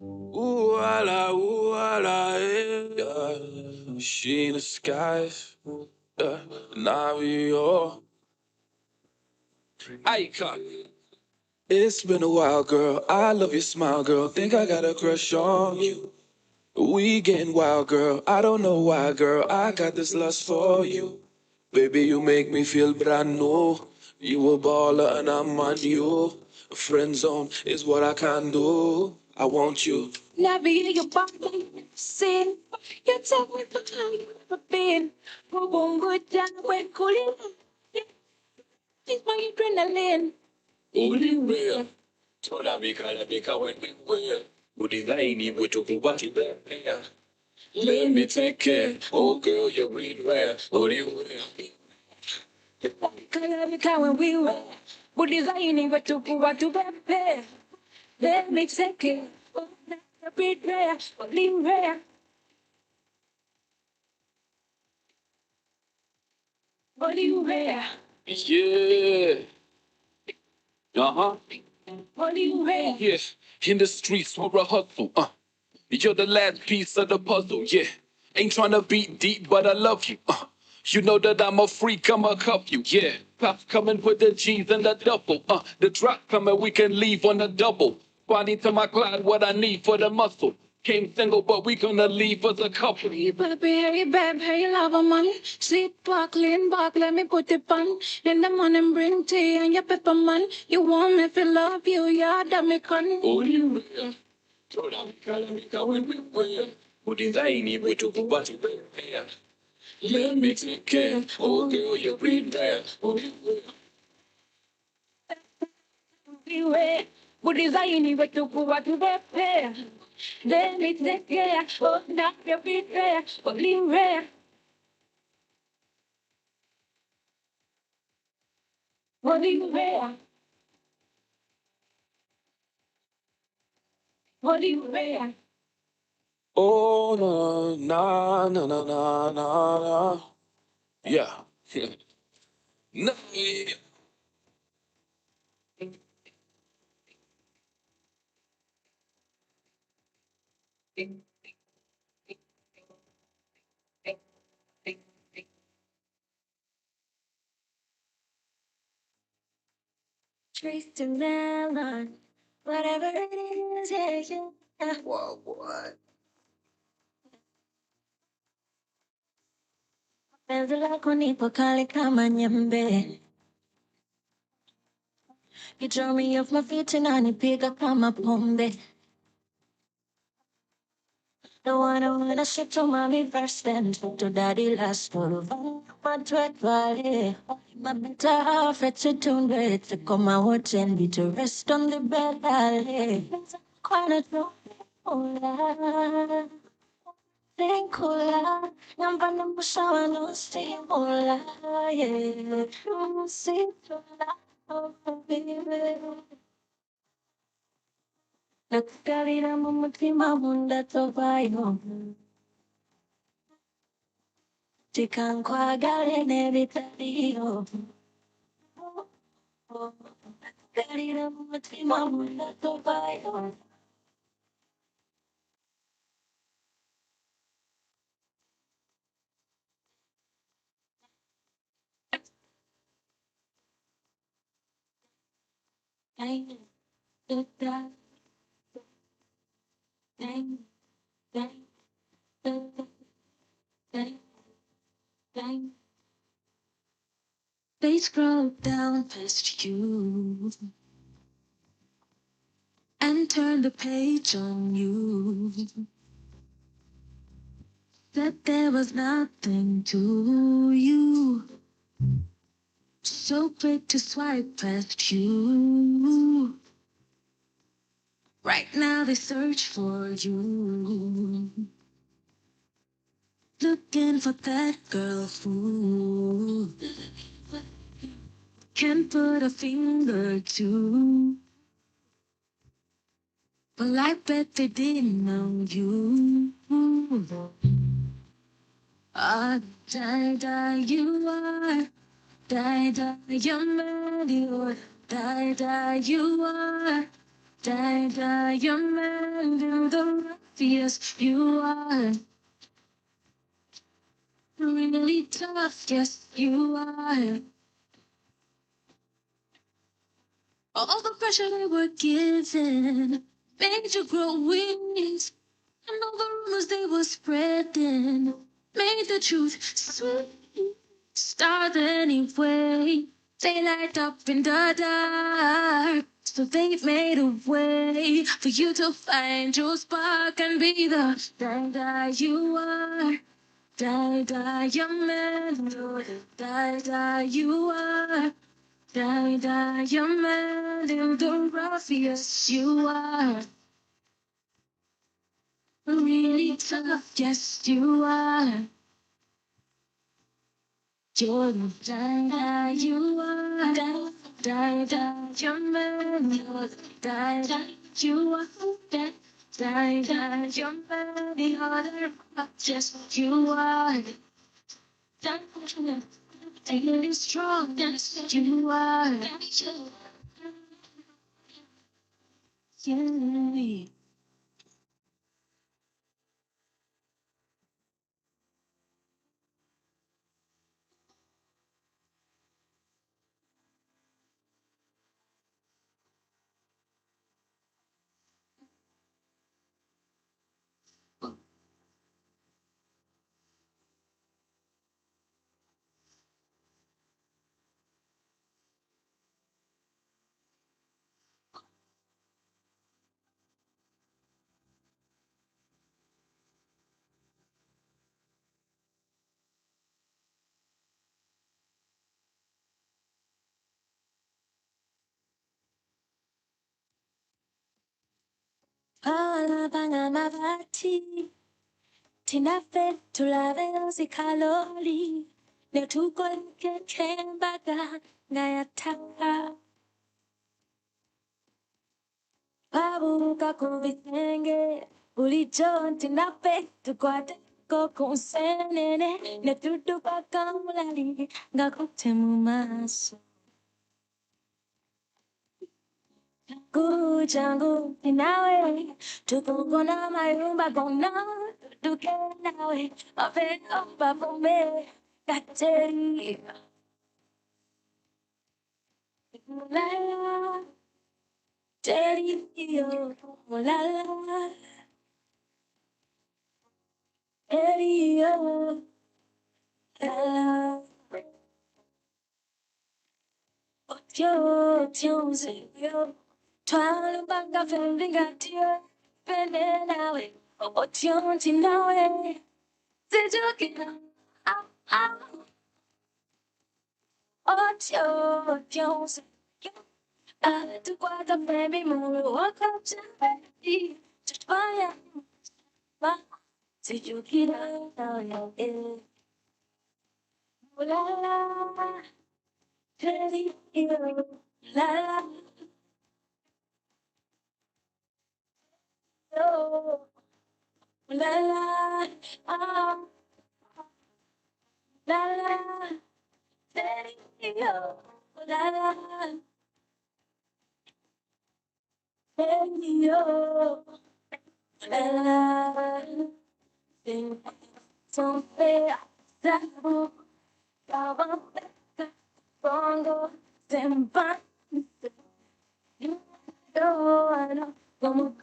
Ooh, la, yeah. She in the skies, yeah. Now we all. Icon. It's been a while, girl. I love your smile, girl. Think I got a crush on you. We getting wild, girl. I don't know why, girl. I got this lust for you. Baby, you make me feel brand new. You a baller and I'm on you. Friend zone is what I can do. I want you. Never hear your body sin. You tell me for how you ever been. Boom, boom, good down when cooling. It's my adrenaline. Only real. Tola bika when we will. Udivaini wetu kubaki bea. Let me take care. Oh girl, you're real rare. What do you wear? Kala when we were. But designing what to prepare. Let me take it. Oh, that's a bit rare. Only rare. Only rare. Yeah. Uh-huh. Only rare. Yeah. In the streets for a hustle. You're the last piece of the puzzle, yeah. Ain't tryna beat deep, but I love you. You know that I'm a freak, I'ma cuff you, yeah. Pops coming with the G's and the double. The drop coming, we can leave on the double. Body to my Clyde, what I need for the muscle. Came single, but we gonna leave as a couple. Hey babe, hey lava man. Sit back, lean back, let me put it on. In the morning, bring tea and your pepper man. You want me to love you, yeah, that me can. Oh, you will. Tola bika when we will. Udivaini wetu kubaki bea. Let me take care. Oh girl, you're real rare. Oh, you will. Iwe, budizaini wetu prepare. Let me take care. Oh, now you're big rare. Only rare. Only rare. Only rare. Oh, no, no, no, no, no, no. Yeah. No, yeah. Trace to melon. Whatever it is, yeah, yeah. Wow, boy. Penzi lako nipo kali kama nyembe. You draw me off my feet and unanipiga kama pombe. Don't wanna ship to mommy first then to daddy last for Madwet vale. My better half at a tune to come out and be to rest on the bed vale. Quite no hola. Thankful number number shower no stay hola. Yeah. See to love, baby. Nagkalina mo magtimahunda to bayo. Chikan kwa galene vitadio. Nagkalina mo magtimahunda to bayo. Dang, dang, dang, dang, dang, dang, dang, dang. They scroll down past you and turn the page on you. That there was nothing to you. So quick to swipe past you. Right now they search for you. Looking for that girl who can put a finger to. Well, I bet they didn't know you. Ah, die, you are. Die, you're mad, you are. Die, you are. Diamond in the rough, yes, you are. Really tough, yes, you are. All the pressure they were given made you grow wings. And all the rumors they were spreading made the truth sweet. Stars anyway, they light up in the dark. So they've made a way for you to find your spark and be the diamond you are. Diamond, diamond you are. Diamond in the rough, yes you are. Really tough, yes you are. You're the diamond you are. Diamond, you're the diamond you are. Diamond, you're the other rough, yes you are. Diamond, really strong, yes you are. Yeah. Palabanga mavati, tinafe tulave usikaloli, netuko nke kembaga ngayataka. Pabuka kubitenge, ulicho tinafe tukwate kokunsenene, netutu pakamulali ngakutemu maso. Kuchangu nawe tukungona mayumba kona tuke nawe mapendo papume kateri mulala teri yo mulala teri yo la otio yo twala banga fendinga tio pende nawe otio tinawe sejukina otio tu guarda baby muro welcome to me just fire ma se you get out eh la la teddy la la oh la la ah la la teddy la la teddy la la don't fear that Bongo, Zemba, no, como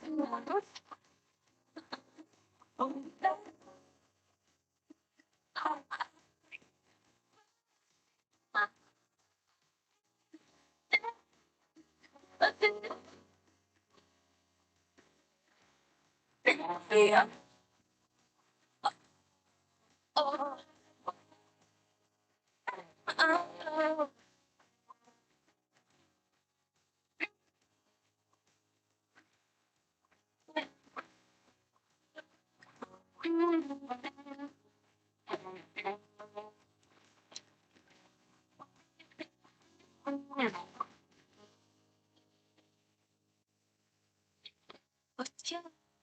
yeah. Oh,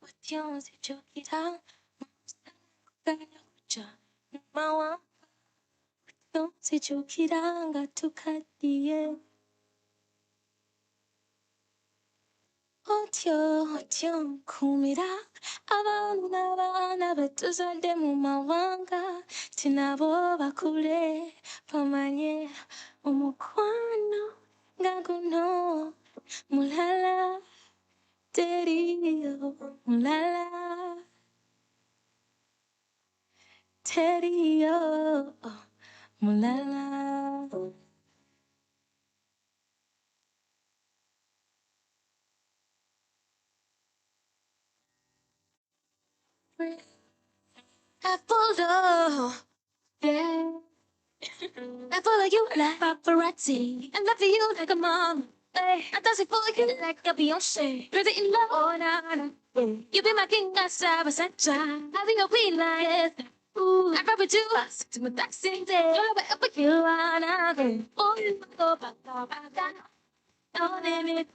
Otión, si choquirán, caña, mawa, si choquirán, gatucatie. otyo nkumira abantu n'abaana betuzadde mu mawanga tinabo bakule bamanye omukwano nga guno mulala teriyo mulala teriyo mulala. Apollo, yeah. I follow you like paparazzi, and love you like a mom. Hey, I dance for you like a Beyonce. Crazy in love, oh na na. You be my king, I saw a sunshine. I be your queen like this. Ooh, I rub with you, I sit to my dancing day. Oh, wherever you wanna go, oh you go back down. Don't limit,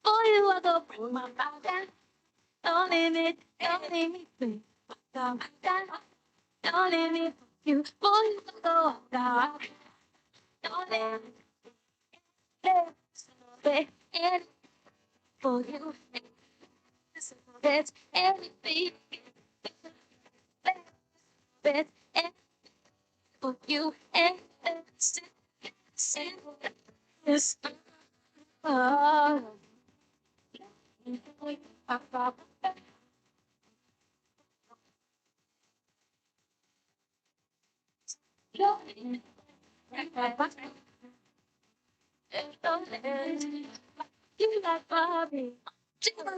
oh you I go bring my back down. Don't limit, baby. Down. Don't limit, you, boy you go down. Don't limit. And for you, that's anything. That's and for you, and that's yes. Oh, you like Bobby.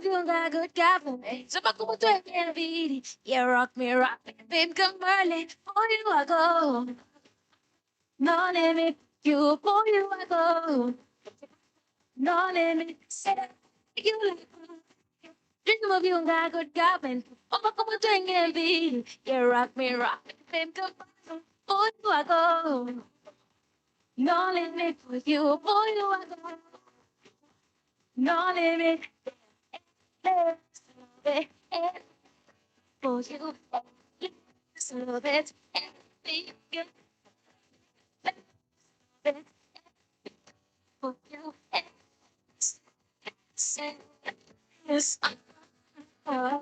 You got good government. So back up to it, yeah, rock me, babe, come early. For you, I go. No limit, you, for you, I go. No limit, say that you like dream of you, got good government. Oh, back up to it, yeah, rock me, babe, come early. For you, I go. No limit for you, for you, I go. No limit, for you, just a little bit, anything you bit for you, say yes. Yeah.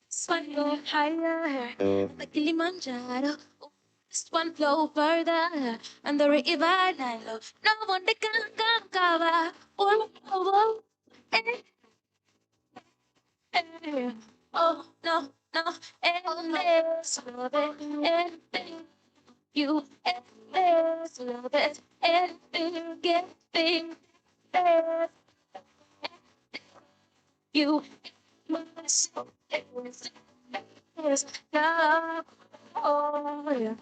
This one go higher, like Kilimanjaro. This one flow further, and the river Nile. No one they can cover. Oh, oh, eh, eh. Oh, no, no, endless love it, anything you endless love it, anything getting there. You must is love. Oh, yeah.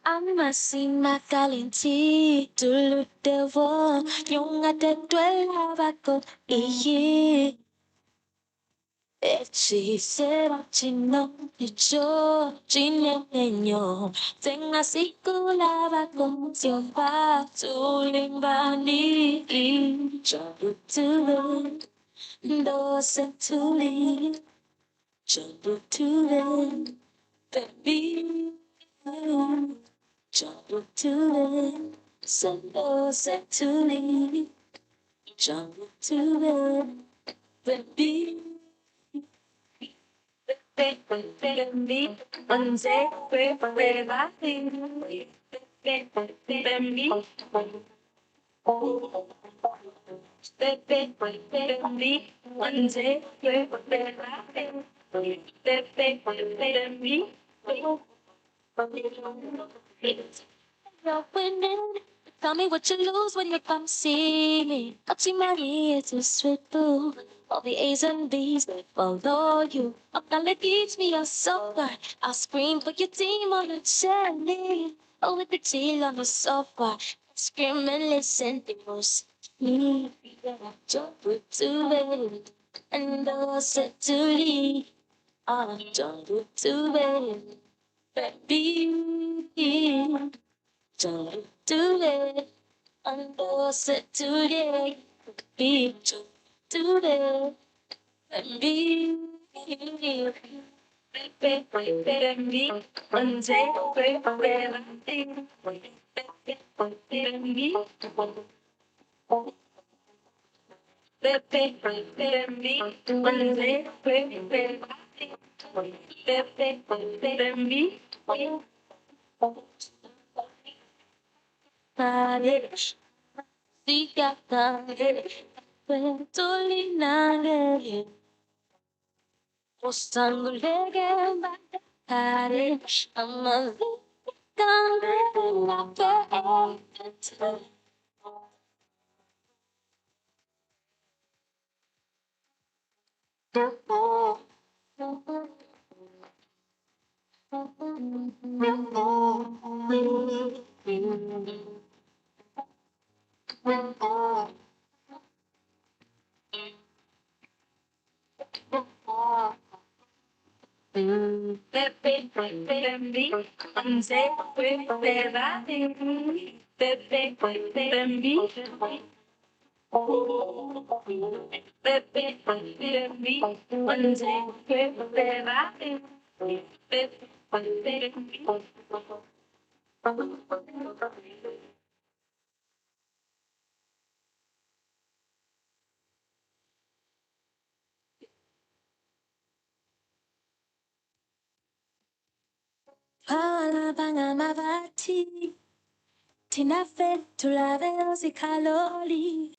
Amasima kalinti tulutevo nyunga tetwela bako iyi echi sera chino nicho chinenyo tenga sikula bako siomba tulimbani chobutulu ndo sentuli chobutulu baby jungle to it, Sunday set to leave. Jungle to it, baby. Baby, Monday, baby, I think. Baby, baby, Monday, baby, I think. Baby, You're winning. Tell me what you lose when you come see me. Touching my ears is sweet boo. All the A's and B's follow you. I'm gonna teach me your sofa. I'll scream for your team on the jelly. Oh, with the tail on the sofa. Scream and listen to us. Jump to it. And I said to leave. I jump to it. Baby. Don't do it. I'm set today. Be today. And be. I'm a Palabanga mavati, tina fetto la velosi calori.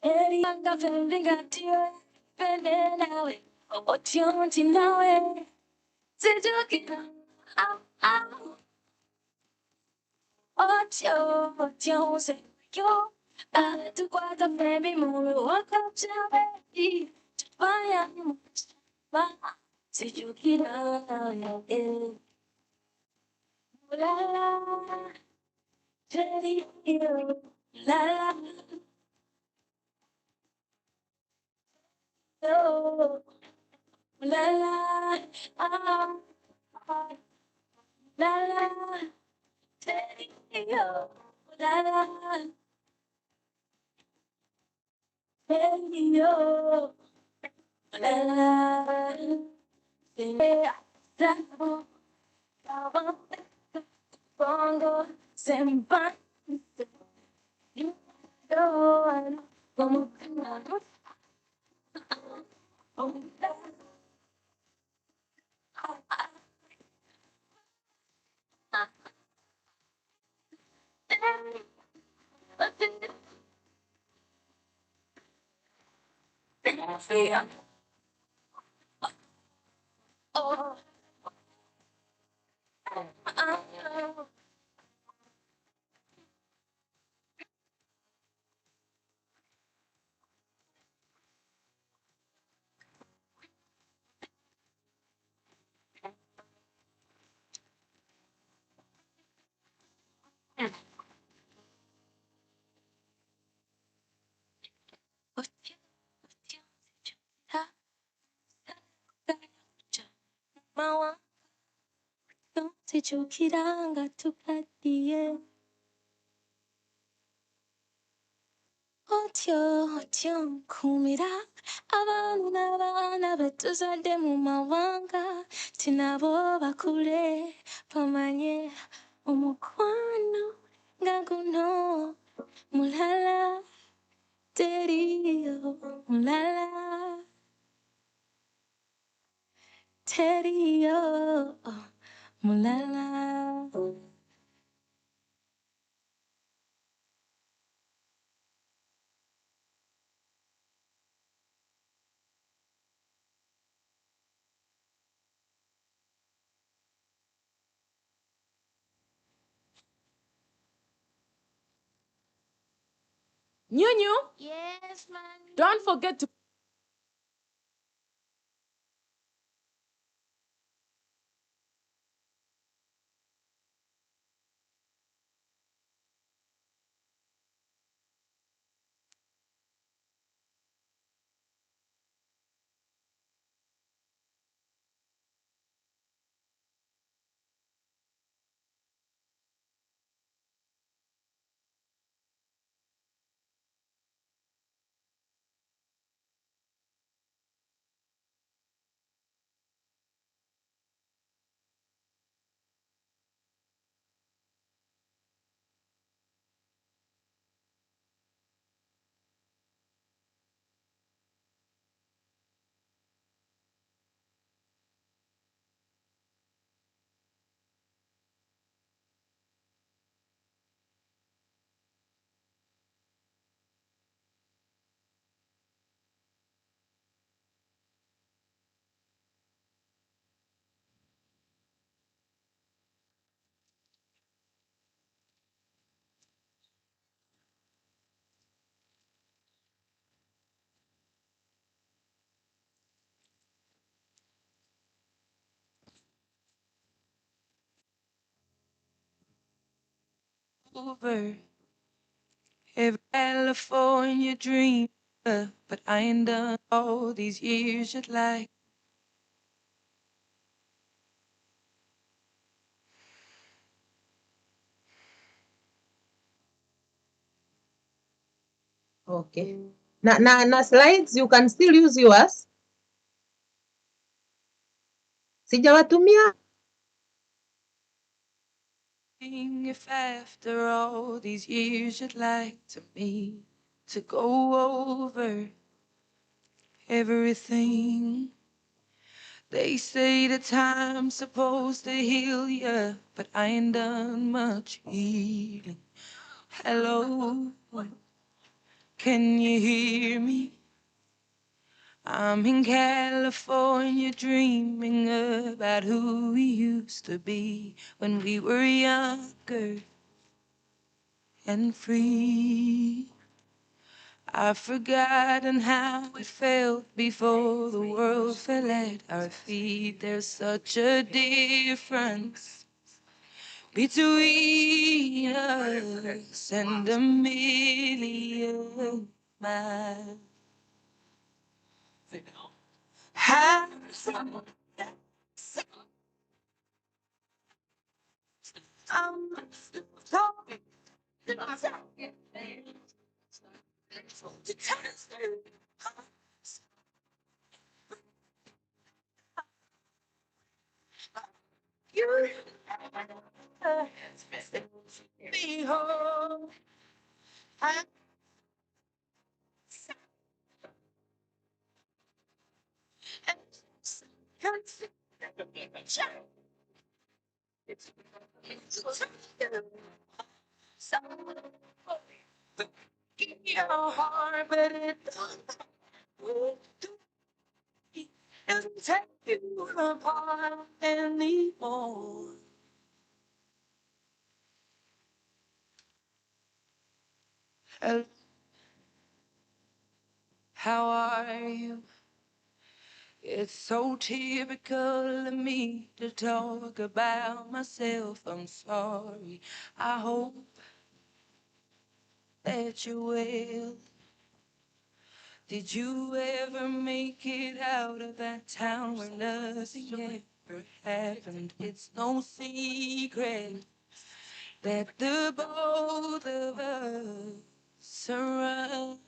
Eri anga vendinga tio, vende nawe, otionti nawe. Sejukina, au au, otio se yo. Tu guarda baby muro, waka chaveti, vaya ma. Sejukina, la la. Teddy, la la, oh, la la, ah, ah, la la, Teddy, la la, Teddy, la la, Sabo, Bongo, Sempa, como oh, Mawa, sichukiranga tukadie. Otyo kumira abana betuzadde mu mawanga tinabo bakule bamanye omukwano nga guno mulala teriyo mulala teriyo mulala. Nunu, Yes, man. don't forget to over every California dream, but I ain't done all these years yet like. Okay. Na slides you can still use yours. Sijawatumia. If after all these years you'd like to me to go over everything. They say the time's supposed to heal ya, but I ain't done much healing. Hello, can you hear me? I'm in California dreaming about who we used to be when we were younger and free. I've forgotten how it felt before the world fell at our feet. There's such a difference between us and a million miles. I'm talking. You be home. Your heart, but it doesn't take you apart anymore. How are you? It's so typical of me to talk about myself. I'm sorry. I hope that you're well. Did you ever make it out of that town where nothing ever happened? It's no secret that the both of us are running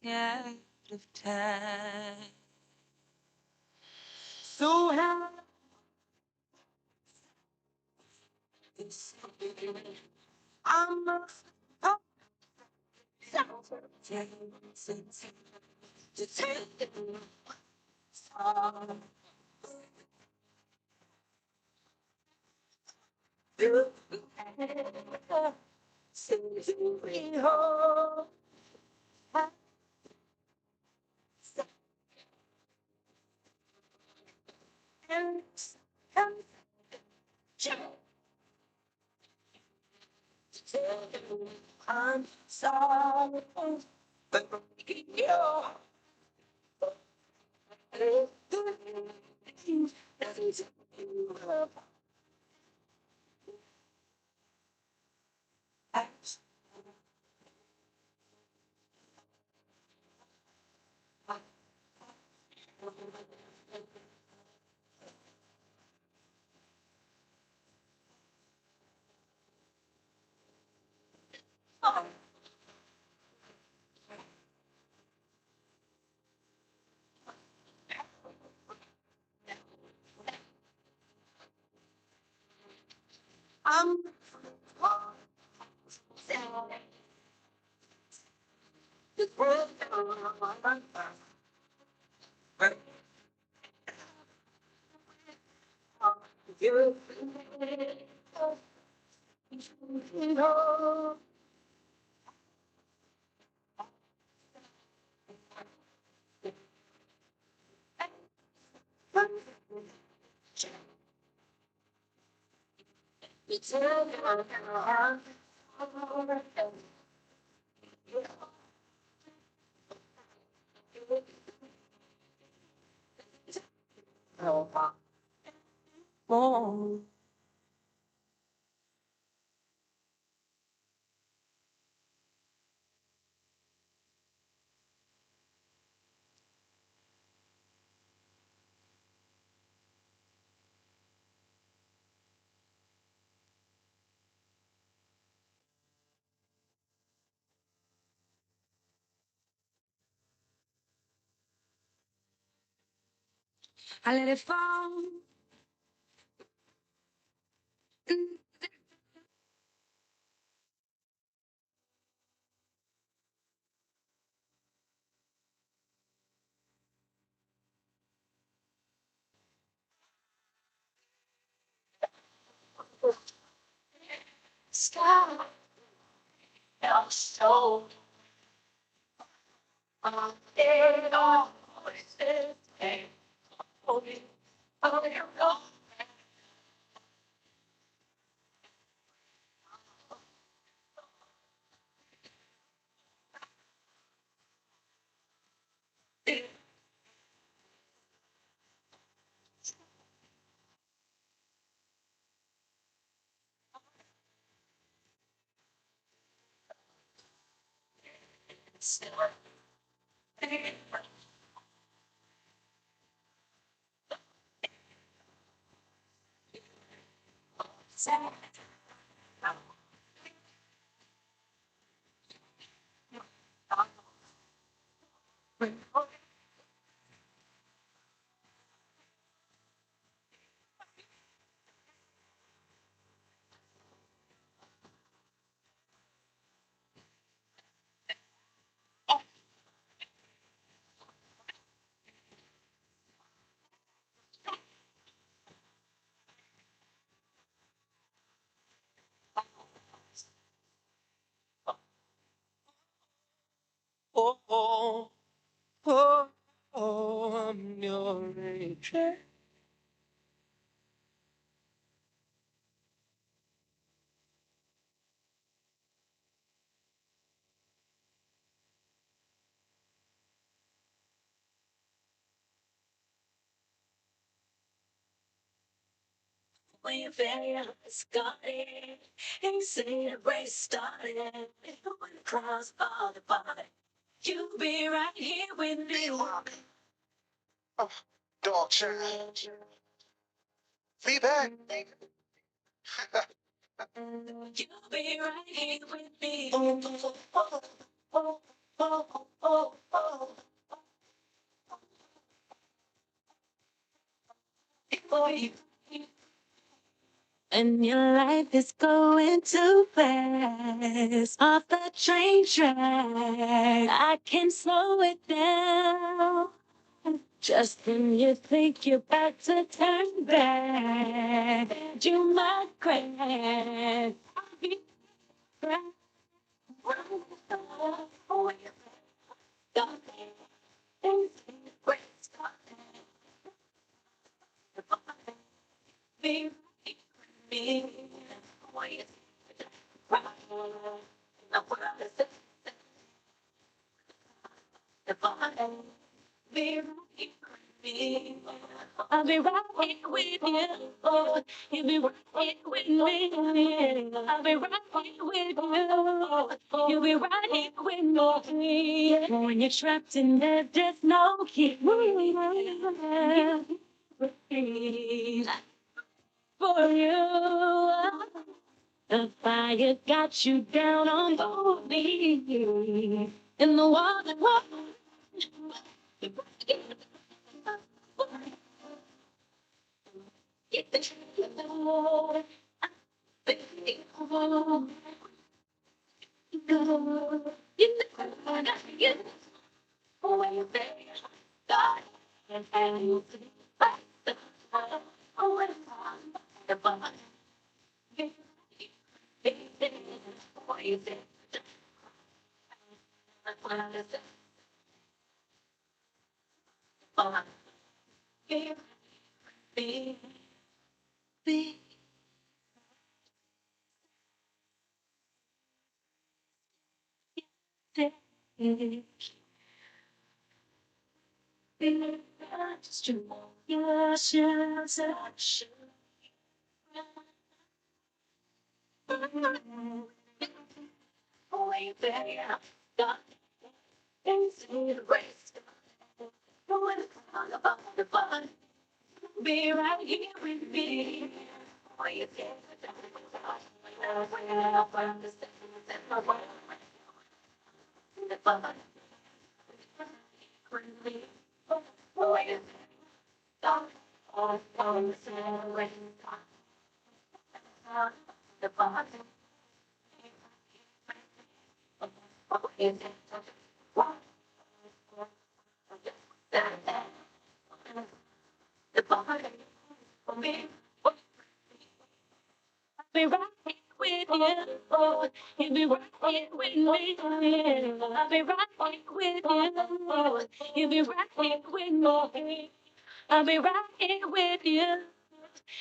out of time. So how I'm a to take the song. Sing me home. And I'm sorry. I let it fall. Sky, I'm so it always is. Oh, you know. Oh, oh, oh, oh, I'm your angel. When your very eyes got it, and you say the race started, when the clouds fall apart, you'll be right here with me. Oh, dog shit. Be back. You'll be right here with me. Oh, oh, oh, oh, oh, oh, oh. And your life is going too fast off the train track. I can slow it down. Just when you think you're about to turn back, you might crash. I'll be right. Be me. right here. I'll be right here with you. Oh, you'll be right here with me. I'll be right here with you. You'll be right here with me. When you're trapped in there, there's no key. For you. The fire got you down on both knees. In the water, get the get away there. God, and you see away from the body. Just your shells. Away there. God, and see the rest. Going on about the fun. Be right here with me. Oh, you can't when I find the steps and my mind. The fun. With me. Oh, you stop on the same way. The fun. Oh, you the fun. Me. Be right here with you. Oh, you be right here with me. I'll be right here with you. Oh, you be right here with me. I'll be right here with you.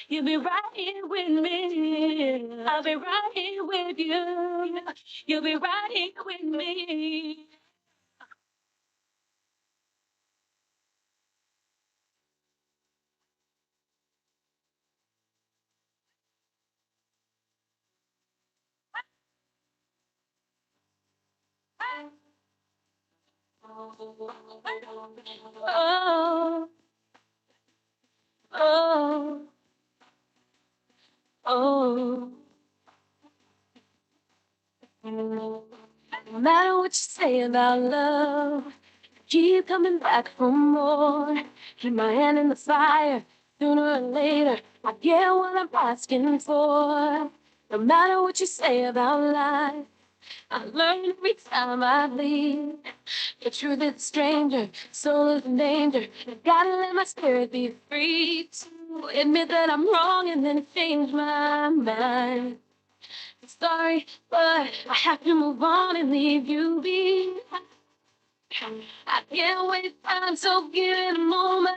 You be right here with me. I'll be right here with you. You'll be right here with me. Oh, oh, oh. No matter what you say about love, keep coming back for more. Keep my hand in the fire. Sooner or later, I get what I'm asking for. No matter what you say about life, I learn every time I bleed. The truth is a stranger, soul is in danger. Gotta let my spirit be free to admit that I'm wrong and then change my mind. Sorry, but I have to move on and leave you be. I can't waste time, so give it a moment.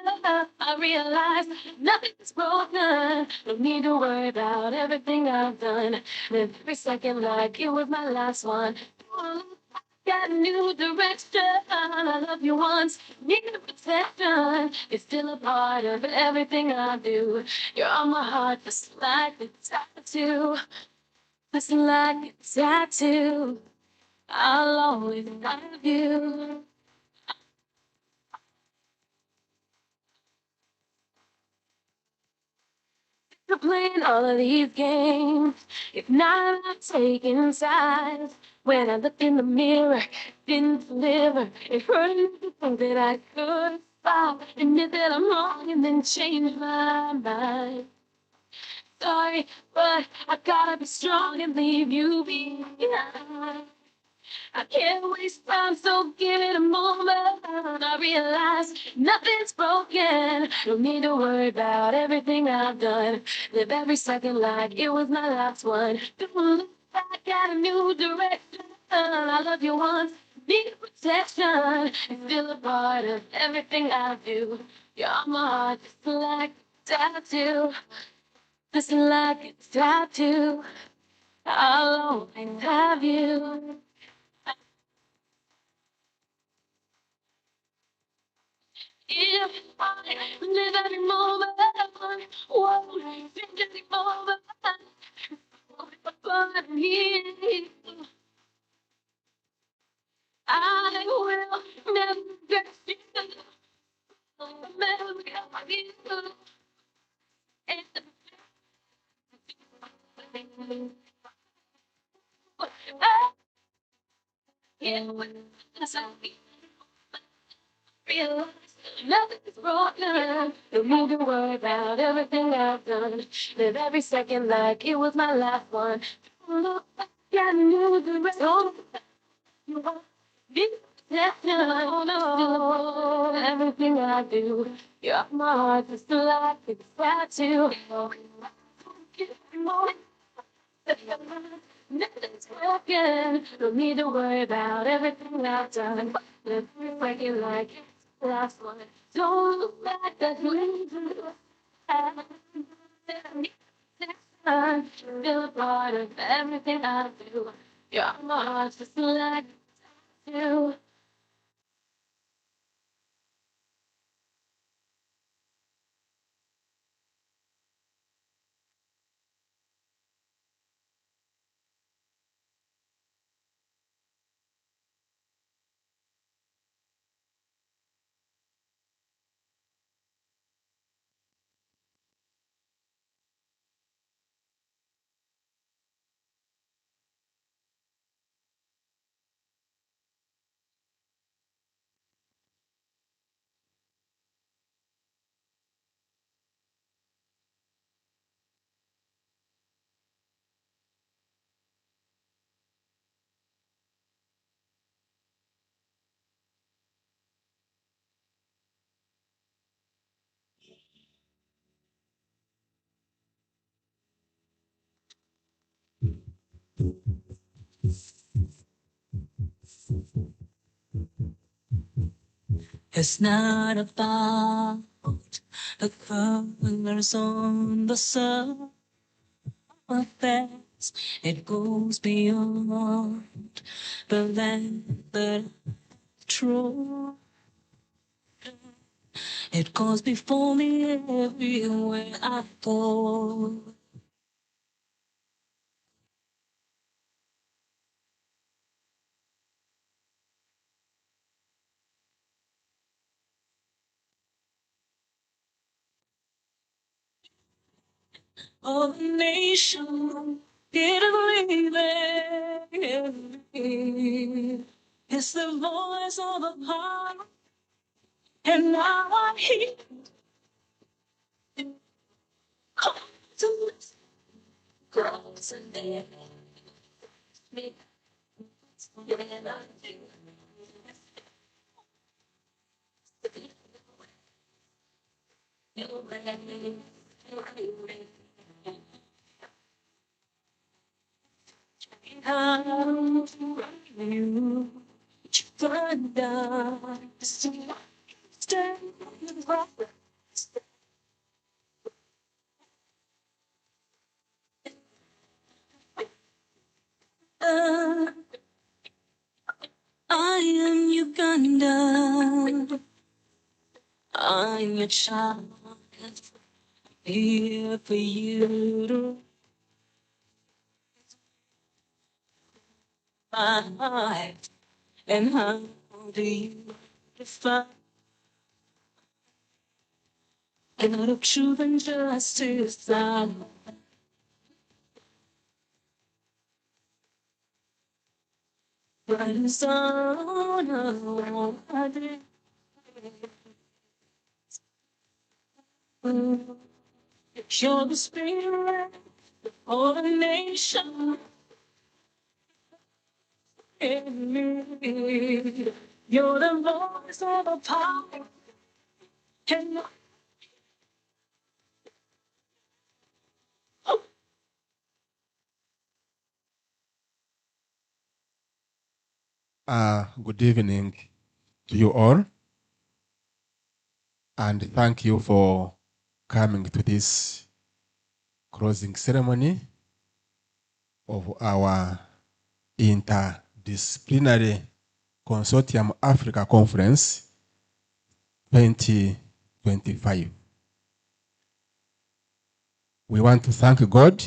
I realize nothing's broken. No need to worry about everything I've done. Live every second like it was my last one. Got a new direction. I love you once. Need protection. It's still a part of everything I do. You're on my heart, just like the tattoo. Just like a tattoo. I'll always love you. To playing all of these games. If not, I'm taking sides. When I looked in the mirror, didn't deliver. It hurt to think that I could stop. Admit that I'm wrong and then change my mind. Sorry, but I gotta be strong and leave you behind. I can't waste time, so give it a moment. I realize nothing's broken. Don't need to worry about everything I've done. Live every second like it was my last one. Don't look back, got a new direction. I love you once, need protection. It's still a part of everything I do. You're on my heart, just like a tattoo. Just like a tattoo. I'll always have you. If I live any moment, won't think any moment. But here, I will never get you. Never get you. Realize nothing's broken. Don't need to worry about everything I've done. Live every second like it was my last one. Look back and knew the rest. Don't you want this? No, no, everything I do, you're my heart, just like it's got to. Nothing's broken. Don't need to worry about everything I've done. Live breaking like it's the last one. Don't look back, that's when you feel a part of everything I do. You're my heart, just like you. It's not about the colors on the surface. It goes beyond the land that true. It goes before me everywhere I go. All the nation didn't leave it. It's the voice of the heart, and now I'm here. Come to listen, close and then me. Yeah, I do. You're ready. How you find out stay right. I am Uganda. I'm your child. Here for you to find. And how do you define God of truth and justice? Bright sun of my day. You're the spirit of the nation in me. You're the voice of the power. And Good evening to you all, and thank you for coming to this closing ceremony of our Interdisciplinary Consortium Africa Conference 2025. We want to thank God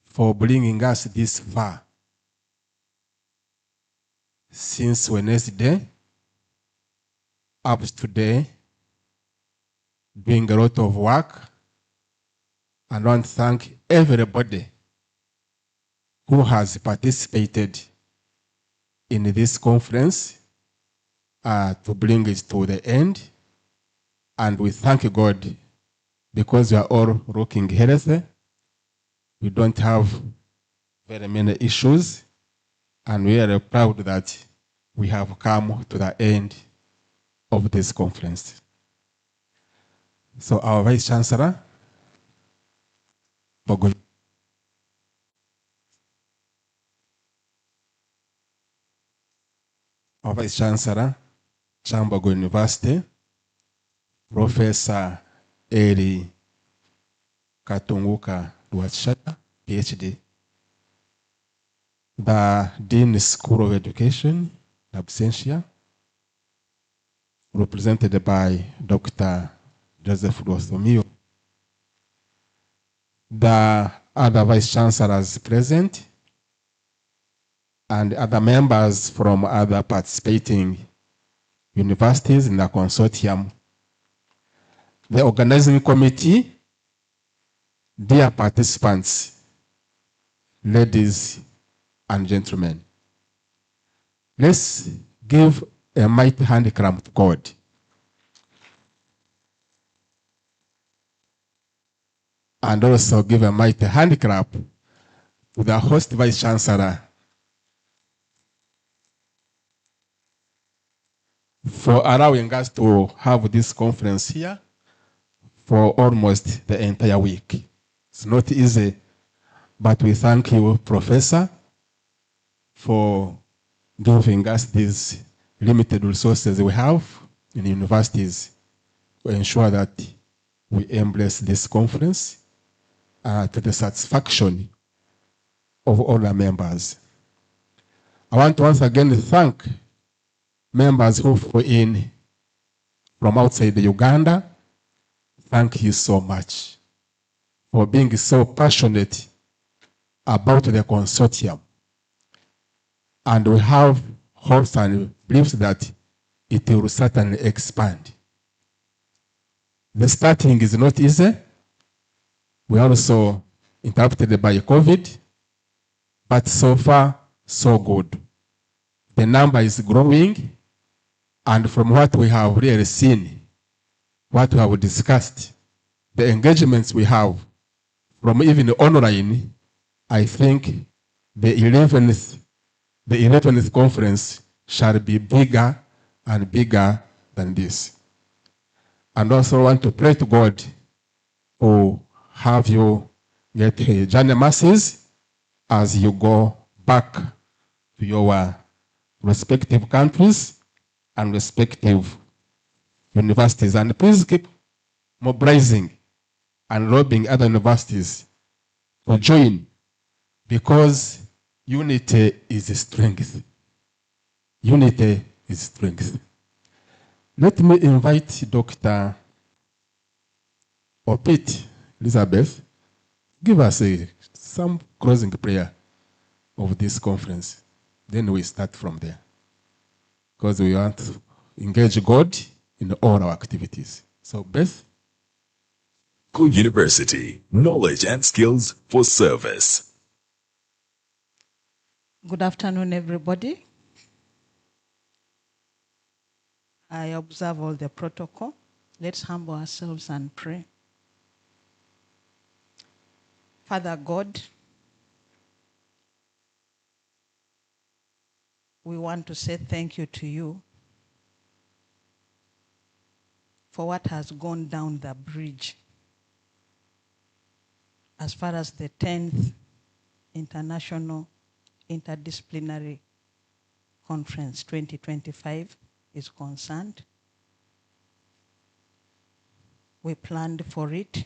for bringing us this far. Since Wednesday up to today, doing a lot of work, and I want to thank everybody who has participated in this conference to bring it to the end. And we thank God because we are all looking healthy. We don't have very many issues, and we are proud that we have come to the end of this conference. So our Vice Chancellor, our Vice Chancellor, Kyambogo University, Professor Eri Katunguka Luachata, PhD, the Dean School of Education, Absentia, represented by Dr. Joseph Rothomio, the other Vice Chancellors present, and other members from other participating universities in the consortium, the organizing committee, dear participants, ladies and gentlemen. Let's give a mighty hand clap to God. And also give a mighty hand clap to the host Vice Chancellor for allowing us to have this conference here for almost the entire week. It's not easy, but we thank you, Professor, for giving us these limited resources we have in universities to ensure that we embrace this conference to the satisfaction of all our members. I want to once again thank members who flew in from outside Uganda. Thank you so much for being so passionate about the consortium. And we have hopes and beliefs that it will certainly expand. The starting is not easy. We are also interrupted by COVID, but so far, so good. The number is growing, and from what we have really seen, what we have discussed, the engagements we have from even online, I think the 11th conference shall be bigger and bigger than this. And also want to pray to God to have you get journey masses as you go back to your respective countries and respective universities. And please keep mobilizing and lobbying other universities to join, because unity is strength. Unity is strength. Let me invite Dr. Opit Elizabeth, give us some closing prayer of this conference. Then we start from there, because we want to engage God in all our activities. So, Beth. Good University, knowledge and skills for service. Good afternoon, everybody. I observe all the protocol. Let's humble ourselves and pray. Father God, we want to say thank you to you for what has gone down the bridge as far as the 10th International Interdisciplinary Conference 2025 is concerned. We planned for it.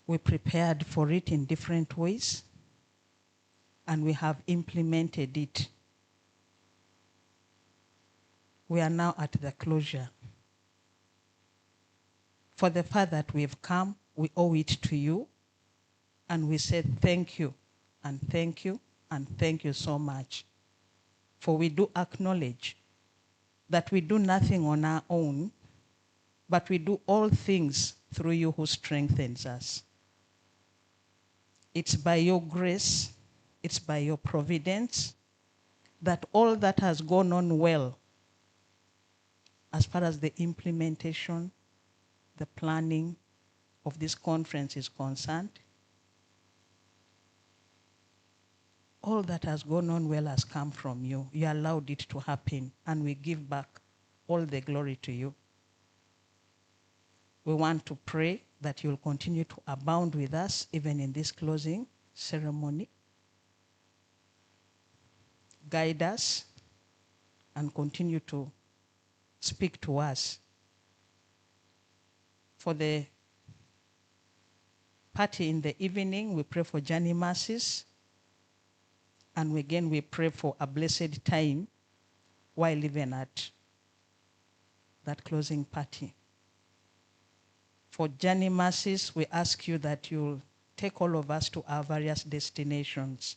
We prepared for it in different ways, and we have implemented it. we are now at the closure. For the far that we've come, we owe it to you. And we say thank you, and thank you, and thank you so much. For we do acknowledge that we do nothing on our own, but we do all things through you who strengthens us. It's by your grace, it's by your providence, that all that has gone on well, as far as the implementation, the planning of this conference is concerned, all that has gone on well has come from you. You allowed it to happen, and we give back all the glory to you. We want to pray that you'll continue to abound with us, even in this closing ceremony. Guide us and continue to speak to us. For the party in the evening, we pray for journey mercies. And again, we pray for a blessed time while even at that closing party. For journey mercies, we ask you that you'll take all of us to our various destinations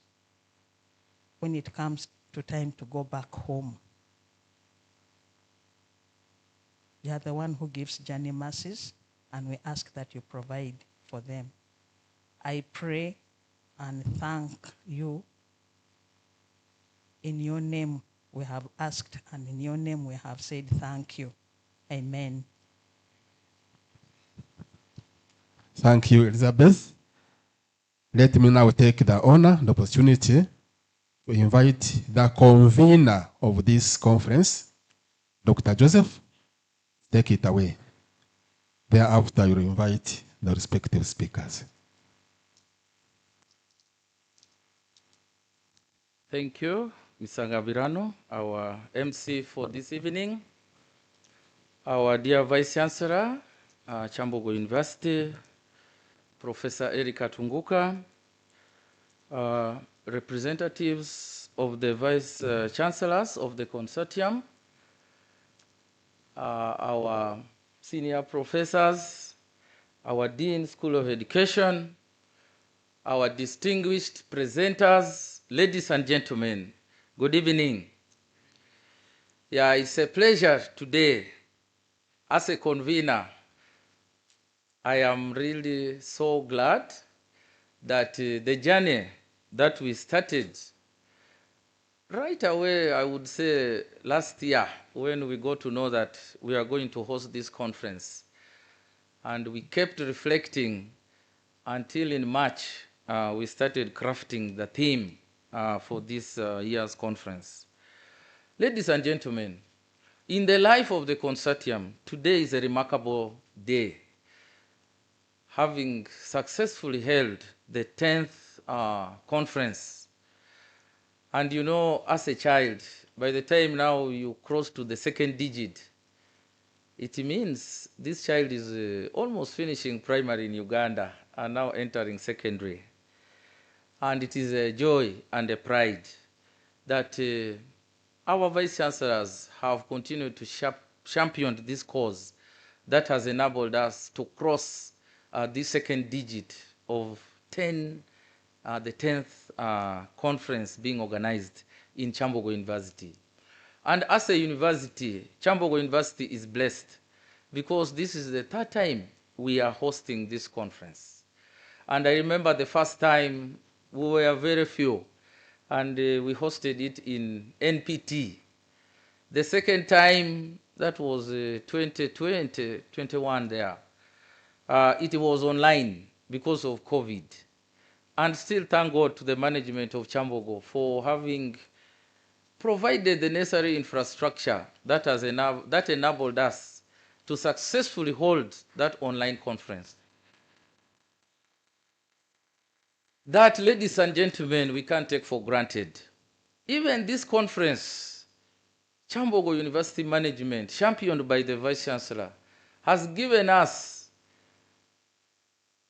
when it comes to time to go back home. You are the one who gives journey mercies, and we ask that you provide for them. I pray and thank you. In your name we have asked, and in your name we have said thank you. Amen. Thank you, Elizabeth. Let me now take the honor, the opportunity to invite the convener of this conference, Dr. Joseph. Take it away. Thereafter, you invite the respective speakers. Thank you, Mr. Ngabirano, our MC for this evening. Our dear Vice Chancellor, Kyambogo University, Professor Erika Tunguka, representatives of the Vice Chancellors of the Consortium, our senior professors, our Dean School of Education, our distinguished presenters, ladies and gentlemen, good evening. Yeah, it's a pleasure today. As a convener, I am really so glad that the journey that we started right away, I would say last year, when we got to know that we are going to host this conference. And we kept reflecting until in March, we started crafting the theme for this year's conference. Ladies and gentlemen, in the life of the consortium, today is a remarkable day, having successfully held the 10th conference. And you know, as a child, by the time now you cross to the second digit, it means this child is almost finishing primary in Uganda and now entering secondary. And it is a joy and a pride that our Vice Chancellors have continued to champion this cause that has enabled us to cross the second digit of 10, the 10th conference being organized in Kyambogo University. And as a university, Kyambogo University is blessed because this is the third time we are hosting this conference. And I remember the first time we were very few, and we hosted it in NPT. The second time, that was 2020, 21 there. It was online because of COVID. And still thank God to the management of Kyambogo for having provided the necessary infrastructure that has enabled us to successfully hold that online conference. That, ladies and gentlemen, we can't take for granted. Even this conference, Kyambogo University Management, championed by the Vice Chancellor, has given us,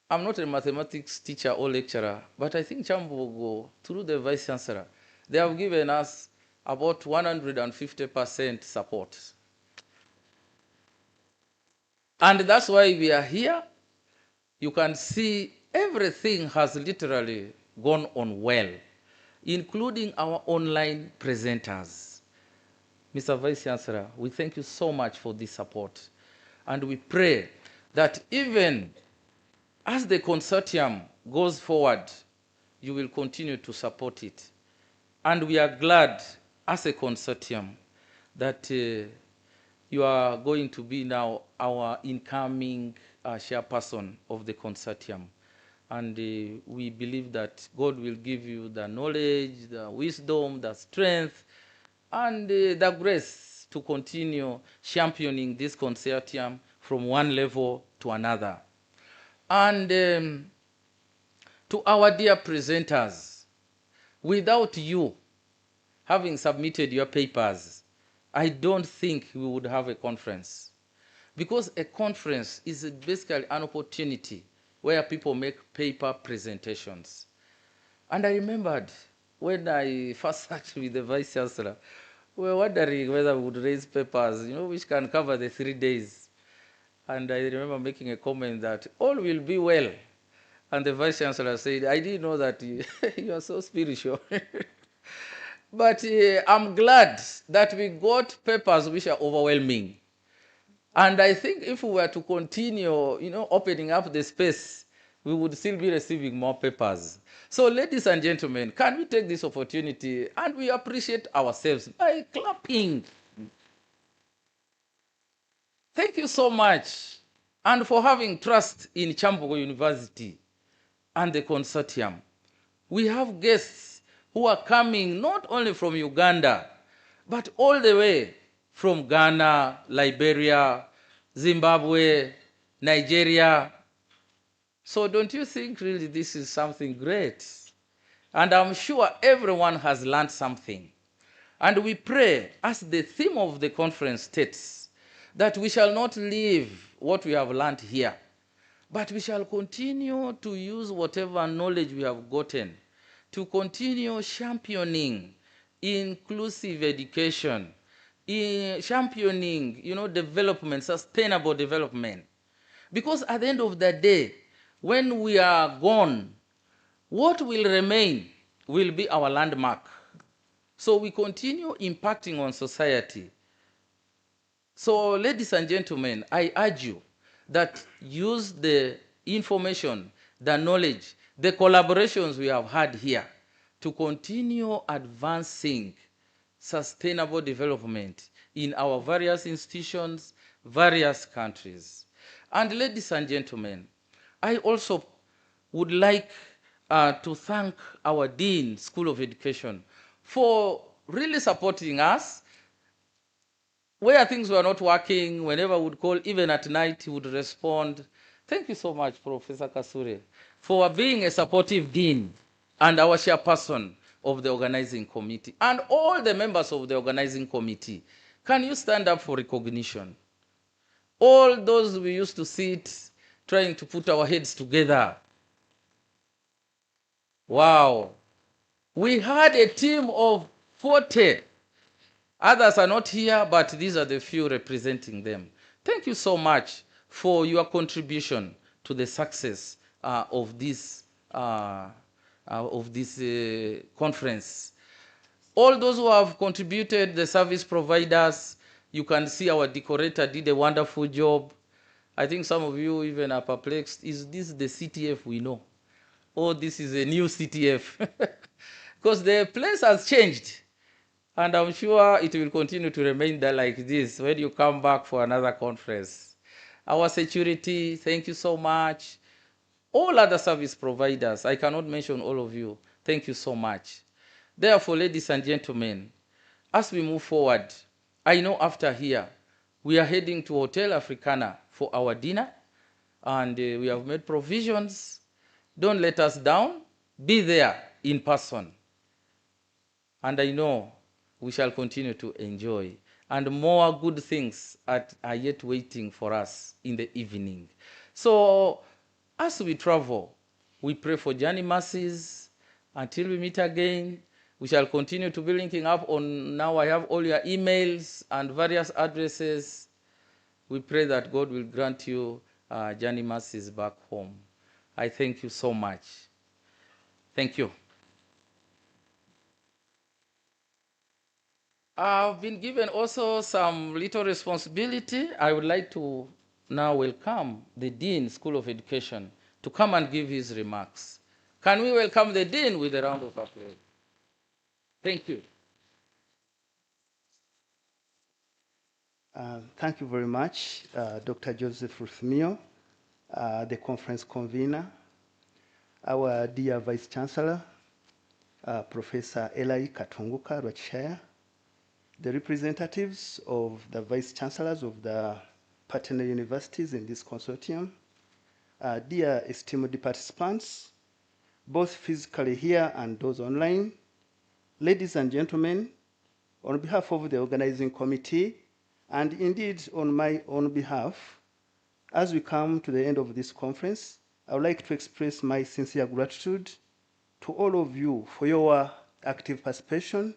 I'm not a mathematics teacher or lecturer, but I think Kyambogo, through the Vice Chancellor, they have given us about 150% support. And that's why we are here. You can see everything has literally gone on well, including our online presenters. Mr. Vice Chancellor, we thank you so much for this support. And we pray that even as the consortium goes forward, you will continue to support it. And we are glad as a consortium that you are going to be now our incoming chairperson of the consortium. And we believe that God will give you the knowledge, the wisdom, the strength, and the grace to continue championing this consortium from one level to another. And to our dear presenters, without you having submitted your papers, I don't think we would have a conference. Because a conference is basically an opportunity where people make paper presentations. And I remembered when I first sat with the Vice Chancellor, we were wondering whether we would raise papers, which can cover the 3 days. And I remember making a comment that all will be well. And the Vice Chancellor said, I didn't know that you are so spiritual. But I'm glad that we got papers which are overwhelming. And I think if we were to continue, opening up the space, we would still be receiving more papers. So, ladies and gentlemen, can we take this opportunity and we appreciate ourselves by clapping? Thank you so much, and for having trust in Kyambogo University and the consortium. We have guests who are coming not only from Uganda, but all the way from Ghana, Liberia, Zimbabwe, Nigeria. So don't you think really this is something great? And I'm sure everyone has learned something. And we pray, as the theme of the conference states, that we shall not leave what we have learned here, but we shall continue to use whatever knowledge we have gotten to continue championing inclusive education, championing, development, sustainable development. Because at the end of the day, when we are gone, what will remain will be our landmark. So we continue impacting on society. So, ladies and gentlemen, I urge you that use the information, the knowledge, the collaborations we have had here to continue advancing sustainable development in our various institutions, various countries. And ladies and gentlemen, I also would like to thank our Dean, School of Education, for really supporting us. Where things were not working, whenever we would call, even at night, he would respond. Thank you so much, Professor Kasure, for being a supportive dean and our chairperson of the organizing committee, and all the members of the organizing committee. Can you stand up for recognition? All those we used to sit trying to put our heads together. Wow. We had a team of 40. Others are not here, but these are the few representing them. Thank you so much for your contribution to the success of this conference. All those who have contributed, the service providers, you can see our decorator did a wonderful job. I think some of you even are perplexed. Is this the CTF we know? Or this is a new CTF? Because the place has changed. And I'm sure it will continue to remain there like this when you come back for another conference. Our security, thank you so much. All other service providers, I cannot mention all of you. Thank you so much. Therefore, ladies and gentlemen, as we move forward, I know after here, we are heading to Hotel Africana for our dinner, and we have made provisions. Don't let us down. Be there in person. And I know we shall continue to enjoy. And more good things are yet waiting for us in the evening. So as we travel, we pray for journey mercies. Until we meet again, We shall continue to be linking up on, now I have all your emails and various addresses. We pray that God will grant you journey mercies back home. I thank you so much. Thank you. I've been given also some little responsibility. I would like to now welcome the Dean, School of Education, to come and give his remarks. Can we welcome the Dean with a round of applause? Thank you. Thank you very much, Dr. Joseph Ruthmio, the conference convener, our dear Vice Chancellor, Professor Eli Katunguka Rwachaya, the representatives of the Vice Chancellors of the partner universities in this consortium, dear esteemed participants, both physically here and those online, ladies and gentlemen, on behalf of the organizing committee, and indeed on my own behalf, as we come to the end of this conference, I would like to express my sincere gratitude to all of you for your active participation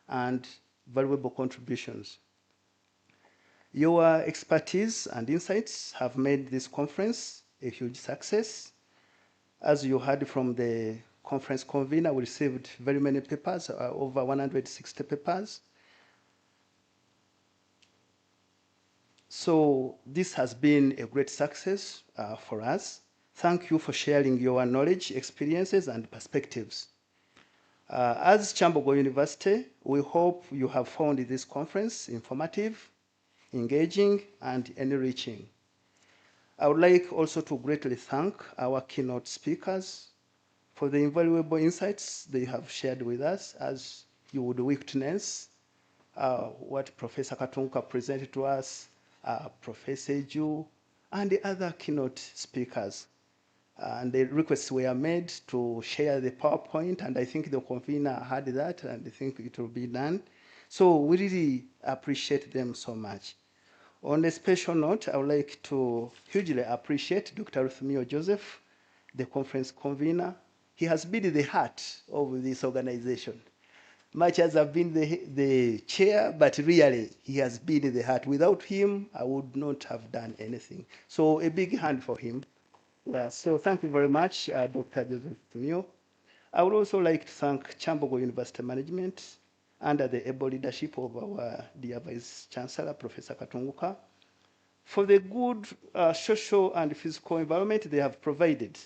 and valuable contributions. Your expertise and insights have made this conference a huge success. As you heard from the conference convener, we received very many papers, over 160 papers. So this has been a great success for us. Thank you for sharing your knowledge, experiences, and perspectives. As Kyambogo University, we hope you have found this conference informative, engaging, and enriching. I would like also to greatly thank our keynote speakers for the invaluable insights they have shared with us. As you would witness what Professor Katunguka presented to us, Professor Ju, and the other keynote speakers. And the requests were made to share the PowerPoint, and I think the convener had that, and I think it will be done. So we really appreciate them so much. On a special note, I would like to hugely appreciate Dr. Ruthmio Joseph, the conference convener. He has been the heart of this organization. Much as I've been the chair, but really he has been the heart. Without him, I would not have done anything. So a big hand for him. Yeah, so thank you very much, Dr. Joseph Tumio. I would also like to thank Kyambogo University Management under the able leadership of our dear Vice Chancellor, Professor Katunguka, for the good social and physical environment they have provided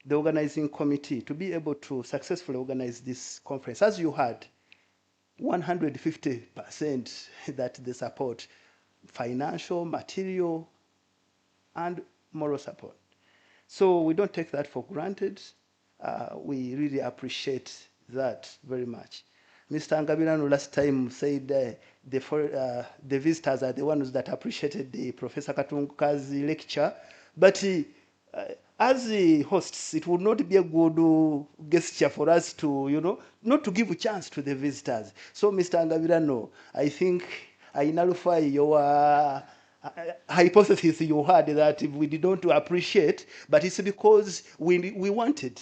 the organizing committee to be able to successfully organize this conference. As you heard, 150% that they support, financial, material, and moral support. So we don't take that for granted. We really appreciate that very much. Mr. Angabirano last time said the visitors are the ones that appreciated the Professor Katunguka's lecture, but as the hosts, it would not be a good gesture for us to, not to give a chance to the visitors. So, Mr. Angabirano, I think I nullify your hypothesis you had that we did not appreciate, but it's because we wanted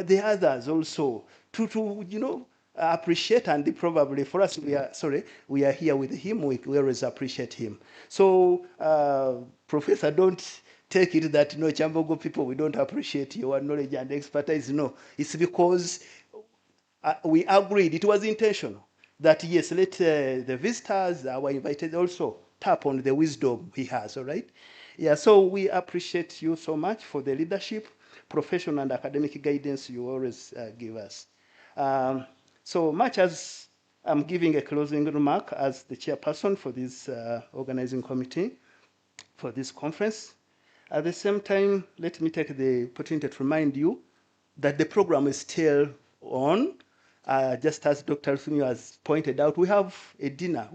the others also to appreciate, and probably for us, we are here with him, we always appreciate him. So, Professor, don't take it that, no, Kyambogo people, we don't appreciate your knowledge and expertise. No, it's because we agreed, it was intentional, that yes, let the visitors, our invited also, tap on the wisdom he has, all right? Yeah, so we appreciate you so much for the leadership, professional and academic guidance you always give us. So much as I'm giving a closing remark as the chairperson for this organizing committee for this conference, at the same time, let me take the opportunity to remind you that the program is still on. Just as Dr. Sunio has pointed out, we have a dinner.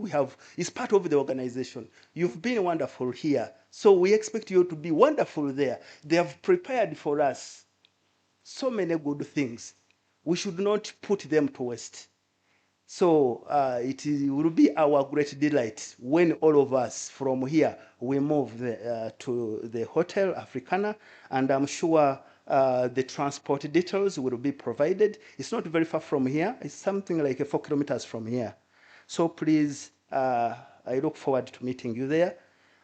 It's part of the organization. You've been wonderful here, so we expect you to be wonderful there. They have prepared for us so many good things. We should not put them to waste. So it will be our great delight when all of us from here, we move to the Hotel Africana, and I'm sure The transport details will be provided. It's not very far from here. It's something like 4 kilometers from here. So please, I look forward to meeting you there.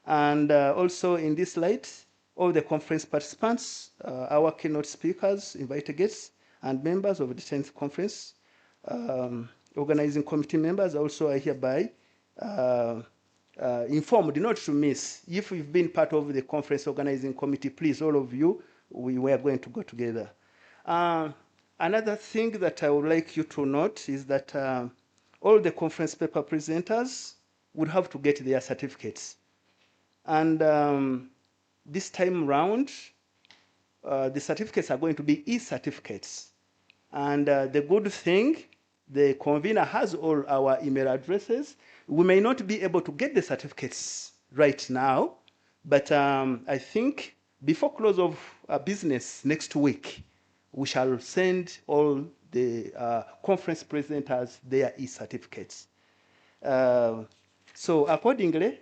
And also in this light, all the conference participants, our keynote speakers, invited guests, and members of the 10th conference, organizing committee members also are hereby informed not to miss. If you've been part of the conference organizing committee, please, all of you, we were going to go together. Another thing that I would like you to note is that all the conference paper presenters would have to get their certificates. And this time round, the certificates are going to be e-certificates. And the good thing, the convener has all our email addresses. We may not be able to get the certificates right now, but I think before close of business next week, we shall send all the conference presenters their e-certificates. So accordingly,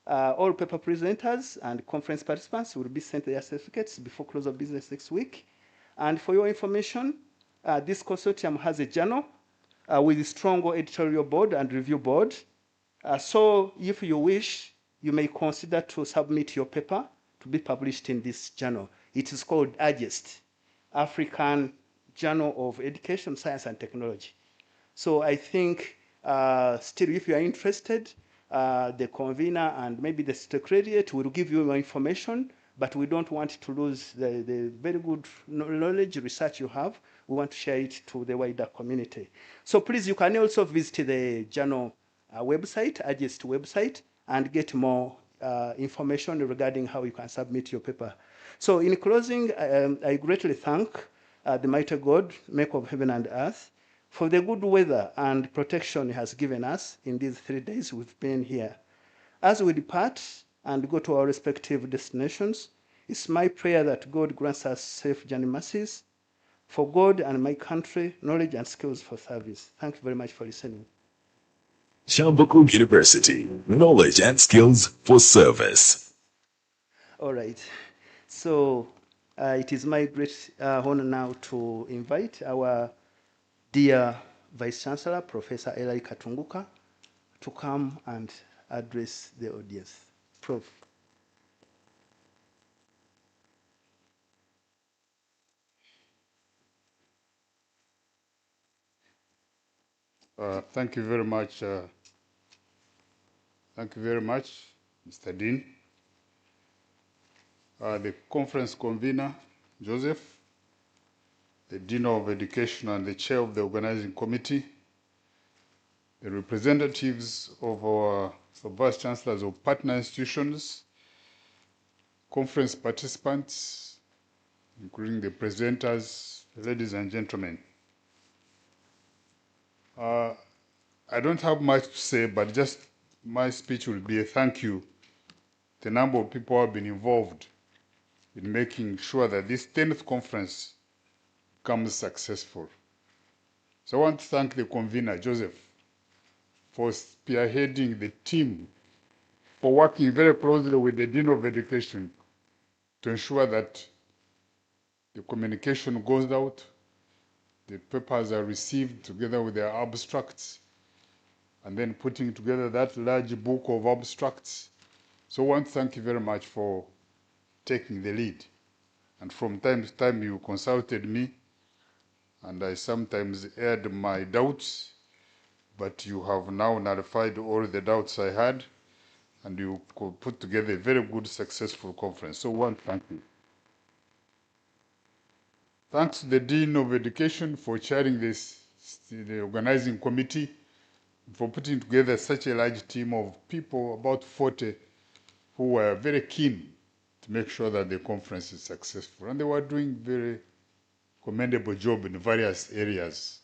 all paper presenters and conference participants will be sent their certificates before close of business next week. And for your information, this consortium has a journal with a strong editorial board and review board. So if you wish, you may consider to submit your paper to be published in this journal. It is called AGEST, African Journal of Education, Science and Technology. So I think still, if you are interested, the convener and maybe the secretariat will give you more information, but we don't want to lose the very good knowledge, research you have. We want to share it to the wider community. So please, you can also visit the journal website, AGEST website, and get more information regarding how you can submit your paper. So in closing, I greatly thank the mighty God, maker of heaven and earth, for the good weather and protection he has given us in these 3 days we've been here. As we depart and go to our respective destinations, it's my prayer that God grants us safe journey mercies for God and my country, knowledge and skills for service. Thank you very much for listening. Kyambogo University, knowledge and skills for service. All right. So it is my great honor now to invite our dear Vice Chancellor, Professor Eli Katunguka, to come and address the audience. Prof. Thank you very much. Thank you very much, Mr. Dean. The conference convener, Joseph, the Dean of Education and the Chair of the Organizing Committee, the representatives of our Vice Chancellors of partner institutions, conference participants, including the presenters, ladies and gentlemen. I don't have much to say, but just my speech will be a thank you to the number of people who have been involved in making sure that this 10th conference becomes successful. So I want to thank the convener, Joseph, for spearheading the team, for working very closely with the Dean of Education to ensure that the communication goes out, the papers are received together with their abstracts, and then putting together that large book of abstracts. So I want to thank you very much for taking the lead. And from time to time, you consulted me, and I sometimes aired my doubts, but you have now nullified all the doubts I had, and you could put together a very good, successful conference. So I want to thank you. Thanks to the Dean of Education for chairing the organizing committee, for putting together such a large team of people, about 40, who were very keen to make sure that the conference is successful. And they were doing very commendable job in various areas.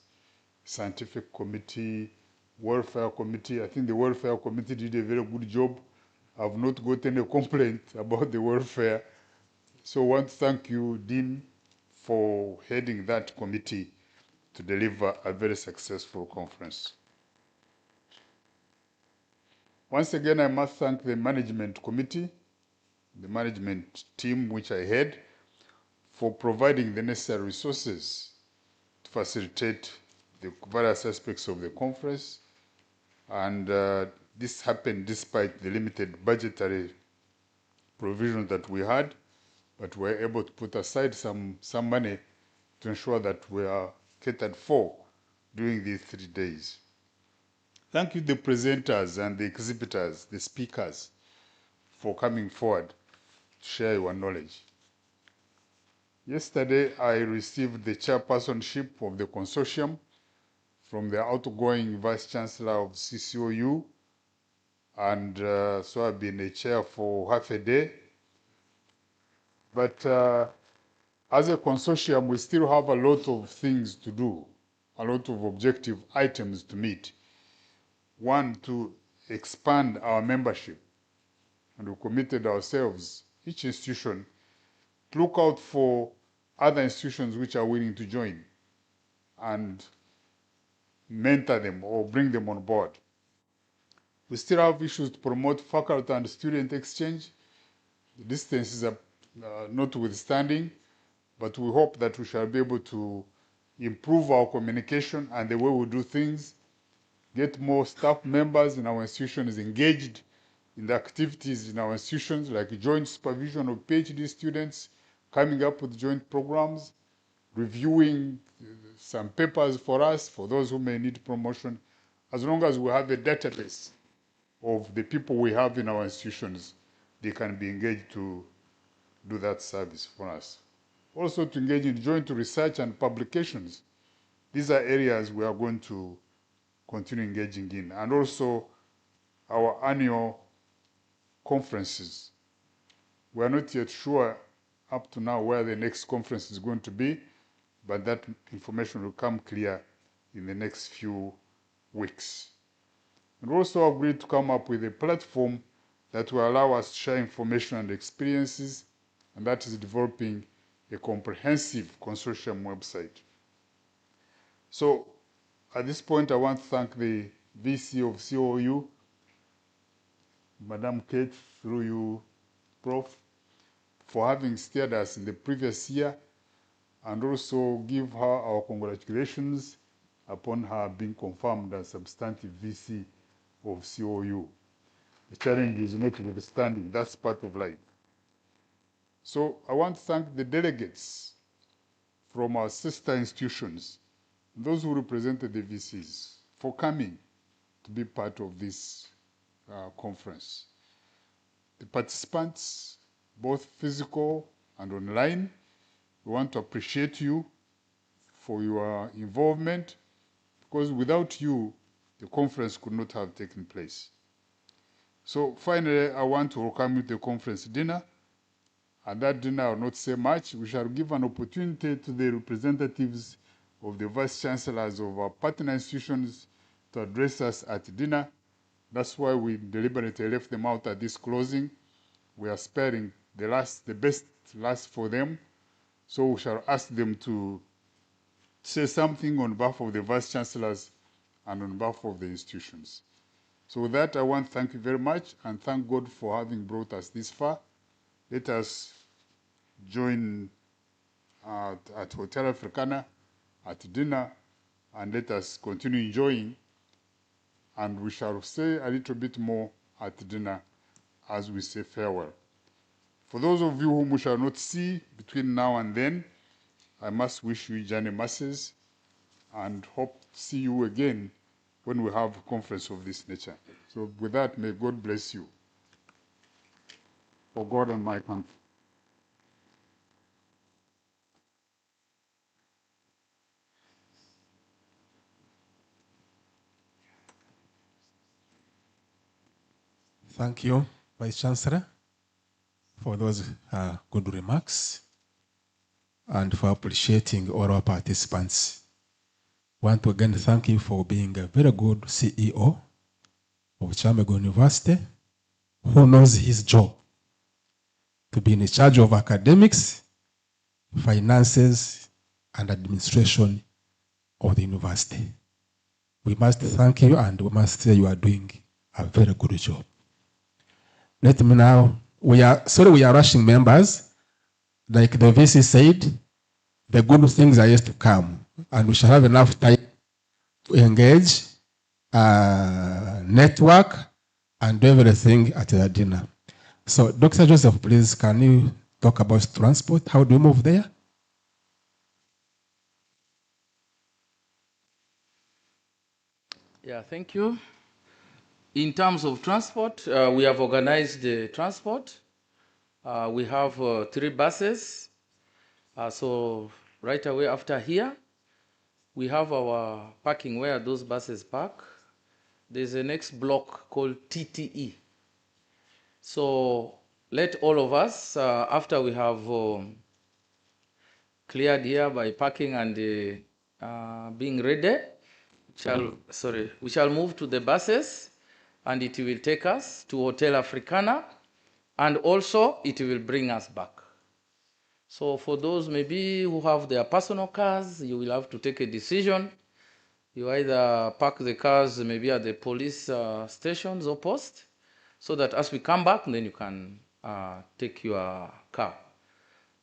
Scientific committee, welfare committee. I think the welfare committee did a very good job. I've not gotten a complaint about the welfare. So I want to thank you, Dean, for heading that committee to deliver a very successful conference. Once again, I must thank the management committee, the management team which I head, for providing the necessary resources to facilitate the various aspects of the conference. And this happened despite the limited budgetary provision that we had, but we were able to put aside some money to ensure that we are catered for during these 3 days. Thank you, the presenters and the exhibitors, the speakers, for coming forward to share your knowledge. Yesterday, I received the chairpersonship of the consortium from the outgoing Vice Chancellor of CCOU, and so I've been a chair for half a day. But as a consortium, we still have a lot of things to do, a lot of objective items to meet. One, to expand our membership, and we committed ourselves, each institution, to look out for other institutions which are willing to join and mentor them or bring them on board. We still have issues to promote faculty and student exchange. The distances are notwithstanding, but we hope that we shall be able to improve our communication and the way we do things, get more staff members in our institutions engaged in the activities in our institutions, like joint supervision of PhD students, coming up with joint programs, reviewing some papers for us, for those who may need promotion. As long as we have a database of the people we have in our institutions, they can be engaged to do that service for us. Also to engage in joint research and publications. These are areas we are going to continue engaging in. And also our annual conferences. We are not yet sure up to now where the next conference is going to be, but that information will come clear in the next few weeks. And also agreed to come up with a platform that will allow us to share information and experiences, and that is developing a comprehensive consortium website. So at this point, I want to thank the VC of COU, Madam Kate, through you, Prof, for having steered us in the previous year, and also give her our congratulations upon her being confirmed as substantive VC of COU. The challenge is notwithstanding, that's part of life. So I want to thank the delegates from our sister institutions, those who represented the VCs, for coming to be part of this conference. The participants, both physical and online, we want to appreciate you for your involvement, because without you, the conference could not have taken place. So finally, I want to welcome you to the conference dinner. At that dinner, I will not say much. We shall give an opportunity to the representatives of the vice chancellors of our partner institutions to address us at dinner. That's why we deliberately left them out at this closing. We are sparing the best last for them. So we shall ask them to say something on behalf of the vice chancellors and on behalf of the institutions. So with that, I want to thank you very much and thank God for having brought us this far. Let us join at Hotel Africana at dinner, and let us continue enjoying, and we shall say a little bit more at dinner as we say farewell. For those of you whom we shall not see between now and then, I must wish you journey masses and hope to see you again when we have a conference of this nature. So with that, may God bless you. For God and my country. Thank you, Vice Chancellor, for those good remarks and for appreciating all our participants. Want to again thank you for being a very good CEO of Kyambogo University, who knows his job to be in charge of academics, finances, and administration of the university. We must thank you, and we must say you are doing a very good job. Let me now, we are rushing members. like the VC said, the good things are yet to come, and we shall have enough time to engage, network, and do everything at the dinner. So, Dr. Joseph, please, can you talk about transport? How do you move there? Yeah, thank you. In terms of transport, we have organized the transport. We have 3 buses. So right away after here, we have our parking where those buses park. There's a next block called TTE. So let all of us, after we have cleared here by parking and being ready, we shall move to the buses, and it will take us to Hotel Africana, and also it will bring us back. So for those maybe who have their personal cars, you will have to take a decision. You either park the cars maybe at the police stations or post, so that as we come back, then you can take your car.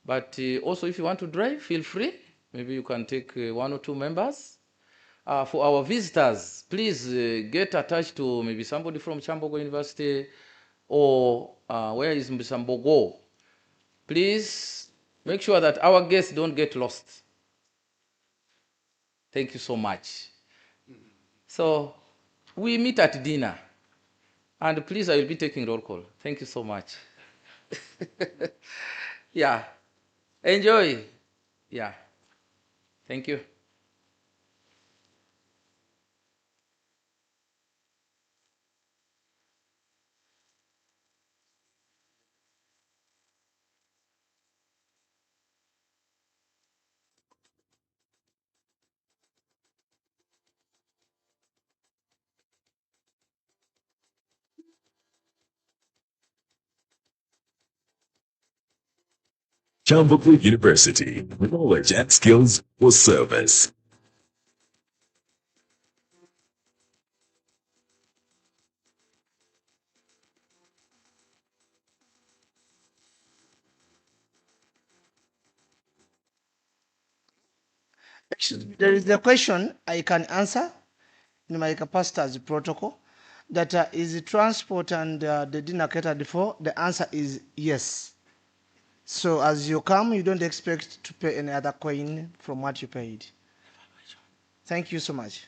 But also if you want to drive, feel free. Maybe you can take 1 or 2 members. For our visitors, please get attached to maybe somebody from Kyambogo University or where is Kyambogo. Please make sure that our guests don't get lost. Thank you so much. So we meet at dinner. And please, I will be taking roll call. Thank you so much. Yeah. Enjoy. Yeah. Thank you. Kyambogo University, knowledge and skills for service. There is a question I can answer in my capacity as a protocol. That is transport and the dinner catered for? The answer is yes. So as you come, you don't expect to pay any other coin from what you paid. Thank you so much.